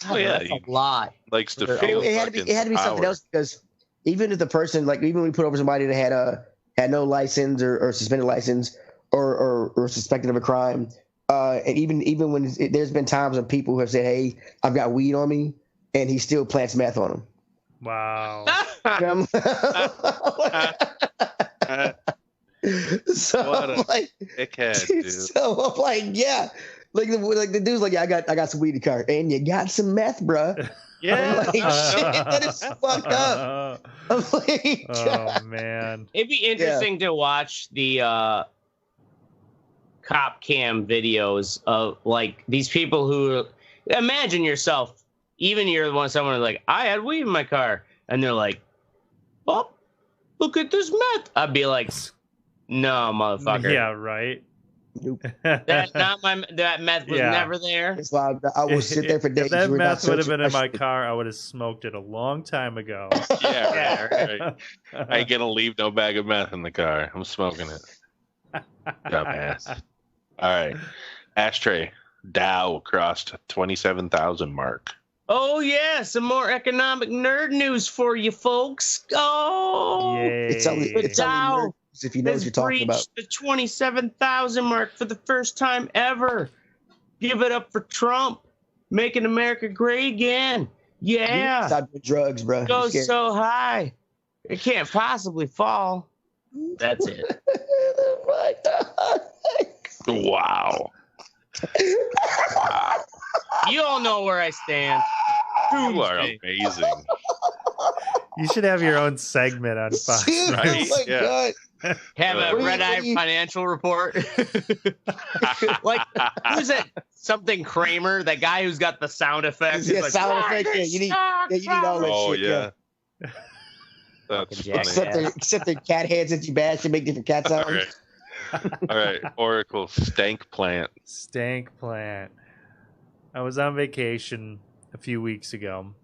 Oh yeah,
that's a lot.
Likes to feel.
It had to be something else, because even if the person, like, even when we put over somebody that had no license or suspended license or suspected of a crime, and even when there's been times when people have said, "Hey, I've got weed on me," and he still plants meth on them.
Wow.
So
what a
like,
dickhead, dude.
So I'm like, yeah, like the dude's like, yeah, I got some weed in the car, and you got some meth, bruh.
Yeah,
I'm like, shit, that is fucked up. I'm like,
oh man,
it'd be interesting to watch the cop cam videos of like these people who, imagine yourself, even you're the one, someone who's like, I had weed in my car, and they're like, oh, look at this meth. I'd be like, no, motherfucker.
Yeah, right.
Nope.
That meth was never there.
It's loud. I will sit there for days.
If that meth would have been in my car, I would have smoked it a long time ago.
Yeah, right. I ain't gonna leave no bag of meth in the car. I'm smoking it. Dumbass. All right. Ashtray. Dow crossed 27,000 mark.
Oh yeah, some more economic nerd news for you folks. Oh,
yay.
It's only Dow if you know what you're talking about.
The 27,000 mark for the first time ever. Give it up for Trump, making America great again. Yeah.
Stop with drugs, bro.
Goes so high, it can't possibly fall. That's it.
Wow.
Wow. You all know where I stand.
You are amazing.
You should have your own segment on Fox.
Right?
Oh my God.
Have a red-eye financial report. Like, who's that? Something Kramer, that guy who's got the sound effects.
Yeah,
like,
sound effects. Yeah, you need all that shit.
Yeah. That's funny.
Except the cat heads that you bash to make different cat sounds.
All right. Oracle stank plant.
Stank plant. I was on vacation a few weeks ago,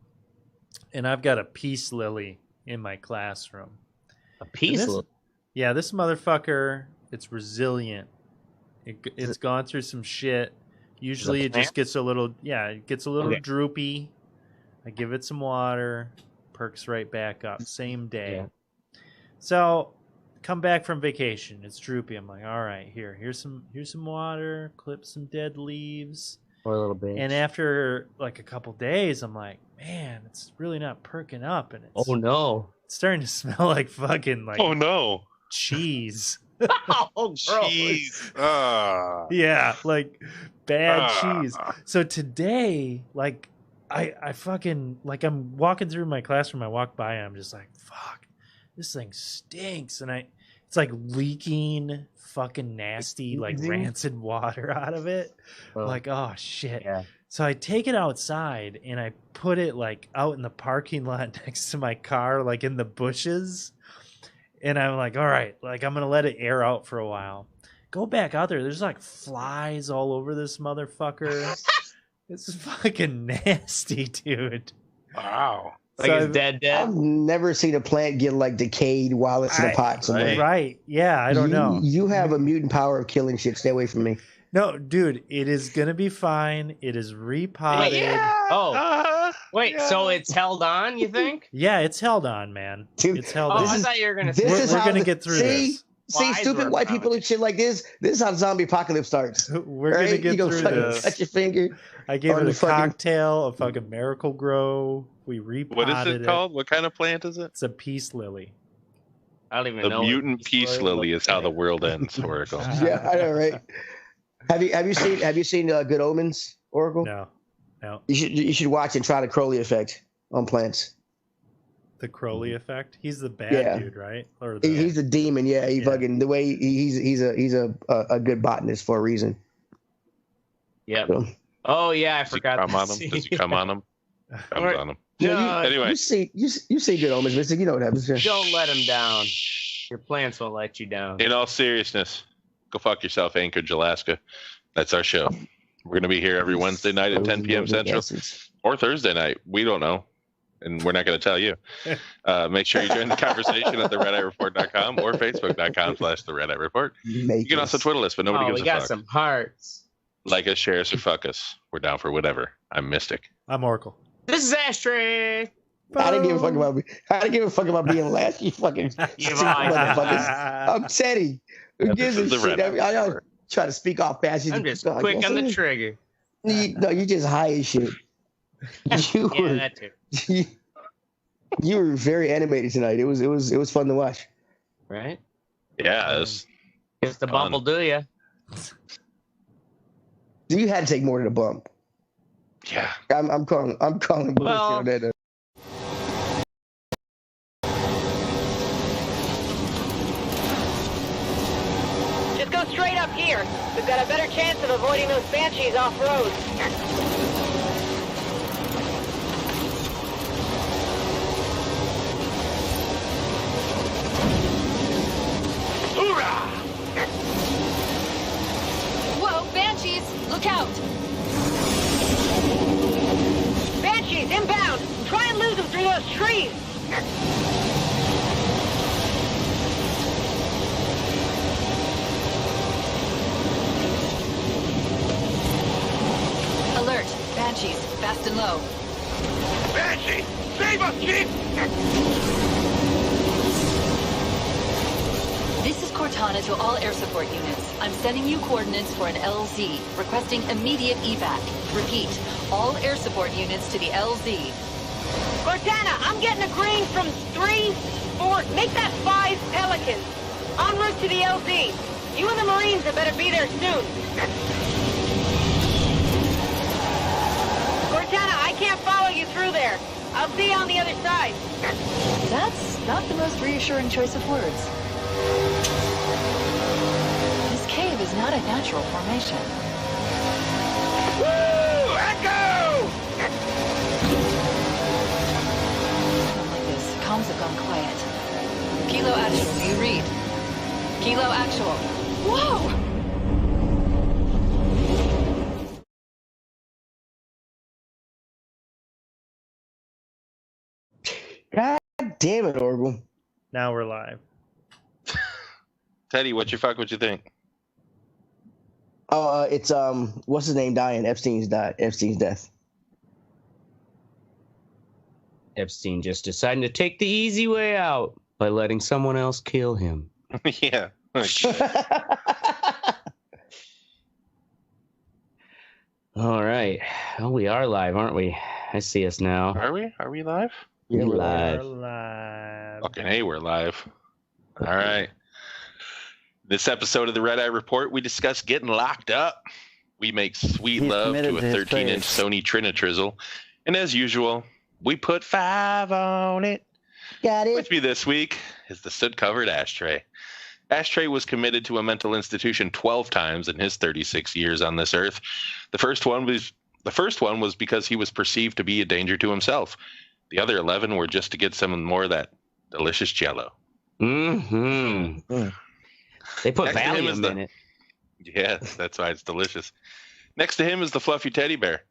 and I've got a peace lily in my classroom.
A peace lily?
Yeah, this motherfucker, it's resilient. It's gone through some shit. Usually it just gets a little, droopy. I give it some water, perks right back up, same day. Yeah. So come back from vacation, it's droopy. I'm like, all right, here's some water, clip some dead leaves.
Or a little bit.
And after like a couple days, I'm like, man, it's really not perking up, and it's it's starting to smell like fucking like cheese.
Oh,
cheese.
Yeah, like bad cheese. So today, like I fucking, like, I'm walking through my classroom, I walk by and I'm just like, fuck, this thing stinks, and it's like leaking fucking nasty, like rancid water out of it. Like, oh shit. Yeah. So I take it outside and I put it like out in the parking lot next to my car, like in the bushes. And I'm like, all right, like I'm going to let it air out for a while. Go back out there. There's like flies all over this motherfucker. It's fucking nasty, dude.
Wow.
Like, it's dead.
I've never seen a plant get like decayed while it's in a pot somewhere.
Right. Yeah, I don't know.
You have a mutant power of killing shit. Stay away from me.
No, dude, it is going to be fine. It is repotted.
Yeah. Wait, so it's held on, you think?
Yeah, it's held on, man.
Dude,
it's held on.
I thought you were going to say
we're going to get through this.
See, stupid white people and shit like this. This is how the zombie apocalypse starts.
We're going to get through this.
Touch your finger.
I gave it a cocktail, a fucking Miracle Grow. We repotted it.
What is it called? What kind of plant is it?
It's a peace lily.
I don't even know.
The mutant peace lily is how the world ends, Oracle.
Yeah, I know, right? Have you seen Good Omens, Oracle?
No.
You should watch and try the Crowley effect on plants.
The Crowley effect? He's the bad dude, right? Or
he's a demon. Yeah, fucking the way he's a good botanist for a reason.
Yeah. So. Oh yeah, I forgot.
Does he come on him? Comes on him.
No,
anyway,
you see Good Omens, Mystic. You know what happens.
Don't let him down. Your plants won't let you down.
In all seriousness, go fuck yourself, Anchorage, Alaska. That's our show. We're gonna be here every Wednesday night at 10 p.m. Central, or Thursday night. We don't know. and we're not going to tell you. Make sure you join the conversation at theredeyereport.com or facebook.com/theredeyereport. You can also Twitter us, but nobody gives a fuck.
We got some hearts.
Like us, share us, or fuck us. We're down for whatever. I'm Mystic.
I'm Oracle.
This is Ashtray.
I didn't give a fuck about me. I didn't give a fuck about being last. You fucking motherfuckers. I'm Teddy. Who gives a shit? I try to speak off fast.
I'm just quick on the trigger.
No, you just high as shit.
That too.
You were very animated tonight. It was fun to watch.
Right?
Yeah,
it's the bump will do ya.
You had to take more than a bump.
Yeah.
I'm calling bullshit on that.
Just go straight up here. We've got a better chance of avoiding those banshees off-road.
Hoorah!
Whoa, banshees! Look out!
Banshees, inbound! Try and lose them through those trees!
Alert! Banshees, fast and low.
Banshee! Save us, Chief!
This is Cortana to all air support units. I'm sending you coordinates for an LZ, requesting immediate evac. Repeat, all air support units to the LZ.
Cortana, I'm getting a green from 3, 4, make that 5 Pelicans. En route to the LZ. You and the Marines had better be there soon. Cortana, I can't follow you through there. I'll see you on the other side.
That's not the most reassuring choice of words. This cave is not a natural formation.
Woo! Echo!
Something like this. Comms have gone quiet. Kilo Actual, do you read? Kilo Actual. Whoa!
God damn it, Oracle.
Now we're live.
Teddy, what you think?
Oh, it's what's his name dying? Epstein's death.
Epstein just decided to take the easy way out by letting someone else kill him.
Yeah.
All right. Oh, we are live, aren't we? I see us now.
Are we? Are we live?
Yeah, we're live.
We're live.
Fucking hey, we're live. All right. This episode of the Red Eye Report, we discuss getting locked up. We make sweet love to a 13-inch Sony Trinitrizzle. And as usual, we put 5 on it.
Got it.
With me this week is the soot-covered Ashtray. Ashtray was committed to a mental institution 12 times in his 36 years on this earth. The first one was because he was perceived to be a danger to himself. The other 11 were just to get some more of that delicious Jell-O.
Mm-hmm. They put Valium in it.
Yeah, that's why it's delicious. Next to him is the fluffy teddy bear.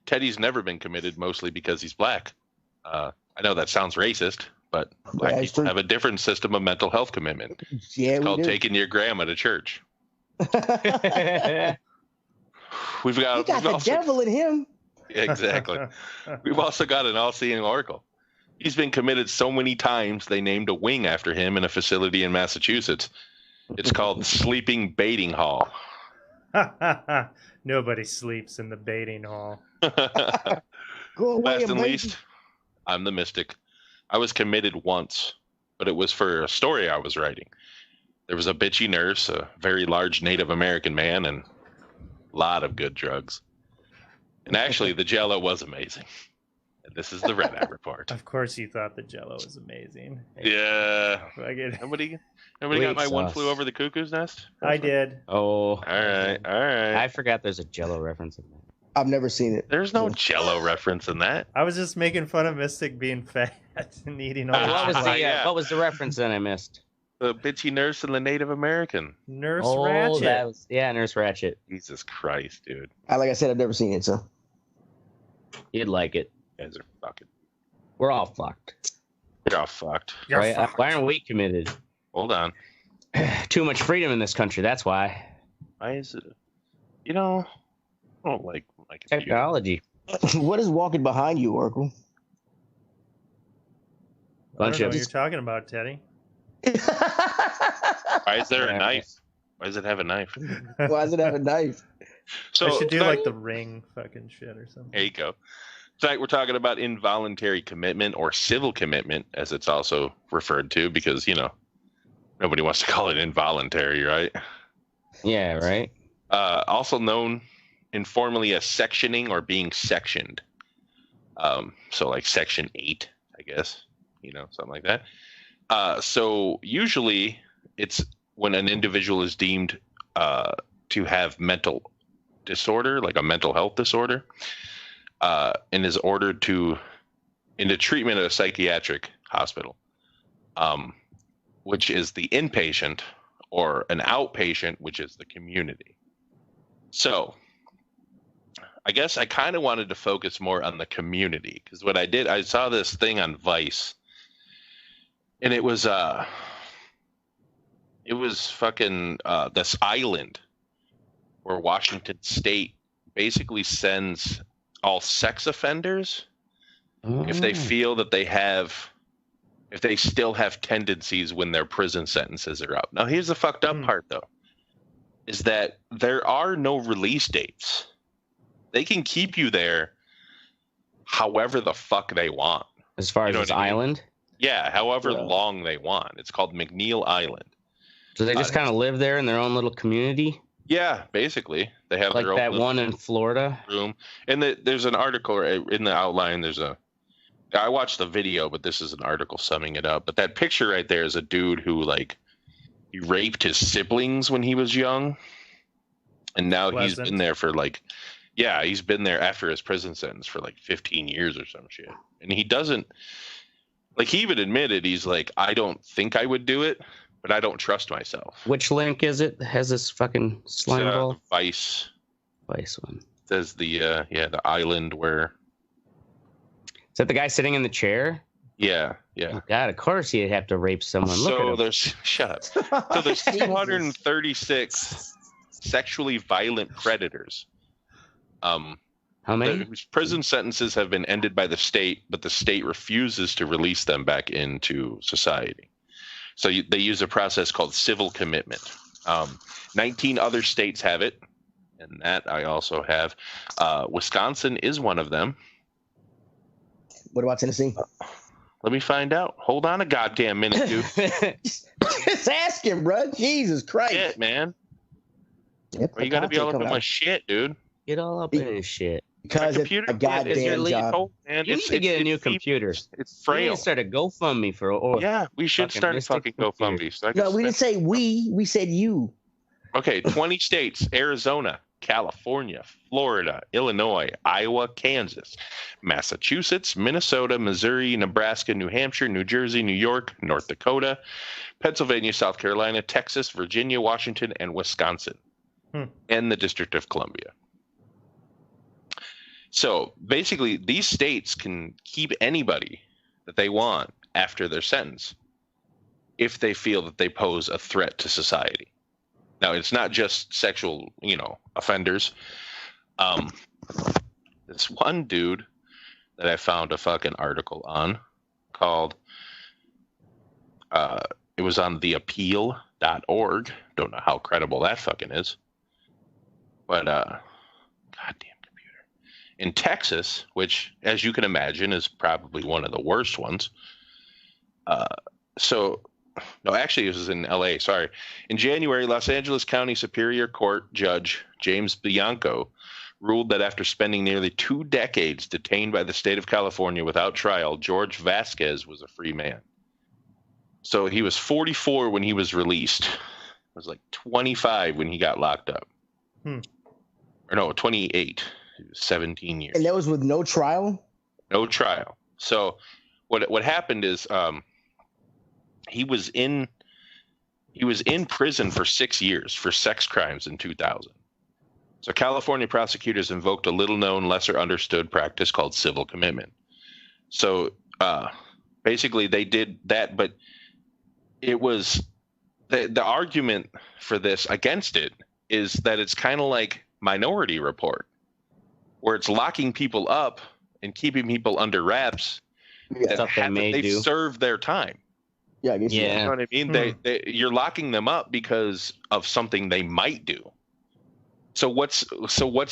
Teddy's never been committed, mostly because he's black. I know that sounds racist, but black people have a different system of mental health commitment.
Yeah,
it's called taking your grandma to church. We've got
the devil in him.
Exactly. We've also got an all-seeing Oracle. He's been committed so many times they named a wing after him in a facility in Massachusetts. It's called Sleeping Baiting Hall.
Nobody sleeps in the baiting hall.
Go away,
Last and least, I'm the Mystic. I was committed once, but it was for a story I was writing. There was a bitchy nurse, a very large Native American man, and a lot of good drugs. And actually, the Jell-O was amazing. And this is the Red Eye Report.
Of course you thought the Jell-O was amazing.
Yeah. Nobody got my One Flew Over the Cuckoo's Nest?
I did.
Oh.
All right.
I forgot there's a Jell-O reference in that.
I've never seen it.
There's no Jell-O reference in that.
I was just making fun of Mystic being fat and eating all
what was the reference that I missed?
The bitchy nurse and the Native American.
Nurse Ratchet.
Nurse Ratchet.
Jesus Christ, dude.
Like I said, I've never seen it, so.
You'd like it.
You guys are fucking.
We're all fucked.
You're all fucked.
Right? Why aren't we committed?
Hold on.
Too much freedom in this country. That's why.
Why is it? I don't like
technology.
What is walking behind you, Oracle?
I don't know what you're talking about, Teddy.
Why is there a knife? Why does it have a knife?
Why does it have a knife?
So I should do like the ring fucking shit or something.
There you go. Tonight we're talking about involuntary commitment, or civil commitment, as it's also referred to, because, nobody wants to call it involuntary, right?
Yeah, right.
Also known informally as sectioning or being sectioned. So like Section 8, I guess, something like that. So usually it's when an individual is deemed to have mental disorder, like a mental health disorder, and is ordered into treatment at a psychiatric hospital, which is the inpatient, or an outpatient, which is the community. So I guess I kind of wanted to focus more on the community, because what I did, I saw this thing on Vice, and it was fucking this island where Washington State basically sends all sex offenders if they feel that if they still have tendencies when their prison sentences are up. Now, here's the fucked up part, though, is that there are no release dates. They can keep you there however the fuck they want.
As far as this island?
Yeah, however long they want. It's called McNeil Island.
So they just kind of live there in their own little community?
Yeah, basically. They have
like
their own
that one in Florida
room. And there's an article in the outline. I watched the video, but this is an article summing it up. But that picture right there is a dude who, he raped his siblings when he was young. And now he's been there for he's been there after his prison sentence for 15 years or some shit. And he doesn't, he even admitted, he's like, I don't think I would do it, but I don't trust myself.
Which link is it that has this fucking slime ball?
Vice
one.
It says the island where.
Is that the guy sitting in the chair?
Yeah.
Oh God, of course he'd have to rape someone.
So shut up. So there's 236 sexually violent predators.
How many?
Whose prison sentences have been ended by the state, but the state refuses to release them back into society. So they use a process called civil commitment. 19 other states have it, and that I also have. Wisconsin is one of them.
What about Tennessee?
Let me find out. Hold on a goddamn minute, dude.
Just asking, bro. Jesus Christ.
Shit, man. Yep, you got to be all up in my shit, dude.
Get all up in his shit.
Because it's a goddamn job.
You need to get a new computer.
It's frail.
You need to start a GoFundMe for.
Yeah, we should start a fucking GoFundMe. So
no, we didn't say we. We said you.
Okay, 20 states: Arizona, California, Florida, Illinois, Iowa, Kansas, Massachusetts, Minnesota, Missouri, Nebraska, New Hampshire, New Jersey, New York, North Dakota, Pennsylvania, South Carolina, Texas, Virginia, Washington, and Wisconsin, and the District of Columbia. So basically, these states can keep anybody that they want after their sentence if they feel that they pose a threat to society. Now, it's not just sexual, offenders. This one dude that I found a fucking article on called, it was on theappeal.org. Don't know how credible that fucking is. But, goddamn computer. In Texas, which, as you can imagine, is probably one of the worst ones. No, actually, it was in L.A., sorry. In January, Los Angeles County Superior Court Judge James Bianco ruled that after spending nearly 2 decades detained by the state of California without trial, George Vasquez was a free man. So he was 44 when he was released. It was 25 when he got locked up. Or no, 28. It was 17 years.
And that was with no trial?
No trial. So what happened is he was in prison for 6 years for sex crimes in 2000. So California prosecutors invoked a little-known, lesser-understood practice called civil commitment. So basically they did that, but it was the argument for this against it is that it's kind of like Minority Report, where it's locking people up and keeping people under wraps.
Stuff
they've served their time.
Yeah, I guess
you know what I mean. You're locking them up because of something they might do. So what's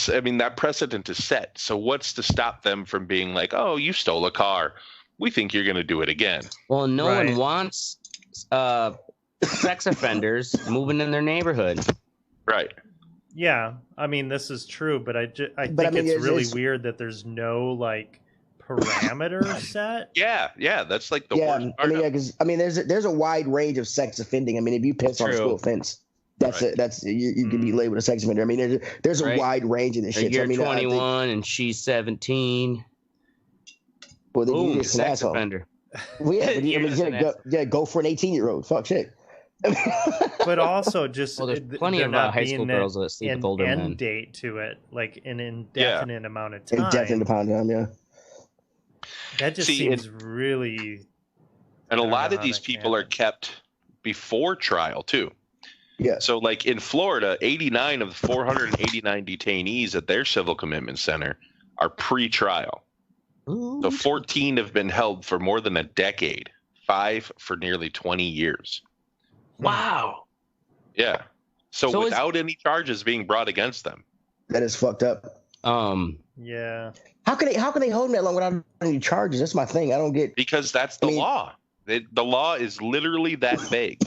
I mean, that precedent is set. So what's to stop them from being like, oh, you stole a car, we think you're going to do it again?
Well, no one wants sex offenders moving in their neighborhood.
Right.
Yeah, I mean, this is true, but I think it's really weird that there's no like parameter set.
Yeah, that's like the worst part.
Because there's a wide range of sex offending. I mean, if you piss on a school fence, that's you can be labeled a sex offender. I mean, there's a wide range of this shit.
You're 21 and she's 17.
Well, then you're
just an asshole. Offender.
Well, yeah, go for an 18-year-old. Fuck shit.
But also just
there's plenty of high school girls that sleep with older men.
End date to it, like an indefinite amount of time.
Indefinite amount of time, yeah.
That just seems really.
And a lot of these people are kept before trial too.
Yeah.
So, like in Florida, 89 of the 489 detainees at their civil commitment center are pre-trial. So 14 have been held for more than a decade, 5 for nearly 20 years.
Wow.
Yeah. So without any charges being brought against them.
That is fucked up.
Yeah.
How can they hold them that long without any charges? That's my thing. I don't get.
Because that's the law. The law is literally that vague.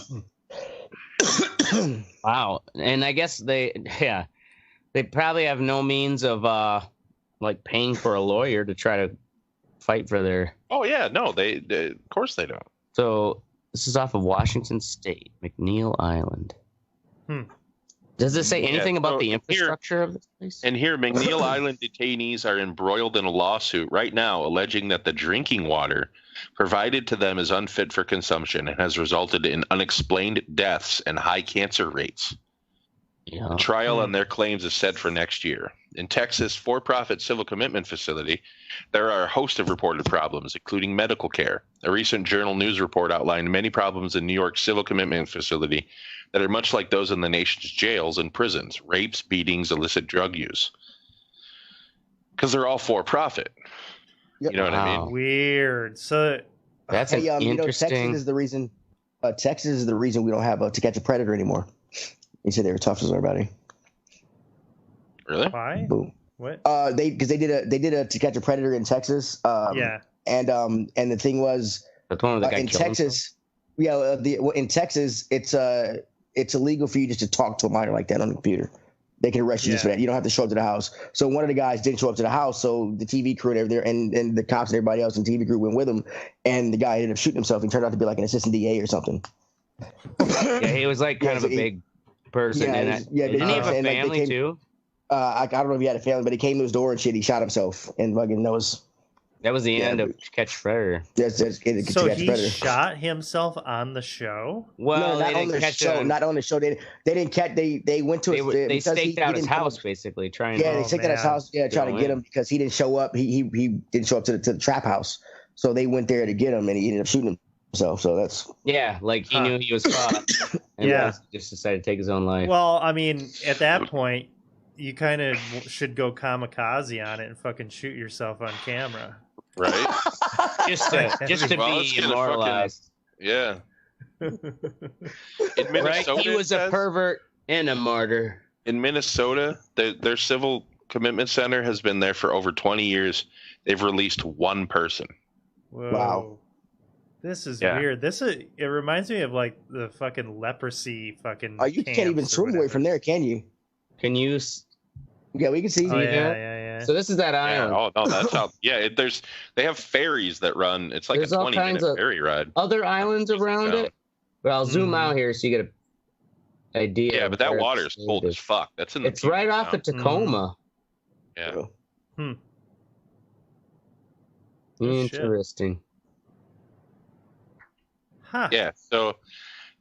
Wow. And I guess they probably have no means of like paying for a lawyer to try to fight for their.
Oh yeah, no, they of course they don't.
So this is off of Washington State, McNeil Island. Does it say anything about the infrastructure of this place?
And here, McNeil Island detainees are embroiled in a lawsuit right now alleging that the drinking water provided to them is unfit for consumption and has resulted in unexplained deaths and high cancer rates.
Yeah.
The trial on their claims is set for next year. In Texas, for-profit civil commitment facility, there are a host of reported problems, including medical care. A recent Journal News report outlined many problems in New York's civil commitment facility that are much like those in the nation's jails and prisons: rapes, beatings, illicit drug use. Because they're all for-profit.
Yep.
You know what I mean?
Weird. So
that's interesting.
Texas is the reason. Texas is the reason we don't have To Catch a Predator anymore. He said they were tough as everybody.
Really?
Why?
Boom.
What?
They did a To Catch a Predator in Texas.
Yeah.
And the thing was,
that's one of the guy
in Texas. Himself? Yeah. In Texas, it's illegal for you just to talk to a minor like that on the computer. They can arrest you just for that. You don't have to show up to the house. So one of the guys didn't show up to the house. So the TV crew and everything, and the cops and everybody else in the TV crew went with him. And the guy ended up shooting himself. He turned out to be like an assistant DA or something.
Yeah, he was like kind of a big person. Didn't he have a family too?
I don't know if he had a family, but he came to his door and shit. He shot himself, and fucking that was
the end of Catch Predator.
So he shot himself on the show.
Well,
no, not on the show. Not on the show. They didn't catch. They went to.
They staked out his house basically, trying.
Yeah, they staked out his house. Yeah, trying to get him because he didn't show up. He didn't show up to the trap house. So they went there to get him, and he ended up shooting himself. So that's
like he knew he was caught. And just decided to take his own life.
Well, I mean, at that point, you kind of should go kamikaze on it and fucking shoot yourself on camera.
Right?
just to be immortalized.
Yeah. In Minnesota,
right? He was a pervert and a martyr.
In Minnesota, their civil commitment center has been there for over 20 years. They've released one person.
Whoa.
Wow.
This is weird. It reminds me of like the fucking leprosy fucking.
You can't even swim away from there, can you?
Can you?
Yeah, we can see.
Oh, yeah.
So this is that island.
Oh no, that's how. Yeah, they have ferries that run. It's like a 20-minute ferry ride.
Other islands around it. But I'll zoom out here so you get an idea.
Yeah, but that water is cold as fuck. That's in.
It's right off of Tacoma.
Yeah.
Interesting.
Huh.
Yeah. So,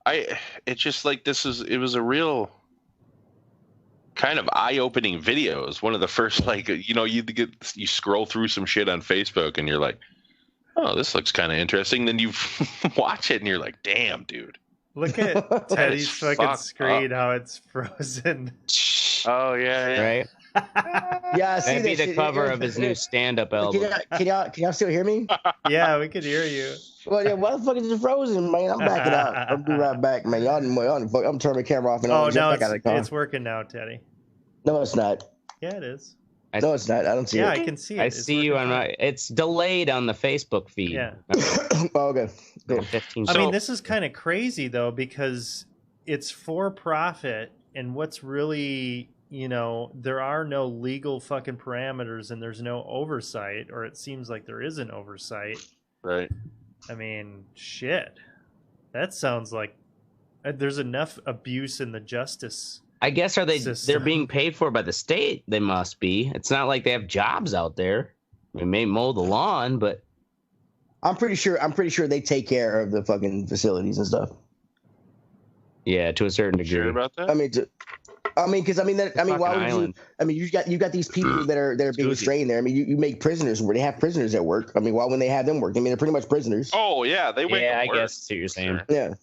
it's just like it was a real kind of eye-opening video. It was one of the first, like, you scroll through some shit on Facebook and you're like, oh, this looks kind of interesting. Then you watch it and you're like, damn, dude.
Look at Teddy's fucking screen, how it's frozen.
Oh, yeah.
Right?
Yeah, I see
That'd be
that
the
shit.
cover of his new stand-up album.
Can y'all still hear me?
Yeah, we could hear you.
Well, yeah, why the fuck is it frozen, man? I'm backing out. I'll be right back, man. I'm turning the camera off and
I'll jump back out of the car. It's working now, Teddy.
No, it's not.
Yeah, it is.
No, it's not. I don't see it.
Yeah, I can see it.
I see you on my. It's delayed on the Facebook feed.
Yeah.
Oh, okay. Good.
15.
I mean, this is kind of crazy though, because it's for profit, and what's really, there are no legal fucking parameters, and there's no oversight, or it seems like there isn't oversight.
Right.
I mean, shit. That sounds like there's enough abuse in the justice.
I guess they're
system.
being paid for by the state. They must be. It's not like they have jobs out there. They may mow the lawn, but
I'm pretty sure they take care of the fucking facilities and stuff.
Yeah, to a certain degree.
Sure about that?
Why would you? You got these people that are being restrained there. I mean, you make prisoners where they have prisoners at work. I mean, why wouldn't they have them work? I mean, they're pretty much prisoners.
Oh yeah, they went.
Yeah,
to
I
work.
guess that's what you're saying.
Sure.
Yeah.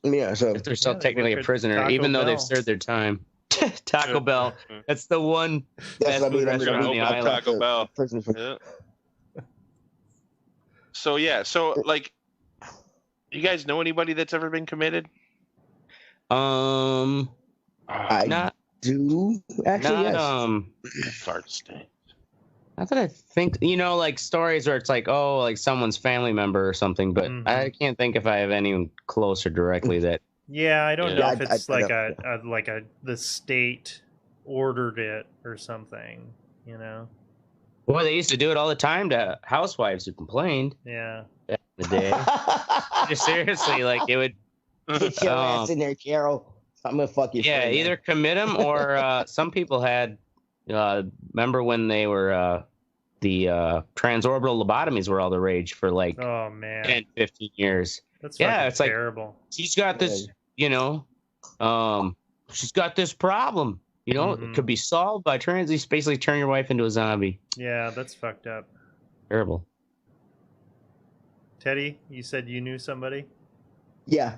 Yeah, so
if they're still technically a prisoner,
Taco
even though
Bell.
they've served their time. Taco Bell. That's the one fast food restaurant on the island.
Taco Bell.
Yeah.
So like, you guys know anybody that's ever been committed?
I do actually. Yes.
It's hard to say.
Not that I think, like stories where it's like, oh, like someone's family member or something, but I can't think if I have anyone closer directly that.
Yeah, I don't know if it's the state ordered it or something,
Well, they used to do it all the time to housewives who complained.
Yeah.
Back in the day. Just seriously, like it would.
Get your ass in there, Carol. I'm gonna fuck you.
Yeah, either commit them or some people had. Remember when they were the transorbital lobotomies were all the rage for like 10, 15 years.
That's
it's
terrible.
Like she's got this, she's got this problem. It could be solved by basically turn your wife into a zombie.
Yeah, that's fucked up.
Terrible.
Teddy, you said you knew somebody?
Yeah,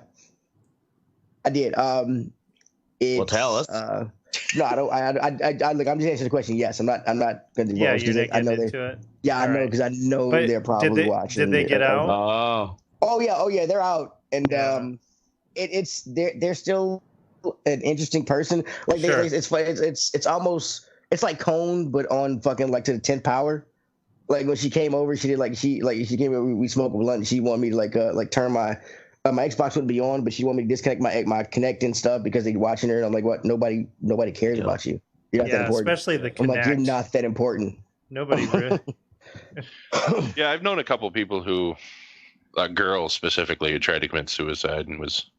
I did.
Well, tell us.
No, I don't. Look, I'm just answering the question. Yes, I'm not going to divulge.
Yeah, you didn't get into it.
Yeah, I know because I know they're probably watching.
Did they get out?
Oh yeah, they're out, and they're still an interesting person. Like it's almost like Cone, but on fucking like to the 10th power. Like when she came over, she did she came over. We smoked a blunt. And she wanted me to turn my Xbox wouldn't be on, but she wanted me to disconnect my Kinect and stuff because they're watching her. And I'm like, what? Nobody cares about you. You're not that important.
Especially the Kinect.
I'm like, you're not that important.
Nobody really.
Yeah, I've known a couple people who, girls specifically, who tried to commit suicide and was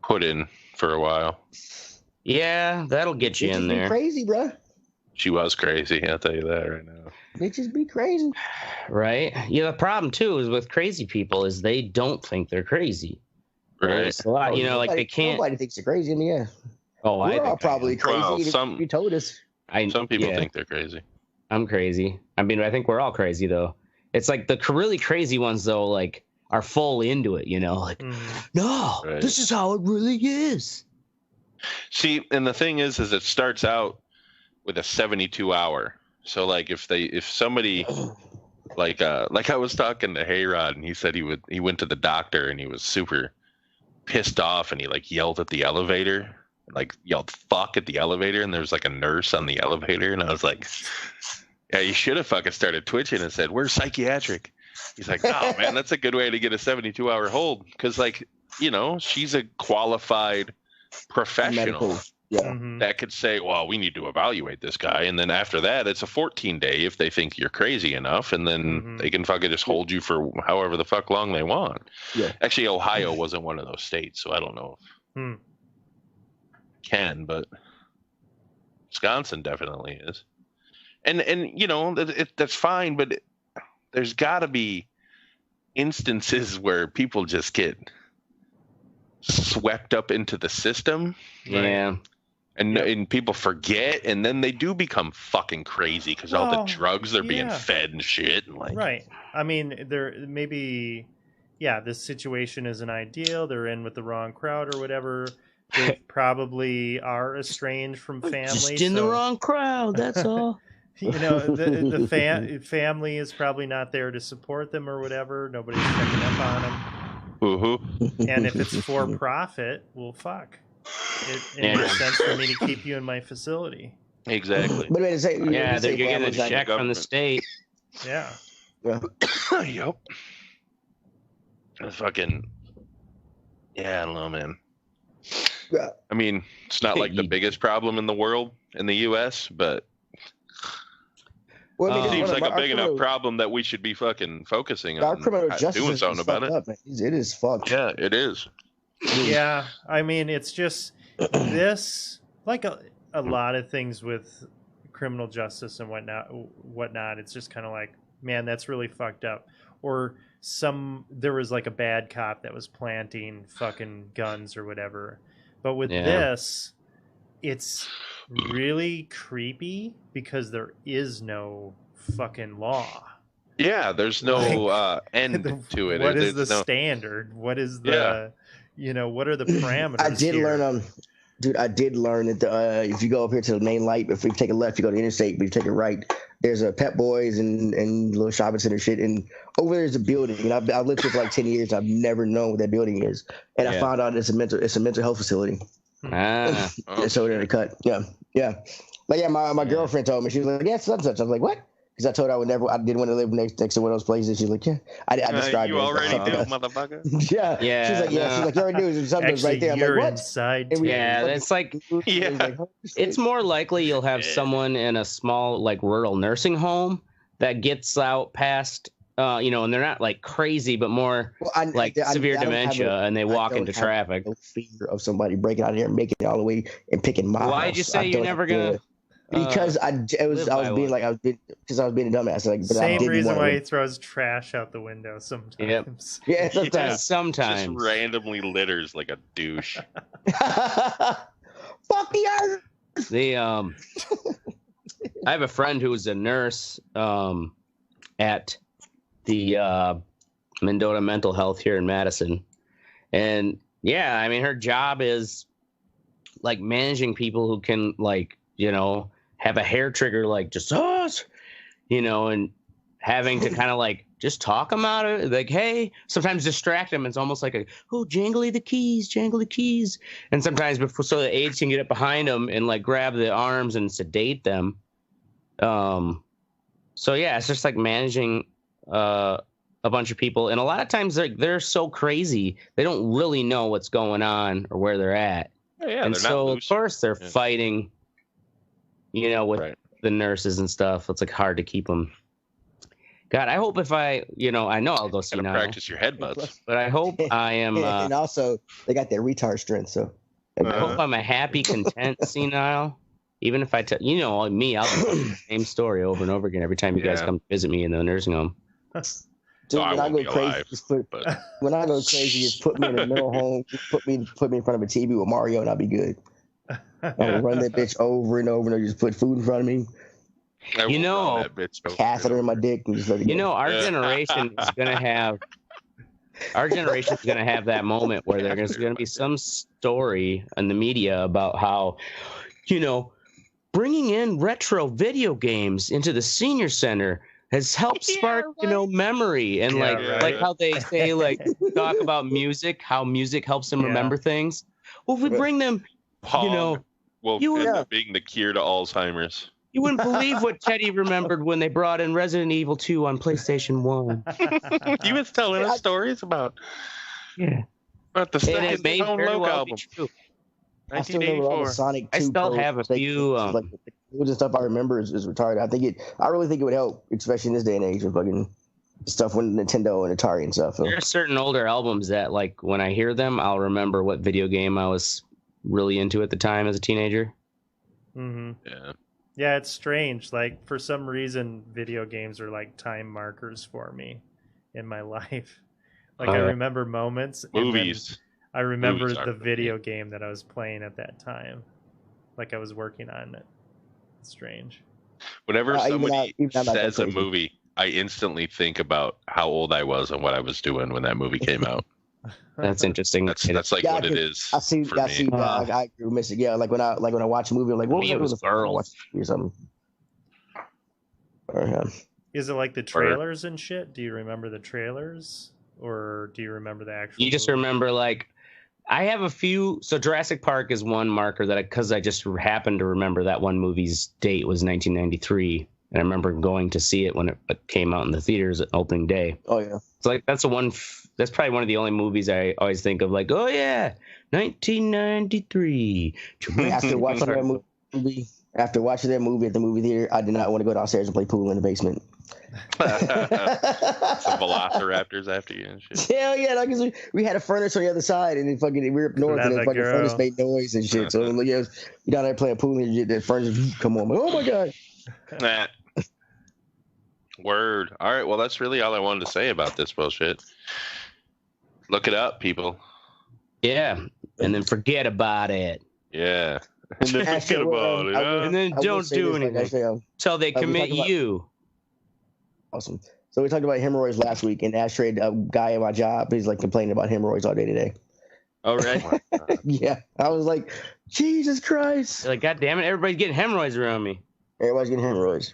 put in for a while.
Yeah, that'll get you in there.
Crazy, bro.
She was crazy. I'll tell you that right now.
Bitches be crazy.
Right. Yeah. The problem too is with crazy people is they don't think they're crazy.
Right.
It's a lot. They can't.
Nobody thinks they're crazy. I mean, yeah.
Oh,
we're all probably crazy.
Well,
you told us.
Some people think they're crazy.
I'm crazy. I mean, I think we're all crazy though. It's like the really crazy ones though, like are full into it. No, this is how it really is.
See, and the thing is it starts out with a 72-hour. So like if somebody like I was talking to Hayrod and he said he went to the doctor and he was super pissed off and he yelled at the elevator, yelled fuck at the elevator, and there's a nurse on the elevator, and I was like, yeah, you should have fucking started twitching and said, we're psychiatric. He's like, no, man, that's a good way to get a 72-hour hold because she's a qualified professional.
Yeah.
That could say, well, we need to evaluate this guy. And then after that, it's a 14-day if they think you're crazy enough. And then they can fucking just hold you for however the fuck long they want. Yeah. Actually, Ohio wasn't one of those states, so I don't know if can, but Wisconsin definitely is. And that's fine, but there's got to be instances where people just get swept up into the system.
Yeah.
And people forget, and then they do become fucking crazy because all the drugs they're being fed and shit. And like,
right. I mean, this situation isn't ideal. They're in with the wrong crowd or whatever. They probably are estranged from family.
Just in the wrong crowd, that's all.
The family is probably not there to support them or whatever. Nobody's checking up on them.
Mm-hmm.
And if it's for profit, well, fuck. It makes sense for me to keep you in my facility.
Exactly.
But
you're getting a check from the state.
Yeah.
Yep. Fucking. Yeah, I don't know, man.
Yeah.
I mean, it's not like the biggest problem in the world in the U.S., but it seems like a big enough problem that we should be fucking focusing
our
on
criminal justice
doing something about it.
Up, it is fucked.
Yeah, it is.
Yeah, I mean, it's just this, like a lot of things with criminal justice and whatnot. It's just kind of like, man, that's really fucked up. Or there was like a bad cop that was planting fucking guns or whatever. But with this, it's really creepy because there is no fucking law.
Yeah, there's no end to it.
What is the standard? What is the, what are the parameters?
I did learn, dude, I did learn that if you go up here to the main light, if you take a left, you go to the interstate, but you take a right, there's a Pep Boys and little shopping center shit. And over there's a building. And I've lived here for like 10 years. I've never known what that building is. And I found out it's a mental health facility. It's over there to cut. Yeah. But yeah, my girlfriend told me, she was like, yeah, such. I was like, what? Because I told her I didn't want to live next to one of those places. She's like, yeah. I described
you
it.
You already do, motherfucker.
Yeah. She's like, yeah. She's like, you already do. Something's right there. I'm like, what?
Inside.
It's like, it's more likely you'll have someone in a small, like, rural nursing home that gets out past, and they're not like crazy, but more severe dementia, and they walk into traffic.
No fear of somebody breaking out of here and making it all the way and picking my house.
Why'd you say you're never gonna?
Because I was being a dumbass. Like, but
same reason why he throws trash out the window sometimes.
Yep. Yeah, sometimes.
Sometimes.
Just randomly litters like a douche.
Fuck the earth.
I have a friend who was a nurse at the Mendota Mental Health here in Madison, and I mean, her job is like managing people who can have a hair trigger like just us, and having to kind of like just talk them out of it, like, hey, sometimes distract them. It's almost like jangle the keys, and sometimes so the aides can get up behind them and like grab the arms and sedate them. So it's just like managing a bunch of people, and a lot of times they're so crazy they don't really know what's going on or where they're at. And so of course they're fighting, with the nurses and stuff. It's like hard to keep them. God, I hope if I know I'll go see now.
Practice your headbutts.
But I hope I am.
And also they got that retard strength. So
I hope I'm a happy, content senile. Even if I tell me, I'll tell the same story over and over again every time you guys come visit me in the nursing home.
Dude, when I go crazy, just put me in a mental home. Just put me in front of a TV with Mario, and I'll be good. I'll run that bitch over and over, and I'll just put food in front of me. Catheter in my dick, and just let it go.
Our generation is gonna have. Our generation is gonna have that moment where there's gonna be some story in the media about how, bringing in retro video games into the senior center has helped spark, memory, and like how they say, like, talk about music, how music helps them remember things. Well, if we bring them,
will end up being the cure to Alzheimer's.
You wouldn't believe what Teddy remembered when they brought in Resident Evil 2 on PlayStation 1.
He was telling us stories about the second Logo album.
I still remember all the Sonic 2.
I still have a few.
Like the stuff I remember is retarded. I really think it would help, especially in this day and age, with fucking stuff with Nintendo and Atari and stuff. So.
There are certain older albums that, like, when I hear them, I'll remember what video game I was really into at the time as a teenager.
Mm-hmm. Yeah, it's strange. Like, for some reason, video games are like time markers for me in my life. Like, I remember moments.
Movies.
I remember the video game that I was playing at that time. like I was working on it. It's strange.
Whenever somebody says a movie, I instantly think about how old I was and what I was doing when that movie came out.
That's interesting.
That's like what it is.
I see.
For
I
me.
see. I agree with Mystic. Yeah, like when I watch a movie, I'm like, what was the
Girls
or something? Or,
Is it like the trailers and shit? Do you remember the trailers, or do you remember the actual?
You just
movie?
remember like. I have a few. So Jurassic Park is one marker that because I just happened to remember that one movie's date was 1993, and I remember going to see it when it came out in the theaters at opening day.
Oh yeah,
it's like that's That's probably one of the only movies I always think of. Like, oh yeah, 1993.
After watching that movie at the movie theater, I did not want to go downstairs and play pool in the basement.
Some velociraptors after you and shit.
Hell yeah, like we had a furnace on the other side, and we were up north, and the fucking furnace made noise and shit. So like, you down there playing pool, and that furnace come on, oh my god.
Nah. Word. All right, well that's really all I wanted to say about this bullshit. Look it up, people.
Yeah, and then forget about it.
Yeah. And then forget about it.
And then don't do anything until they commit you.
Awesome. So we talked about hemorrhoids last week, and Ashtray, a guy at my job, he's like complaining about hemorrhoids all day today.
Oh, right.
Yeah. I was like, Jesus Christ.
You're like, God damn it, everybody's getting hemorrhoids around me.
Everybody's getting hemorrhoids.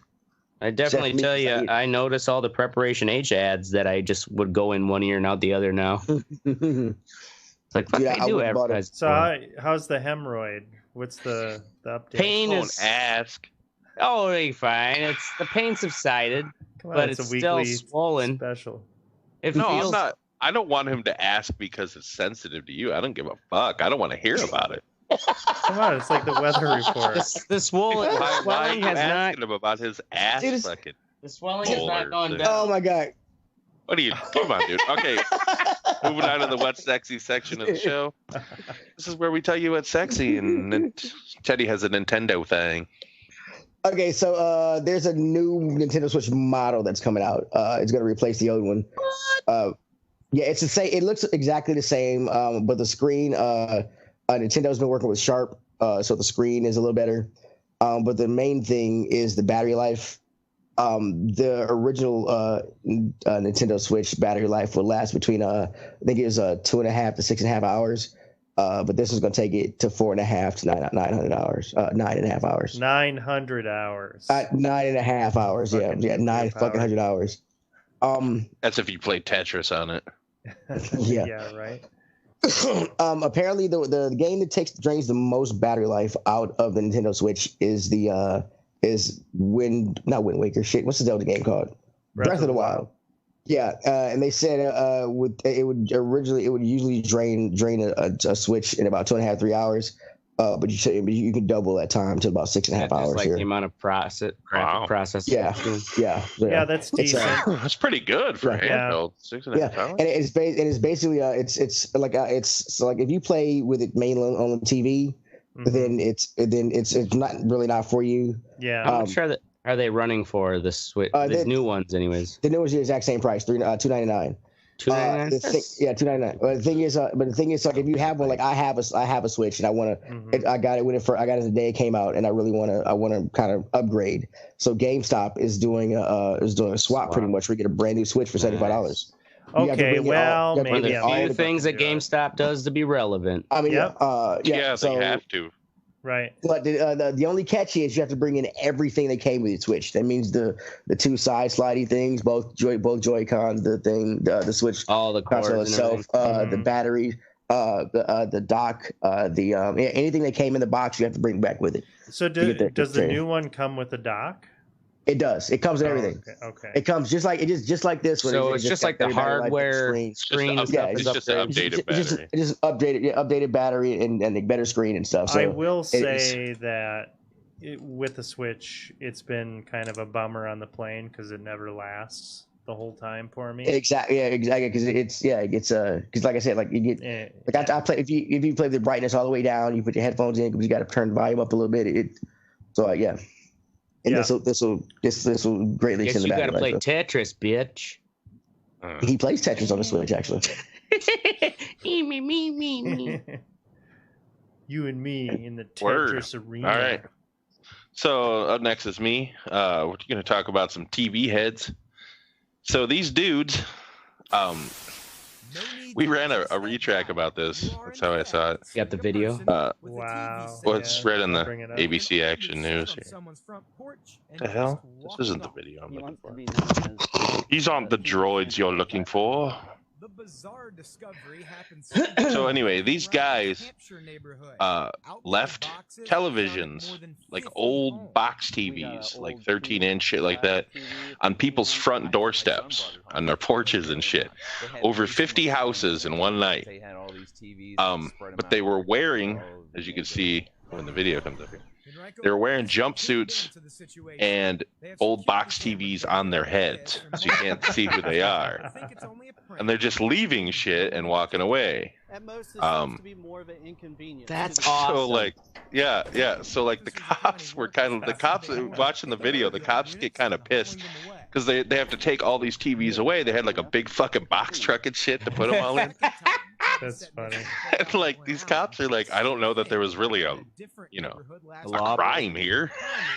I definitely tell you, I notice all the Preparation H ads that I just would go in one ear and out the other now. It's like, fuck, I do advertise.
So how's the hemorrhoid? What's the update?
Pain is... ask. Oh, it'll be fine. The pain subsided. But it's still swollen.
Special.
It
no,
feels...
I'm not. I don't want him to ask because it's sensitive to you. I don't give a fuck. I don't want to hear about it.
Come on, it's like the weather report.
The swelling has not.
Him about his ass. Fucking.
The swelling has not gone down.
Oh my god.
What are you? Come on, dude. Okay. Moving on to the what's sexy section of the show. This is where we tell you what's sexy, and Teddy has a Nintendo thing.
Okay, so there's a new Nintendo Switch model that's coming out. It's going to replace the old one. Yeah, it's the same. It looks exactly the same, but the screen. Nintendo's been working with Sharp, so the screen is a little better. But the main thing is the battery life. The original Nintendo Switch battery life would last between I think it was 2.5 to 6.5 hours. But this is going to take it to 4.5 to 900 hours. 9.5 hours.
900 hours.
9.5 hours. Yeah, 900 hours.
That's if you play Tetris on it.
Yeah.
Yeah, right.
Apparently, the game that drains the most battery life out of the Nintendo Switch is not Wind Waker. Shit, what's the Zelda game called? Breath of the Wild. Yeah, and they said it would usually drain a Switch in about 2.5 to 3 hours, but you can double that time to about 6.5 hours.
Like
here.
the amount of process.
Yeah.
Yeah, that's decent.
That's pretty good for handheld. 6.5 hours.
And it's basically it's like if you play with it mainly on the TV, then it's not for you.
Yeah,
I'm sure that. Are they running for the Switch? The new ones, anyways.
The new ones are the exact same price, $299.
$299.
Yeah, $299. But the thing is, like if you have one, like I have a Switch, and I want to, I got it the day it came out, and I really want to kind of upgrade. So GameStop is doing a swap pretty much. We get a brand new Switch for $75.
Okay, well, maybe
a few things that GameStop does to be relevant.
I mean,
yeah, so they have to.
Right.
But the only catch is you have to bring in everything that came with your Switch. That means the two side slidey things, both Joy-Cons, the Switch,
all the
console itself, the battery, the dock, anything that came in the box, you have to bring back with it.
So does the new one come with a dock?
It does. It comes with everything.
Okay.
It comes just like this one.
So it's just like the hardware screen.
It's just an updated battery.
Just updated battery and a better screen and stuff. So
I will say that with the Switch, it's been kind of a bummer on the plane because it never lasts the whole time for me.
Exactly. Yeah, exactly. Because because like I said, like you get I play if you play the brightness all the way down, you put your headphones in because you got to turn the volume up a little bit. And this will greatly extend the battery.
You got to play Tetris, bitch.
He plays Tetris on the Switch, actually.
You You and me in the Tetris arena.
All right. So up next is me. We're going to talk about some TV heads. So these dudes, we ran a retrack about this. That's how I saw it.
You got the video?
Wow.
Well, it's read in the ABC Action News here. What the hell? This isn't the video I'm looking for. These aren't the droids you're looking for.
The bizarre discovery happens.
So anyway, these guys left televisions, like old box TVs, like 13-inch shit like that, on people's front doorsteps, on their porches and shit. Over 50 houses in one night. But they were wearing, as you can see when the video comes up here, they were wearing jumpsuits and old box TVs on their heads, so you can't see who they are. And they're just leaving shit and walking away.
At most, this seems to be more of an inconvenience.
That's awesome.
So like, yeah. So like the cops were watching the video. The cops get kind of pissed because they have to take all these TVs away. They had like a big fucking box truck and shit to put them all in.
That's funny.
And like these cops are like, I don't know that there was really a crime here.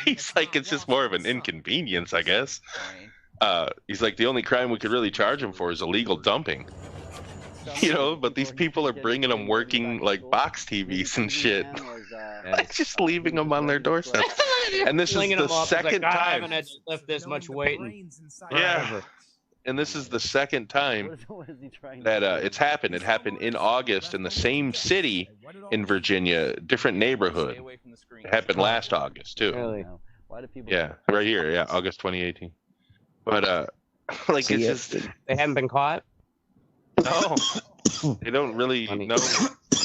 He's like, it's just more of an inconvenience, I guess. He's like, the only crime we could really charge him for is illegal dumping. But these people are bringing them working like box TVs and shit, like just leaving them on their doorstep. And this is the second time.
I haven't had to lift this much weight.
And this is the second time that it's happened. It happened in August in the same city in Virginia, different neighborhood. It happened last August too.
Really?
Yeah, right here. Yeah, August 2018. But like it's just
they haven't been caught.
No, they don't really know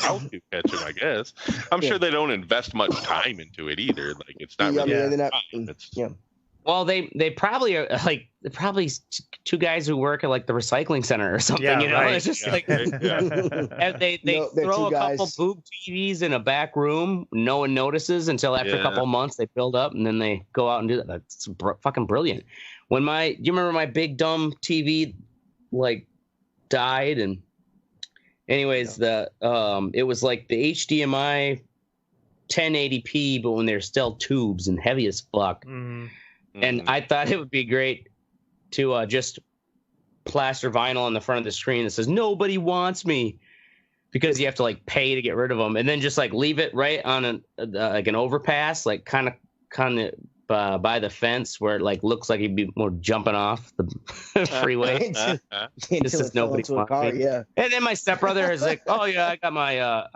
how to catch him. I guess I'm sure they don't invest much time into it either. Like it's not really.
Well, they probably are probably two guys who work at like the recycling center or something.
Right.
It's just like they throw a couple boob TVs in a back room. No one notices until after a couple of months they build up, and then they go out and do that. That's fucking brilliant. Do you remember my big dumb TV like died? And anyways, it was like the HDMI 1080p, but when they're still tubes and heavy as fuck. Mm-hmm. And I thought it would be great to just plaster vinyl on the front of the screen that says "Nobody wants me," because you have to like pay to get rid of them, and then just like leave it right on like an overpass, like kind of by the fence where it like looks like he'd be more jumping off the freeway. This is nobody wants me. Yeah. And then my stepbrother is like, "Oh yeah, I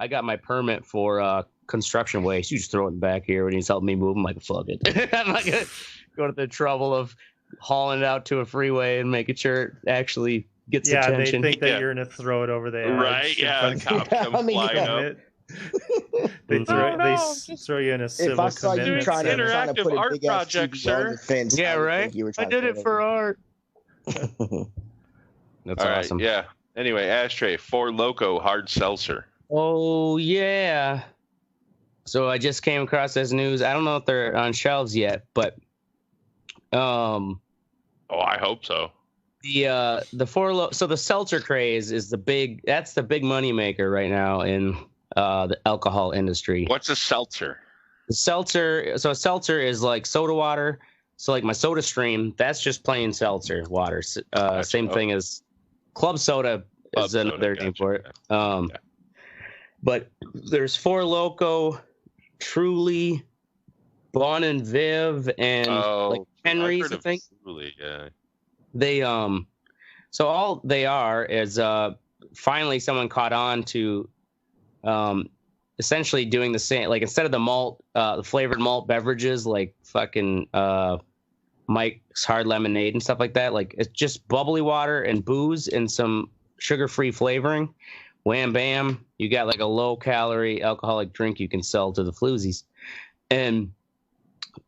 got my permit for construction waste. You just throw it in the back here," and he's helping me move. I'm like, "Fuck it." I'm not gonna go to the trouble of hauling it out to a freeway and making sure it actually gets attention.
They think that you're gonna throw it over the edge.
Right? Yeah. The cops come flying up.
They throw you in a civil
if I saw you trying to put a big
project, sir.
Fence,
yeah, right.
I
did it for art.
That's
awesome.
Right, yeah. Anyway, ashtray, 4 Loko hard seltzer.
Oh yeah. So I just came across this news. I don't know if they're on shelves yet, but
oh, I hope so.
The 4 so the seltzer craze is the big money maker right now in the alcohol industry.
What's a seltzer?
A seltzer is like soda water. So like my Soda Stream, that's just plain seltzer water. Same thing as club soda is another name for it. But there's 4 Loko, Truly, Bon and Viv, and like Henry's, I think.
Truly, yeah.
They so all they are is finally someone caught on to essentially doing the same, like instead of the malt, the flavored malt beverages like fucking Mike's Hard Lemonade and stuff like that. Like it's just bubbly water and booze and some sugar-free flavoring. Wham bam, you got like a low-calorie alcoholic drink you can sell to the floozies. And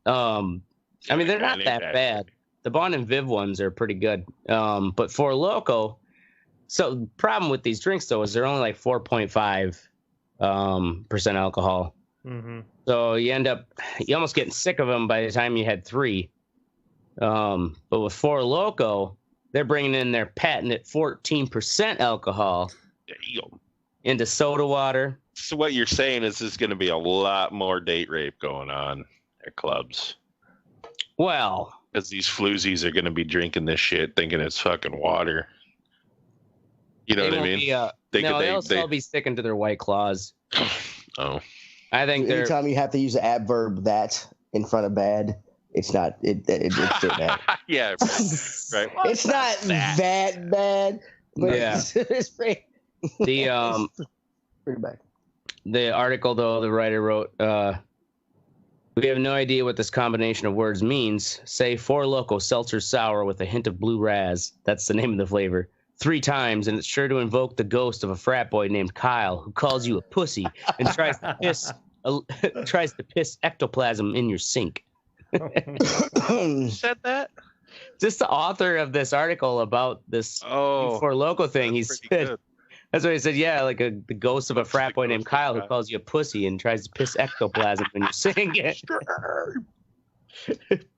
I mean, they're not that bad. The Bon and Viv ones are pretty good. But 4 Loko, so the problem with these drinks though is they're only like 4.5% alcohol. Mm-hmm. So you almost getting sick of them by the time you had 3. But with 4 Loko, they're bringing in their patented 14% alcohol into soda water,
So what you're saying is there's going to be a lot more date rape going on at clubs.
Well,
because these floozies are going to be drinking this shit thinking it's fucking water. You know what I mean?
They'll still be sticking to their White Claws.
Oh.
I think
anytime you have to use the adverb that in front of bad, it's not it's still bad.
Yeah, right.
Well, it's not that bad, but it's pretty
pretty
bad.
The article though, the writer wrote, we have no idea what this combination of words means. Say Four Loko Seltzer Sour with a hint of blue raz. That's the name of the flavor. 3 times, and it's sure to invoke the ghost of a frat boy named Kyle who calls you a pussy and tries to piss ectoplasm in your sink.
Said that?
Just the author of this article about this Four Loko thing. He said that's what he said. Yeah, like the ghost of a frat boy named Kyle who calls you a pussy and tries to piss ectoplasm when you sing it.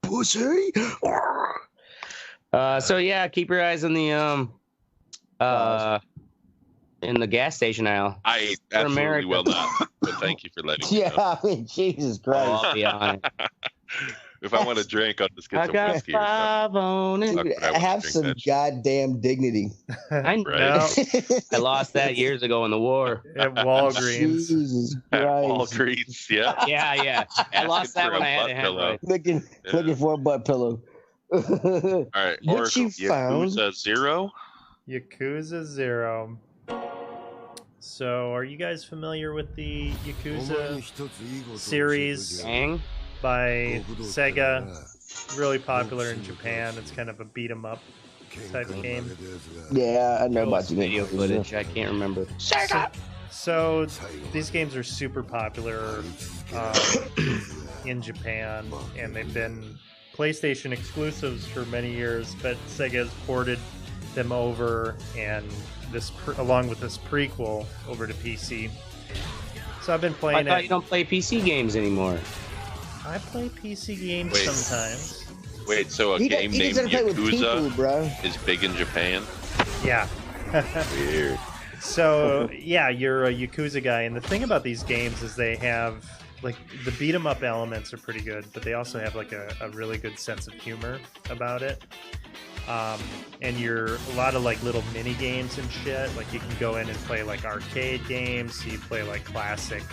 Pussy.
So yeah, keep your eyes on the in the gas station aisle.
I absolutely will not. But thank you for letting me know.
I mean, Jesus Christ.
I'll be on it.
If I want to drink, I'll just get some whiskey.
Have some goddamn dignity.
I know. I lost that years ago in the war.
At Walgreens.
Jesus
At
Christ.
Walgreens, yeah.
Yeah. I lost that when I had a hemorrhoid.
Looking for a butt pillow.
All right.
What you found?
Yakuza 0.
Yakuza 0. So, are you guys familiar with the Yakuza series by Sega? Really popular in Japan. It's kind of a beat 'em up type game.
Yeah, I know about the
video footage. I can't remember.
So these games are super popular in Japan, and they've been PlayStation exclusives for many years, but Sega has ported them over, and this along with this prequel over to PC. So I've been playing
I thought you don't play PC games anymore.
I play PC games sometimes.
Wait, so a game named Yakuza is big in Japan?
Yeah.
Weird.
So, yeah, you're a Yakuza guy, and the thing about these games is they have, like, the beat-em-up elements are pretty good, but they also have, like, a really good sense of humor about it. And you're a lot of, like, little mini games and shit. Like, you can go in and play, like, arcade games, so you play, like, classic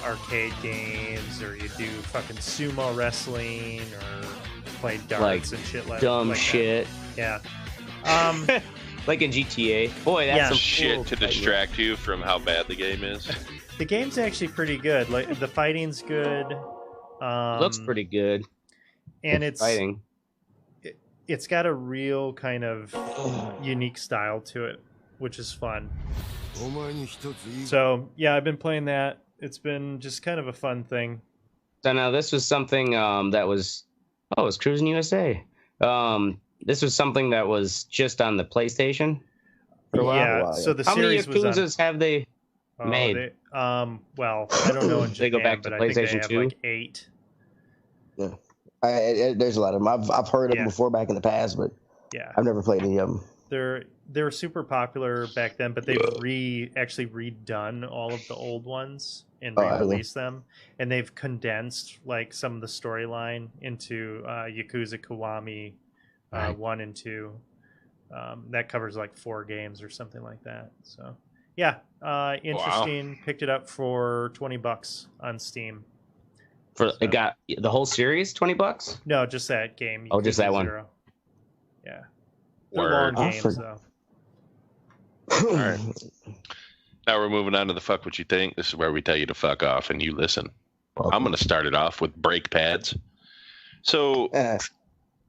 arcade games, or you do fucking sumo wrestling, or play darts and shit like
dumb
like
shit.
That. Yeah.
Like in GTA. Boy, that's some
shit
cool
to distract you from how bad the game is.
The game's actually pretty good. Like the fighting's good.
Looks pretty good.
And it's
fighting.
It's got a real kind of unique style to it, which is fun. So yeah, I've been playing that. It's been just kind of a fun thing.
So now this was something that was it was Cruising USA. This was something that was just on the PlayStation for a while.
Yeah, so the series
How many Yakuzas have they made?
Well, I don't know in Japan,
they go back to
but
PlayStation
I think they have
2?
like 8.
Yeah. There's a lot of them. I've heard of them before back in the past, but
yeah,
I've never played any of them.
They were super popular back then, but they've actually redone all of the old ones and re-released them, and they've condensed like some of the storyline into Yakuza Kiwami 1 and 2. That covers like 4 games or something like that. So yeah, interesting. Wow. Picked it up for $20 on Steam.
It got the whole series $20?
No, just that game.
Oh, just that one.
Yeah. They're long games, though.
All right. Now we're moving on to the fuck what you think. This is where we tell you to fuck off and you listen. I'm going to start it off with brake pads. So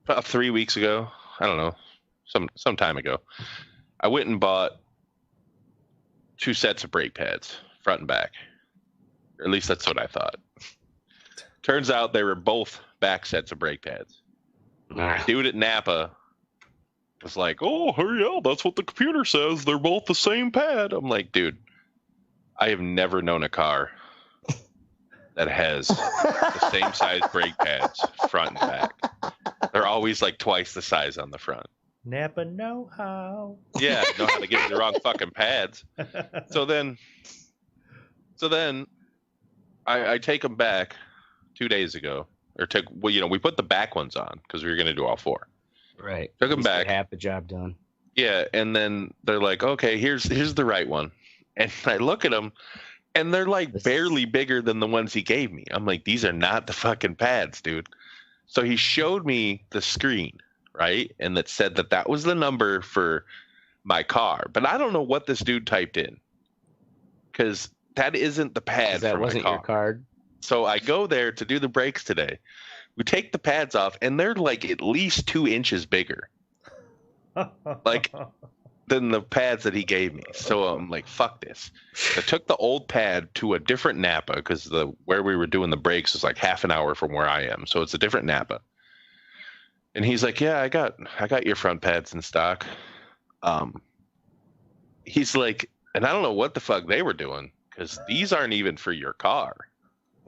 about 3 weeks ago, I don't know, some time ago, I went and bought 2 sets of brake pads, front and back. Or at least that's what I thought. Turns out they were both back sets of brake pads. Dude at Napa was like, oh, yeah, that's what the computer says. They're both the same pad. I'm like, dude, I have never known a car that has the same size brake pads, front and back. They're always like twice the size on the front.
Napa know-how.
Yeah, know how to give me the wrong fucking pads. So then So then I take them back 2 days ago. We put the back ones on because we were going to do all 4.
Right.
Took them back.
Half the job done.
Yeah, and then they're like, okay, here's the right one. And I look at them, and they're like barely bigger than the ones he gave me. I'm like, these are not the fucking pads, dude. So he showed me the screen, right? And that said that was the number for my car. But I don't know what this dude typed in. Because that isn't the pad for my car. That wasn't your card? So I go there to do the brakes today. We take the pads off, and they're like at least 2 inches bigger. Like than the pads that he gave me. So I'm like, fuck this. I took the old pad to a different Napa because where we were doing the brakes is like half an hour from where I am. So it's a different Napa. And he's like, yeah, I got your front pads in stock. He's like, and I don't know what the fuck they were doing because these aren't even for your car.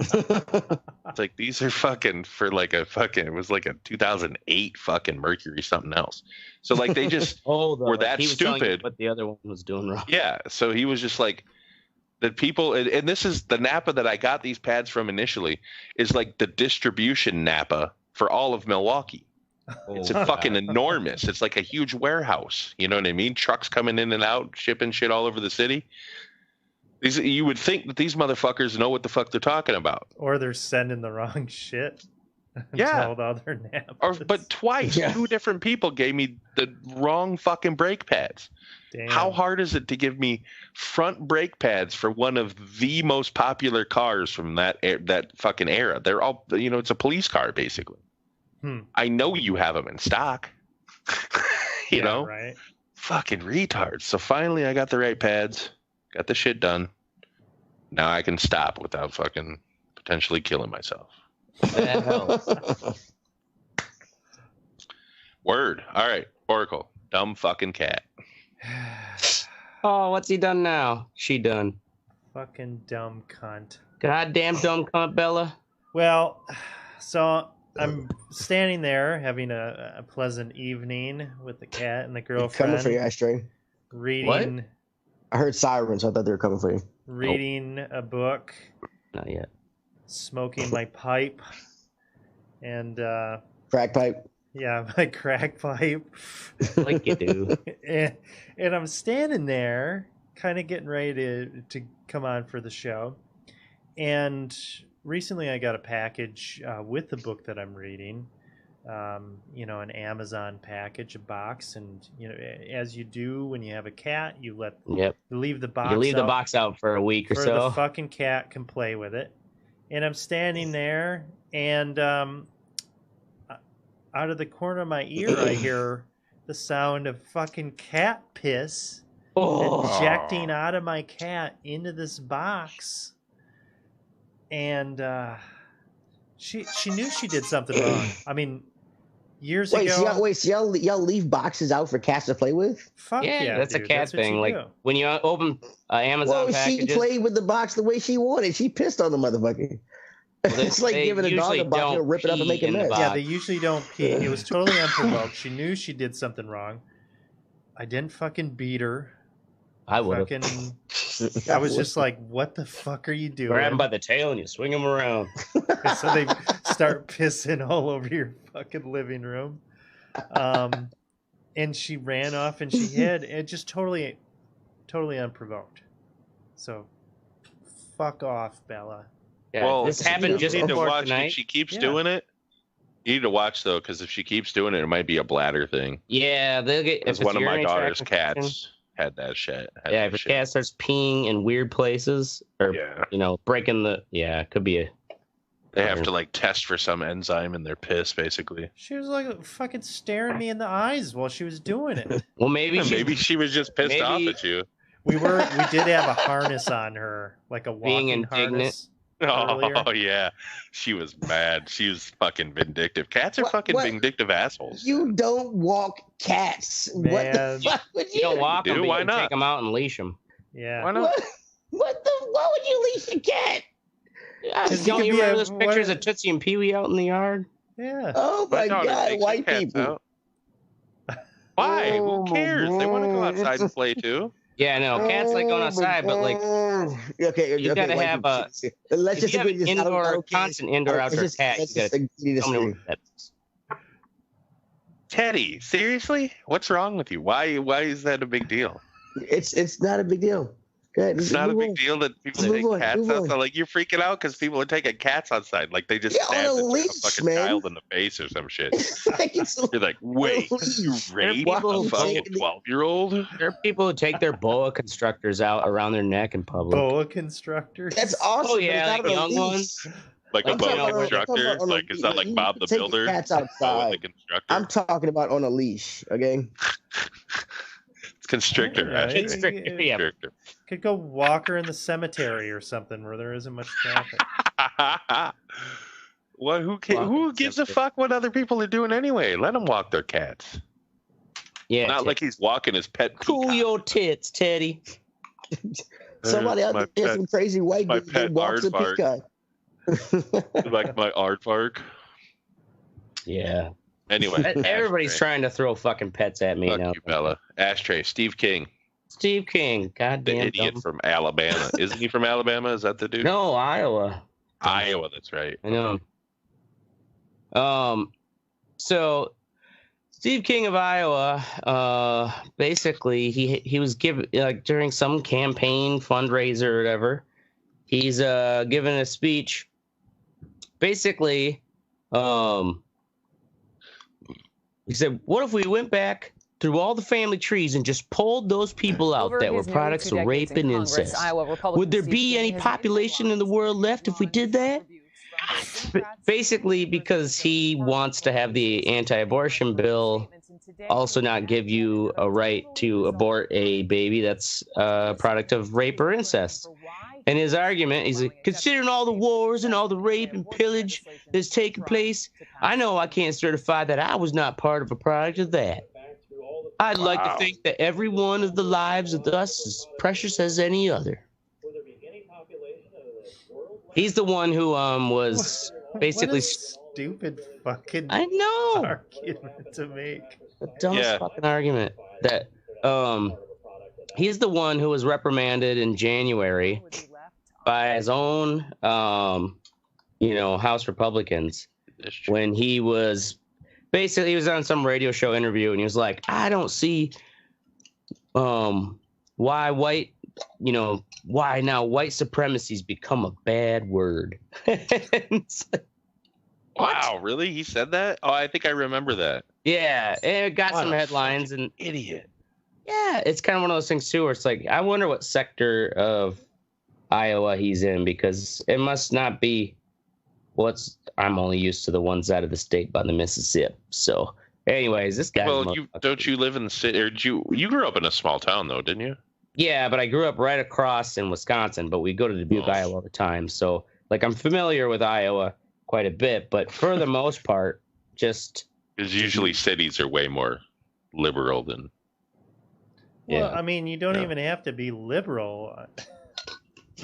It's like these are fucking for like it was like a 2008 fucking Mercury something else. So like they just were that stupid.
What the other one was doing wrong.
Yeah, so he was just like the people, and this is the Napa that I got these pads from initially is like the distribution Napa for all of Milwaukee. It's a fucking enormous. It's like a huge warehouse. You know what I mean? Trucks coming in and out, shipping shit all over the city. You would think that these motherfuckers know what the fuck they're talking about.
Or they're sending the wrong shit.
Yeah.
Other Napas.
But twice, 2 different people gave me the wrong fucking brake pads. Damn. How hard is it to give me front brake pads for one of the most popular cars from that fucking era? They're all, it's a police car, basically. I know you have them in stock. you know?
Right.
Fucking retards. So finally I got the right pads. Got the shit done. Now I can stop without fucking potentially killing myself.
That helps.
Word. All right. Oracle. Dumb fucking cat.
Oh, what's he done now? She done.
Fucking dumb cunt.
Goddamn dumb cunt, Bella.
Well, so I'm standing there having a pleasant evening with the cat and the girlfriend.
Coming for you, Ashtray.
Reading.
What?
I heard sirens. So I thought they were coming for you.
Reading a book.
Not yet.
Smoking my pipe. And
crack pipe.
Yeah, my crack pipe.
Like you do.
and I'm standing there, kind of getting ready to come on for the show. And recently I got a package with the book that I'm reading. An Amazon package, a box, and as you do when you have a cat, you leave the box.
You leave the box out for a week or so.
The fucking cat can play with it. And I'm standing there, and out of the corner of my ear, I hear the sound of fucking cat piss ejecting out of my cat into this box, and she knew she did something wrong. I mean. Years ago.
So y'all leave boxes out for cats to play with?
Fuck yeah,
that's
dude.
a cat thing. Like when you open Amazon packages.
She played with the box the way she wanted. She pissed on the motherfucker. It's like giving a dog a box, he'll rip it up and make a mess.
Yeah, they usually don't pee. It was totally unprovoked. She knew she did something wrong. I didn't fucking beat her.
I would have.
I was just like, what the fuck are you doing?
Grab him by the tail and you swing him around.
So they start pissing all over your fucking living room. And she ran off and she hid. It just totally unprovoked. So fuck off, Bella.
Yeah, well, this happened just before tonight.
If she keeps doing it, you need to watch though, because if she keeps doing it, it might be a bladder thing.
Yeah, they'll get.
Because one of my daughter's cats had that shit.
If a cat starts peeing in weird places, or breaking the, it could be a.
They have to like test for some enzyme in their piss, basically.
She was like fucking staring me in the eyes while she was doing it.
Well, maybe
she was just pissed off at you.
We did have a harness on her, like a walking harness. Earlier.
Oh yeah, she was mad. She was fucking vindictive. Cats are fucking vindictive assholes.
You don't walk cats.
Man.
What the fuck would you?
You don't walk them.
Why not?
Take them out and leash them.
Yeah.
Why not?
Why would you leash a cat?
Don't you remember those pictures of Tootsie and Pee Wee out in the yard?
Yeah.
Oh my God, white people.
Why? Who cares? They want to go outside and play too.
Yeah, no, cats like going outside, but like, you gotta have a.
Let's just agree this.
Constant indoor-outdoor cat.
Let's just agree to disagree.
Teddy, seriously? What's wrong with you? Why is that a big deal?
It's not a big deal.
It's not a big deal that people take cats outside. Like, you're freaking out because people are taking cats outside. Like, they just stabbed a fucking child in the face or some shit. You're like, wait, you raped a fucking 12-year-old?
There are people who take their boa constrictors out around their neck in public.
Boa constrictors?
That's awesome.
Oh, yeah, like young ones.
Like a boa constructor? Like, is that like Bob the Builder?
Cats outside.
The constructor?
I'm talking about on a leash, okay?
It's constrictor.
Yeah. Could go walk her in the cemetery or something where there isn't much traffic.
Well, who gives a fuck what other people are doing anyway? Let them walk their cats.
Yeah,
not like he's walking his pet.
Cool your tits, Teddy.
Somebody out there, some crazy white dude walks a peacock.
Like my aardvark.
Yeah.
Anyway,
everybody's trying to throw fucking pets at me now.
You, Bella. Ashtray. Steve King.
Steve King. Goddamn.
The idiot from Alabama. Isn't he from Alabama? Is that the dude?
No, Iowa.
Iowa. That's right.
I know. So Steve King of Iowa. Basically, he was given during some campaign fundraiser or whatever. He's given a speech. Basically, he said, what if we went back through all the family trees and just pulled those people out that were products of rape and incest? Would there be any population in the world left if we did that? Basically, because he wants to have the anti-abortion bill also not give you a right to abort a baby that's a product of rape or incest. And his argument is, considering all the wars and all the rape and pillage that's taken place, I know I can't certify that I was not part of a product of that. I'd like to think that every one of the lives of us is precious as any other. He's the one who was basically
stupid fucking
argument
to make.
The dumbest fucking argument that he's the one who was reprimanded in January by his own House Republicans when he was basically, he was on some radio show interview and he was like, I don't see why white supremacy's become a bad word.
Wow, really? He said that? Oh, I think I remember that.
Yeah, and it got some headlines. And
idiot.
Yeah, it's kind of one of those things too where it's like, I wonder what sector of Iowa he's in, because it must not be I'm only used to the one side of the state by the Mississippi. So anyways, this guy.
Well, don't you live in the city, or you grew up in a small town though, didn't you?
Yeah, but I grew up right across in Wisconsin, but we go to Dubuque, Iowa all the time. So like I'm familiar with Iowa quite a bit, but for the most part, just
because usually cities are way more liberal than.
Well, I mean, you don't even have to be liberal.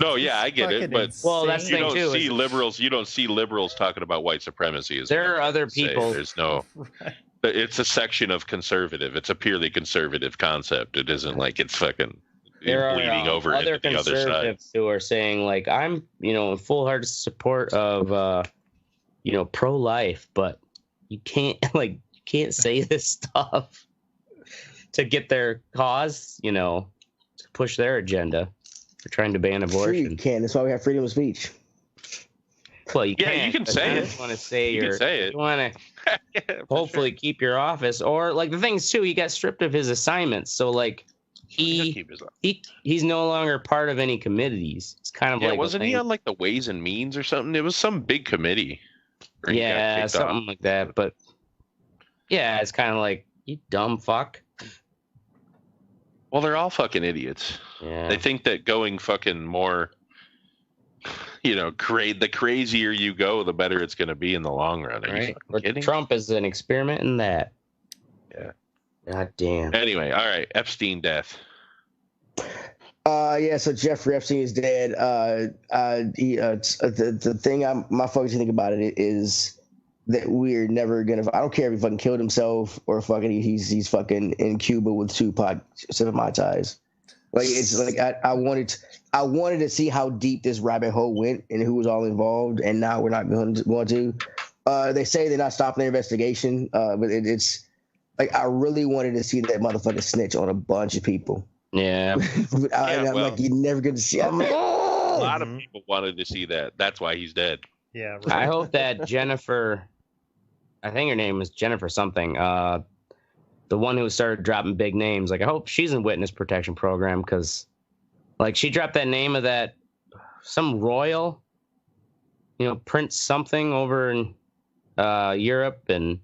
No, yeah, I get it, but
that's
you don't see liberals. You don't see liberals talking about white supremacy.
There are other people.
There's no. Right. It's a section of conservative. It's a purely conservative concept. It isn't like it's fucking bleeding over into the other side.
Conservatives who are saying like, I'm in full-hearted support of pro-life, but you can't say this stuff to get their cause, to push their agenda. For trying to ban abortion.
Sure you can. That's why we have freedom of speech.
Well, you
can. You can say it.
You want to say
you can say it.
You want to hopefully keep your office, or like the things too. He got stripped of his assignments, so like he's no longer part of any committees. It's kind of like
wasn't he on like the Ways and Means or something? It was some big committee.
Yeah, something like that. But yeah, it's kind of like, you dumb fuck.
Well, they're all fucking idiots.
Yeah.
They think that going fucking more, the crazier you go, the better it's going to be in the long run. Are you
kidding? Trump is an experiment in that.
Yeah.
God damn.
Anyway, all right. Epstein death.
So Jeffrey Epstein is dead. The thing my focus think about it is that we're never gonna. I don't care if he fucking killed himself or fucking he's fucking in Cuba with Tupac sipping Mai Tais. Like it's like I wanted to see how deep this rabbit hole went and who was all involved, and now we're not going to. They say they're not stopping their investigation, but it's like I really wanted to see that motherfucker snitch on a bunch of people.
Yeah,
I'm like, you're never going to see. I'm like,
a lot of people wanted to see that. That's why he's dead.
Yeah,
right. I hope that Jennifer, I think her name was Jennifer something, the one who started dropping big names. Like, I hope she's in witness protection program because, like, she dropped that name of that some royal, Prince something over in Europe and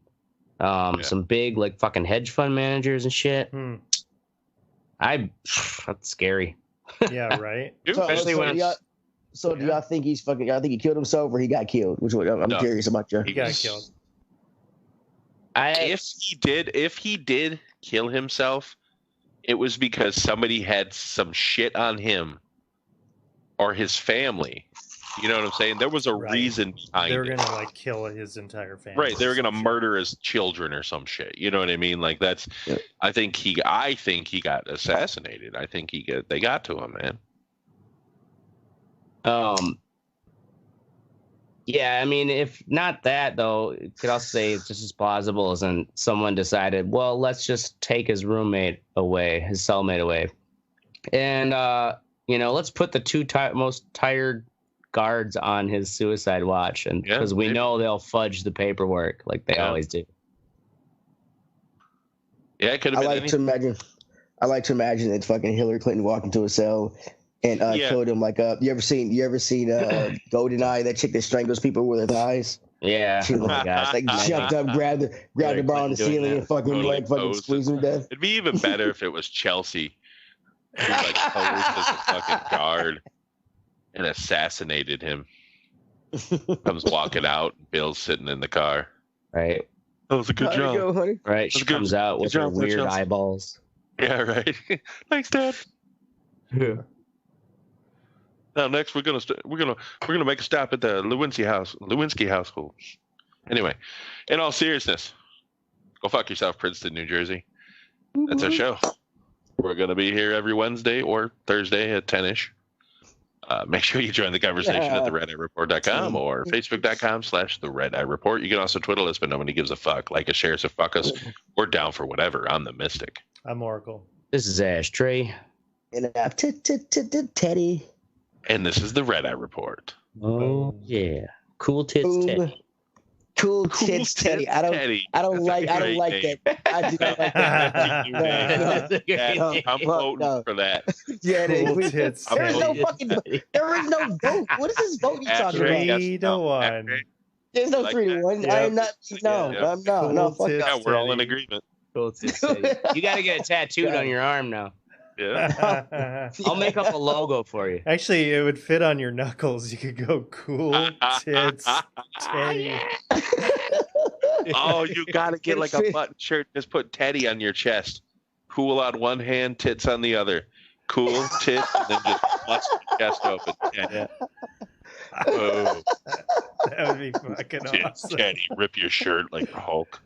some big like fucking hedge fund managers and shit. That's scary.
Yeah, right.
Especially when.
Do y'all think he's fucking? Y'all think he killed himself or he got killed? Which one? I'm curious about you.
He got killed.
If he did kill himself, it was because somebody had some shit on him or his family. You know what I'm saying? There was a reason behind it.
They were gonna like kill his entire family.
Right. They were gonna murder his children or some shit. You know what I mean? Like that's. Yeah. I think he got assassinated. I think they got to him, man.
Yeah, I mean, if not that though, it could also say it's just as plausible as in someone decided, well, let's just take his roommate away, his cellmate away, and let's put the two most tired guards on his suicide watch, and because we know they'll fudge the paperwork like they always do.
Yeah, it could have been.
I like to imagine that fucking Hillary Clinton walked into a cell and killed him. Like you ever seen GoldenEye, that chick that strangles people with her thighs?
Yeah.
She jumped up, grabbed the bar on the ceiling and fucking squeezed him to death.
It'd be even better if it was Chelsea who like posed as a fucking guard and assassinated him. Comes walking out, Bill's sitting in the car.
Right.
That was a good job.
Right. She comes out with her weird eyeballs.
Yeah, right. Thanks, Dad.
Yeah.
Now next we're gonna make a stop at the Lewinsky household. Anyway, in all seriousness, go fuck yourself, Princeton, New Jersey. That's our show. We're gonna be here every Wednesday or Thursday at 10ish. Make sure you join the conversation at theredeyereport.com or facebook.com/theredeyereport. You can also Twitter us, but nobody gives a fuck. Like us, share us, or fuck us. We're down for whatever. I'm the Mystic.
I'm Oracle.
This is Ashtray.
And I'm Teddy.
And this is the Red Eye Report.
Oh yeah, cool tits Teddy.
Cool tits Teddy. I don't like that. I do not like that.
I'm voting for that.
Yeah,
cool tits.
There is no vote. What is this vote you talking about?
3-1.
There's no 3-1. I am not. I'm not. No, fuck
yeah, we're all in agreement.
Cool tits Teddy. You got to get it tattooed on your arm now.
Yeah.
I'll make up a logo for you.
Actually, it would fit on your knuckles. You could go cool tits Teddy.
Oh, you gotta get like a button shirt. Just put Teddy on your chest. Cool on one hand, tits on the other. Cool tits, and then just bust your chest open. Teddy. Oh.
That would be fucking awesome.
Teddy, rip your shirt like Hulk.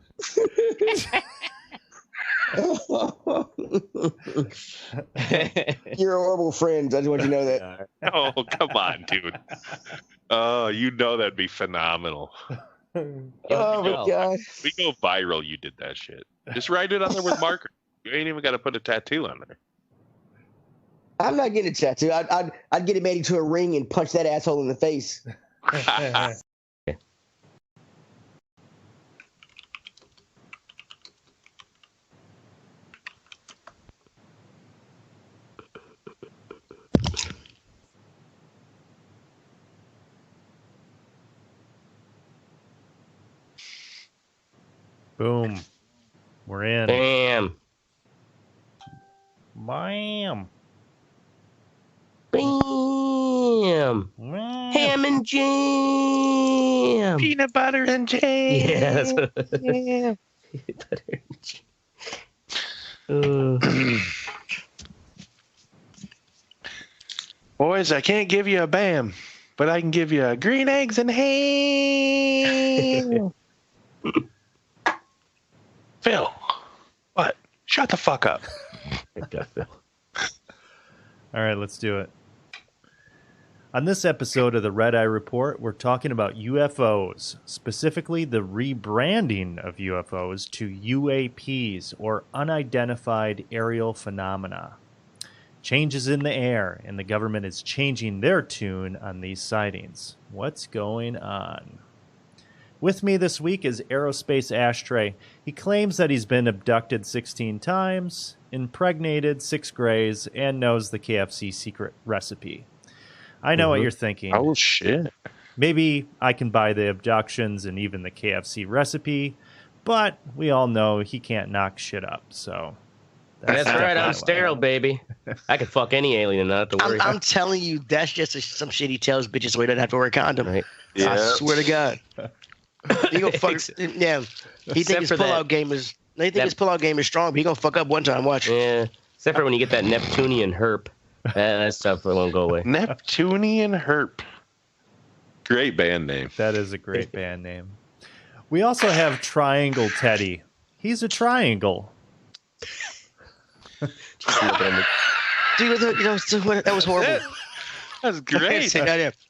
You're a horrible friend. I just want you to know that.
Oh, come on, dude. Oh, you know that'd be phenomenal.
Oh my god.
We go viral. You did that shit. Just write it on there with marker. You ain't even got to put a tattoo on there.
I'm not getting a tattoo. I'd get it made into a ring and punch that asshole in the face.
Boom. We're in.
Bam.
Bam.
Bam. Ham and jam.
Peanut butter and jam.
Yeah, that's what Peanut butter and jam.
Boys, I can't give you a bam, but I can give you a green eggs and ham. Phil, what? Shut the fuck up.
All right, let's do it. On this episode of the Red Eye Report, we're talking about UFOs, specifically the rebranding of UFOs to UAPs, or unidentified aerial phenomena. Changes in the air, and the government is changing their tune on these sightings. What's going on? With me this week is Aerospace Ashtray. He claims that he's been abducted 16 times, impregnated 6 grays, and knows the KFC secret recipe. I know what you're thinking.
Oh, shit.
Maybe I can buy the abductions and even the KFC recipe, but we all know he can't knock shit up, so...
That's right, I'm sterile, baby. I could fuck any alien, not to worry.
I'm telling you, that's just some shit he tells bitches so he doesn't have to wear a condom. Right. Yeah. I swear to God. He gonna fuck... Yeah. He think his pull-out game is... They think his pull-out game is strong, but he gonna fuck up one time, watch.
Yeah. Except for when you get that Neptunian herp. That stuff won't go away.
Neptunian herp. Great band name.
That is a great band name. We also have Triangle Teddy. He's a triangle.
Dude, that was horrible.
That's great.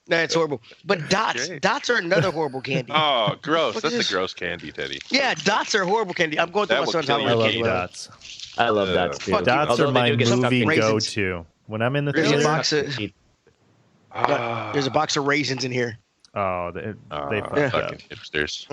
That's horrible. But dots. Great. Dots are another horrible candy.
Oh, gross. That's a gross candy, Teddy.
Yeah, dots are horrible candy. I'm going through my son's house.
I love dots.
I love dots, too.
Dots are my movie go-to. When I'm in the theater,
there's a box of raisins in here.
Oh, they fucked up.
Hipsters.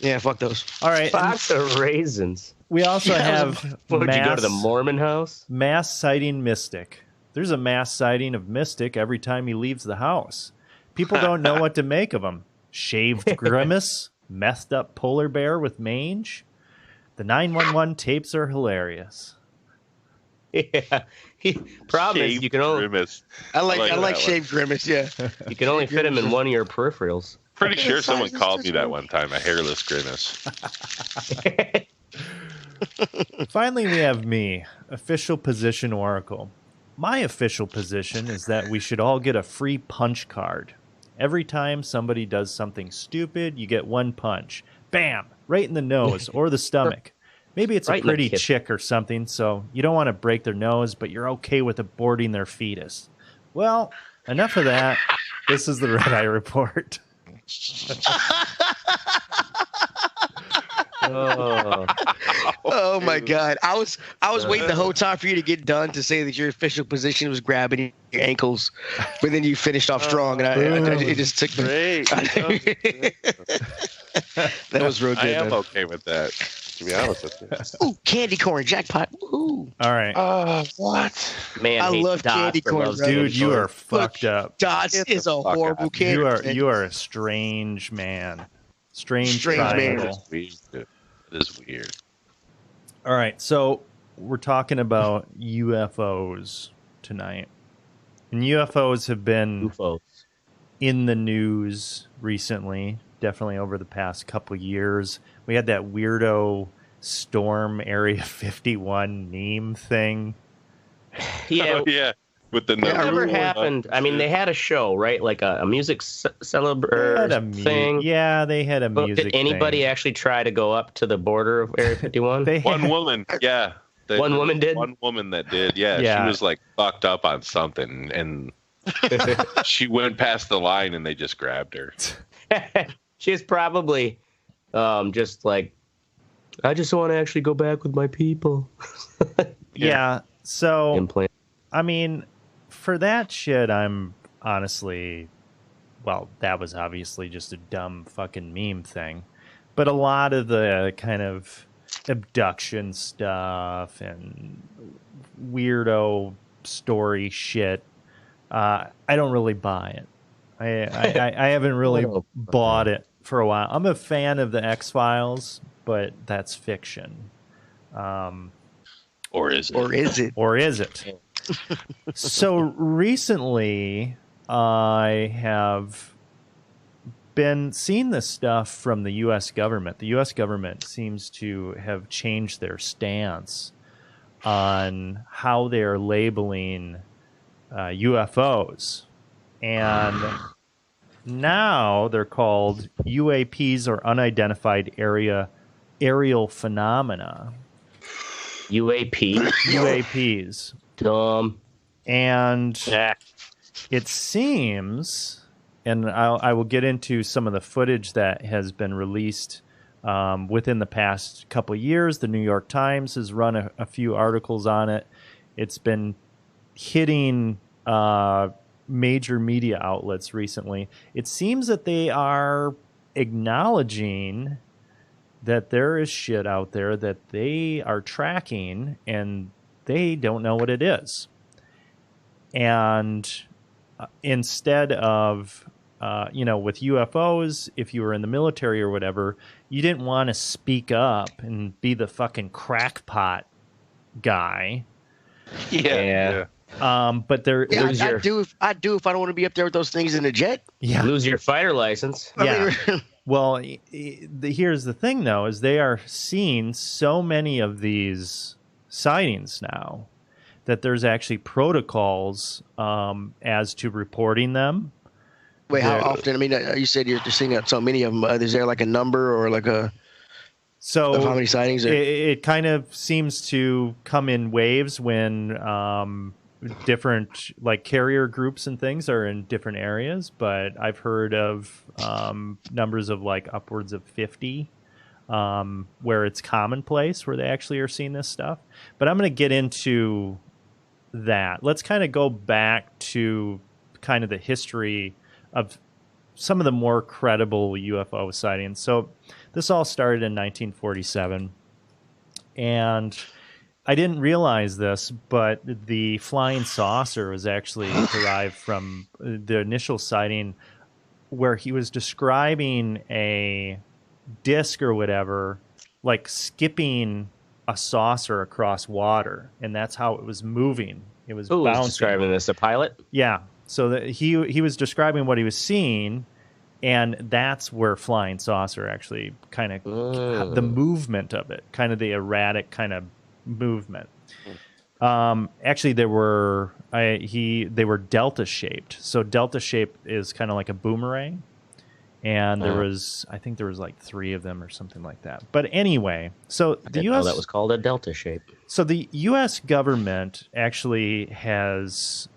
Yeah, fuck those.
All right,
box of raisins.
We also have.
Would you go to the Mormon house?
Mass sighting Mystic. There's a mass sighting of Mystic every time he leaves the house. People don't know what to make of him. Shaved grimace, methed up polar bear with mange. The 911 tapes are hilarious.
Yeah. Problem is you can only
grimace. I like shaved grimace, yeah.
You can only fit him in one of your peripherals.
Pretty sure someone called me that one time, a hairless grimace.
Finally, we have me, official position oracle. My official position is that we should all get a free punch card. Every time somebody does something stupid, you get one punch. Bam! Right in the nose or the stomach. Maybe it's a pretty chick or something, so you don't want to break their nose, but you're okay with aborting their fetus. Well, enough of that. This is the Red Eye Report.
Oh my God! I was waiting the whole time for you to get done to say that your official position was grabbing your ankles, but then you finished off strong, and it just took
great.
That was real good.
I am okay with that. To be honest with you.
Ooh, candy corn jackpot. Ooh.
All right.
What?
Man,
I love candy corn.
Dude, you are fucked up.
Dots is a horrible candy.
You are a strange man. Strange man.
It is weird.
All right, so we're talking about UFOs tonight. And UFOs have been in the news recently, definitely over the past couple years. We had that weirdo Storm Area 51 meme thing.
Yeah.
Oh, yeah. With the
it never happened. I mean, they had a show, right? Like a music celebration thing.
Yeah, they had a music
thing. Did anybody actually try to go up to the border of Area 51?
One woman, yeah.
One woman did?
One woman that did, yeah. She was like fucked up on something, and she went past the line, and they just grabbed her.
She was probably just like, I just want to actually go back with my people.
Yeah, so, I mean, for that shit, I'm honestly, well, that was obviously just a dumb fucking meme thing. But a lot of the kind of abduction stuff and weirdo story shit, I don't really buy it. I haven't really bought it for a while. I'm a fan of the X-Files, but that's fiction.
Or is it?
Or is it? So recently, I have been seeing this stuff from the U.S. government. The U.S. government seems to have changed their stance on how they're labeling UFOs. And now they're called UAPs, or unidentified aerial phenomena.
UAPs?
UAPs.
Dumb.
And it seems, and I will get into some of the footage that has been released within the past couple of years. The New York Times has run a few articles on it. It's been hitting major media outlets recently. It seems that they are acknowledging that there is shit out there that they are tracking and they don't know what it is. And instead of, with UFOs, if you were in the military or whatever, you didn't want to speak up and be the fucking crackpot guy.
Yeah.
But
I do if I don't want to be up there with those things in a jet.
Yeah.
Lose your fighter license.
Yeah. Well, here's the thing, though, is they are seeing so many of these sightings now that there's actually protocols as to reporting them.
Wait, how often? I mean, you said you're seeing so many of them. Is there like a number or like of how many sightings?
It kind of seems to come in waves when different like carrier groups and things are in different areas. But I've heard of numbers of like upwards of 50 where it's commonplace where they actually are seeing this stuff. But I'm going to get into that. Let's kind of go back to kind of the history of some of the more credible UFO sightings. So this all started in 1947, and I didn't realize this, but the flying saucer was actually derived from the initial sighting where he was describing a disc or whatever, like skipping a saucer across water, and that's how it was moving. It was bouncing.
Describing this a pilot?
Yeah. So that he was describing what he was seeing, and that's where flying saucer actually kind of the movement of it, kind of the erratic kind of movement. Actually, they were delta shaped. So delta shape is kind of like a boomerang, and I think there was like 3 of them or something like that. But anyway, so the U.S.
that was called a delta shape.
So the U.S. government actually has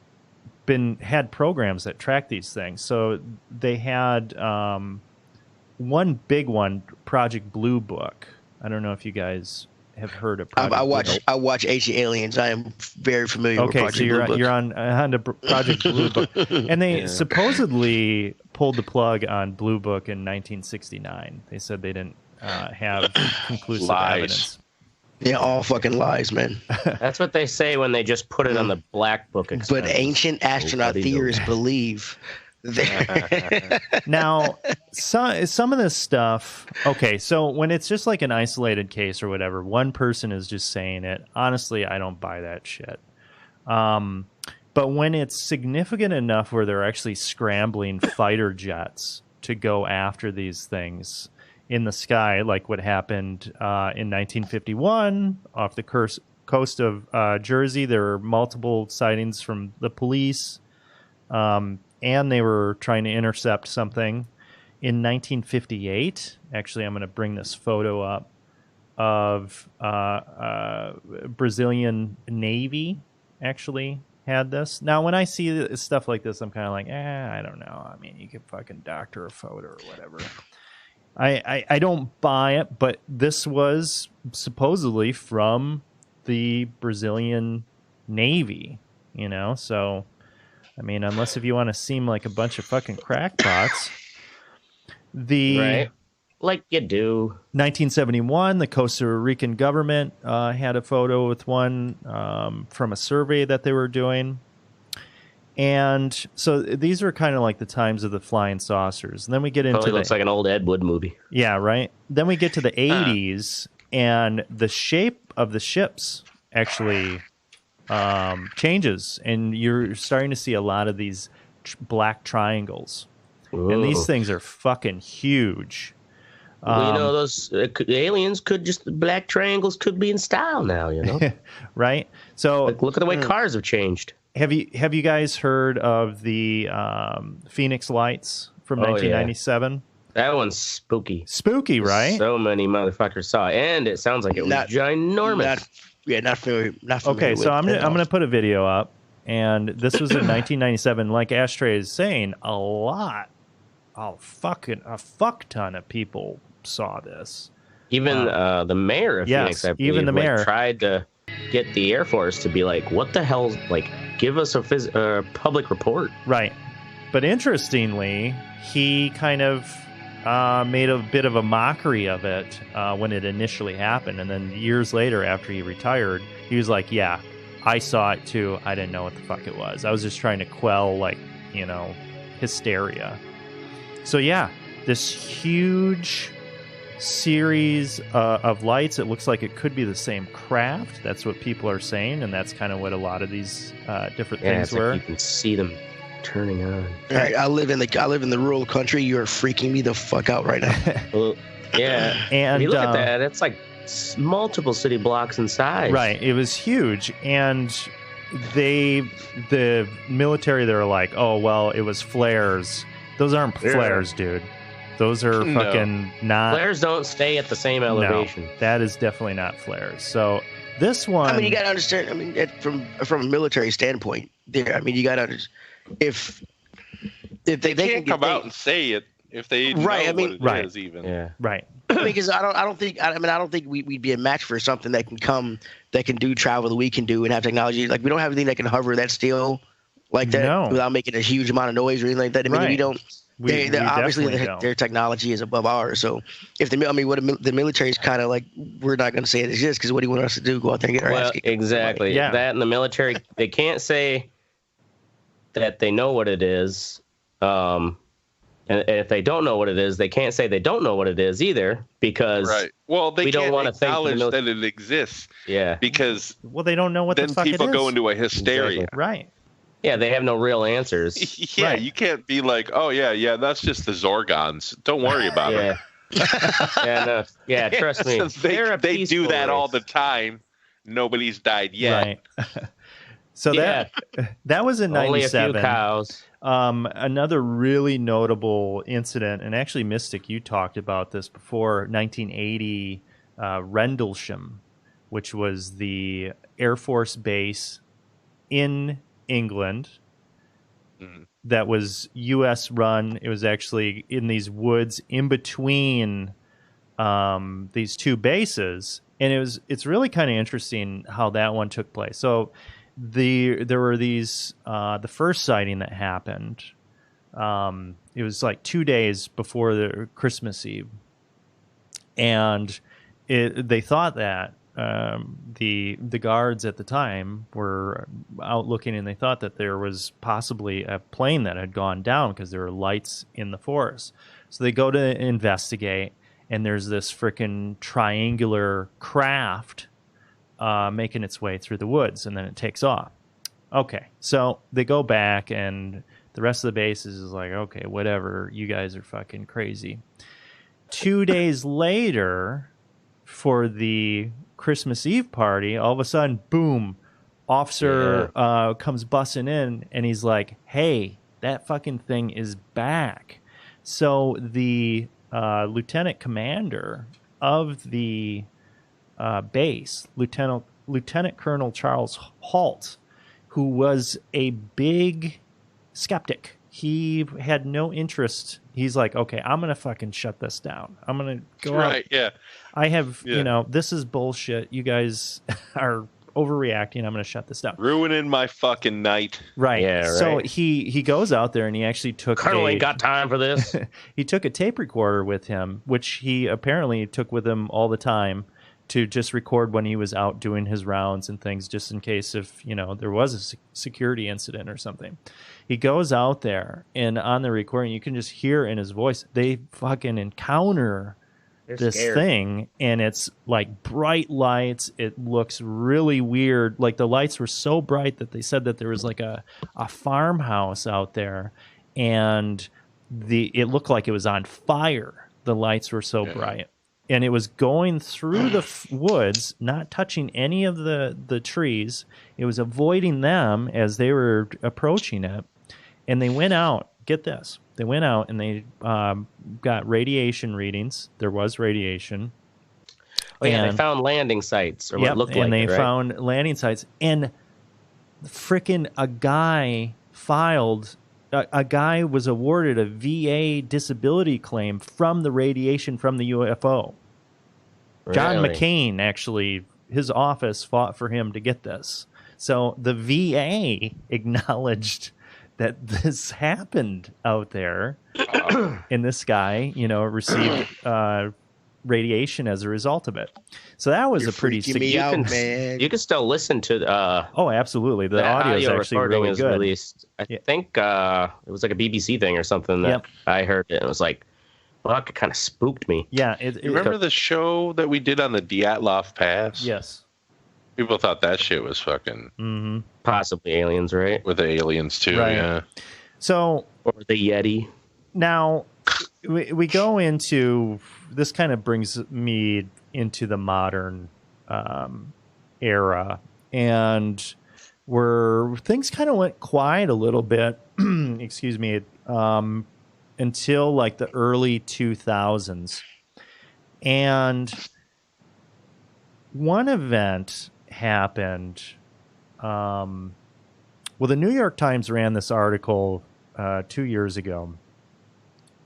had programs that track these things. So they had one big one, Project Blue Book. I don't know if you guys have heard of Project Blue Book.
I watch Ancient Aliens. I am very familiar with Project
Blue
Book.
You're on the Project Blue Book. And they supposedly pulled the plug on Blue Book in 1969. They said they didn't have conclusive evidence.
Yeah, all fucking lies, man.
That's what they say when they just put it on the Black Book.
But ancient astronaut theorists believe.
Now, some of this stuff. Okay, so when it's just like an isolated case or whatever, one person is just saying it. Honestly, I don't buy that shit. But when it's significant enough where they're actually scrambling fighter jets to go after these things in the sky, like what happened in 1951 off the coast of Jersey. There were multiple sightings from the police, and they were trying to intercept something. In 1958, actually, I'm going to bring this photo up of Brazilian Navy actually had this. Now, when I see stuff like this, I'm kind of like, I don't know. I mean, you could fucking doctor a photo or whatever. I don't buy it, but this was supposedly from the Brazilian Navy, so, I mean, unless if you want to seem like a bunch of fucking crackpots.
Right. Like you do.
1971, the Costa Rican government had a photo with one from a survey that they were doing. And so these are kind of like the times of the flying saucers. And then we get into
looks like an old Ed Wood movie.
Yeah, right. Then we get to the 80s, and the shape of the ships actually changes, and you're starting to see a lot of these black triangles. Ooh. And these things are fucking huge.
Well, those aliens black triangles could be in style now,
Right? So
look at the way cars have changed.
Have you guys heard of the Phoenix Lights from 1997?
Yeah. That one's spooky.
Spooky, right?
So many motherfuckers saw it, and it sounds like it was ginormous.
Not familiar.
Okay, so I'm gonna put a video up, And this was in 1997. Like Ashtray is saying, a fuck ton of people saw this.
Even the mayor of Phoenix, I believe,
even the mayor
tried to get the Air Force to be like, what the hell, like, give us a public report.
Right. But interestingly, he kind of made a bit of a mockery of it when it initially happened. And then years later, after he retired, he was like, yeah, I saw it too. I didn't know what the fuck it was. I was just trying to quell, like, hysteria. So yeah, this huge series of lights. It looks like it could be the same craft. That's what people are saying, and that's kind of what a lot of these different things were.
Like you can see them turning on.
All right, I live in the rural country. You're freaking me the fuck out right now.
Well, yeah,
and
if you look at that, it's like multiple city blocks in size.
Right, it was huge, and the military, they're like, oh well, it was flares. Those aren't flares, dude. Those are fucking not.
Flares don't stay at the same elevation.
No, that is definitely not flares. So this one,
I mean, you got to understand. I mean, from a military standpoint, there. I mean, you got to understand if they
can't come out and say it if they know what it is even.
Yeah. Right.
Because I don't think we'd be a match for something that can do travel that we can do and have technology. Like, we don't have anything that can hover that still like that without making a huge amount of noise or anything like that. I mean, we don't. We obviously their technology is above ours. So if the military is kind of like, we're not going to say it exists because what do you want us to do? Go out there and get our ass kicked?
Exactly. Yeah. That and the military, they can't say that they know what it is. And if they don't know what it is, they can't say they don't know what it is either because
we don't want to acknowledge that it exists.
Yeah.
Because
they don't know what the fuck it is.
Then people go into a hysteria.
Exactly. Right.
Yeah, they have no real answers.
Yeah, you can't be like, oh, yeah, that's just the Zorgons. Don't worry about it.
Trust me.
They do that all the time. Nobody's died yet.
Right. So that was in 97.
Only a few cows.
Another really notable incident, and actually, Mystic, you talked about this before, 1980 Rendlesham, which was the Air Force base in England that was U.S. run. It was actually in these woods in between these two bases, and it's really kind of interesting how that one took place. So there were these the first sighting that happened. It was like 2 days before the Christmas Eve, and they thought that. The guards at the time were out looking, and they thought that there was possibly a plane that had gone down because there were lights in the forest. So they go to investigate, and there's this freaking triangular craft making its way through the woods, and then it takes off. Okay, so they go back, and the rest of the base is like, okay, whatever, you guys are fucking crazy. 2 days later, for the Christmas Eve party, all of a sudden, boom, officer comes busting in, and he's like, hey, that fucking thing is back. So the lieutenant commander of the base, Lieutenant Colonel Charles Halt, who was a big skeptic, he had no interest. He's like, okay, I'm going to fucking shut this down. I'm going to go out.
Yeah.
I have, this is bullshit. You guys are overreacting. I'm going to shut this down.
Ruining my fucking night.
Right. Yeah, right. So he goes out there, and he actually took
Colonel ain't got time for this.
He took a tape recorder with him, which he apparently took with him all the time to just record when he was out doing his rounds and things, just in case if, there was a security incident or something. He goes out there, and on the recording, you can just hear in his voice, they fucking encounter this thing, and it's like bright lights. It looks really weird. Like, the lights were so bright that they said that there was like a farmhouse out there, and it looked like it was on fire. The lights were so bright. And it was going through the woods, not touching any of the trees. It was avoiding them as they were approaching it. And they went out. Get this. They went out and they got radiation readings. There was radiation.
Oh, yeah, they found landing sites, or what looked like it,
and they found landing sites. And freaking a guy was awarded a VA disability claim from the radiation from the UFO. Really? John McCain, actually, his office fought for him to get this. So the VA acknowledged that this happened out there, and this guy, received radiation as a result of it. So that was a pretty significant.
You can still listen to.
Oh, absolutely. The audio is actually really good.
Released. I think it was like a BBC thing or something that I heard it. And it was like, fuck, it kind of spooked me.
Yeah.
You remember the show that we did on the Dyatlov Pass?
Yes.
People thought that shit was fucking
possibly aliens, right?
With the aliens too, right. Yeah.
So
or the Yeti.
Now we go into this. Kind of brings me into the modern era, and where things kind of went quiet a little bit. Excuse me, until like the early 2000s, and one event happened. Well, the New York Times ran this article 2 years ago,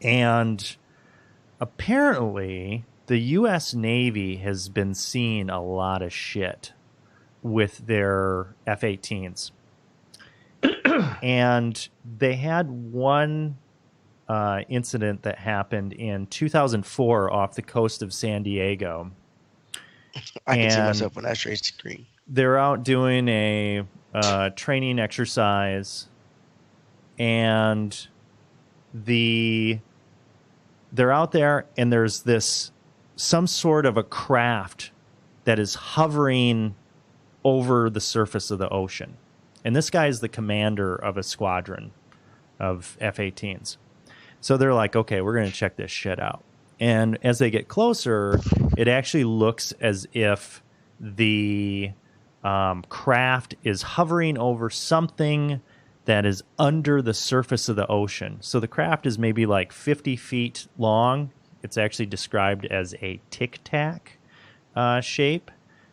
and apparently the U.S. Navy has been seeing a lot of shit with their F-18s. And they had one incident that happened in 2004 off the coast of San Diego.
I can see myself on that straight screen.
They're out doing a training exercise, and they're out there, and there's some sort of a craft that is hovering over the surface of the ocean. And this guy is the commander of a squadron of F-18s. So they're like, okay, we're going to check this shit out. And as they get closer, it actually looks as if the craft is hovering over something that is under the surface of the ocean. So the craft is maybe like 50 feet long. It's actually described as a tic-tac shape.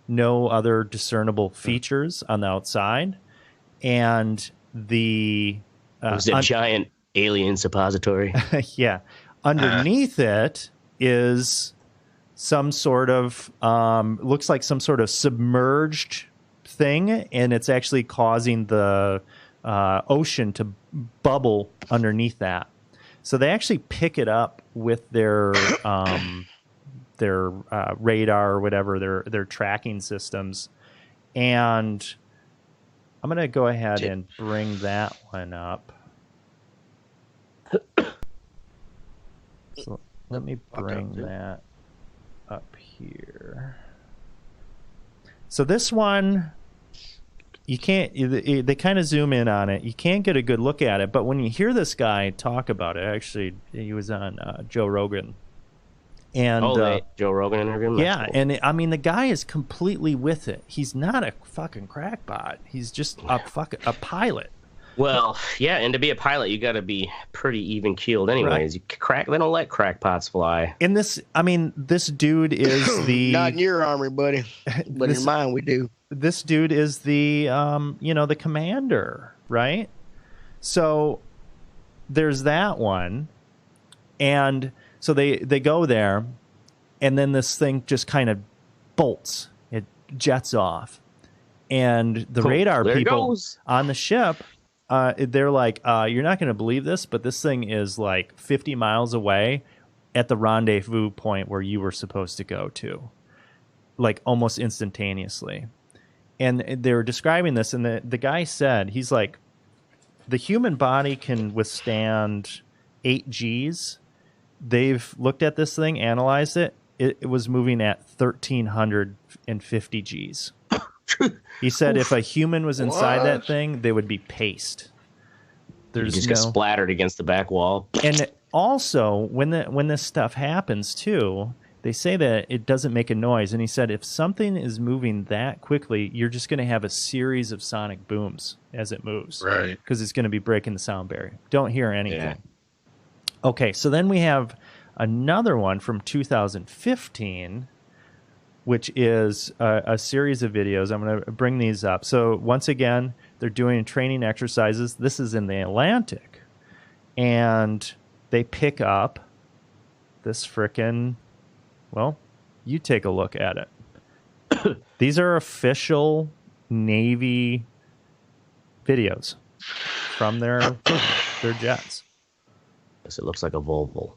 No other discernible features on the outside. And it
was a giant alien suppository.
Yeah. Underneath it is some sort of, looks like some sort of submerged thing, and it's actually causing the ocean to bubble underneath that. So they actually pick it up with their radar or whatever, their tracking systems. And I'm going to go ahead and bring that one up. So let me bring that up here. So this one, you can't, they kind of zoom in on it. You can't get a good look at it, but when you hear this guy talk about it, actually, he was on Joe Rogan. And
Joe Rogan interview?
Yeah, cool. And I mean, the guy is completely with it. He's not a fucking crackpot. He's just a pilot.
Well, yeah, and to be a pilot, you got to be pretty even keeled, anyways. Right. They don't let crackpots fly.
And this dude is the
not in your army, buddy, but in mine we do.
This dude is the the commander, right? So there's that one, and so they go there, and then this thing just kind of bolts. It jets off, and the radar people on the ship. They're like, you're not going to believe this, but this thing is like 50 miles away at the rendezvous point where you were supposed to go to, like almost instantaneously. And they were describing this, and the guy said, he's like, the human body can withstand 8 Gs. They've looked at this thing, analyzed it. It was moving at 1,350 Gs. He said if a human was inside that thing, they would be paste.
You just get splattered against the back wall.
And also, when this stuff happens too, they say that it doesn't make a noise. And he said if something is moving that quickly, you're just going to have a series of sonic booms as it moves.
Right.
Because it's going to be breaking the sound barrier. Don't hear anything. Yeah. Okay, so then we have another one from 2015, which is a series of videos. I'm going to bring these up. So once again, They're doing training exercises. This is in the Atlantic. And they pick up this frickin', well, you take a look at it. These are official Navy videos from their jets.
Yes, it looks like a Volvo.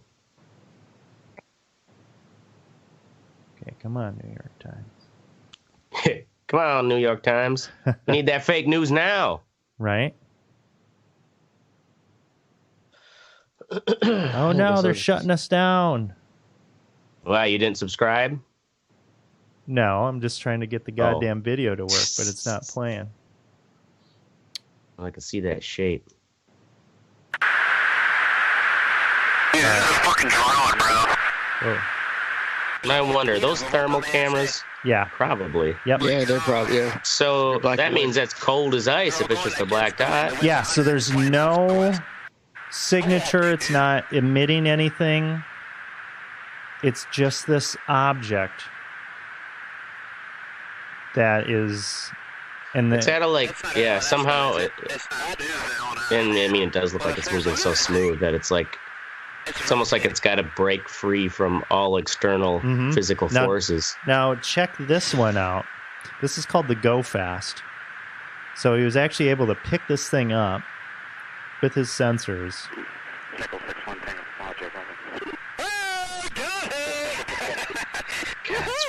Okay, come on, New York Times.
Come on, New York Times. We need that fake news now.
Right? Oh no, they're shutting us down.
Wow, you didn't subscribe?
No, I'm just trying to get the goddamn video to work, but it's not playing.
I can see that shape.
Yeah, this is fucking drone, bro.
Oh.
I wonder, those thermal cameras?
Yeah.
Probably.
Yep.
Yeah, they're probably, yeah.
So that means that's cold as ice if it's just a black dot.
Yeah, so there's no signature. It's not emitting anything. It's just this object that is...
It's out of like, yeah, somehow... and I mean, it does look like it's moving so smooth that it's like... It's almost like it's got to break free from all external physical forces.
Now, check this one out. This is called the Go Fast. So he was actually able to pick this thing up with his sensors.
That's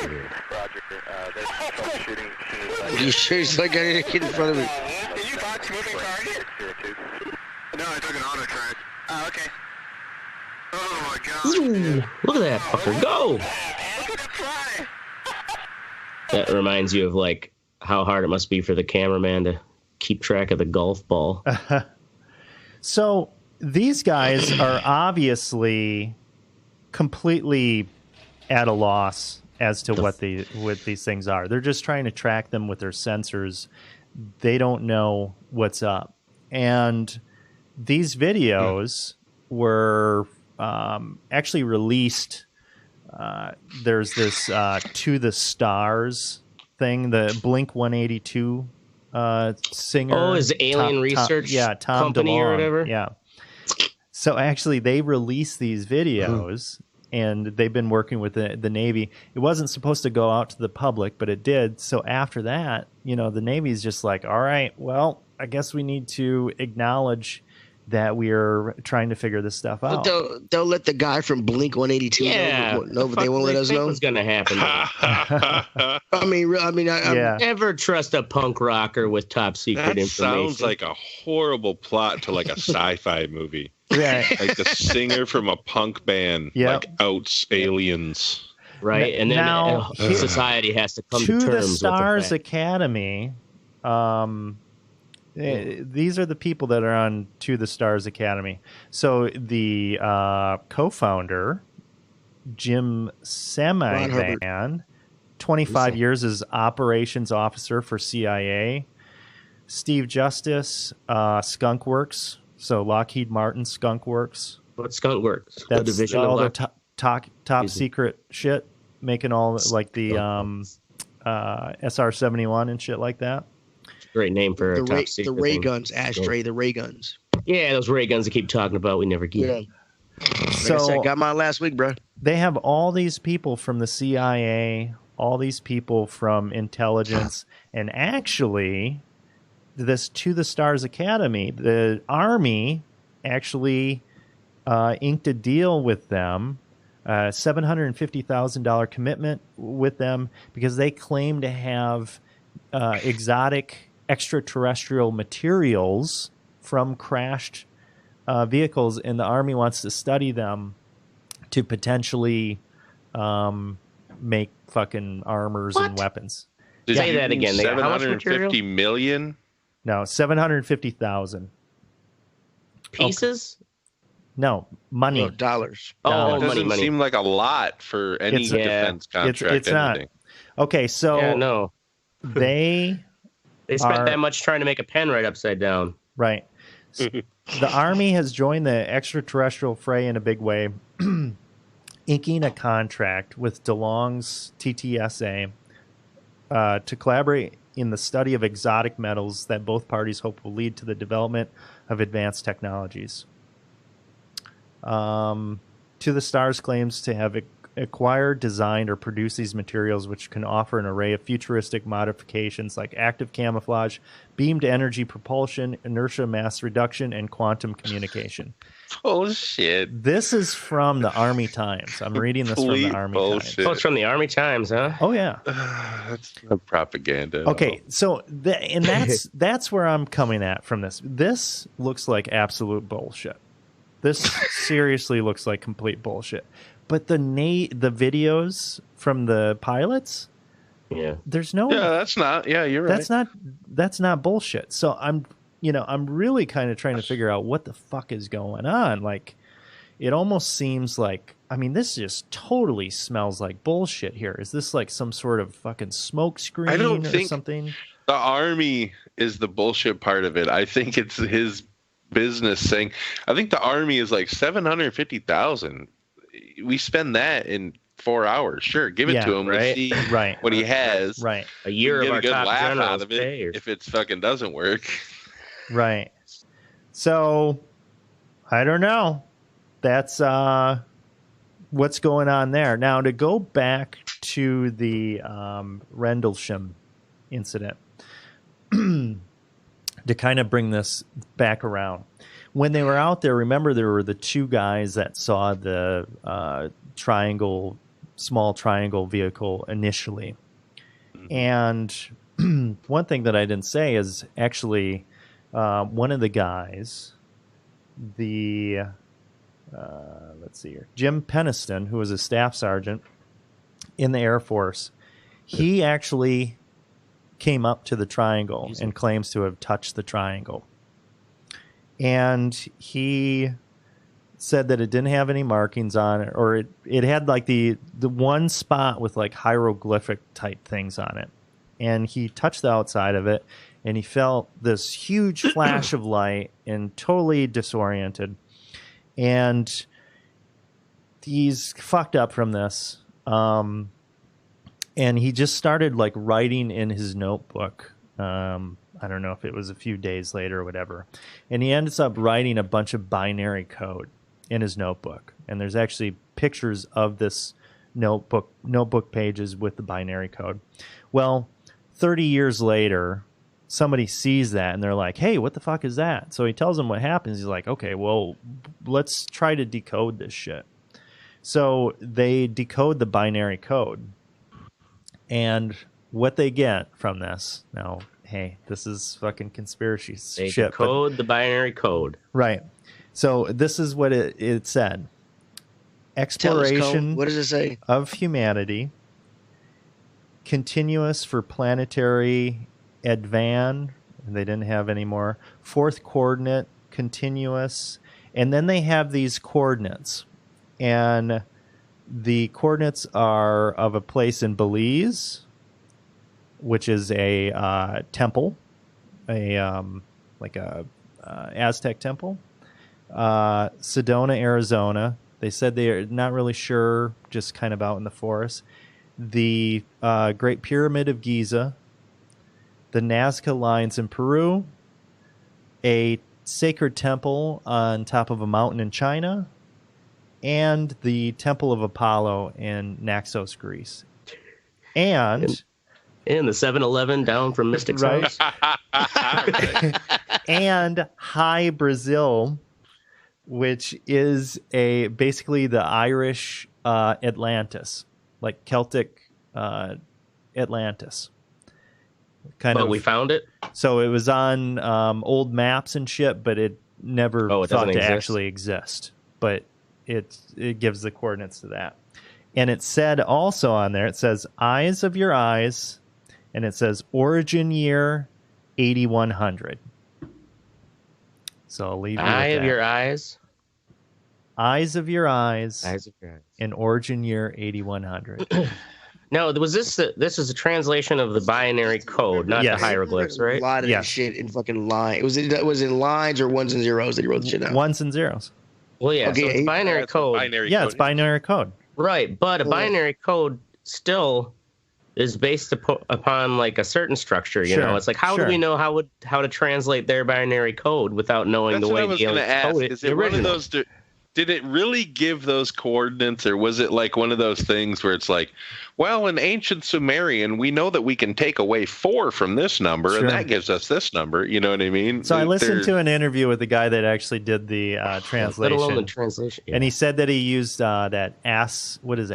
weird.
Are you sure he's like getting in front of me?
Did you box moving target? No, I took an auto track. Oh, okay. Oh my god.
Ooh, look at that fucker go!
Look at it fly!
That reminds you of like how hard it must be for the cameraman to keep track of the golf ball.
So these guys are obviously completely at a loss as to what these things are. They're just trying to track them with their sensors. They don't know what's up. And these videos were actually released. There's this To the Stars thing, the Blink 182 singer.
Oh, is Alien Research
Tom
Company
DeLonge,
or whatever?
Yeah. So actually they released these videos and they've been working with the Navy. It wasn't supposed to go out to the public, but it did. So after that, you know, the Navy's just like, all right, well, I guess we need to acknowledge that we are trying to figure this stuff out.
They'll let the guy from Blink 182 know, but they won't let us know.
What's going to happen?
I
never trust a punk rocker with top secret
that
information.
Sounds like a horrible plot to like a sci-fi movie.
Right.
Like the singer from a punk band like outs aliens.
Right. And then
now,
society has to come to terms
the
with
Stars
the
Academy. These are the people that are on To the Stars Academy. So the co-founder, Jim Semivan, 25 years as operations officer for CIA. Steve Justice, Skunk Works. So Lockheed Martin Skunk Works.
What's Skunk Works?
That's
division
all
of
the top secret shit, making all like the SR-71 and shit like that.
Great name for a top secret
the ray
thing.
guns, Ashtray, the ray guns.
Yeah, those ray guns they keep talking about, we never get.
Yeah.
So
like I said, got mine last week, bro.
They have all these people from the CIA, all these people from intelligence, and actually, this To the Stars Academy, the Army actually inked a deal with them, $750,000 commitment with them because they claim to have exotic extraterrestrial materials from crashed vehicles, and the Army wants to study them to potentially make fucking armors and weapons.
Say that again.
$750 million?
No, 750,000
pieces.
No, money.
No, dollars.
Oh,
it doesn't
money.
seem like a lot for any defense contract.
It's not. Okay, so they
spent that much trying to make a pen right upside down.
Right. The Army has joined the extraterrestrial fray in a big way, inking a contract with DeLong's TTSA to collaborate in the study of exotic metals that both parties hope will lead to the development of advanced technologies. To the Stars claims to have acquired, designed, or produced these materials, which can offer an array of futuristic modifications like active camouflage, beamed energy propulsion, inertia mass reduction, and quantum communication.
Bullshit.
This is from the Army Times. I'm reading this from the Army Times.
Oh, it's from the Army Times, huh?
Oh, yeah.
That's propaganda.
Okay, so that's where I'm coming at from this. This looks like absolute bullshit. This seriously looks like complete bullshit. But the videos from the pilots, there's no.
Yeah, that's not. Yeah, you're right.
That's not bullshit. So I'm really kind of trying to figure out what the fuck is going on. Like, it almost seems like, I mean, this just totally smells like bullshit here. Is this like some sort of fucking smoke screen
I don't think
something?
The Army is the bullshit part of it. I think it's his business saying. I think the Army is like 750,000. We spend that in 4 hours. Sure, give it to him.
Right.
See what he has.
Right.
A year of our top generals
out of it if it fucking doesn't work.
Right. So, I don't know. That's what's going on there. Now, to go back to the Rendlesham incident, to kind of bring this back around. When they were out there, remember there were the two guys that saw the small triangle vehicle initially. And one thing that I didn't say is actually one of the guys, let's see here, Jim Peniston, who was a staff sergeant in the Air Force, he actually came up to the triangle and claims to have touched the triangle. And he said that it didn't have any markings on it, or it had like the one spot with like hieroglyphic type things on it. And he touched the outside of it, and he felt this huge flash of light and totally disoriented. And he's fucked up from this. And he just started like writing in his notebook. I don't know if it was a few days later or whatever. And he ends up writing a bunch of binary code in his notebook. And there's actually pictures of this notebook pages with the binary code. Well, 30 years later, somebody sees that and they're like, hey, what the fuck is that? So he tells them what happens. He's like, okay, well, let's try to decode this shit. So they decode the binary code. And what they get from this, now, hey, this is fucking conspiracy shit.
They decode the binary code.
Right. So this is what it said. Exploration
what does it say?
of humanity, continuous for planetary advan, they didn't have any more, fourth coordinate, continuous, and then they have these coordinates. And the coordinates are of a place in Belize, which is a temple, like a Aztec temple. Sedona, Arizona. They said they're not really sure, just kind of out in the forest. The Great Pyramid of Giza, the Nazca Lines in Peru, a sacred temple on top of a mountain in China, and the Temple of Apollo in Naxos, Greece. And
the 7-Eleven down from Mystic's house.
And High, Brazil, which is basically the Irish Atlantis, like Celtic Atlantis.
But we found it?
So it was on old maps and shit, but it never thought to actually exist. But it gives the coordinates to that. And it said also on there, it says eyes of your eyes, and it says origin year 8100. So I'll leave you with
Eye
that.
of your eyes.
Eyes of your eyes.
Eyes of your eyes.
In origin year 8100.
No, was this is a translation of the binary code, not the hieroglyphs, right?
A lot of that shit in fucking line. Was it in lines or ones and zeros that he wrote the shit down?
Ones and zeros.
Well, yeah, so it's binary code.
It's binary code.
Right, but a binary code still is based upon like a certain structure. You know, it's like how do we know how to translate their binary code without knowing the way the aliens code it?
Is it one of those? Did it really give those coordinates, or was it like one of those things where it's like, well, in ancient Sumerian, we know that we can take away 4 from this number, and that gives us this number. You know what I mean?
So I listened to an interview with the guy that actually did the translation.
Let alone the translation. Yeah.
And he said that he used that ASCII,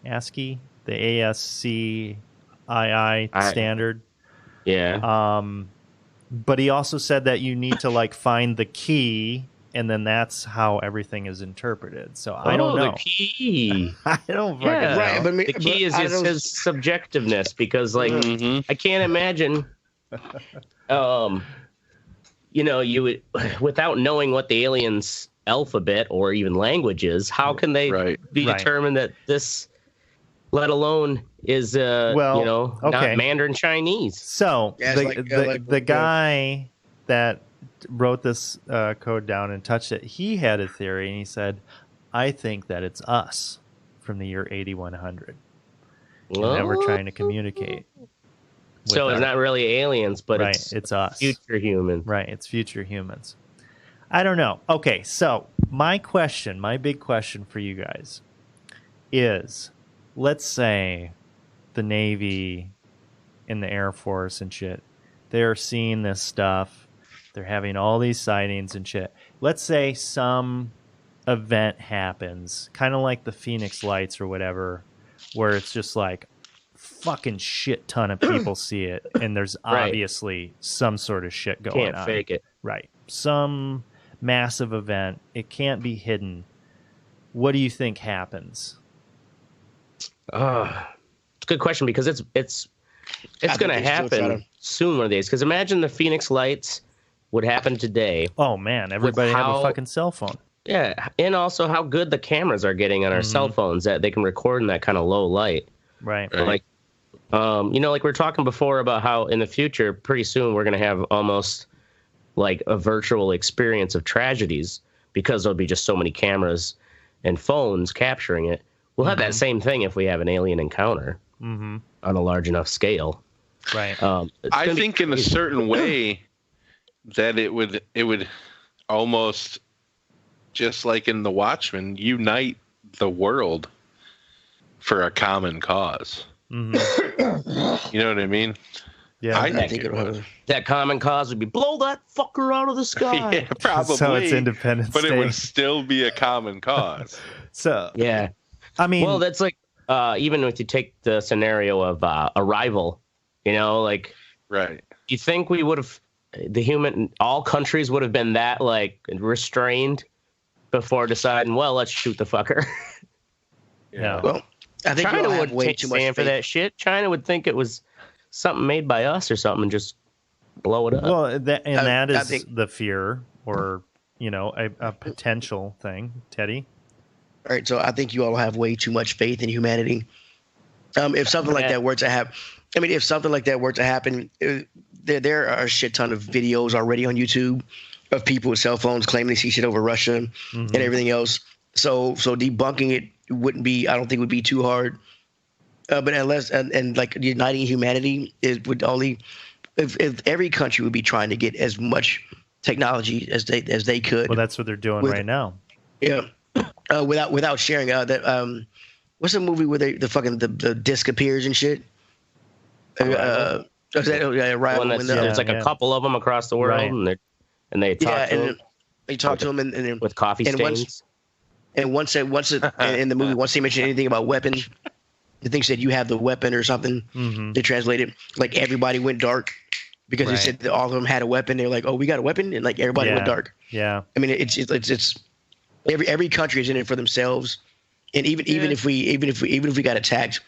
the ASCII standard.
Yeah.
But he also said that you need to like find the key, and then that's how everything is interpreted. So I don't know.
The key.
I don't fucking know.
Right, but
the key is his subjectiveness, because like I can't imagine you know, you would, without knowing what the aliens' alphabet or even language is, how can they be determined that this, let alone is you know, not Mandarin Chinese?
So the guy that wrote this code down and touched it, he had a theory, and he said, I think that it's us from the year 8100. And that we're trying to communicate.
So it's not really aliens, but
it's us.
Future humans.
Right, it's future humans. I don't know. Okay, so my big question for you guys is, let's say the Navy and the Air Force and shit, they're seeing this stuff. They're having all these sightings and shit. Let's say some event happens, kind of like the Phoenix Lights or whatever, where it's just like fucking shit ton of people see it, and there's obviously some sort of shit going on.
Can't fake it.
Right. Some massive event. It can't be hidden. What do you think happens?
It's a good question, because it's going to happen soon one of these. Because imagine the Phoenix Lights would happen today.
Oh man, everybody have a fucking cell phone.
Yeah, and also how good the cameras are getting on our cell phones, that they can record in that kind of low light.
Right.
Like, you know, like we were talking before about how in the future, pretty soon, we're going to have almost like a virtual experience of tragedies, because there'll be just so many cameras and phones capturing it. We'll have that same thing if we have an alien encounter on a large enough scale.
Right.
I think in a certain way that it would almost, just like in The Watchmen, unite the world for a common cause. You know what I mean?
Yeah,
I think it would.
That common cause would be blow that fucker out of the sky.
Yeah, probably.
So it's Independence
Day. But it would
Day.
still be a common cause.
So
yeah,
I mean,
well, that's like even if you take the scenario of Arrival, you know, like you think we would have all countries would have been that like restrained before deciding, well, let's shoot the fucker.
Yeah.
Well, I think
China would
way too much
for that shit. China would think it was something made by us or something and just blow it up.
Well, that is the fear, or you know, a potential thing. Teddy.
All right, so I think you all have way too much faith in humanity. If something like that were to happen, if something like that were to happen, there are a shit ton of videos already on YouTube of people with cell phones claiming they see shit over Russia and everything else. So debunking it wouldn't be, I don't think, would be too hard. But unless and like uniting humanity would only, if every country would be trying to get as much technology as they could.
Well, that's what they're doing right now.
Yeah. Without sharing that what's the movie where the disc appears and shit?
There's like a couple of them across the world, and they talk to them.
They talk to them and
with coffee stains.
Once in the movie, once they mentioned anything about weapons, the thing said you have the weapon or something. They translated like everybody went dark because they said that all of them had a weapon. They're like, oh, we got a weapon, and like everybody went dark.
Yeah.
I mean, it's every country is in it for themselves, and even if we got attacked,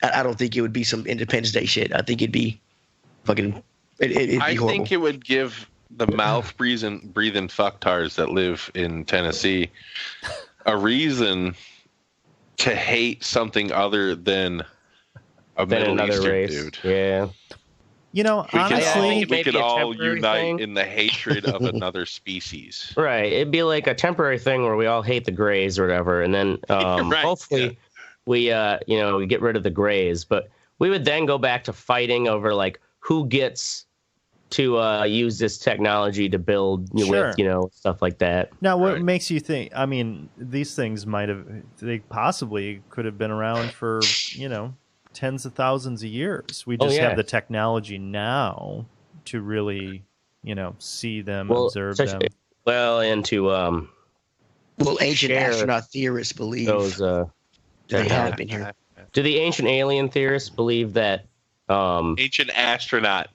I don't think it would be some Independence Day shit. I think it'd be fucking. It'd be horrible.
I think it would give the mouth breathing fucktards that live in Tennessee a reason to hate something other than a Middle Eastern race. Dude.
Yeah.
You know, honestly,
we could all unite in the hatred of another species.
Right. It'd be like a temporary thing where we all hate the Greys or whatever, and then hopefully we get rid of the Greys, but we would then go back to fighting over like who gets to use this technology to build with stuff like that.
Now, what makes you think? I mean, these things they possibly could have been around for tens of thousands of years. We just have the technology now to really see them, observe them.
Well, and to
ancient astronaut theorists believe
those
they have been here.
Do the ancient alien theorists believe that
ancient astronaut?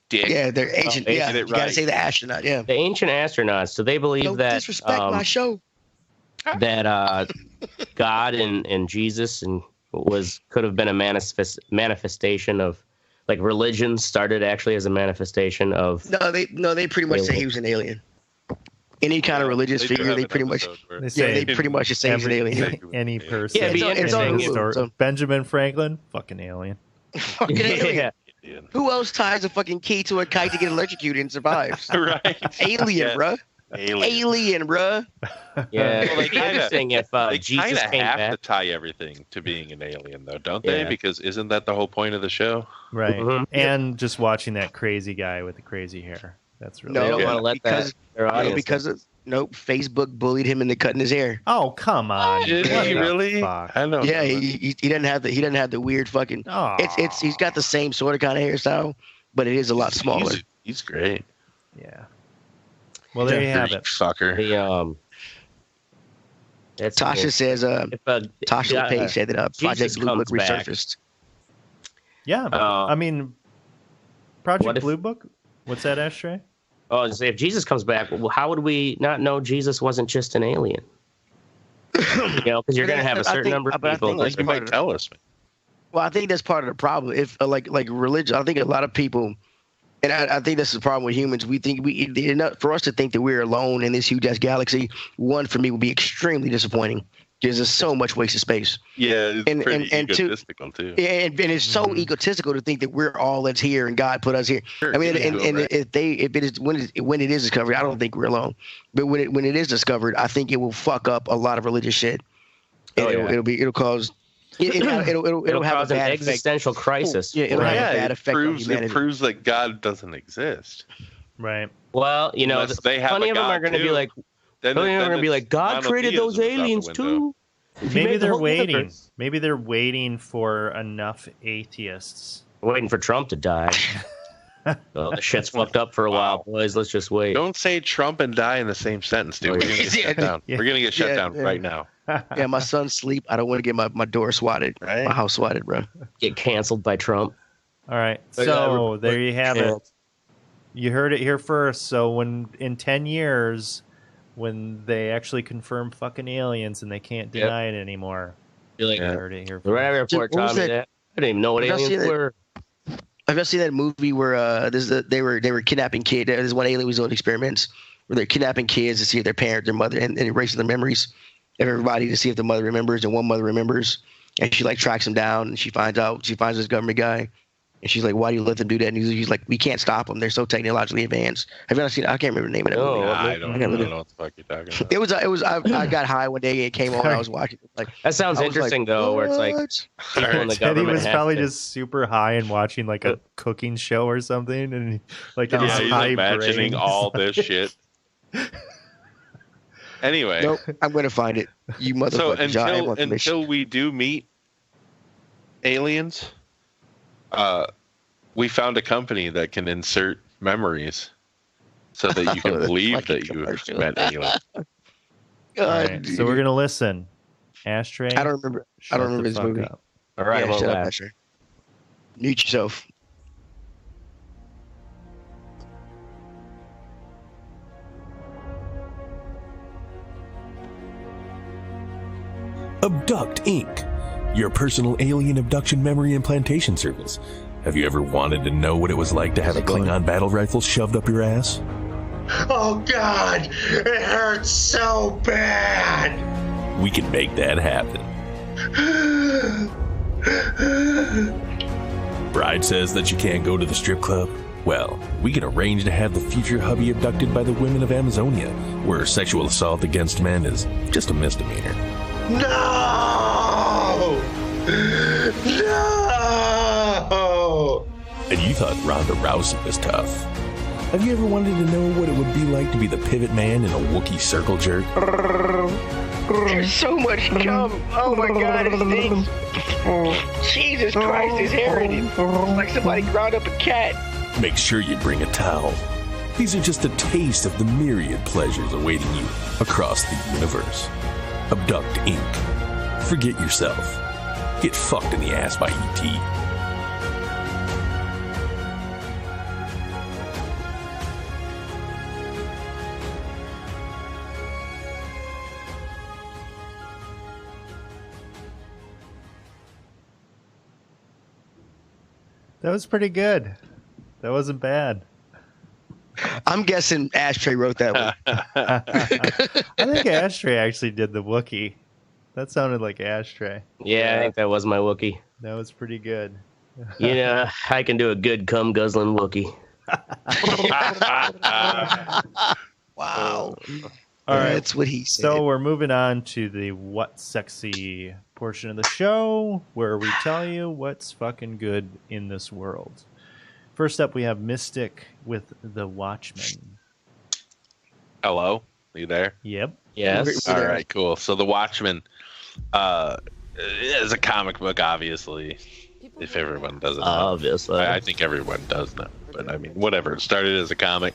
Dick.
Yeah, they're ancient. Yeah, you gotta say the astronaut. Yeah,
the ancient astronauts. Do they believe that?
Disrespect my show.
That God and Jesus could have been a manifestation of, like, religion started actually as a manifestation of.
No, they pretty much say he was an alien. Any kind of religious figure, they pretty much they pretty much just say he's an alien.
Any person.
Yeah, it's
all Benjamin Franklin, fucking alien.
Fucking alien. Who else ties a fucking key to a kite to get electrocuted and survives?
Right.
Alien, bruh. Alien, bruh.
Yeah. Well, they kind of saying if Jesus came
have
back
to tie everything to being an alien, though, don't they? Because isn't that the whole point of the show?
Right. Mm-hmm. And just watching that crazy guy with the crazy hair. That's really
they don't want to let their audience.
Facebook bullied him into cutting his hair.
Oh, come on!
Did he really? I know.
Yeah, he doesn't have the weird fucking. It's he's got the same sort of kind of hairstyle, but it is a lot smaller.
He's great.
Yeah. Well, there you have it,
fucker.
Tasha says. Tasha Page said that Project Blue Book resurfaced.
Yeah, I mean, Project Blue Book. What's that, Ashtray?
Oh, if Jesus comes back, well, how would we not know Jesus wasn't just an alien? Because you're going to have a certain number of people.
You might tell us.
Well, I think that's part of the problem. If like religion, I think a lot of people, and I think that's the problem with humans. We think for us to think that we're alone in this huge ass galaxy. One, for me, would be extremely disappointing. Because there's so much wasted space.
Yeah, it's pretty egotistical too.
Yeah, and it's so egotistical to think that we're all that's here and God put us here. Sure, I mean, when it is discovered, I don't think we're alone. But when it is discovered, I think it will fuck up a lot of religious shit. And it'll cause. It'll have
an existential crisis.
Yeah, it'll have a bad effect on humanity.
It proves that God doesn't exist.
Right.
Well, plenty of them are going to be like. Then they're going to be like, God created those aliens too.
Maybe they're waiting. Universe. Maybe they're waiting for enough atheists.
Waiting for Trump to die. Well, the shit's fucked up for a while, boys. Let's just wait.
Don't say Trump and die in the same sentence, dude. We're going to get shut down. We're going to get shut down right now.
Yeah, my son's asleep. I don't want to get my door swatted. Right? My house swatted, bro.
Get canceled by Trump.
All right. So there you have it. You heard it here first. So in 10 years... when they actually confirm fucking aliens and they can't deny it anymore.
You're like, I heard it here. Right report taught me that. I didn't even know what aliens were.
I've just seen that movie where they were kidnapping kids. There's one alien was doing experiments where they're kidnapping kids to see if their parent, their mother, and erasing their memories of everybody to see if the mother remembers, and one mother remembers, and she like tracks him down, and she finds this government guy. And she's like, "Why do you let them do that?" And he's like, "We can't stop them. They're so technologically advanced." Have you ever seen it? I can't remember the name of that movie.
I don't know what the fuck you're talking about.
It was. I got high one day and it came on. I was watching. Like
that sounds interesting though, where it's like people in the government.
He was probably just super high and watching like a cooking show or something, and like
he's imagining all this shit. Anyway,
nope, I'm gonna find it. You motherfucker.
So until we do meet aliens. We found a company that can insert memories so that you can believe that you met aliens.
Right, so we're gonna listen. Ashtray.
I don't remember this movie.
Up.
All right,
shut up, Ashtray. Mute yourself.
Abduct Inc., your personal alien abduction memory implantation service. Have you ever wanted to know what it was like to have a Klingon battle rifle shoved up your ass?
Oh God, it hurts so bad.
We can make that happen. Bride says that you can't go to the strip club? Well, we can arrange to have the future hubby abducted by the women of Amazonia, where sexual assault against men is just a misdemeanor.
No! No!
And you thought Ronda Rousey was tough. Have you ever wanted to know what it would be like to be the pivot man in a Wookiee circle jerk?
There's so much cum. Oh my God, it stinks. Jesus Christ, his hair in it. It's like somebody ground up a cat.
Make sure you bring a towel. These are just a taste of the myriad pleasures awaiting you across the universe. Abduct Inc. Forget yourself. Get fucked in the ass by E.T.
That was pretty good. That wasn't bad.
I'm guessing Ashtray wrote that one.
I think Ashtray actually did the Wookiee. That sounded like Ashtray.
Yeah, I think that was my Wookiee.
That was pretty good.
Yeah, I can do a good cum guzzling Wookiee.
Wow.
All right.
That's what he said.
So we're moving on to the What's Sexy portion of the show, where we tell you what's fucking good in this world. First up, we have Mystic with The Watchmen.
Hello? Are you there?
Yep.
Yes.
All right, cool. So The Watchmen is a comic book, obviously. If everyone doesn't know.
Obviously.
I think everyone does know. But, I mean, whatever. It started as a comic.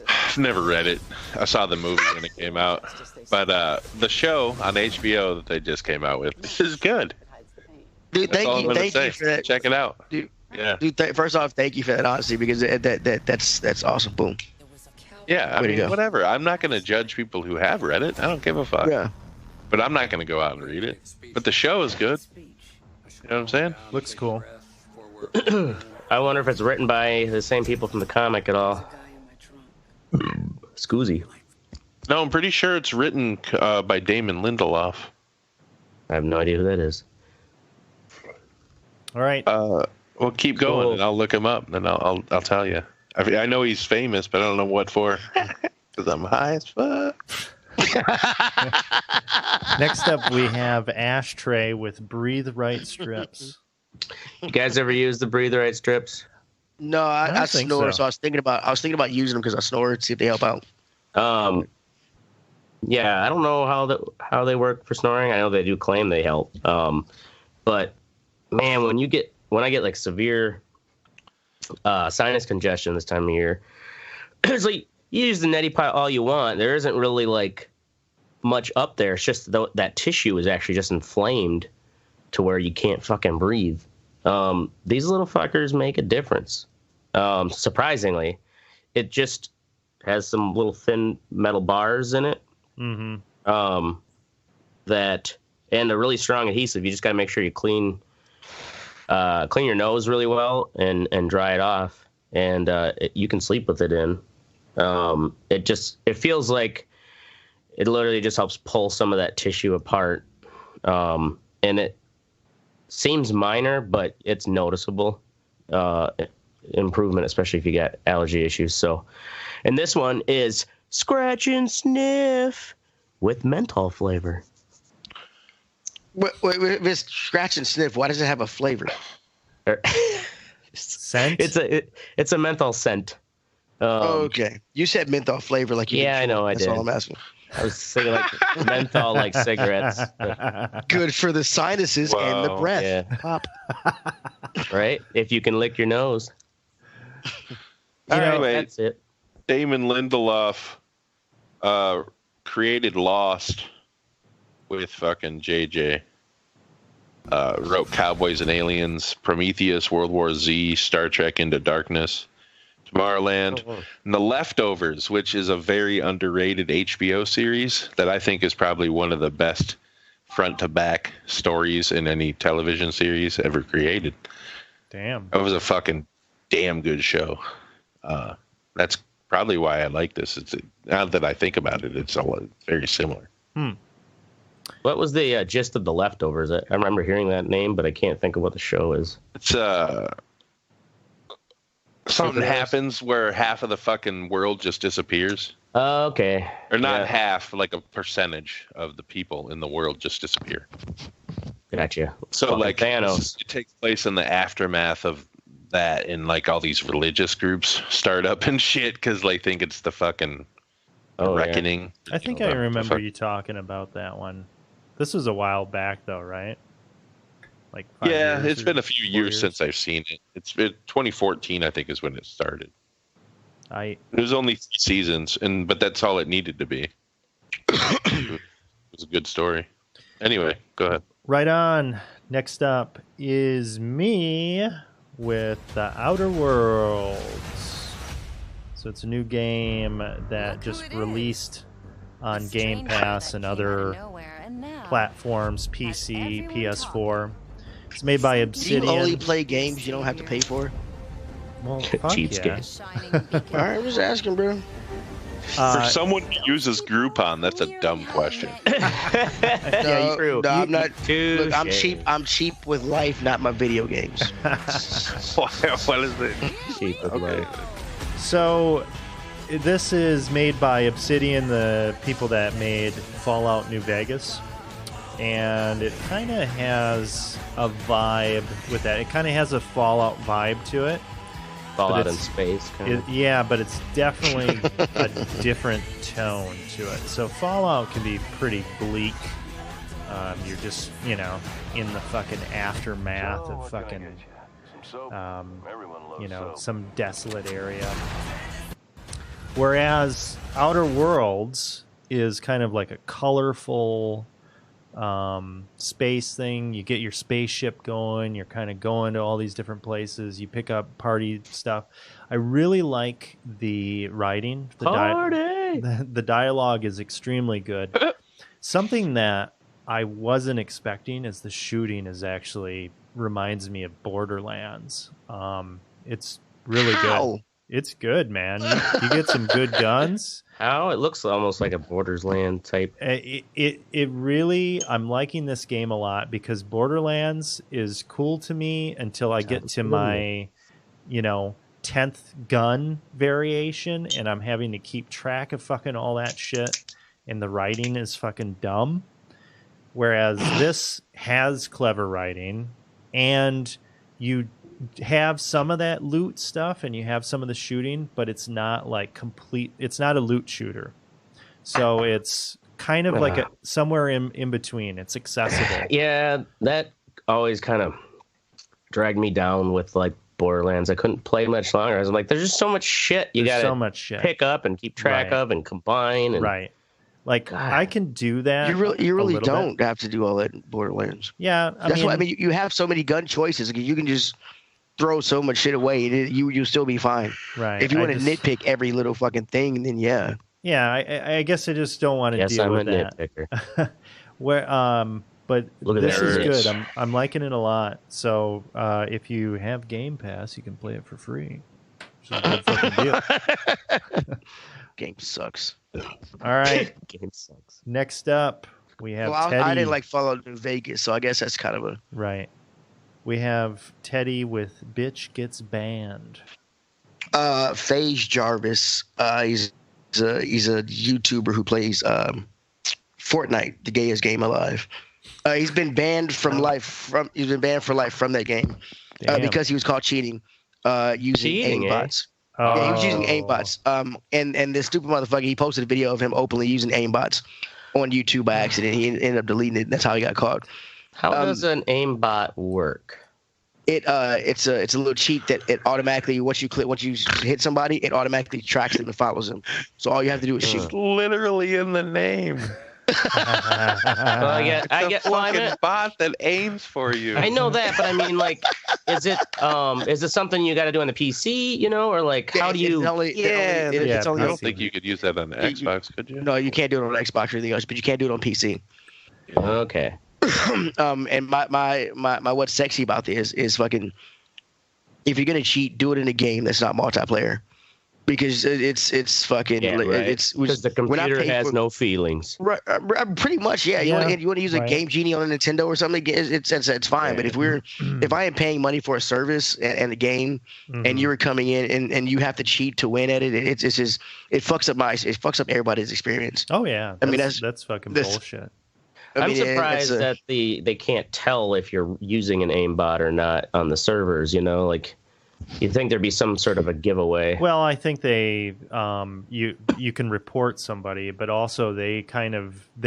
I've never read it. I saw the movie when it came out. But the show on HBO that they just came out with is good.
Dude, thank you for that.
Check it out.
Dude,
yeah.
Dude, first off, thank you for that honesty, because that's awesome. Boom.
Yeah, I mean, whatever. I'm not going to judge people who have read it. I don't give a fuck.
Yeah.
But I'm not going to go out and read it. But the show is good. You know what I'm saying?
Looks cool.
I wonder if it's written by the same people from the comic at all. Scoozy.
No, I'm pretty sure it's written by Damon Lindelof.
I have no idea who that is.
All right.
Well, keep going, and I'll look him up, and I'll tell you. I mean, I know he's famous, but I don't know what for. Because I'm high as fuck.
Next up, we have Ashtray with Breathe Right strips.
You guys ever use the Breathe Right strips?
No, I snore, so I was thinking about using them because I snore to see if they help out.
Yeah, I don't know how they work for snoring. I know they do claim they help. But man, when I get like severe sinus congestion this time of year, it's like you use the neti pot all you want. There isn't really like much up there. It's just that tissue is actually just inflamed to where you can't fucking breathe. These little fuckers make a difference. Surprisingly, it just has some little thin metal bars in it. Mm-hmm. And a really strong adhesive. You just got to make sure you clean your nose really well and dry it off, and you can sleep with it in. It feels like it literally just helps pull some of that tissue apart, and it seems minor, but it's noticeable improvement, especially if you got allergy issues. So, and this one is Scratch and Sniff with menthol flavor.
Wait, this Scratch and Sniff, why does it have a flavor?
Scent?
It's a menthol scent.
Okay. You said menthol flavor like you did.
I know I
That's
did.
all I'm asking.
I was thinking like menthol like cigarettes.
Good for the sinuses and the breath.
Yeah.
Pop.
Right? If you can lick your nose.
Anyway,
that's it.
Damon Lindelof created Lost with fucking JJ. Wrote Cowboys and Aliens, Prometheus, World War Z, Star Trek Into Darkness, Tomorrowland, and The Leftovers, which is a very underrated HBO series that I think is probably one of the best front-to-back stories in any television series ever created.
Damn.
It was a fucking damn good show. That's probably why I like this. Now that I think about it, it's very similar.
What was the gist of The Leftovers? I remember hearing that name, but I can't think of what the show is.
It's something happens where half of the fucking world just disappears.
Okay.
Or not half, like a percentage of the people in the world just disappear.
Gotcha.
So
Fucking
like
Thanos.
it takes place in the aftermath of that, and like all these religious groups start up and shit because they think it's the fucking reckoning.
Yeah. I think I remember you talking about that one. This was a while back though, right? Like 5 years
it's been a few years since I've seen it. It's 2014, I think, is when it started. It was only 3 seasons, but that's all it needed to be. It was a good story. Anyway, go ahead.
Right on. Next up is me with The Outer Worlds. So it's a new game that just released on Game Pass and other platforms, PC, PS4. It's made by Obsidian.
Do you only play games you don't have to pay for?
Well, fuck
Cheapskate.
All right, I'm just asking, bro.
For someone who uses Groupon, that's a dumb question.
No, I'm not. Look, I'm cheap. I'm cheap with life, not my video games.
What is it?
Cheap with life.
So, this is made by Obsidian, the people that made Fallout New Vegas. And it kind of has a vibe with that. It kind of has a Fallout vibe to it.
Fallout in space.
Yeah, but it's definitely a different tone to it. So Fallout can be pretty bleak. You're just, in the fucking aftermath of fucking, some desolate area. Whereas Outer Worlds is kind of like a colorful space thing. You get your spaceship going, you're kind of going to all these different places, you pick up party stuff. I really like the writing. The dialogue is extremely good. Something that I wasn't expecting is the shooting is actually reminds me of Borderlands. It's really good. It's good, man. You get some good guns.
It looks almost like a Borderlands type.
It really, I'm liking this game a lot because Borderlands is cool to me until I get to my, 10th gun variation and I'm having to keep track of fucking all that shit and the writing is fucking dumb. Whereas this has clever writing and you have some of that loot stuff and you have some of the shooting, but it's not like complete. It's not a loot shooter. So it's kind of like somewhere in between. It's accessible.
Yeah, that always kind of dragged me down with like Borderlands. I couldn't play much longer. I was like, there's just so much shit you got to pick up and keep track of and combine. And,
Like, God. I can do that.
You really don't have to do all that in Borderlands.
Yeah.
That's why, you have so many gun choices. You can just throw so much shit away. You'll still be fine.
Right.
If you want to nitpick every little fucking thing, then yeah.
Yeah, I guess I just don't want to deal with that.
Nitpicker.
But this is good. I'm liking it a lot. So if you have Game Pass, you can play it for free. Which is a good fucking deal.
Game sucks.
All right.
Game sucks.
Next up, we have Teddy.
I didn't like Fallout New Vegas, so I guess that's kind of a...
Right. We have Teddy with Bitch Gets Banned.
FaZe Jarvis. He's a YouTuber who plays Fortnite, the gayest game alive. He's been banned from life. He's been banned for life from that game because he was caught cheating using aimbots. Yeah, he was using aimbots. And this stupid motherfucker, he posted a video of him openly using aimbots on YouTube by accident. He ended up deleting it. That's how he got caught.
How does an aimbot work?
It's a little cheat that it automatically once you hit somebody, it automatically tracks them and follows them. So all you have to do is shoot.
It's literally in the name.
Well, I get
fucking bot that aims for you.
I know that, but I mean, like, is it something you got to do on the PC, or like how do you?
I don't think you could use that on the Xbox, could you?
No, you can't do it on Xbox or anything else, but you can't do it on PC.
Okay.
And my what's sexy about this is fucking, if you're gonna cheat, do it in a game that's not multiplayer, because it's fucking it's
because the computer has no feelings.
Right, pretty much, yeah. You want to use a Game Genie on a Nintendo or something? It's fine. But if I am paying money for a service and a game, and you're coming in and you have to cheat to win at it, it fucks up everybody's experience.
Oh yeah, I mean that's fucking bullshit.
I'm surprised that they can't tell if you're using an aimbot or not on the servers. You know, like you'd think there'd be some sort of a giveaway.
Well, I think they you can report somebody, but also they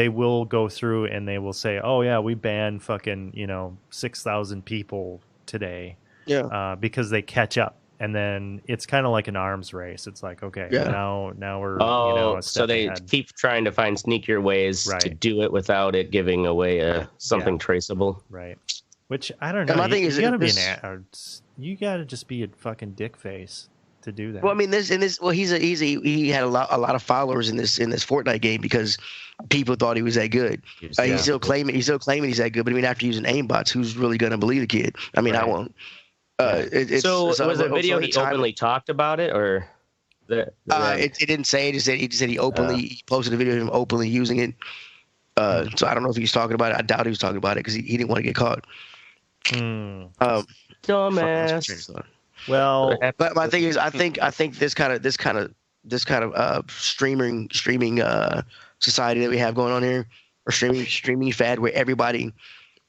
will go through and they will say, oh yeah, we banned fucking 6,000 people today.
Yeah.
Because they catch up. And then it's kind of like an arms race. It's like, okay, now we're a step
so they
ahead.
keep trying to find sneakier ways to do it without it giving away something traceable.
Right. Which I don't know.
My thing is,
you gotta just be a fucking dick face to do that.
Well, I mean, he had a lot of followers in this Fortnite game because people thought he was that good. He's still claiming he's that good, but I mean, after using aimbots, who's really gonna believe the kid? I mean, I won't.
So was the video he openly talked about it, or
it didn't say. He just said he openly posted a video of him openly using it. So I don't know if he's talking about it. I doubt he was talking about it because he didn't want to get caught.
Dumbass.
Well,
but my thing is, I think this kind of streaming society that we have going on here, or streaming fad, where everybody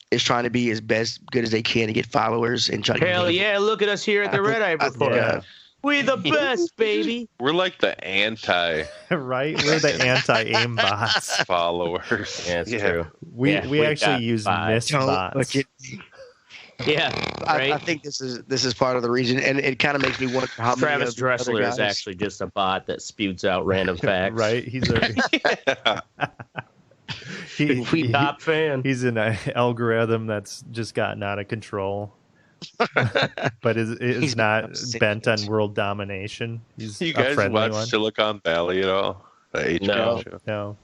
is trying to be as good as they can to get followers and try to.
Hell yeah! Look at us here at the Red Eye Report. We the best, baby.
We're like the anti.
Right, we're the anti-aimbots
followers.
Yeah, it's true.
We actually use mistbots.
Yeah, right.
I think this is part of the reason, and it kind of makes me wonder how
Travis Dressler is actually just a bot that spews out random facts.
Right, he's a.
Top fan.
He's an algorithm that's just gotten out of control, but is not bent on world domination. He's
you guys watch Silicon Valley at all? The HBO show?
No.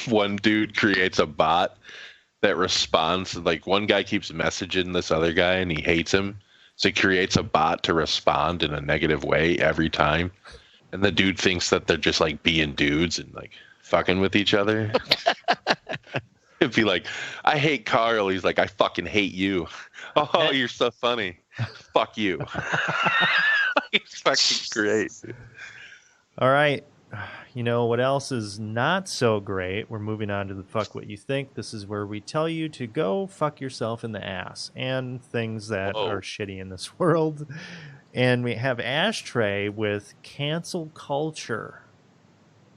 One dude creates a bot that responds. Like, one guy keeps messaging this other guy and he hates him, so he creates a bot to respond in a negative way every time. And the dude thinks that they're just like being dudes and like fucking with each other. It'd be like, I hate Carl. He's like, I fucking hate you. Oh, you're so funny. Fuck you. It's fucking great.
All right. You know what else is not so great? We're moving on to the fuck what you think. This is where we tell you to go fuck yourself in the ass and things that are shitty in this world. And we have Ashtray with cancel culture.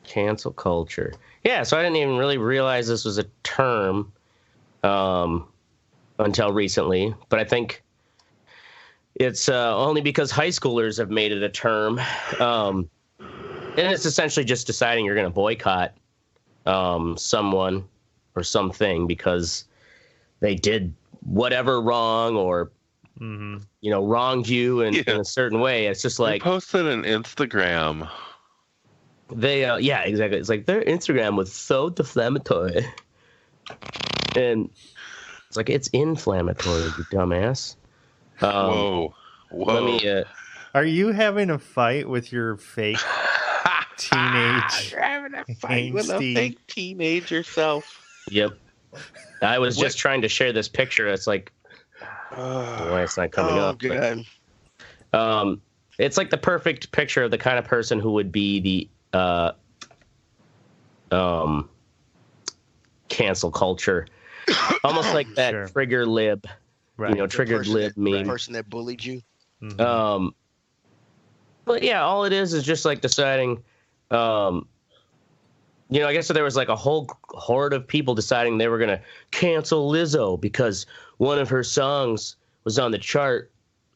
Cancel culture. Yeah, so I didn't even really realize this was a term until recently. But I think it's only because high schoolers have made it a term. And it's essentially just deciding you're going to boycott someone or something because they did whatever wrong or, wronged you in a certain way. It's just like...
They posted an Instagram.
They, yeah, exactly. It's like their Instagram was so deflammatory. And it's like, it's inflammatory, you dumbass.
Whoa.
Let me...
Are you having a fight with your fake... teenage
You're having a fight with a fake teenage yourself.
Yep. I was just trying to share this picture. It's like, why it's not coming up.
Good.
But, it's like the perfect picture of the kind of person who would be the cancel culture, almost like that trigger lib, triggered lib meme.
The person that bullied you.
But yeah, all it is just like deciding. I guess there was like a whole horde of people deciding they were going to cancel Lizzo because one of her songs was on the chart,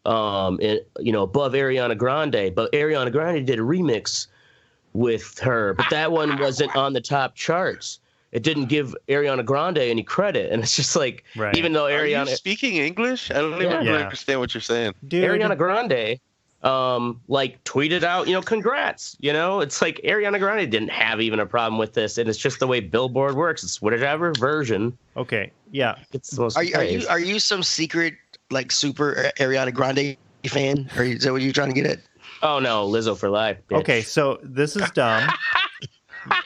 above Ariana Grande. But Ariana Grande did a remix with her, but that one wasn't on the top charts. It didn't give Ariana Grande any credit. And it's just like, even though Ariana...
Are you speaking English? I don't even really understand what you're saying.
Dude. Ariana Grande... tweeted out, congrats, it's like Ariana Grande didn't have even a problem with this, and it's just the way Billboard works. It's whatever version.
Okay, yeah.
It's the most
are you some secret like super Ariana Grande fan? Or is that what you're trying to get at?
Oh no, Lizzo for life. Bitch.
Okay, so this is dumb.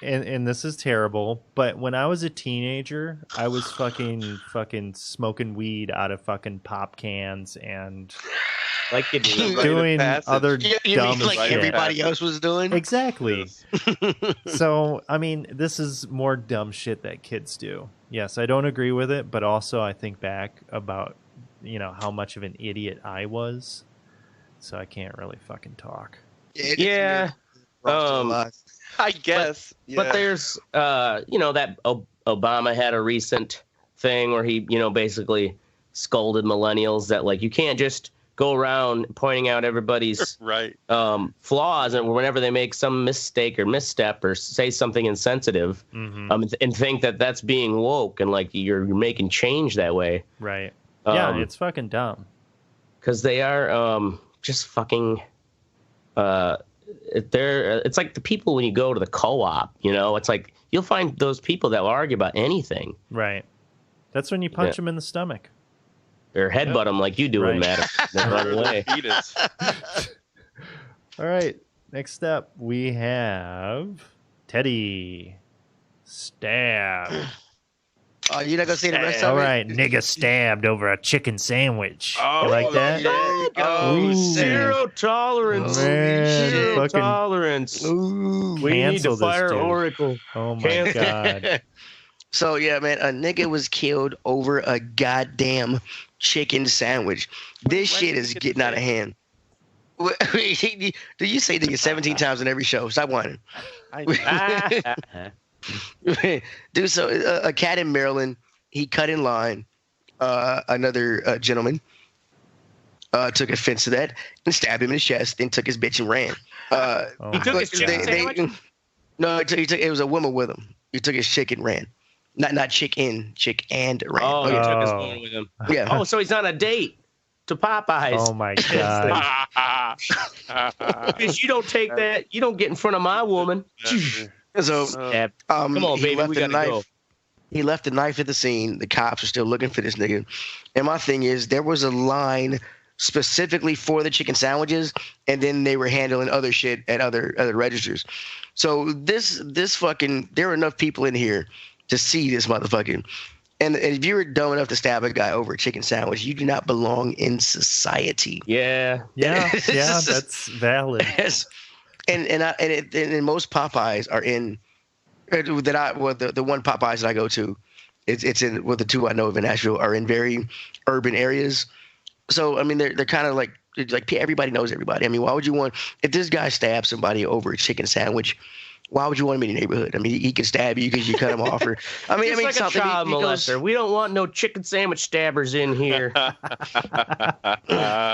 and this is terrible, but when I was a teenager, I was fucking smoking weed out of fucking pop cans and
like
doing other dumb
like
shit.
Everybody else was doing.
Exactly. So I mean, this is more dumb shit that kids do. Yes, I don't agree with it, but also I think back about, how much of an idiot I was. So I can't really fucking talk.
Yeah.
I guess.
But there's, that Obama had a recent thing where he, basically scolded millennials that, like, you can't just go around pointing out everybody's
right
flaws, and whenever they make some mistake or misstep or say something insensitive, and think that that's being woke and like you're making change that way.
Right. Yeah, it's fucking dumb.
Because they are just fucking. It's like the people when you go to the co-op. It's like you'll find those people that will argue about anything.
Right. That's when you punch them in the stomach.
Or headbutt them like you do in Matt. Run away.
All right. Next up, we have Teddy. Stab.
Oh, you're not going to say the rest of it?
All right. Nigga stabbed over a chicken sandwich.
Oh,
you like that?
Zero tolerance.
Man,
Zero tolerance. We need to fire Oracle.
Oh, my God.
So, yeah, man, a nigga was killed over a goddamn chicken sandwich. This shit is getting out of hand. Do you say nigga 17 times in every show? Stop whining. Dude, so a cat in Maryland, he cut in line. Another gentleman took offense to that and stabbed him in his chest, then took his bitch and ran.
He took his chicken sandwich?
No, it was a woman with him. He took his chick and ran. Not chick and ran.
Oh, he took his woman with him.
Yeah.
Oh, so he's on a date to Popeyes.
Oh, my God.
Because you don't take that. You don't get in front of my woman.
So,
come on, baby, we gotta go.
He left the knife at the scene. The cops are still looking for this nigga. And my thing is, there was a line specifically for the chicken sandwiches, and then they were handling other shit at other registers. So this fucking, there are enough people in here to see this motherfucking. And if you were dumb enough to stab a guy over a chicken sandwich, you do not belong in society.
Yeah,
that's valid.
And most Popeyes are in the one Popeyes that I go to, it's in the two I know of in Nashville are in very urban areas. So I mean they're kind of like everybody knows everybody. I mean, why would you want, if this guy stabs somebody over a chicken sandwich, why would you want him in your neighborhood? I mean, he could stab you because you cut him off. Or I mean,
like a child molester. We don't want no chicken sandwich stabbers in here.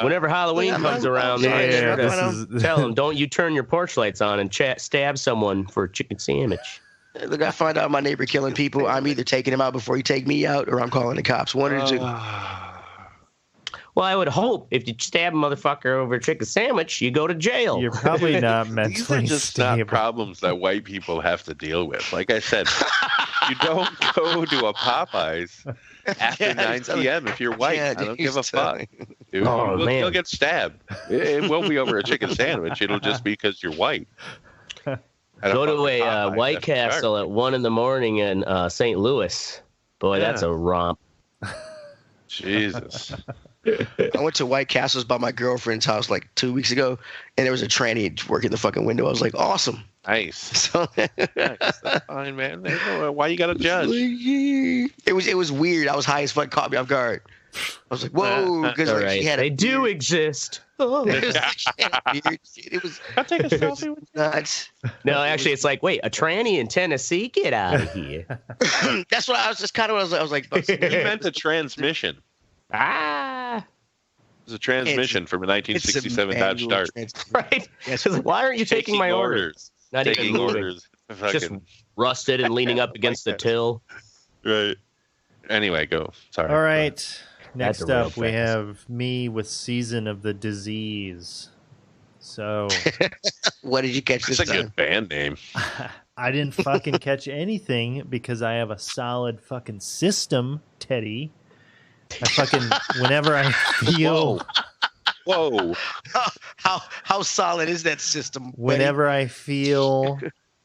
Whenever Halloween comes around, tell them, don't you turn your porch lights on and stab someone for a chicken sandwich.
Look, I find out my neighbor killing people, I'm either taking him out before he take me out, or I'm calling the cops. One or two.
Well, I would hope if you stab a motherfucker over a chicken sandwich, you go to jail.
You're probably not mentally
These are just not problems that white people have to deal with. Like I said, you don't go to a Popeyes after 9 p.m. if you're white. I don't give a fuck. Dude, you'll get stabbed. It won't be over a chicken sandwich. It'll just be because you're white.
Go to a White Castle at 1 a.m. in St. Louis. Boy, that's a romp.
Jesus.
I went to White Castles by my girlfriend's house like 2 weeks ago, and there was a tranny working the fucking window. I was like, awesome.
Nice.
So,
nice. That's fine, man. Why you gotta judge?
It was weird. I was high as fuck. Caught me off guard. I was like, whoa. Because
she had they do exist.
Oh. It was weird shit. It was.
I'll take a selfie with you.
Nuts.
No, actually, it's like, wait, a tranny in Tennessee? Get out of here.
That's what I was just kind of. I was like,
he meant a transmission.
It
was a transmission from a 1967 Dodge Dart.
Right? Yes. Why aren't you taking my orders? Not taking even orders. Just rusted and leaning up against the till.
Right. Anyway, go. Sorry.
All right. Next up, we have me with Season of the Disease. So,
what did you catch this time?
That's a good band name.
I didn't fucking catch anything because I have a solid fucking system, Teddy. I fucking, whenever I feel...
Whoa.
How solid is that system?
Whenever I feel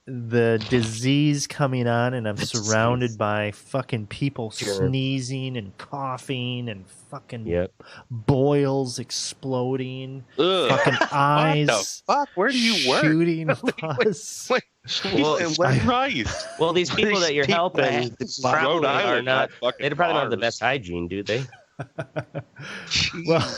the disease coming on and I'm surrounded by fucking people sneezing and coughing and fucking boils exploding, fucking eyes
what the fuck? Where do you work?
Shooting pus.
Well,
Christ.
Well, these people that you're helping probably are not. They probably don't have the best hygiene, do they?
Well,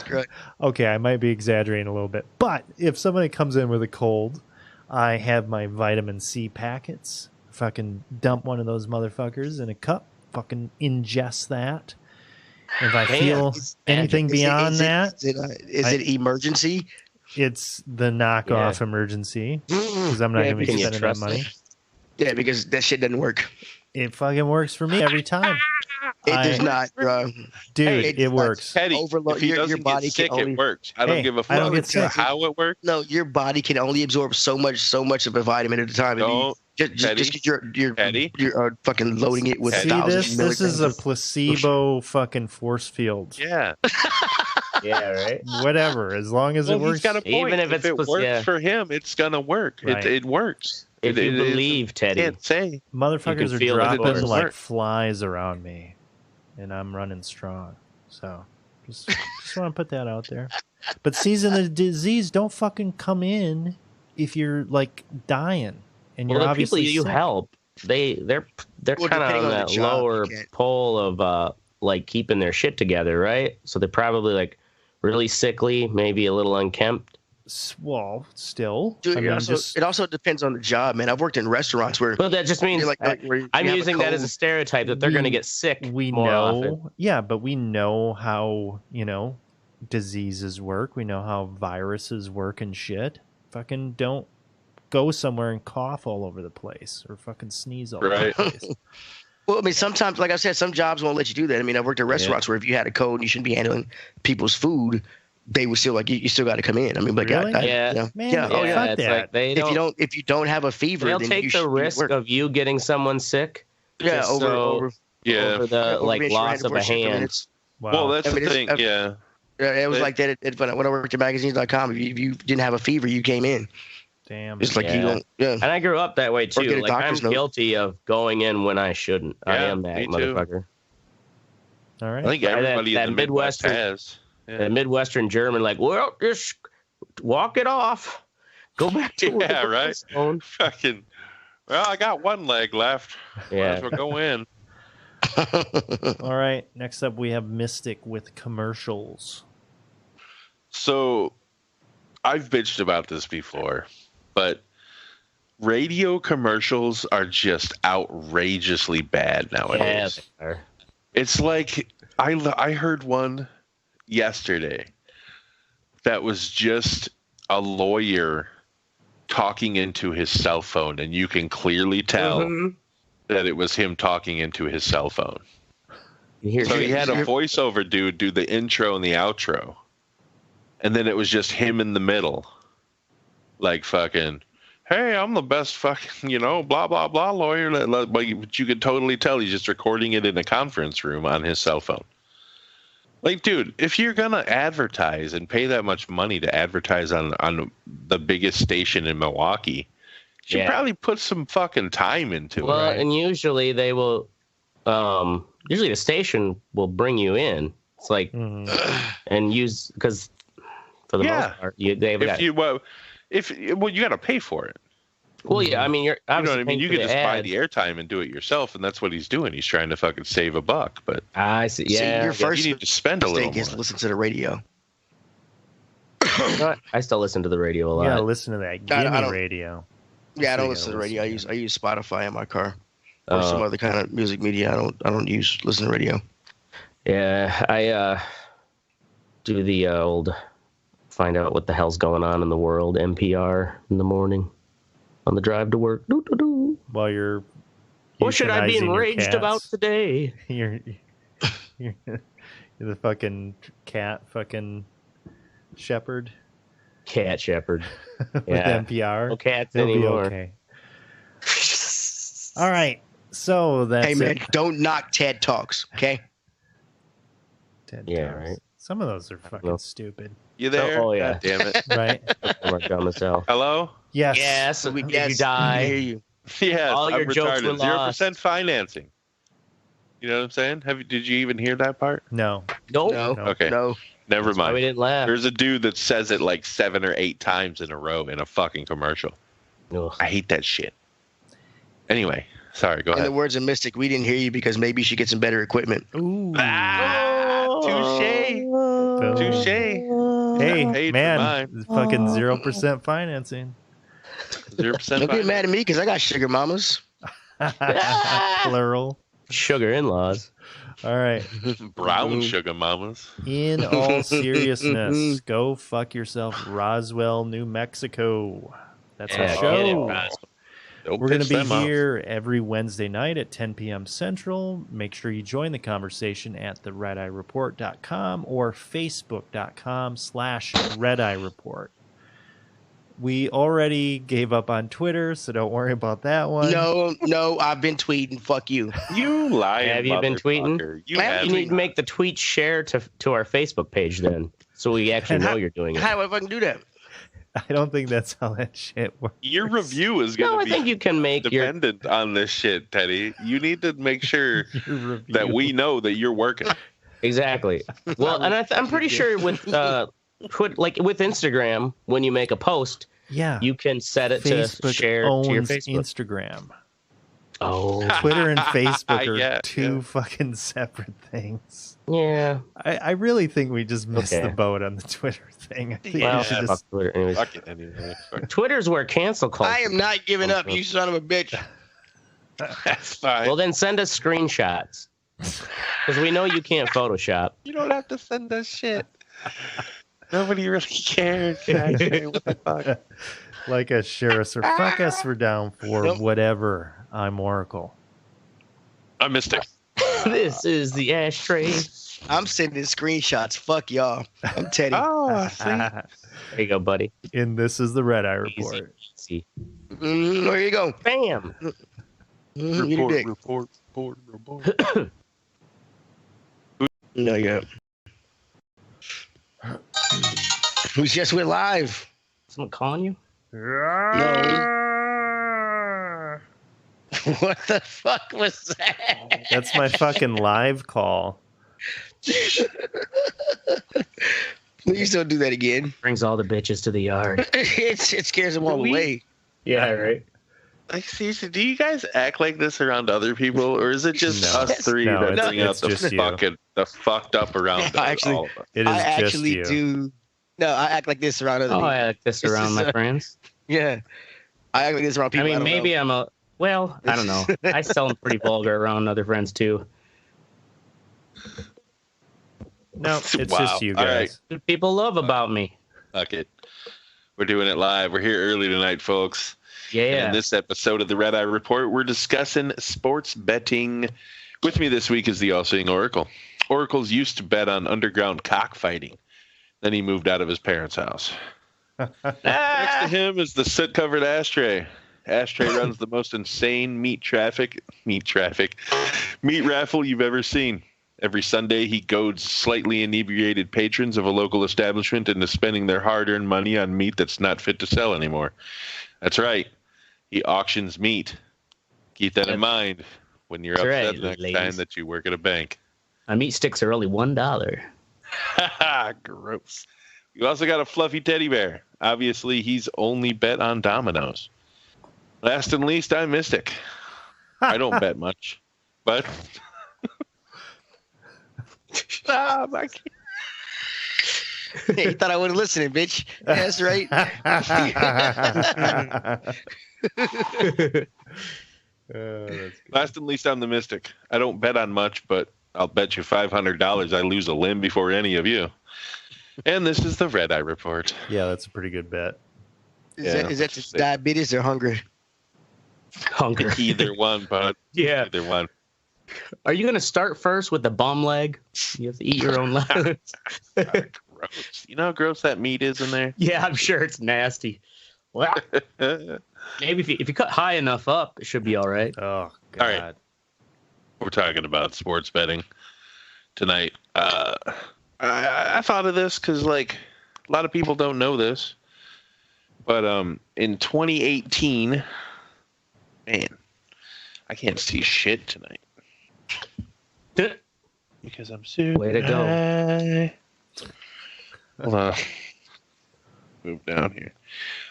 okay, I might be exaggerating a little bit, but if somebody comes in with a cold, I have my vitamin C packets. Fucking dump one of those motherfuckers in a cup. Fucking ingest that. If I feel anything beyond that,
is it emergency?
It's the knockoff emergency because I'm not going to be spending that money.
Yeah, because that shit doesn't work.
It fucking works for me every time.
It does not,
dude. It works.
Teddy, if he doesn't get sick, it works. I don't give a fuck how it works.
No, your body can only absorb so much of a vitamin at a time. Just you're fucking loading it with thousands.
This is a placebo fucking force field.
Yeah.
Yeah, right.
Whatever, as long as it works.
He's got a point. Even if it works for him, it's gonna work. Right. It works.
If you believe, Teddy.
Can't say.
Motherfuckers are dropping like flies around me, and I'm running strong. So, just want to put that out there. But season of disease don't fucking come in if you're like dying, and you're obviously
people you
sick.
help. They're kind of on that lower pole of like keeping their shit together, right? So they're probably like really sickly, maybe a little unkempt.
Well, still.
Dude, it also depends on the job, man. I've worked in restaurants where.
Well, that just means I'm using that as a stereotype that they're going to get sick.
We
more
know,
often.
Yeah, but we know how diseases work. We know how viruses work and shit. Fucking don't go somewhere and cough all over the place or fucking sneeze all over the place.
Well, I mean, sometimes, like I said, some jobs won't let you do that. I mean, I've worked at restaurants where if you had a cold and you shouldn't be handling people's food, they would still like you still got to come in. I mean, but
really?
fuck
that.
Like
if you don't have a fever,
they'll
then
take the risk of you getting someone sick.
Yeah, over
the like loss of a hand.
Wow. Well, that's the thing.
It was like that when I worked at magazines.com. If you didn't have a fever, you came in.
Damn.
It's like you don't. Yeah.
And I grew up that way too. Like I'm guilty of going in when I shouldn't. I am that motherfucker.
All right.
I think everybody in the Midwest has.
Yeah. The Midwestern German, like, well, just walk it off. Go back to
right. Fucking. Well, I got one leg left.
Yeah.
Might as well go in.
All right. Next up, we have Mystic with commercials.
So, I've bitched about this before, but radio commercials are just outrageously bad nowadays.
Yeah,
it's like I heard one yesterday that was just a lawyer talking into his cell phone, and you can clearly tell that it was him talking into his cell phone. So he had a voiceover dude do the intro and the outro, and then it was just him in the middle, like fucking, hey, I'm the best fucking, blah blah blah lawyer. But you could totally tell he's just recording it in a conference room on his cell phone. Like, dude, if you're going to advertise and pay that much money to advertise on the biggest station in Milwaukee, you should probably put some fucking time into it.
Well, and usually they will, usually the station will bring you in. It's like, and use, because for the most part, you got to pay for it.
Well, yeah, I mean, you know what I mean? You could just buy the airtime and do it yourself, and that's what he's doing. He's trying to fucking save a buck, but
I see. Yeah,
your first
you need to spend a little more.
Is listen to the radio.
I still listen to the radio a lot.
Yeah, listen to that gimme radio.
Yeah, I don't listen to the radio. I use Spotify in my car or some other kind of music media. I don't listen to radio.
Yeah, I do the old find out what the hell's going on in the world NPR in the morning. On the drive to work.
While you're
what should I be enraged about today?
You're the fucking cat fucking shepherd.
Cat shepherd.
With NPR.
No cats anymore.
Okay. All right. So that's
hey man, don't knock TED Talks, okay?
TED Talks.
Right.
Some of those are fucking stupid.
You there?
Oh yeah.
God damn it.
Right.
Hello?
Yes.
Yes. If you die.
I hear you.
Yes.
All your jokes were lost.
0% financing. You know what I'm saying? Did you even hear that part?
No.
Nope.
No.
Okay.
No.
Never
That's
mind.
why we didn't laugh.
There's a dude that says it like 7 or 8 times in a row in a fucking commercial.
Ugh.
I hate that shit. Anyway, sorry, go ahead.
In the words of Mystic, we didn't hear you because maybe you should get some better equipment.
Ooh.
Touche. Touche.
Hey, man, fucking 0% financing.
0%.
Don't get mad at me because I got sugar mamas.
Plural.
Sugar in-laws.
All right.
Brown sugar mamas.
In all seriousness, go fuck yourself, Roswell, New Mexico. That's our show. We're going to be here every Wednesday night at 10 p.m. Central. Make sure you join the conversation at theredeyereport.com or facebook.com/redeyereport. We already gave up on Twitter, so don't worry about that one.
No, I've been tweeting. Fuck you.
You lying.
Have you been tweeting? You need to make the tweet share to our Facebook page then, so we actually know you're doing it.
How do I fucking do that?
I don't think that's how that shit works.
Your review is going to be
I think you can make
dependent on this shit, Teddy. You need to make sure that we know that you're working.
Exactly. Well, and I'm pretty sure with with Instagram, when you make a post, you can set it
Facebook
to share
owns
to your Facebook.
Instagram.
Oh,
Twitter and Facebook are
Yeah,
two fucking separate things.
Yeah.
I really think we just missed the boat on the Twitter thing. I think we should just...
Twitter. Anyways.
Fuck it anyway.
Twitter's where cancel culture.
I am not giving up, you son of a bitch.
That's fine.
Well, then send us screenshots. Because we know you can't Photoshop.
You don't have to send us shit. Nobody really cares. Actually. What the fuck?
Like us, share us, or fuck us, we're down for whatever. I'm Oracle.
I'm Mystic.
This is the ashtray.
I'm sending screenshots. Fuck y'all. I'm Teddy.
Oh, see?
There you go, buddy.
And this is the Red Eye Report.
Easy.
There you go.
Bam.
Report.
No, yeah. Who's just went live?
Someone calling you?
No. What the fuck was that?
That's my fucking live call.
Please don't do that again.
Brings all the bitches to the yard.
It scares them all away.
Yeah, right.
Like, seriously, do you guys act like this around other people, or is it just us three that bring out the fucked up around all of us?
I actually do. No, I act like this around other people.
I act this around my friends.
Yeah. I act like this around people.
I mean, maybe I'm a... Well, I don't know. I sound pretty vulgar around other friends, too.
No, it's just you guys.
Right. People love about me.
Fuck it. We're doing it live. We're here early tonight, folks.
Yeah.
And in this episode of the Red Eye Report, we're discussing sports betting. With me this week is the all-seeing Oracle. Oracle's used to bet on underground cockfighting. Then he moved out of his parents' house. Next to him is the soot-covered Ashtray. Ashtray runs the most insane meat raffle you've ever seen. Every Sunday, he goads slightly inebriated patrons of a local establishment into spending their hard-earned money on meat that's not fit to sell anymore. That's right. He auctions meat. Keep that in mind when you're upset next time that you work at a bank.
My meat sticks are only $1.
Gross. You also got a fluffy teddy bear. Obviously, he's only bet on dominoes. Last and least, I'm Mystic. I don't bet much, but...
my God. Hey, you thought I wouldn't listen, bitch. That's right.
Last and least, I'm the Mystic. I don't bet on much, but I'll bet you $500 I lose a limb before any of you. And this is the Red Eye Report.
Yeah, that's a pretty good bet.
Is that just diabetes or hunger?
Hunger.
Either one, bud.
Yeah.
Either one.
Are you going to start first with the bum leg? You have to eat your own leg.
Gross. You know how gross that meat is in there?
Yeah, I'm sure it's nasty. Well, maybe if you cut high enough up, it should be all right.
Oh, God.
All right. We're talking about sports betting tonight. I thought of this because, like, a lot of people don't know this. But in 2018, man, I can't see shit tonight. Because I'm super
Way to go.
high. Hold on. move down here.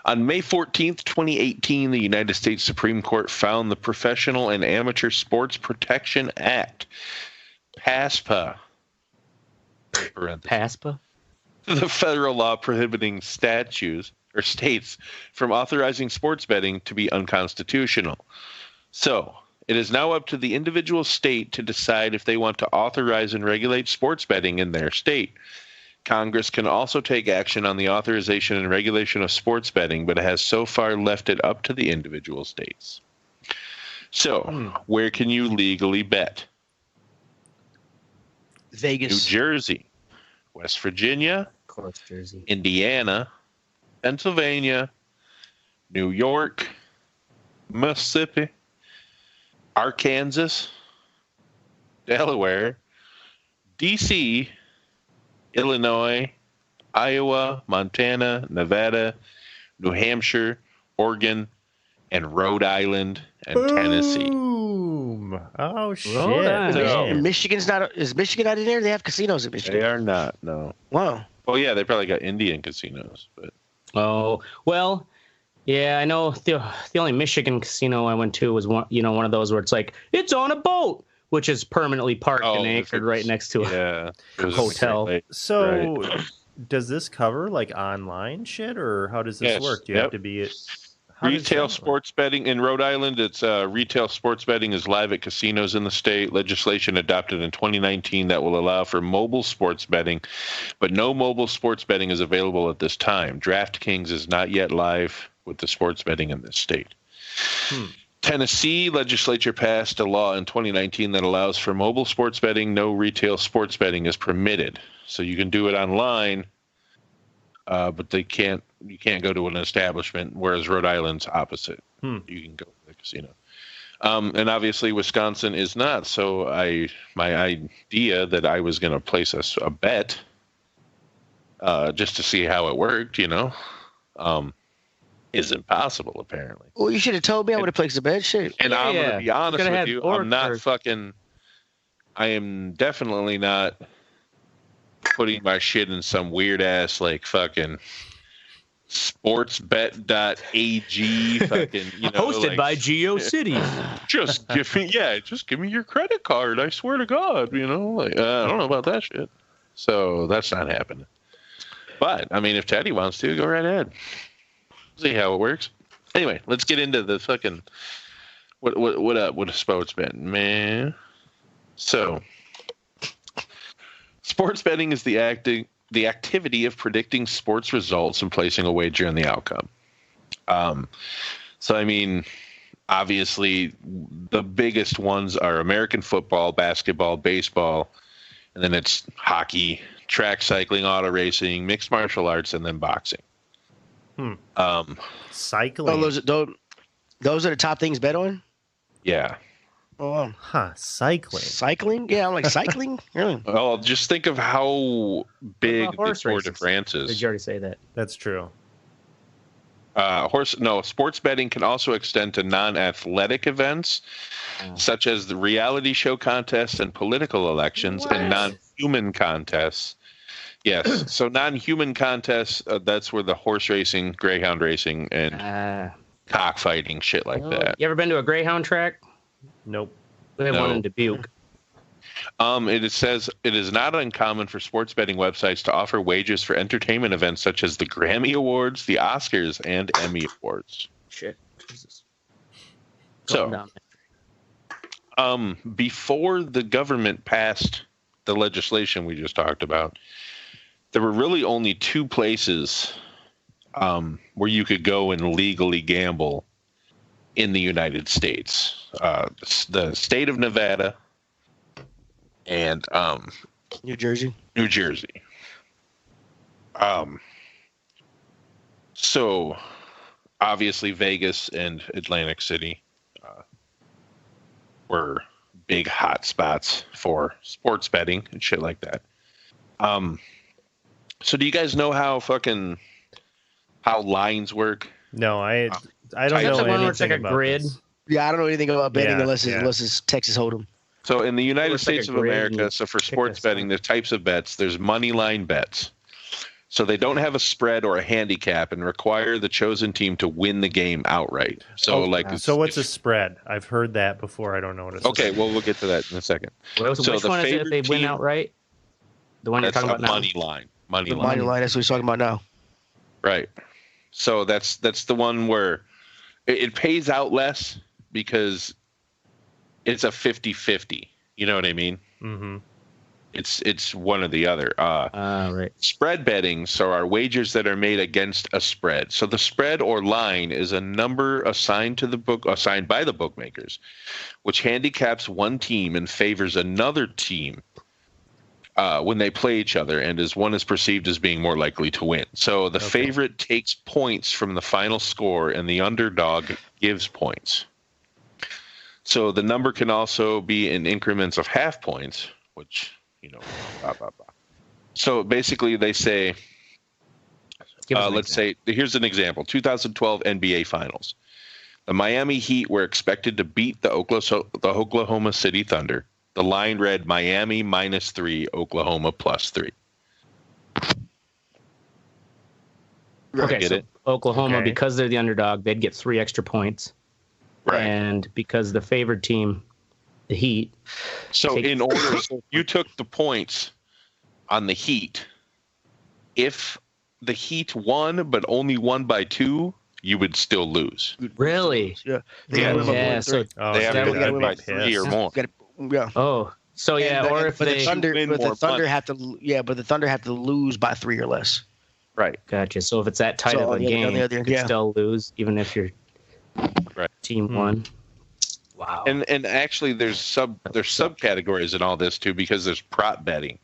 On May 14th, 2018, the United States Supreme Court found the Professional and Amateur Sports Protection Act, PASPA,
PASPA,
the federal law prohibiting statutes or states from authorizing sports betting, to be unconstitutional. So it is now up to the individual state to decide if they want to authorize and regulate sports betting in their state. Congress can also take action on the authorization and regulation of sports betting, but it has so far left it up to the individual states. So, where can you legally bet?
Vegas.
New Jersey, West Virginia,
of course, Jersey,
Indiana, Pennsylvania, New York, Mississippi, Arkansas, Delaware, D.C., Illinois, Iowa, Montana, Nevada, New Hampshire, Oregon, and Rhode Island and Tennessee.
Boom! Oh shit!
Michigan's not. Is Michigan not in there? They have casinos in Michigan.
They are not. No.
Wow.
Well, yeah, they probably got Indian casinos, but.
Oh well, yeah, I know. The only Michigan casino I went to was one of those where it's like it's on a boat, which is permanently parked and anchored right next to a hotel.
So, does this cover like online shit, or how does this work? Do you have to be at
retail sports betting in Rhode Island? It's retail sports betting is live at casinos in the state. Legislation adopted in 2019 that will allow for mobile sports betting, but no mobile sports betting is available at this time. DraftKings is not yet live with the sports betting in this state. Tennessee legislature passed a law in 2019 that allows for mobile sports betting. No retail sports betting is permitted. So you can do it online, but you can't go to an establishment, whereas Rhode Island's opposite. You can go to the casino. And obviously Wisconsin is not. So my idea that I was going to place a bet just to see how it worked, is impossible, apparently.
Well, you should have told me. I would have placed a bet. Shit.
And I'm going to be honest with you. I'm not I am definitely not putting my shit in some weird ass like fucking sportsbet.ag fucking,
hosted by GeoCities.
Just give me your credit card. I swear to God, I don't know about that shit. So that's not happening. But I mean, if Teddy wants to, go right ahead. See how it works. Anyway, let's get into the fucking what up with a sports betting, man. So, sports betting is the activity of predicting sports results and placing a wager on the outcome. So I mean, obviously, the biggest ones are American football, basketball, baseball, and then it's hockey, track cycling, auto racing, mixed martial arts, and then boxing.
Cycling.
Those are the top things bet on?
Yeah.
Oh,
cycling.
Cycling? Yeah, I'm like cycling. Really?
Well, just think of how big the Tour de France is.
Did you already say that?
That's true.
Sports betting can also extend to non-athletic events, such as the reality show contests and political elections, and non-human contests. Yes, so non-human contests, that's where the horse racing, greyhound racing, and cockfighting, shit like that.
You ever been to a greyhound track?
Nope.
We have one in Dubuque.
It says it is not uncommon for sports betting websites to offer wagers for entertainment events such as the Grammy Awards, the Oscars, and Emmy Awards.
Shit. Jesus.
So, before the government passed the legislation we just talked about, there were really only two places where you could go and legally gamble in the United States. The state of Nevada and
New Jersey.
So obviously Vegas and Atlantic City were big hot spots for sports betting and shit like that. So do you guys know how lines work?
No, I don't know anything
like a grid.
This.
Yeah, I don't know anything about betting unless it's Texas Hold'em.
So in the United States of America, so for sports betting, there's types of bets. There's money line bets. So they don't have a spread or a handicap and require the chosen team to win the game outright. So
so what's a spread? I've heard that before. I don't know what it's.
Okay, well, we'll get to that in a second.
Which one is it if they win outright? The one you're talking about now?
Money line. Money line.
Money line. That's what he's talking about now.
Right. So that's the one where it pays out less because it's a 50-50. You know what I mean?
Mm-hmm.
It's one or the other.
Right.
Spread betting are wagers that are made against a spread. So the spread or line is a number assigned by the bookmakers, which handicaps one team and favors another team when they play each other, and one is perceived as being more likely to win. So the favorite takes points from the final score, and the underdog gives points. So the number can also be in increments of half points, which, blah, blah, blah. So basically they say, let's say, here's an example, 2012 NBA Finals. The Miami Heat were expected to beat the Oklahoma City Thunder. The line read Miami -3, Oklahoma +3.
Okay, so Oklahoma, because they're the underdog, they'd get 3 extra points.
Right.
And because the favored team, the Heat.
So you took the points on the Heat. If the Heat won, but only won by 2, you would still lose.
Really?
Yeah.
They have to win by 3 or more.
Yeah.
Oh, so or if the
Thunder have to lose by 3 or less.
Right.
Gotcha. So if it's that tight of a game, you can still lose, even if your team won. Wow.
And actually, there's subcategories in all this too, because there's prop betting,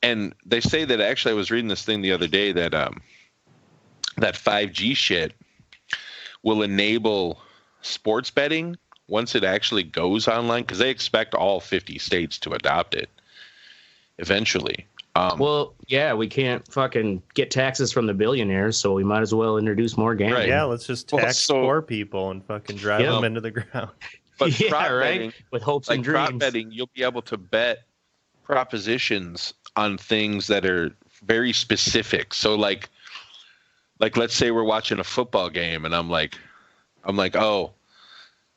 and they say that actually I was reading this thing the other day that that 5G shit will enable sports betting once it actually goes online, because they expect all 50 states to adopt it eventually.
Well, yeah, we can't fucking get taxes from the billionaires, so we might as well introduce more gambling.
Right. Yeah, let's just tax poor people and fucking drive them into the ground.
But prop betting,
with hopes and dreams.
Prop betting, you'll be able to bet propositions on things that are very specific. So like let's say we're watching a football game, and I'm like, oh,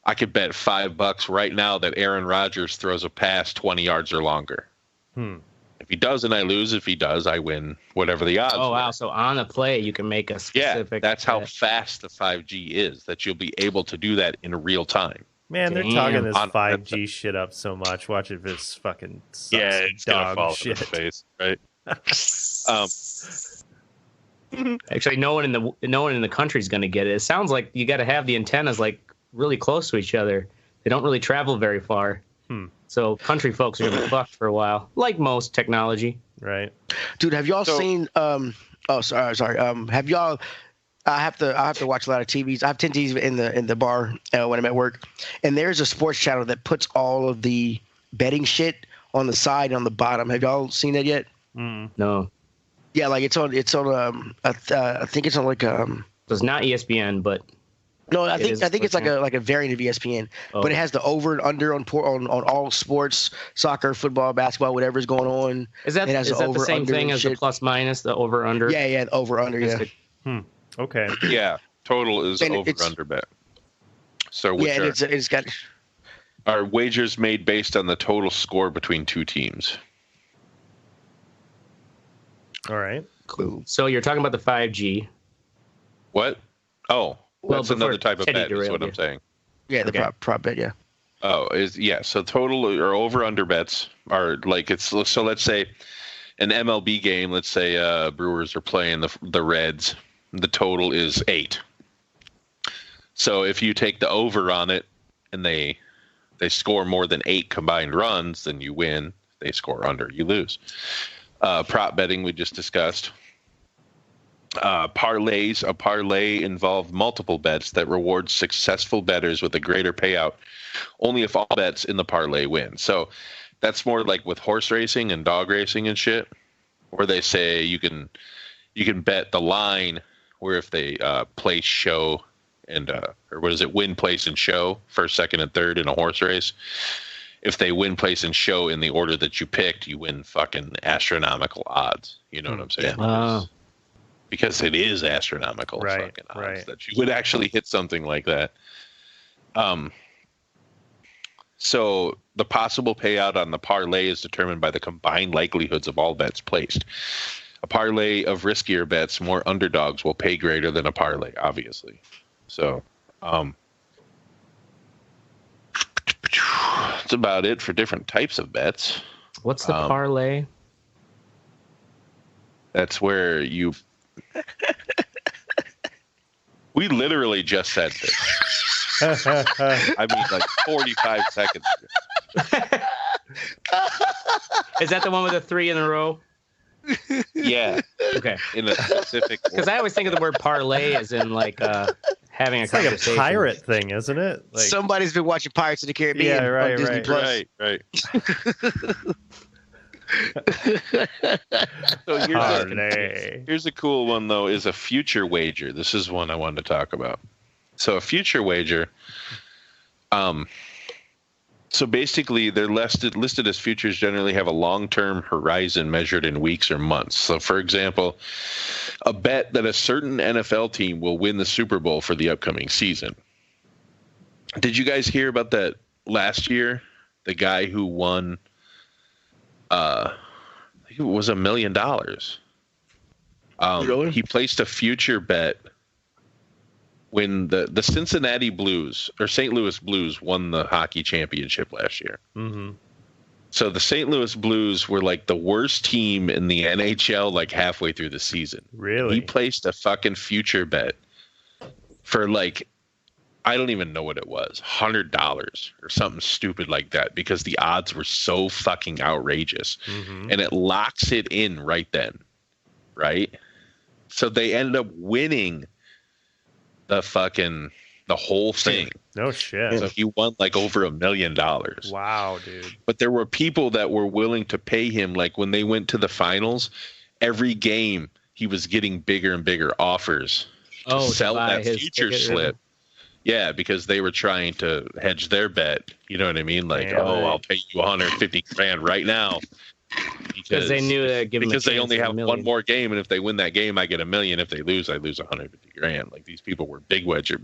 I could bet $5 right now that Aaron Rodgers throws a pass 20 yards or longer. If he doesn't, I lose. If he does, I win, whatever the odds.
Oh, wow. So on a play, you can make a specific...
Yeah, that's how fast the 5G is, that you'll be able to do that in real time.
Man, they're talking this 5G shit up so much. Watch if this fucking sucks.
Yeah, it's going to fall
shit.
in the face, right?
Actually, no one in the country is going to get it. It sounds like you got to have the antennas really close to each other. They don't really travel very far. So country folks are going to be fucked for a while, like most technology.
Right.
Dude, have y'all seen sorry. Have y'all I have to watch a lot of TVs. I have 10 TVs in the bar when I'm at work, and there's a sports channel that puts all of the betting shit on the side and on the bottom. Have y'all seen that yet?
No.
Yeah, like it's on I think it's on
So it's not ESPN, but
no, I think it's like a variant of ESPN, but it has the over and under on all sports, soccer, football, basketball, whatever is going on.
Is that the same thing as the plus minus, the over under?
Yeah, over under, yeah.
Okay.
Yeah, total is over under bet. So
it's got
are wagers made based on the total score between two teams.
All right.
Cool.
So you're talking about the 5G.
What? Oh. That's another type of bet, is what I'm saying.
Yeah, the prop bet, yeah.
Oh, so total or over under bets are so let's say an MLB game, let's say Brewers are playing the Reds, the total is 8. So if you take the over on it and they score more than 8 combined runs, then you win. If they score under, you lose. Prop betting we just discussed. Parlays. A parlay involves multiple bets that reward successful bettors with a greater payout only if all bets in the parlay win. So that's more like with horse racing and dog racing and shit, where they say you can bet the line where if they place, show, and or what is it, win, place, and show, first, second, and third in a horse race. If they win, place, and show in the order that you picked, you win fucking astronomical odds. You know what I'm saying? because it is astronomical fucking odds that you would actually hit something like that. So the possible payout on the parlay is determined by the combined likelihoods of all bets placed. A parlay of riskier bets, more underdogs will pay greater than a parlay, obviously. So that's about it for different types of bets.
What's the parlay?
That's where you... We literally just said this. I mean, like 45 seconds ago.
Is that the one with the 3 in a row?
Yeah.
Okay.
In a specific...
Because I always think of the word parlay as in like having a conversation.
Like a pirate thing, isn't it? Like...
Somebody's been watching Pirates of the Caribbean on Disney Plus.
Right. So here's a cool one, though, is a future wager. This is one I wanted to talk about. So a future wager, so basically they're listed as futures generally have a long-term horizon measured in weeks or months. So for example, a bet that a certain NFL team will win the Super Bowl for the upcoming season. Did you guys hear about that last year? The guy who won, I think it was $1 million.
Really?
He placed a future bet when the Cincinnati Blues or St. Louis Blues won the hockey championship last year.
Mm-hmm.
So the St. Louis Blues were like the worst team in the NHL like halfway through the season.
Really?
He placed a fucking future bet for like, I don't even know what it was, $100 or something stupid like that, because the odds were so fucking outrageous.
Mm-hmm.
And it locks it in right then, right? So they ended up winning the whole thing.
No shit.
So he won like over $1 million.
Wow, dude.
But there were people that were willing to pay him. Like when they went to the finals, every game he was getting bigger and bigger offers to sell that future slip. Yeah, because they were trying to hedge their bet. You know what I mean? Like, I'll pay you $150,000 right now.
Because they knew that
because they only have one more game, and if they win that game, I get $1 million. If they lose, I lose $150,000. Like these people were big wager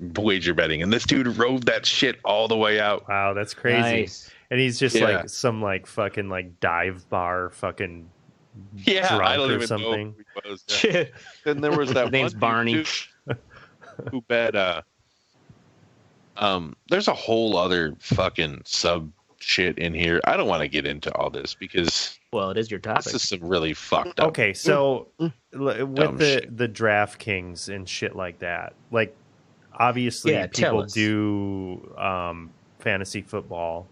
betting, and this dude rode that shit all the way out.
Wow, that's crazy.
Nice.
And he's just like some like fucking like dive bar fucking drunk
I don't
or
even
something.
know who he was. Yeah. Then there was that
His name's Barney.
Who bet there's a whole other fucking sub shit in here. I don't want to get into all this because
it is your topic.
This is some really fucked up.
Okay, so with the DraftKings and shit like that, like obviously people do fantasy football.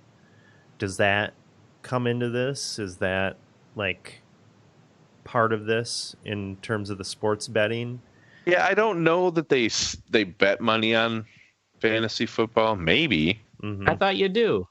Does that come into this? Is that like part of this in terms of the sports betting?
Yeah, I don't know that they bet money on fantasy football. Maybe.
Mm-hmm.
I thought you do.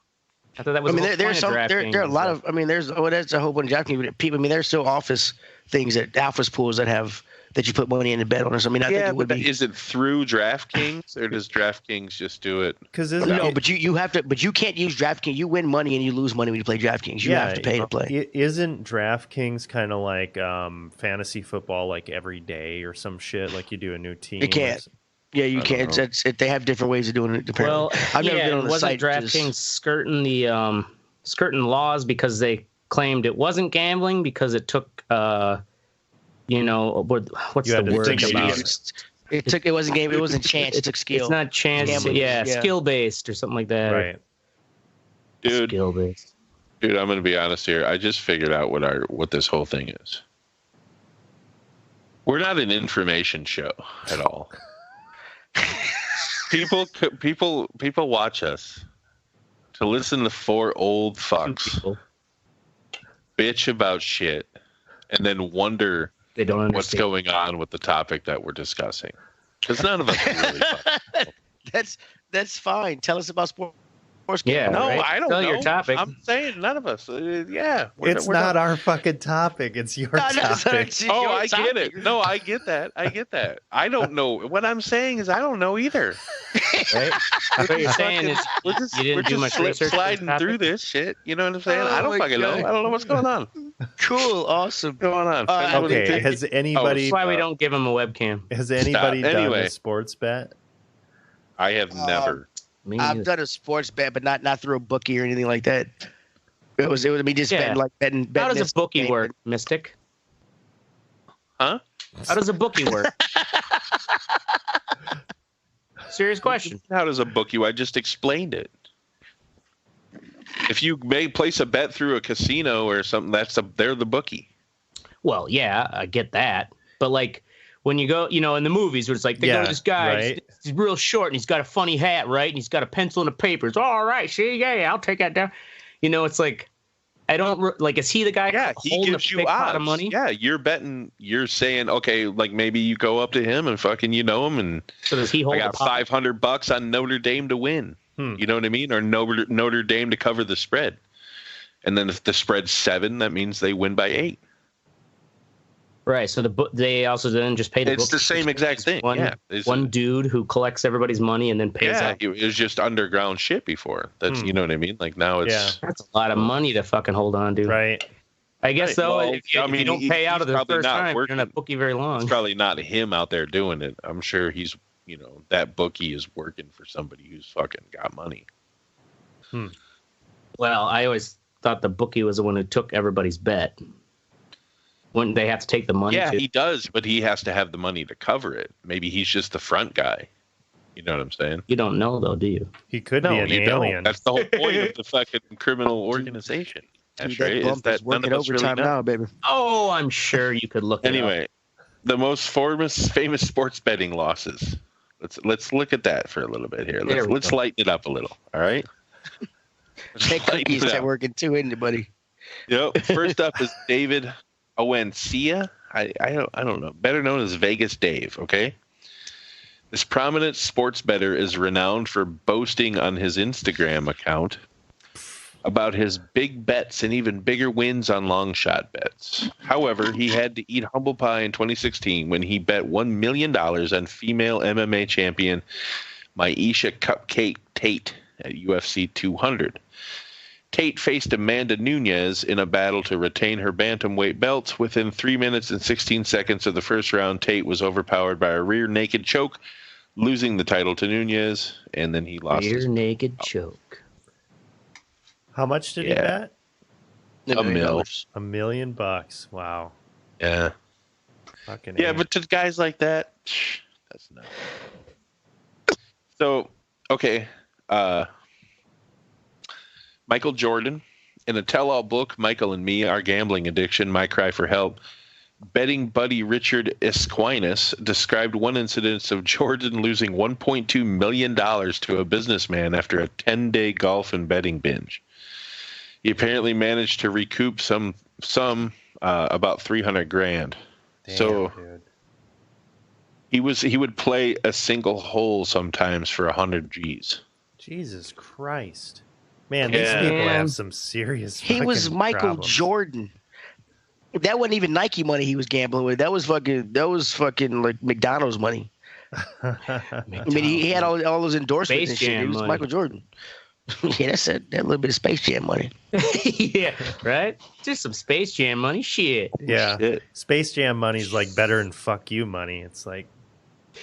I thought that was.
I mean, there are a lot of. I mean, there's a whole bunch of DraftKings people. I mean, there's still office things office pools that you put money in and bet on. So I mean, I think it would be.
Is it through DraftKings or does DraftKings just do it?
But you have to. But you can't use DraftKings. You win money and you lose money when you play DraftKings. You have to pay to play.
Isn't DraftKings kind of like fantasy football, like every day or some shit? Like you do a new team.
You can't. Yeah, you can't. They have different ways of doing it. Apparently.
Well,
I've never been on the
wasn't
site.
DraftKings skirting the skirting laws because they claimed it wasn't gambling because it took what's the word about it?
It wasn't game. It wasn't chance. It took skill.
It's not chance. Skill based or something like that.
Right.
Dude.
Skill based.
Dude, I'm gonna be honest here. I just figured out what this whole thing is. We're not an information show at all. People watch us to listen to four old fucks bitch about shit and then wonder
they don't understand
what's going on with the topic that we're discussing. Because none of us are really fucking.
That's fine. Tell us about sports.
Yeah,
no,
right?
I don't
Tell
know.
Your topic.
I'm saying none of us.
It's not our fucking topic. It's your topic.
I get it. No, I get that. I don't know. What I'm saying is I don't know either.
Right? What you're saying is you didn't do much research.
Sliding through this shit. You know what I'm saying? I don't fucking know. I don't know what's going on.
Cool, awesome.
Going on.
Okay, has anybody?
That's why we don't give him a webcam.
Has anybody done a sports bet?
I have never.
I've done a sports bet, but not through a bookie or anything like that. It was me just betting.
How does a bookie work, Mystic?
Huh?
How does a bookie work? Serious question.
How does a bookie? I just explained it. If you may place a bet through a casino or something, they're the bookie.
Well, yeah, I get that, but like when you go, in the movies where it's like they go to this guy,
right.
he's real short and he's got a funny hat, right, and he's got a pencil and a paper. It's all right, see, yeah, I'll take that down. It's like I don't like. Is he the guy?
Yeah, he gives you odds.
Of money?
Yeah, you're betting. You're saying, okay, like maybe you go up to him and fucking him, and
so does he hold?
I got $500 on Notre Dame to win. You know what I mean? Or Notre Dame to cover the spread. And then if the spread's 7, that means they win by 8.
Right. So they also then just pay the.
It's the same exact thing.
One dude who collects everybody's money and then pays out.
It was just underground shit before. That's you know what I mean. Like now it's
that's a lot of money to fucking hold on to.
Right.
I guess though, if you don't pay out of the first time, you're not bookie very long.
It's probably not him out there doing it. I'm sure he's. That bookie is working for somebody who's fucking got money.
Well, I always thought the bookie was the one who took everybody's bet. Wouldn't they have to take the money?
Yeah,
too?
he does, but he has to have the money to cover it. Maybe he's just the front guy. You know what I'm saying?
You don't know, though, do you?
He could be an alien.
That's the whole point of the fucking criminal organization. That's right.
Is that working overtime really now, baby?
Oh, I'm sure you could look.
Anyway, the most famous sports betting losses. Let's look at that for a little bit here. Let's lighten it up a little. All right.
That cookie's not working too, isn't it, buddy?
Yep. First up is David Owencia. I don't know. Better known as Vegas Dave. Okay. This prominent sports bettor is renowned for boasting on his Instagram account about his big bets and even bigger wins on long shot bets. However, he had to eat humble pie in 2016 when he bet $1 million on female MMA champion Miesha Cupcake Tate at UFC 200. Tate faced Amanda Nunes in a battle to retain her bantamweight belt. Within 3 minutes and 16 seconds of the first round, Tate was overpowered by a rear naked choke, losing the title to Nunes, and then he lost
rear naked choke.
How much did he bet?
$1 million.
$1 million. Wow.
Yeah.
Fucking
but to guys like that, that's not. So, okay. Michael Jordan, in a tell-all book, Michael and Me, Our Gambling Addiction, My Cry for Help, betting buddy Richard Esquinas described one incident of Jordan losing $1.2 million to a businessman after a 10-day golf and betting binge. He apparently managed to recoup some about $300,000. So
dude.
he would play a single hole sometimes for 100 G's.
Jesus Christ. Man, these people have some serious
He was Michael
problems.
Jordan. That wasn't even Nike money he was gambling with. That was fucking like McDonald's money. I mean, he had all those endorsements and shit. He was Michael Jordan. Yeah, that's that little bit of Space Jam money.
Yeah, right? Just some Space Jam money. Shit.
Yeah.
Shit.
Space Jam money's like better than fuck you money. It's like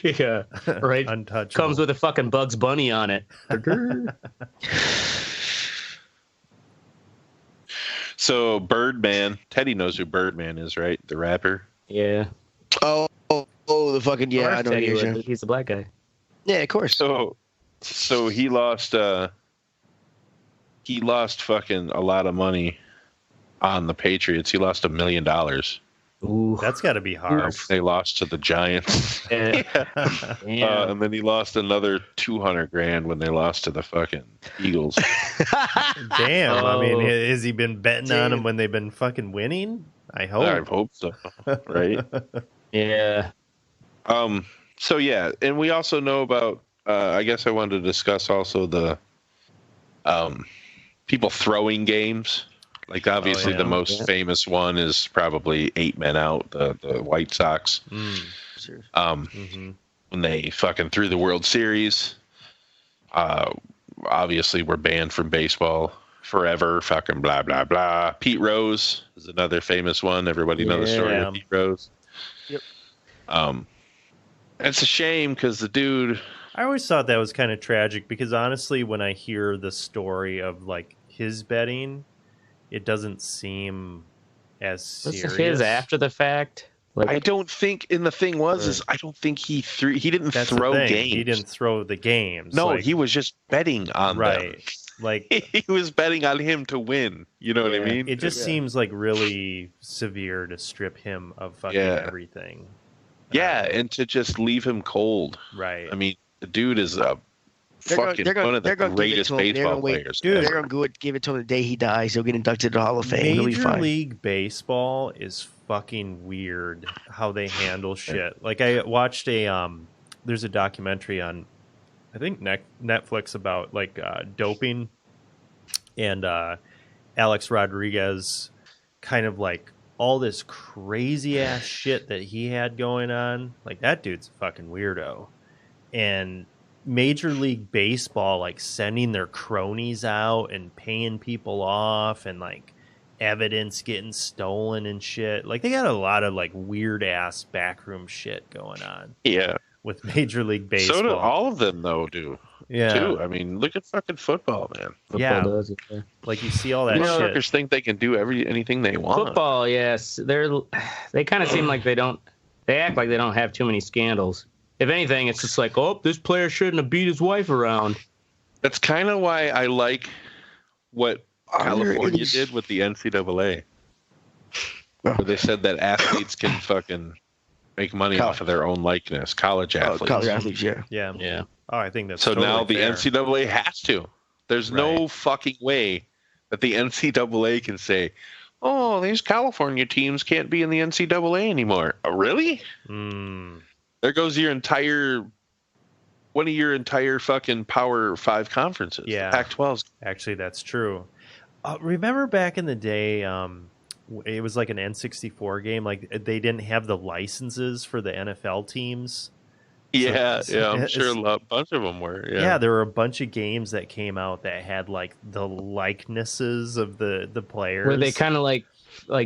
yeah, right.
Untouchable.
Comes with a fucking Bugs Bunny on it.
So Birdman, Teddy knows who Birdman is, right? The rapper.
Yeah.
Oh, the fucking I know
he's the black guy.
Yeah, of course.
So he lost fucking a lot of money on the Patriots. He lost $1 million.
Ooh, that's got to be hard.
They lost to the Giants.
Yeah.
And then he lost another $200,000 when they lost to the fucking Eagles.
Damn. I mean, has he been betting on them when they've been fucking winning? I hope
so. Right?
Yeah.
So yeah, and we also know about. I guess I wanted to discuss also the people throwing games. Like obviously the most famous one is probably 8 Men Out, the White Sox. When they fucking threw the World Series, obviously were banned from baseball forever, fucking blah, blah, blah. Pete Rose is another famous one. Everybody knows the story of Pete Rose.
Yep.
It's a shame because the dude...
I always thought that was kind of tragic because honestly, when I hear the story of like his betting, it doesn't seem as serious.
Was his after the fact?
Like, I don't think, and the thing was, I don't think he didn't throw games.
He didn't throw the games.
No, he was just betting on them.
Like
he was betting on him to win. You know what I mean?
It just seems like really severe to strip him of fucking everything.
Yeah, and to just leave him cold.
Right.
I mean, the dude is one of the greatest baseball players.
Dude, they're going to give it to him the day he dies. He'll get inducted to the Hall of Fame.
Major League Baseball is fucking weird how they handle shit. Like I watched there's a documentary on, I think Netflix about like doping, and Alex Rodriguez, kind of like all this crazy ass shit that he had going on. Like that dude's a fucking weirdo. And Major League Baseball like sending their cronies out and paying people off, and like evidence getting stolen and shit. Like they got a lot of like weird ass backroom shit going on.
Yeah.
With Major League Baseball.
So do all of them though, too. I mean, look at fucking football, man.
Football does it.
Like you see all that shit.
Workers think they can do anything they want.
Football, yes. They kind of seem like they act like they don't have too many scandals. If anything, it's just like, oh, this player shouldn't have beat his wife around.
That's kind of why I like what California did with the NCAA. Where they said that athletes can fucking make money off of their own likeness. College athletes.
College athletes,
yeah. Oh, I think that's
so
totally
now the
fair.
NCAA has to. There's no fucking way that the NCAA can say, oh, these California teams can't be in the NCAA anymore. Really? There goes one of your entire fucking Power 5 conferences.
Yeah.
Pac-12's.
Actually, that's true. Remember back in the day, it was like an N64 game. Like they didn't have the licenses for the NFL teams.
Yeah, I'm sure a bunch of them were.
Yeah, there were a bunch of games that came out that had like the likenesses of the players.
Were they kind of like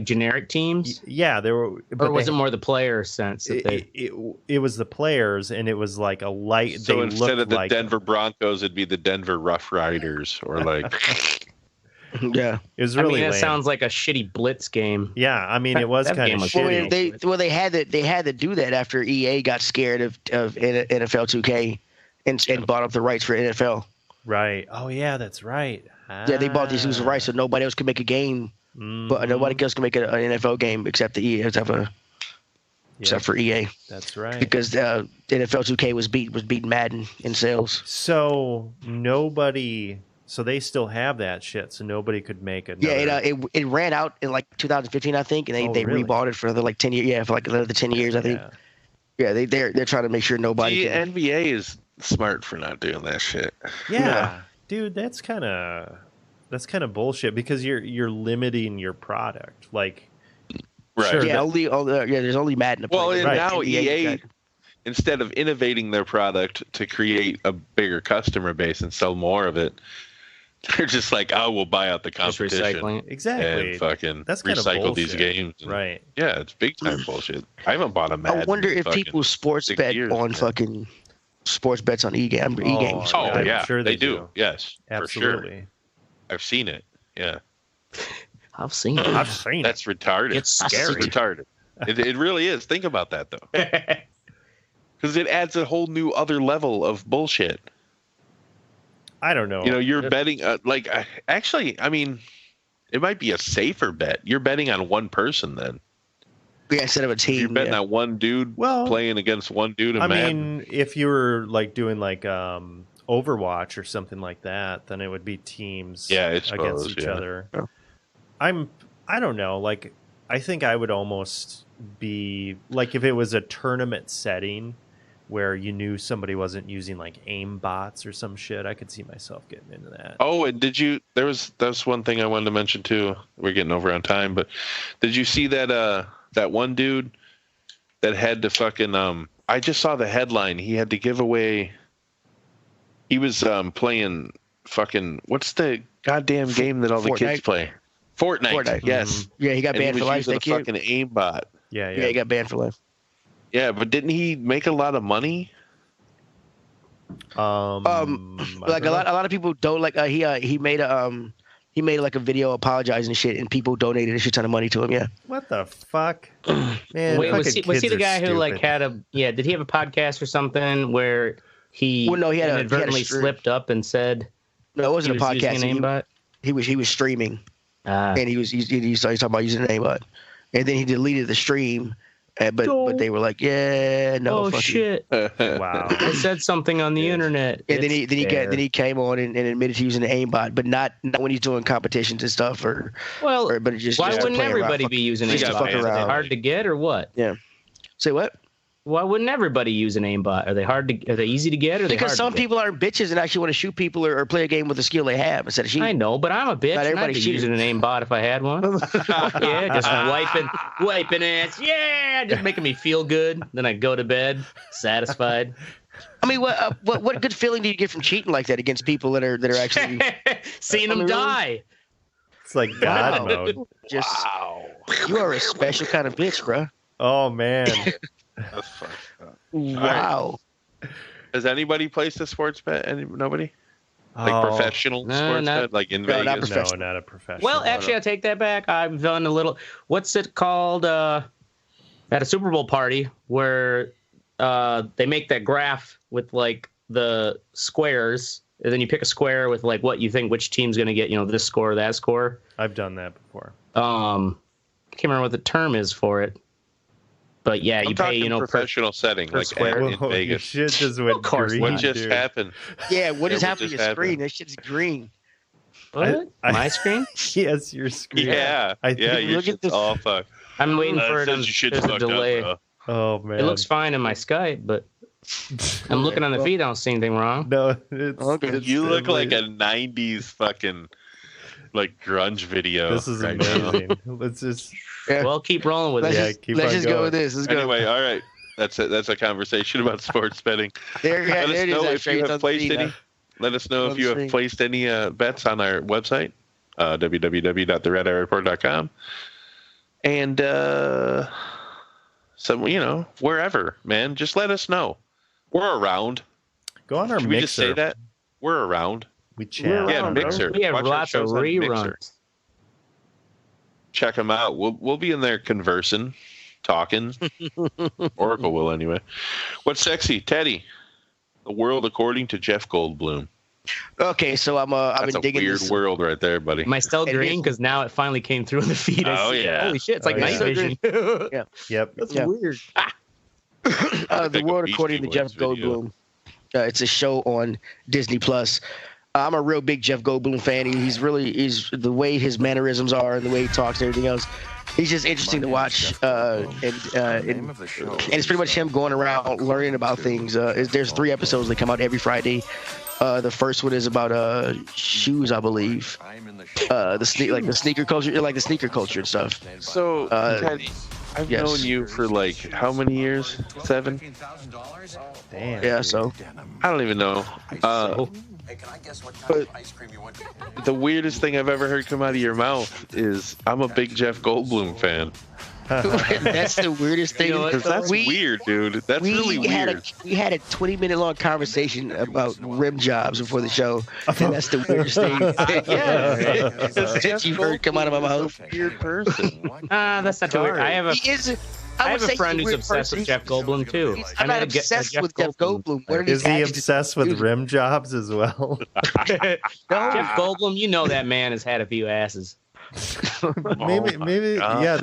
generic teams?
Yeah, there were.
Or was it more the player sense? That
it was the players, and it was like a light.
So instead of the Denver Broncos, it'd be the Denver Rough Riders, or like.
Yeah,
it was really.
That sounds like a shitty blitz game.
Yeah, I mean, it was kind of shitty.
They had to do that after EA got scared of NFL 2K and bought up the rights for NFL.
Right. Oh yeah, that's right.
Yeah, they bought these exclusive rights so nobody else could make a game, but nobody else can make an NFL game except the EA except for EA.
That's right.
Because NFL 2K was beating Madden in sales.
So nobody. So they still have that shit, so nobody could make it.
Yeah, it ran out in like 2015, I think, and they really? rebought it for another like 10 years. Yeah, for like another 10 years, I think. Yeah, they're trying to make sure nobody.
The NBA is smart for not doing that shit.
Yeah, dude, that's kind of bullshit because you're limiting your product. Like,
right?
Sure, there's only Madden.
Well, and now EA. Instead of innovating their product to create a bigger customer base and sell more of it, they're just like, oh, we'll buy out the competition.
Just recycling.
Exactly.
And fucking
that's
recycle these games.
Right.
Yeah, it's big time bullshit. I haven't bought a Madden.
I wonder if people sports bet on fucking sports bets on e-games.
Oh, yeah.
Sure
they do. Yes.
Absolutely.
For sure. I've seen it. Yeah.
I've seen it.
That's retarded.
It's scary.
It's retarded. It really is. Think about that, though. Because it adds a whole new other level of bullshit.
I don't know.
You know, you're betting actually, I mean, it might be a safer bet. You're betting on one person then.
Yeah, instead of a team.
You're betting on one dude playing against one dude in Madden.
Mean, if you were like doing like Overwatch or something like that, then it would be teams against each other.
Yeah.
I don't know. Like, I think I would almost be like if it was a tournament setting where you knew somebody wasn't using like aim bots or some shit, I could see myself getting into that.
Oh, and that's one thing I wanted to mention too. We're getting over on time, but did you see that that one dude that had to fucking I just saw the headline. He had to give away. He was playing fucking what's the goddamn game that all the kids play. Fortnite. Yes.
Yeah, he got banned for life.
He was using a fucking aimbot.
Yeah,
he got banned for life.
Yeah, but didn't he make a lot of money?
Like a lot of people don't like. He made like a video apologizing and shit, and people donated a shit ton of money to him. Yeah.
What the fuck? Man,
wait, was he the guy who like had a did he have a podcast or something where he inadvertently slipped up and said
no, it wasn't a podcast. He was streaming, and he was talking about using an aimbot, and then he deleted the stream. But they were like, yeah, no.
Oh shit!
Wow.
I said something on the internet.
And then he came on and admitted to using an aimbot, but not when he's doing competitions and stuff but it just
why wouldn't everybody be using aimbot? Are they hard to get or what?
Yeah. Say what?
Why wouldn't everybody use an aimbot? Are they easy to get?
Because some people aren't bitches and actually want to shoot people or play a game with the skill they have instead of shooting.
I know, but I'm a bitch. I'd be using an aimbot if I had one. Yeah, just wiping ass. Yeah, just making me feel good. Then I go to bed satisfied.
I mean, what good feeling do you get from cheating like that against people that are actually
seeing them die?
It's like God mode.
You are a special kind of bitch, bro.
Oh man.
That's fucked up.
Wow.
Right. Has anybody placed a sports bet? Nobody? Like professional sports bet? Like in Vegas?
No, not a professional.
Well, actually, I take that back. I've done a little, what's it called? At a Super Bowl party where they make that graph with like the squares. And then you pick a square with like what you think which team's going to get, this score, that score.
I've done that before.
Can't remember what the term is for it. But yeah, you pay,
professional setting, like in Vegas.
Shit just went green.
What just happened?
Yeah, what just happened to your screen? That shit's green.
What? My screen?
Yes, your screen.
Yeah, your shit's all fucked.
I'm waiting for it to delay.
Up,
oh man,
it looks fine in my Skype, but I'm looking on the feed. I don't see anything wrong.
No, it's
you look like a '90s fucking like grunge video.
This is amazing. Let's just.
Yeah. Well, keep rolling with it.
Let's just go with this.
Anyway, all right. That's a conversation about sports betting.
Let us know if you have placed any.
Let us know if you have placed any bets on our website, www.theredireport.com, and wherever, man. Just let us know. We're around.
Go on our
Should
Mixer.
We just say that we're around.
We chat.
Yeah, Mixer.
We have lots of reruns.
Check them out. We'll be in there conversing, talking. Oracle will anyway. What's sexy, Teddy? The world according to Jeff Goldblum.
Okay, so I've been digging
weird
this
world right there, buddy.
Am I still green? Because now it finally came through in the feed.
Yeah.
Holy shit! It's like night vision.
Yeah.
Yep.
That's weird.
The world according to Jeff Goldblum. It's a show on Disney Plus. I'm a real big Jeff Goldblum fan. He's the way his mannerisms are and the way he talks and everything else. He's just interesting to watch. And it's pretty much him going around learning about things. There's 3 episodes that come out every Friday. The first one is about shoes, I believe. The sneaker culture and stuff.
So, Teddy, I've known you for like how many years? 7?
Damn.
Yeah, so
I don't even know. But the weirdest thing I've ever heard come out of your mouth is, I'm a big Jeff Goldblum fan.
That's the weirdest thing.
That's weird, dude. That's really weird.
We had a 20-minute long conversation about rim jobs before the show, and that's the weirdest thing. That you've heard come out of my mouth.
Weird person.
That's not too weird. I have a friend who's obsessed with Jeff Goldblum too.
I'm not obsessed with Jeff Goldblum.
Is he obsessed with rim jobs as well?
Jeff Goldblum, you know that man has had a few asses.
maybe yeah.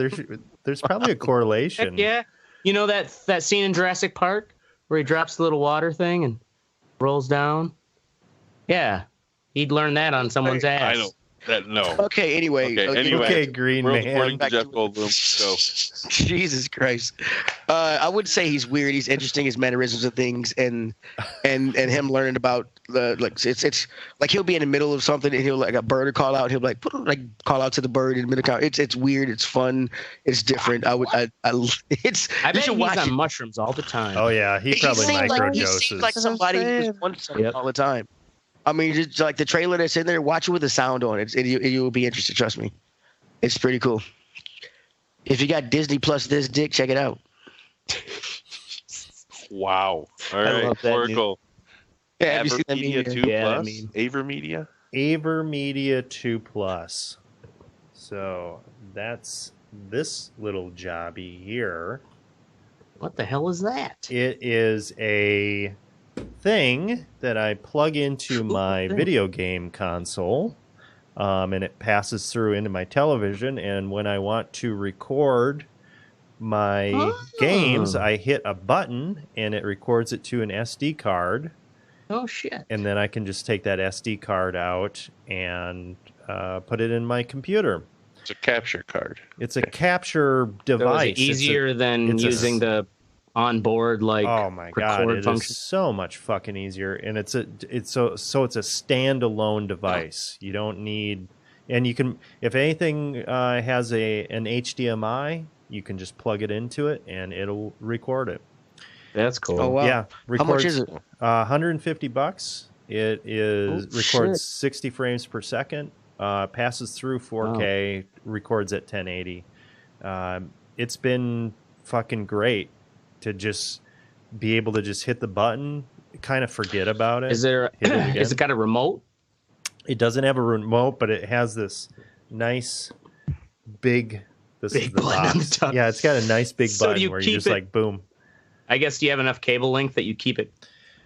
There's probably a correlation.
Heck yeah, you know that scene in Jurassic Park where he drops the little water thing and rolls down. Yeah, he'd learn that on someone's ass.
I don't. No.
Okay. Anyway.
Okay, Green Man.
According to Jeff Goldblum. Go.
Jesus Christ. I would say he's weird. He's interesting. His mannerisms and things, and him learning about it's like he'll be in the middle of something and he'll like a bird will call out. He'll call out to the bird in the middle. It's weird. It's fun. It's different. I bet
he's on mushrooms all the time.
Oh yeah, he probably microdoses.
He seems like somebody who's on something all the time. I mean, just like the trailer that's in there, watch it with the sound on it. You'll be interested. Trust me, it's pretty cool. If you got Disney Plus this dick, check it out.
Wow. All right, Oracle.
Yeah, have you seen that
Media 2 Plus? Avermedia?
Avermedia 2 Plus. So that's this little jobby here.
What the hell is that?
It is a thing that I plug into my video game console, and it passes through into my television. And when I want to record my games, I hit a button, and it records it to an SD card.
Oh, shit.
And then I can just take that SD card out and put it in my computer.
It's a capture card.
It's a capture device.
It's easier than using the onboard
oh my god, it
function.
is so much fucking easier, and it's a standalone device. You don't need, and you can, if anything has an HDMI, you can just plug it into it and it'll record it.
That's cool.
Oh wow.
Yeah.
How much is it?
$150. It records 60 frames per second. Passes through 4K. Records at 1080. It's been fucking great to just be able to just hit the button, kind of forget about it.
Is it got a remote?
It doesn't have a remote, but it has this nice big. This is the box. Yeah, it's got a nice big button where you just like boom.
I guess, do you have enough cable length that you keep it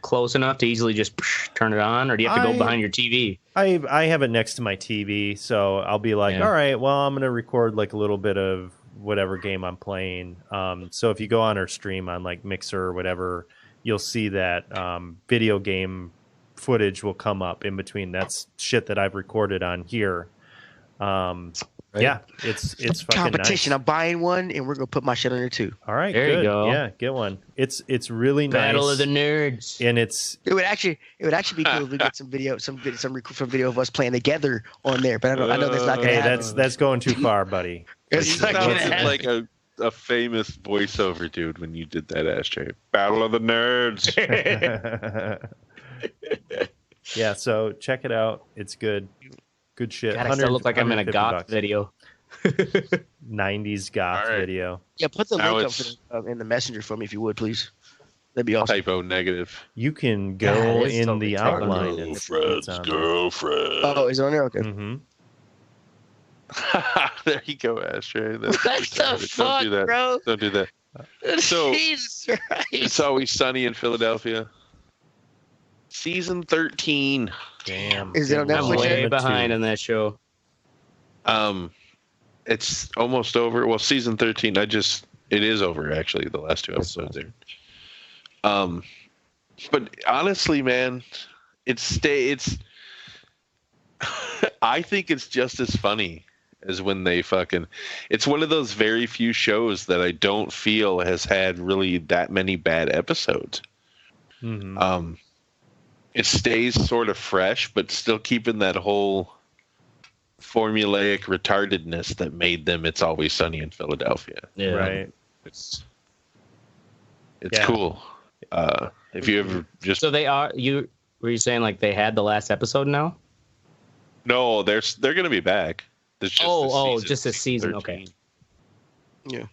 close enough to easily just turn it on, or do you have to go behind your TV?
I have it next to my TV, so I'll be like, all right, well, I'm going to record like a little bit of whatever game I'm playing. So if you go on our stream on like Mixer or whatever, you'll see that video game footage will come up in between. That's shit that I've recorded on here. Right. Yeah, it's fucking
competition.
Nice.
I'm buying one, and we're gonna put my shit on there too.
All right,
there you go.
Yeah, get one. It's really nice.
Battle of the Nerds,
and it would actually be cool if we get some video of us playing together on there. But I know that's not gonna happen. That's going too far, buddy.
It's not gonna happen. Like a famous voiceover dude when you did that ashtray. Battle of the Nerds.
Yeah, so check it out. It's good. Good shit.
God, I still look like I'm in a goth video.
90s goth video.
Yeah, put the link up in the messenger for me if you would, please. That'd be awesome.
Typo negative.
You can go in the outline.
Girlfriend.
Oh, is it on there? Okay.
Mm-hmm.
There you go, Ashtray.
What the fuck,
do that.
bro?
Don't do that. So,
Jesus Christ.
It's Always Sunny in Philadelphia. Season 13.
Damn.
Is it on Netflix?
I'm way behind on that show.
It's almost over. Well, season 13, it is over actually, the last 2 episodes there. But honestly, man, I think it's just as funny as when they it's one of those very few shows that I don't feel has had really that many bad episodes.
Mm-hmm.
It stays sort of fresh, but still keeping that whole formulaic retardedness that made them It's Always Sunny in Philadelphia.
Yeah. Right.
It's cool. If you ever just
were you saying like they had the last episode now?
No, they're going to be back.
Just a season. 13. Okay.
Yeah.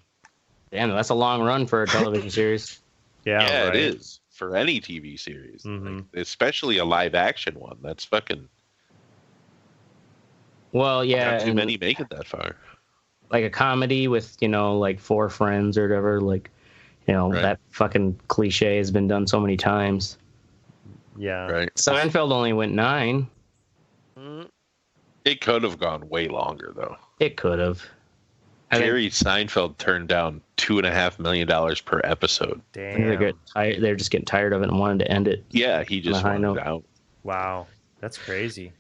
Damn, that's a long run for a television series.
Yeah,
right. It is. For any TV series, especially a live action one. That's fucking.
Well, yeah.
Not too many make it that far.
Like a comedy with, like 4 friends or whatever. Like, that fucking cliche has been done so many times.
Yeah.
Right.
Seinfeld only went 9.
It could have gone way longer, though.
It could have.
Jerry Seinfeld turned down $2.5 million per episode.
Damn.
They're just getting tired of it and wanted to end it.
Yeah, he just wanted out.
Wow, that's crazy.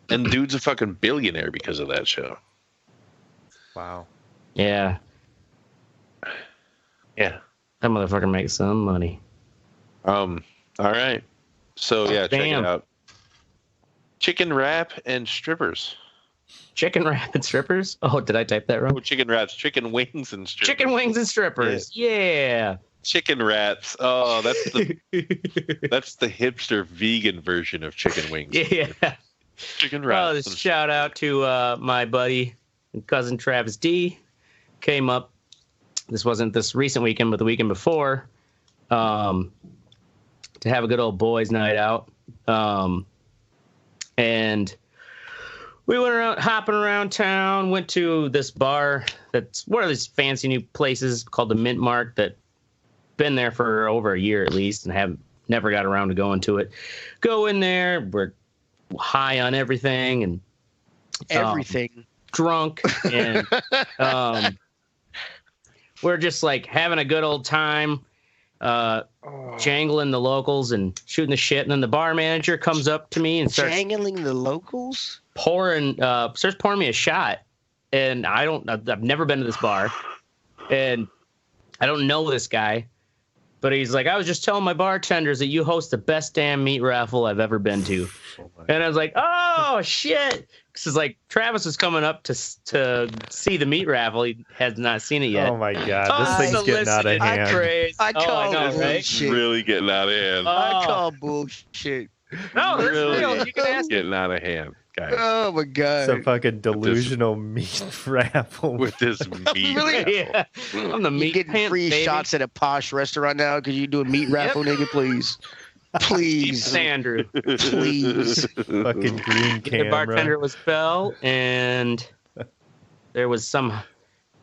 And dude's a fucking billionaire because of that show.
Wow.
Yeah.
Yeah.
That motherfucker makes some money.
All right. So check it out. Chicken wrap and strippers.
Chicken wrap and strippers? Oh, did I type that wrong?
Oh, chicken wraps, chicken wings and strippers.
Chicken wings and strippers. Yeah.
chicken wraps. Oh, that's the hipster vegan version of chicken wings.
Yeah.
Chicken wraps.
Well, shout out to my buddy and cousin Travis D. Came up. This wasn't this recent weekend, but the weekend before, to have a good old boys' night out. And we went around, hopping around town, went to this bar that's one of these fancy new places called the Mint Mark that been there for over a year at least and have never got around to going to it. Go in there, we're high on everything and drunk, and we're just like having a good old time, jangling the locals and shooting the shit. And then the bar manager comes up to me and starts
jangling the locals,
starts pouring me a shot. And I've never been to this bar, and I don't know this guy, but he's like, I was just telling my bartenders that you host the best damn meat raffle I've ever been to. And I was like, oh shit. Because like Travis was coming up to see the meat raffle. He has not seen it yet.
Oh my God. This thing's getting out of hand.
I call
bullshit. Really getting out of hand.
I call bullshit.
No, this is real. You can ask.
Getting out of hand, guys.
Oh my God.
It's a fucking delusional meat raffle.
With this meat raffle.
Yeah. I'm the meat
getting
pants,
free
baby.
shots at a posh restaurant now because you do a meat raffle, nigga, please. Please.
Andrew.
Please.
Fucking green camera.
The bartender was Belle, and there was some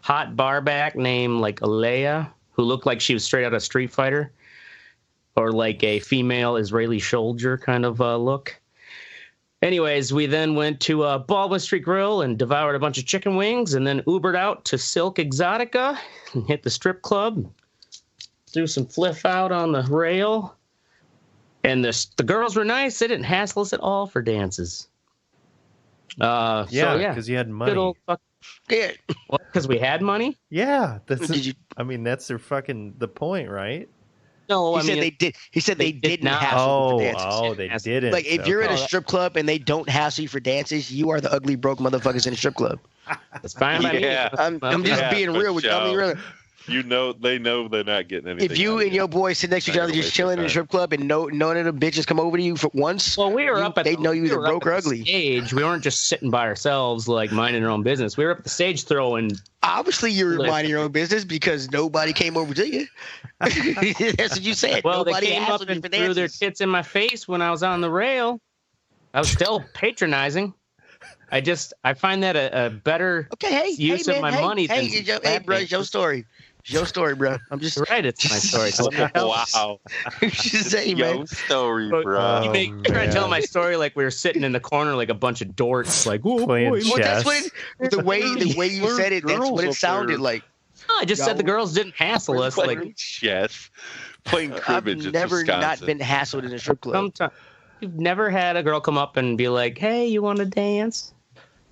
hot barback named like Alea who looked like she was straight out of Street Fighter or like a female Israeli soldier kind of look. Anyways, we then went to Baldwin Street Grill and devoured a bunch of chicken wings and then Ubered out to Silk Exotica and hit the strip club, threw some flip out on the rail. And the girls were nice. They didn't hassle us at all for dances.
Yeah, because you had money.
Good old because we had money?
Yeah. That's their fucking the point, right?
No,
he said they did. He said they didn't hassle you for dances.
Oh, they didn't.
Like if you're in a strip club and they don't hassle you for dances, you are the ugly broke motherfuckers in the strip club.
That's fine by me.
I'm just being real with you. I mean, really.
You know, they know they're not getting anything.
If you and your boy sit next to each other just chilling in the strip club and none of the bitches come over to you for once,
well, we were up at
they know you either broke or ugly.
Stage. We weren't just sitting by ourselves, like minding our own business. We were up at the stage throwing.
Obviously, you were minding your own business because nobody came over to you. That's what you said.
Well,
nobody
they came up and threw their tits in my face when I was on the rail. I was still patronizing. I find that a better use of my money than
bro, it's your story. It's your story, bro. I'm just
right. It's my story.
Wow.
Just say, man.
Your story, bro.
You try to tell my story like we were sitting in the corner like a bunch of dorks, like
playing chess.
Well, that's what the way you said it. That's what it sounded like.
No, I just said the girls didn't hassle us. Like
chess, playing cribbage.
I've never not been hassled in a strip club.
You've never had a girl come up and be like, "Hey, you want to dance?"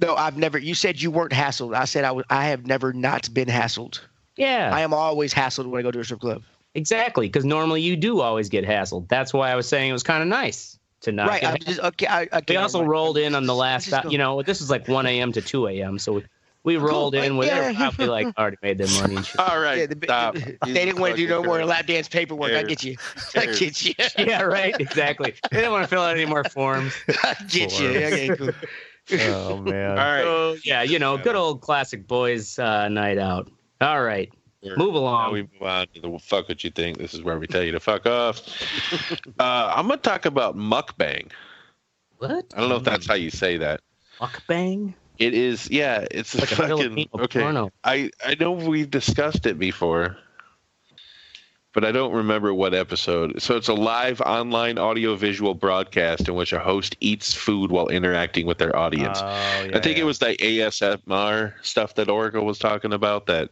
No, I've never. You said you weren't hassled. I said I have never not been hassled.
Yeah.
I am always hassled when I go to a strip club.
Exactly, because normally you do always get hassled. That's why I was saying it was kind of nice to not get hassled. We also rolled in on the last, this is like 1 a.m. to 2 a.m., so we rolled in with probably like already made their money and shit.
All right,
stop. They didn't want to do no more lap dance paperwork. I get you.
Yeah, right, exactly. They didn't want to fill out any more forms.
I get you. Okay, cool.
Oh, man.
All right.
So, yeah, good old classic boys night out. All right. Move along.
Now we move on to the fuck what you think. This is where we tell you to fuck off. I'm going to talk about mukbang.
What?
I don't know if that's how you say that.
Mukbang?
It is, yeah. It's
like
a fucking, okay.
Porno.
I know we've discussed it before, but I don't remember what episode. So it's a live online audio-visual broadcast in which a host eats food while interacting with their audience. I think it was the ASMR stuff that Oracle was talking about, that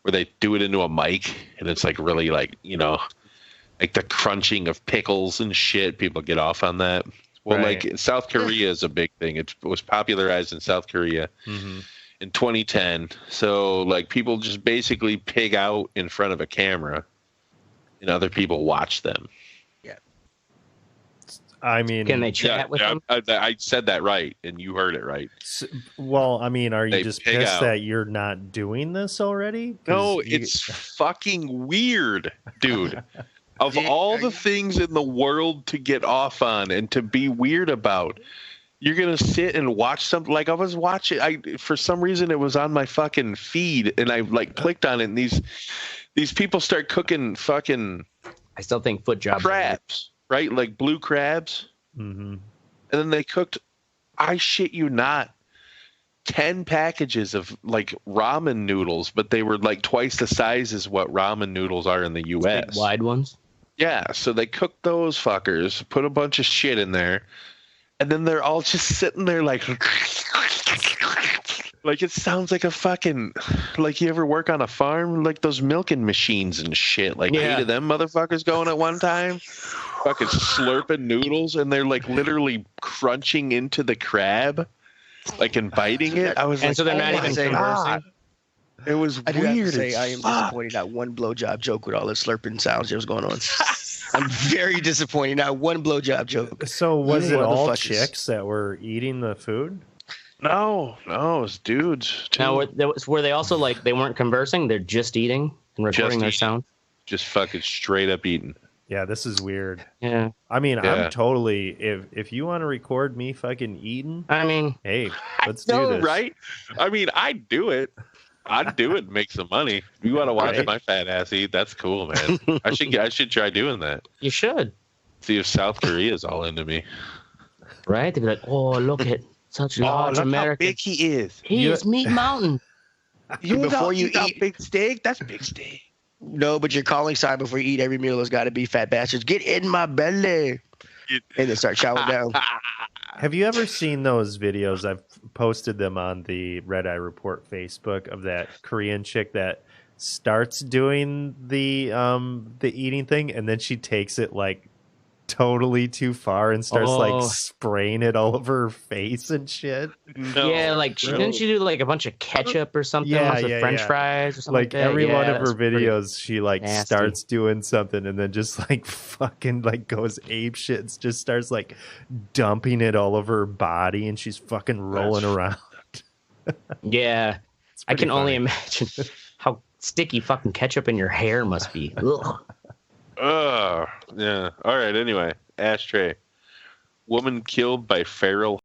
where they do it into a mic, and it's like really like, like the crunching of pickles and shit. People get off on that. Well, like South Korea is a big thing. It was popularized in South Korea in 2010. So like people just basically pig out in front of a camera, and other people watch them.
Yeah.
I mean,
can they chat with them?
I said that right, and you heard it right.
Well, I mean, are you
They
just
pig
pissed
out.
that you're not doing this already?
No, it's fucking weird, dude. Of all the things in the world to get off on and to be weird about, you're gonna sit and watch something. Like I was watching, for some reason it was on my fucking feed, and I like clicked on it, and these people start cooking fucking.
I still think foot jobs.
Crabs, right? Like blue crabs.
Mm-hmm.
And then they cooked, I shit you not, 10 packages of like ramen noodles, but they were like twice the size as what ramen noodles are in the U.S.
Big wide ones.
Yeah, so they cooked those fuckers, put a bunch of shit in there, and then they're all just sitting there like it sounds like a fucking, like you ever work on a farm, like those milking machines and shit, like 8 of them motherfuckers going at one time, fucking slurping noodles, and they're like literally crunching into the crab, like and biting it. I was
and
like,
so they're not even conversing.
It was
I do
weird.
have to say, I am disappointed. Not one blowjob joke with all the slurping sounds that was going on. I'm very disappointed. Not one blowjob joke.
So was it all chicks that were eating the food?
No, it was dudes too.
Now, were they also like, they weren't conversing? They're just eating and recording their sound?
Just fucking straight up eating.
Yeah, this is weird.
Yeah.
I mean, I'm totally, if you want to record me fucking eating,
I mean,
hey, let's do this.
Right? I mean, I'd do it. I'd do it and make some money. You want to watch my fat ass eat? That's cool, man. I should try doing that.
You should.
See if South Korea's all into me.
Right? They'd be like, oh, look at such large
look
American.
how big he is.
He is Meat Mountain.
Before you eat
big steak, that's big steak.
No, but your calling sign before you eat every meal has got to be fat bastards. Get in my belly. And then start chowing down.
Have you ever seen those videos? I've posted them on the Red Eye Report Facebook of that Korean chick that starts doing the eating thing, and then she takes it like totally too far and starts like spraying it all over her face and shit.
No,
yeah, like didn't she do like a bunch of ketchup or something?
Yeah,
French fries or something like that?
Every one of her videos, she like starts doing something and then just like fucking like goes ape shit and just starts like dumping it all over her body, and she's fucking rolling around.
Yeah, I can only imagine how sticky fucking ketchup in your hair must be. Ugh.
Yeah. All right. Anyway, ashtray. Woman killed by feral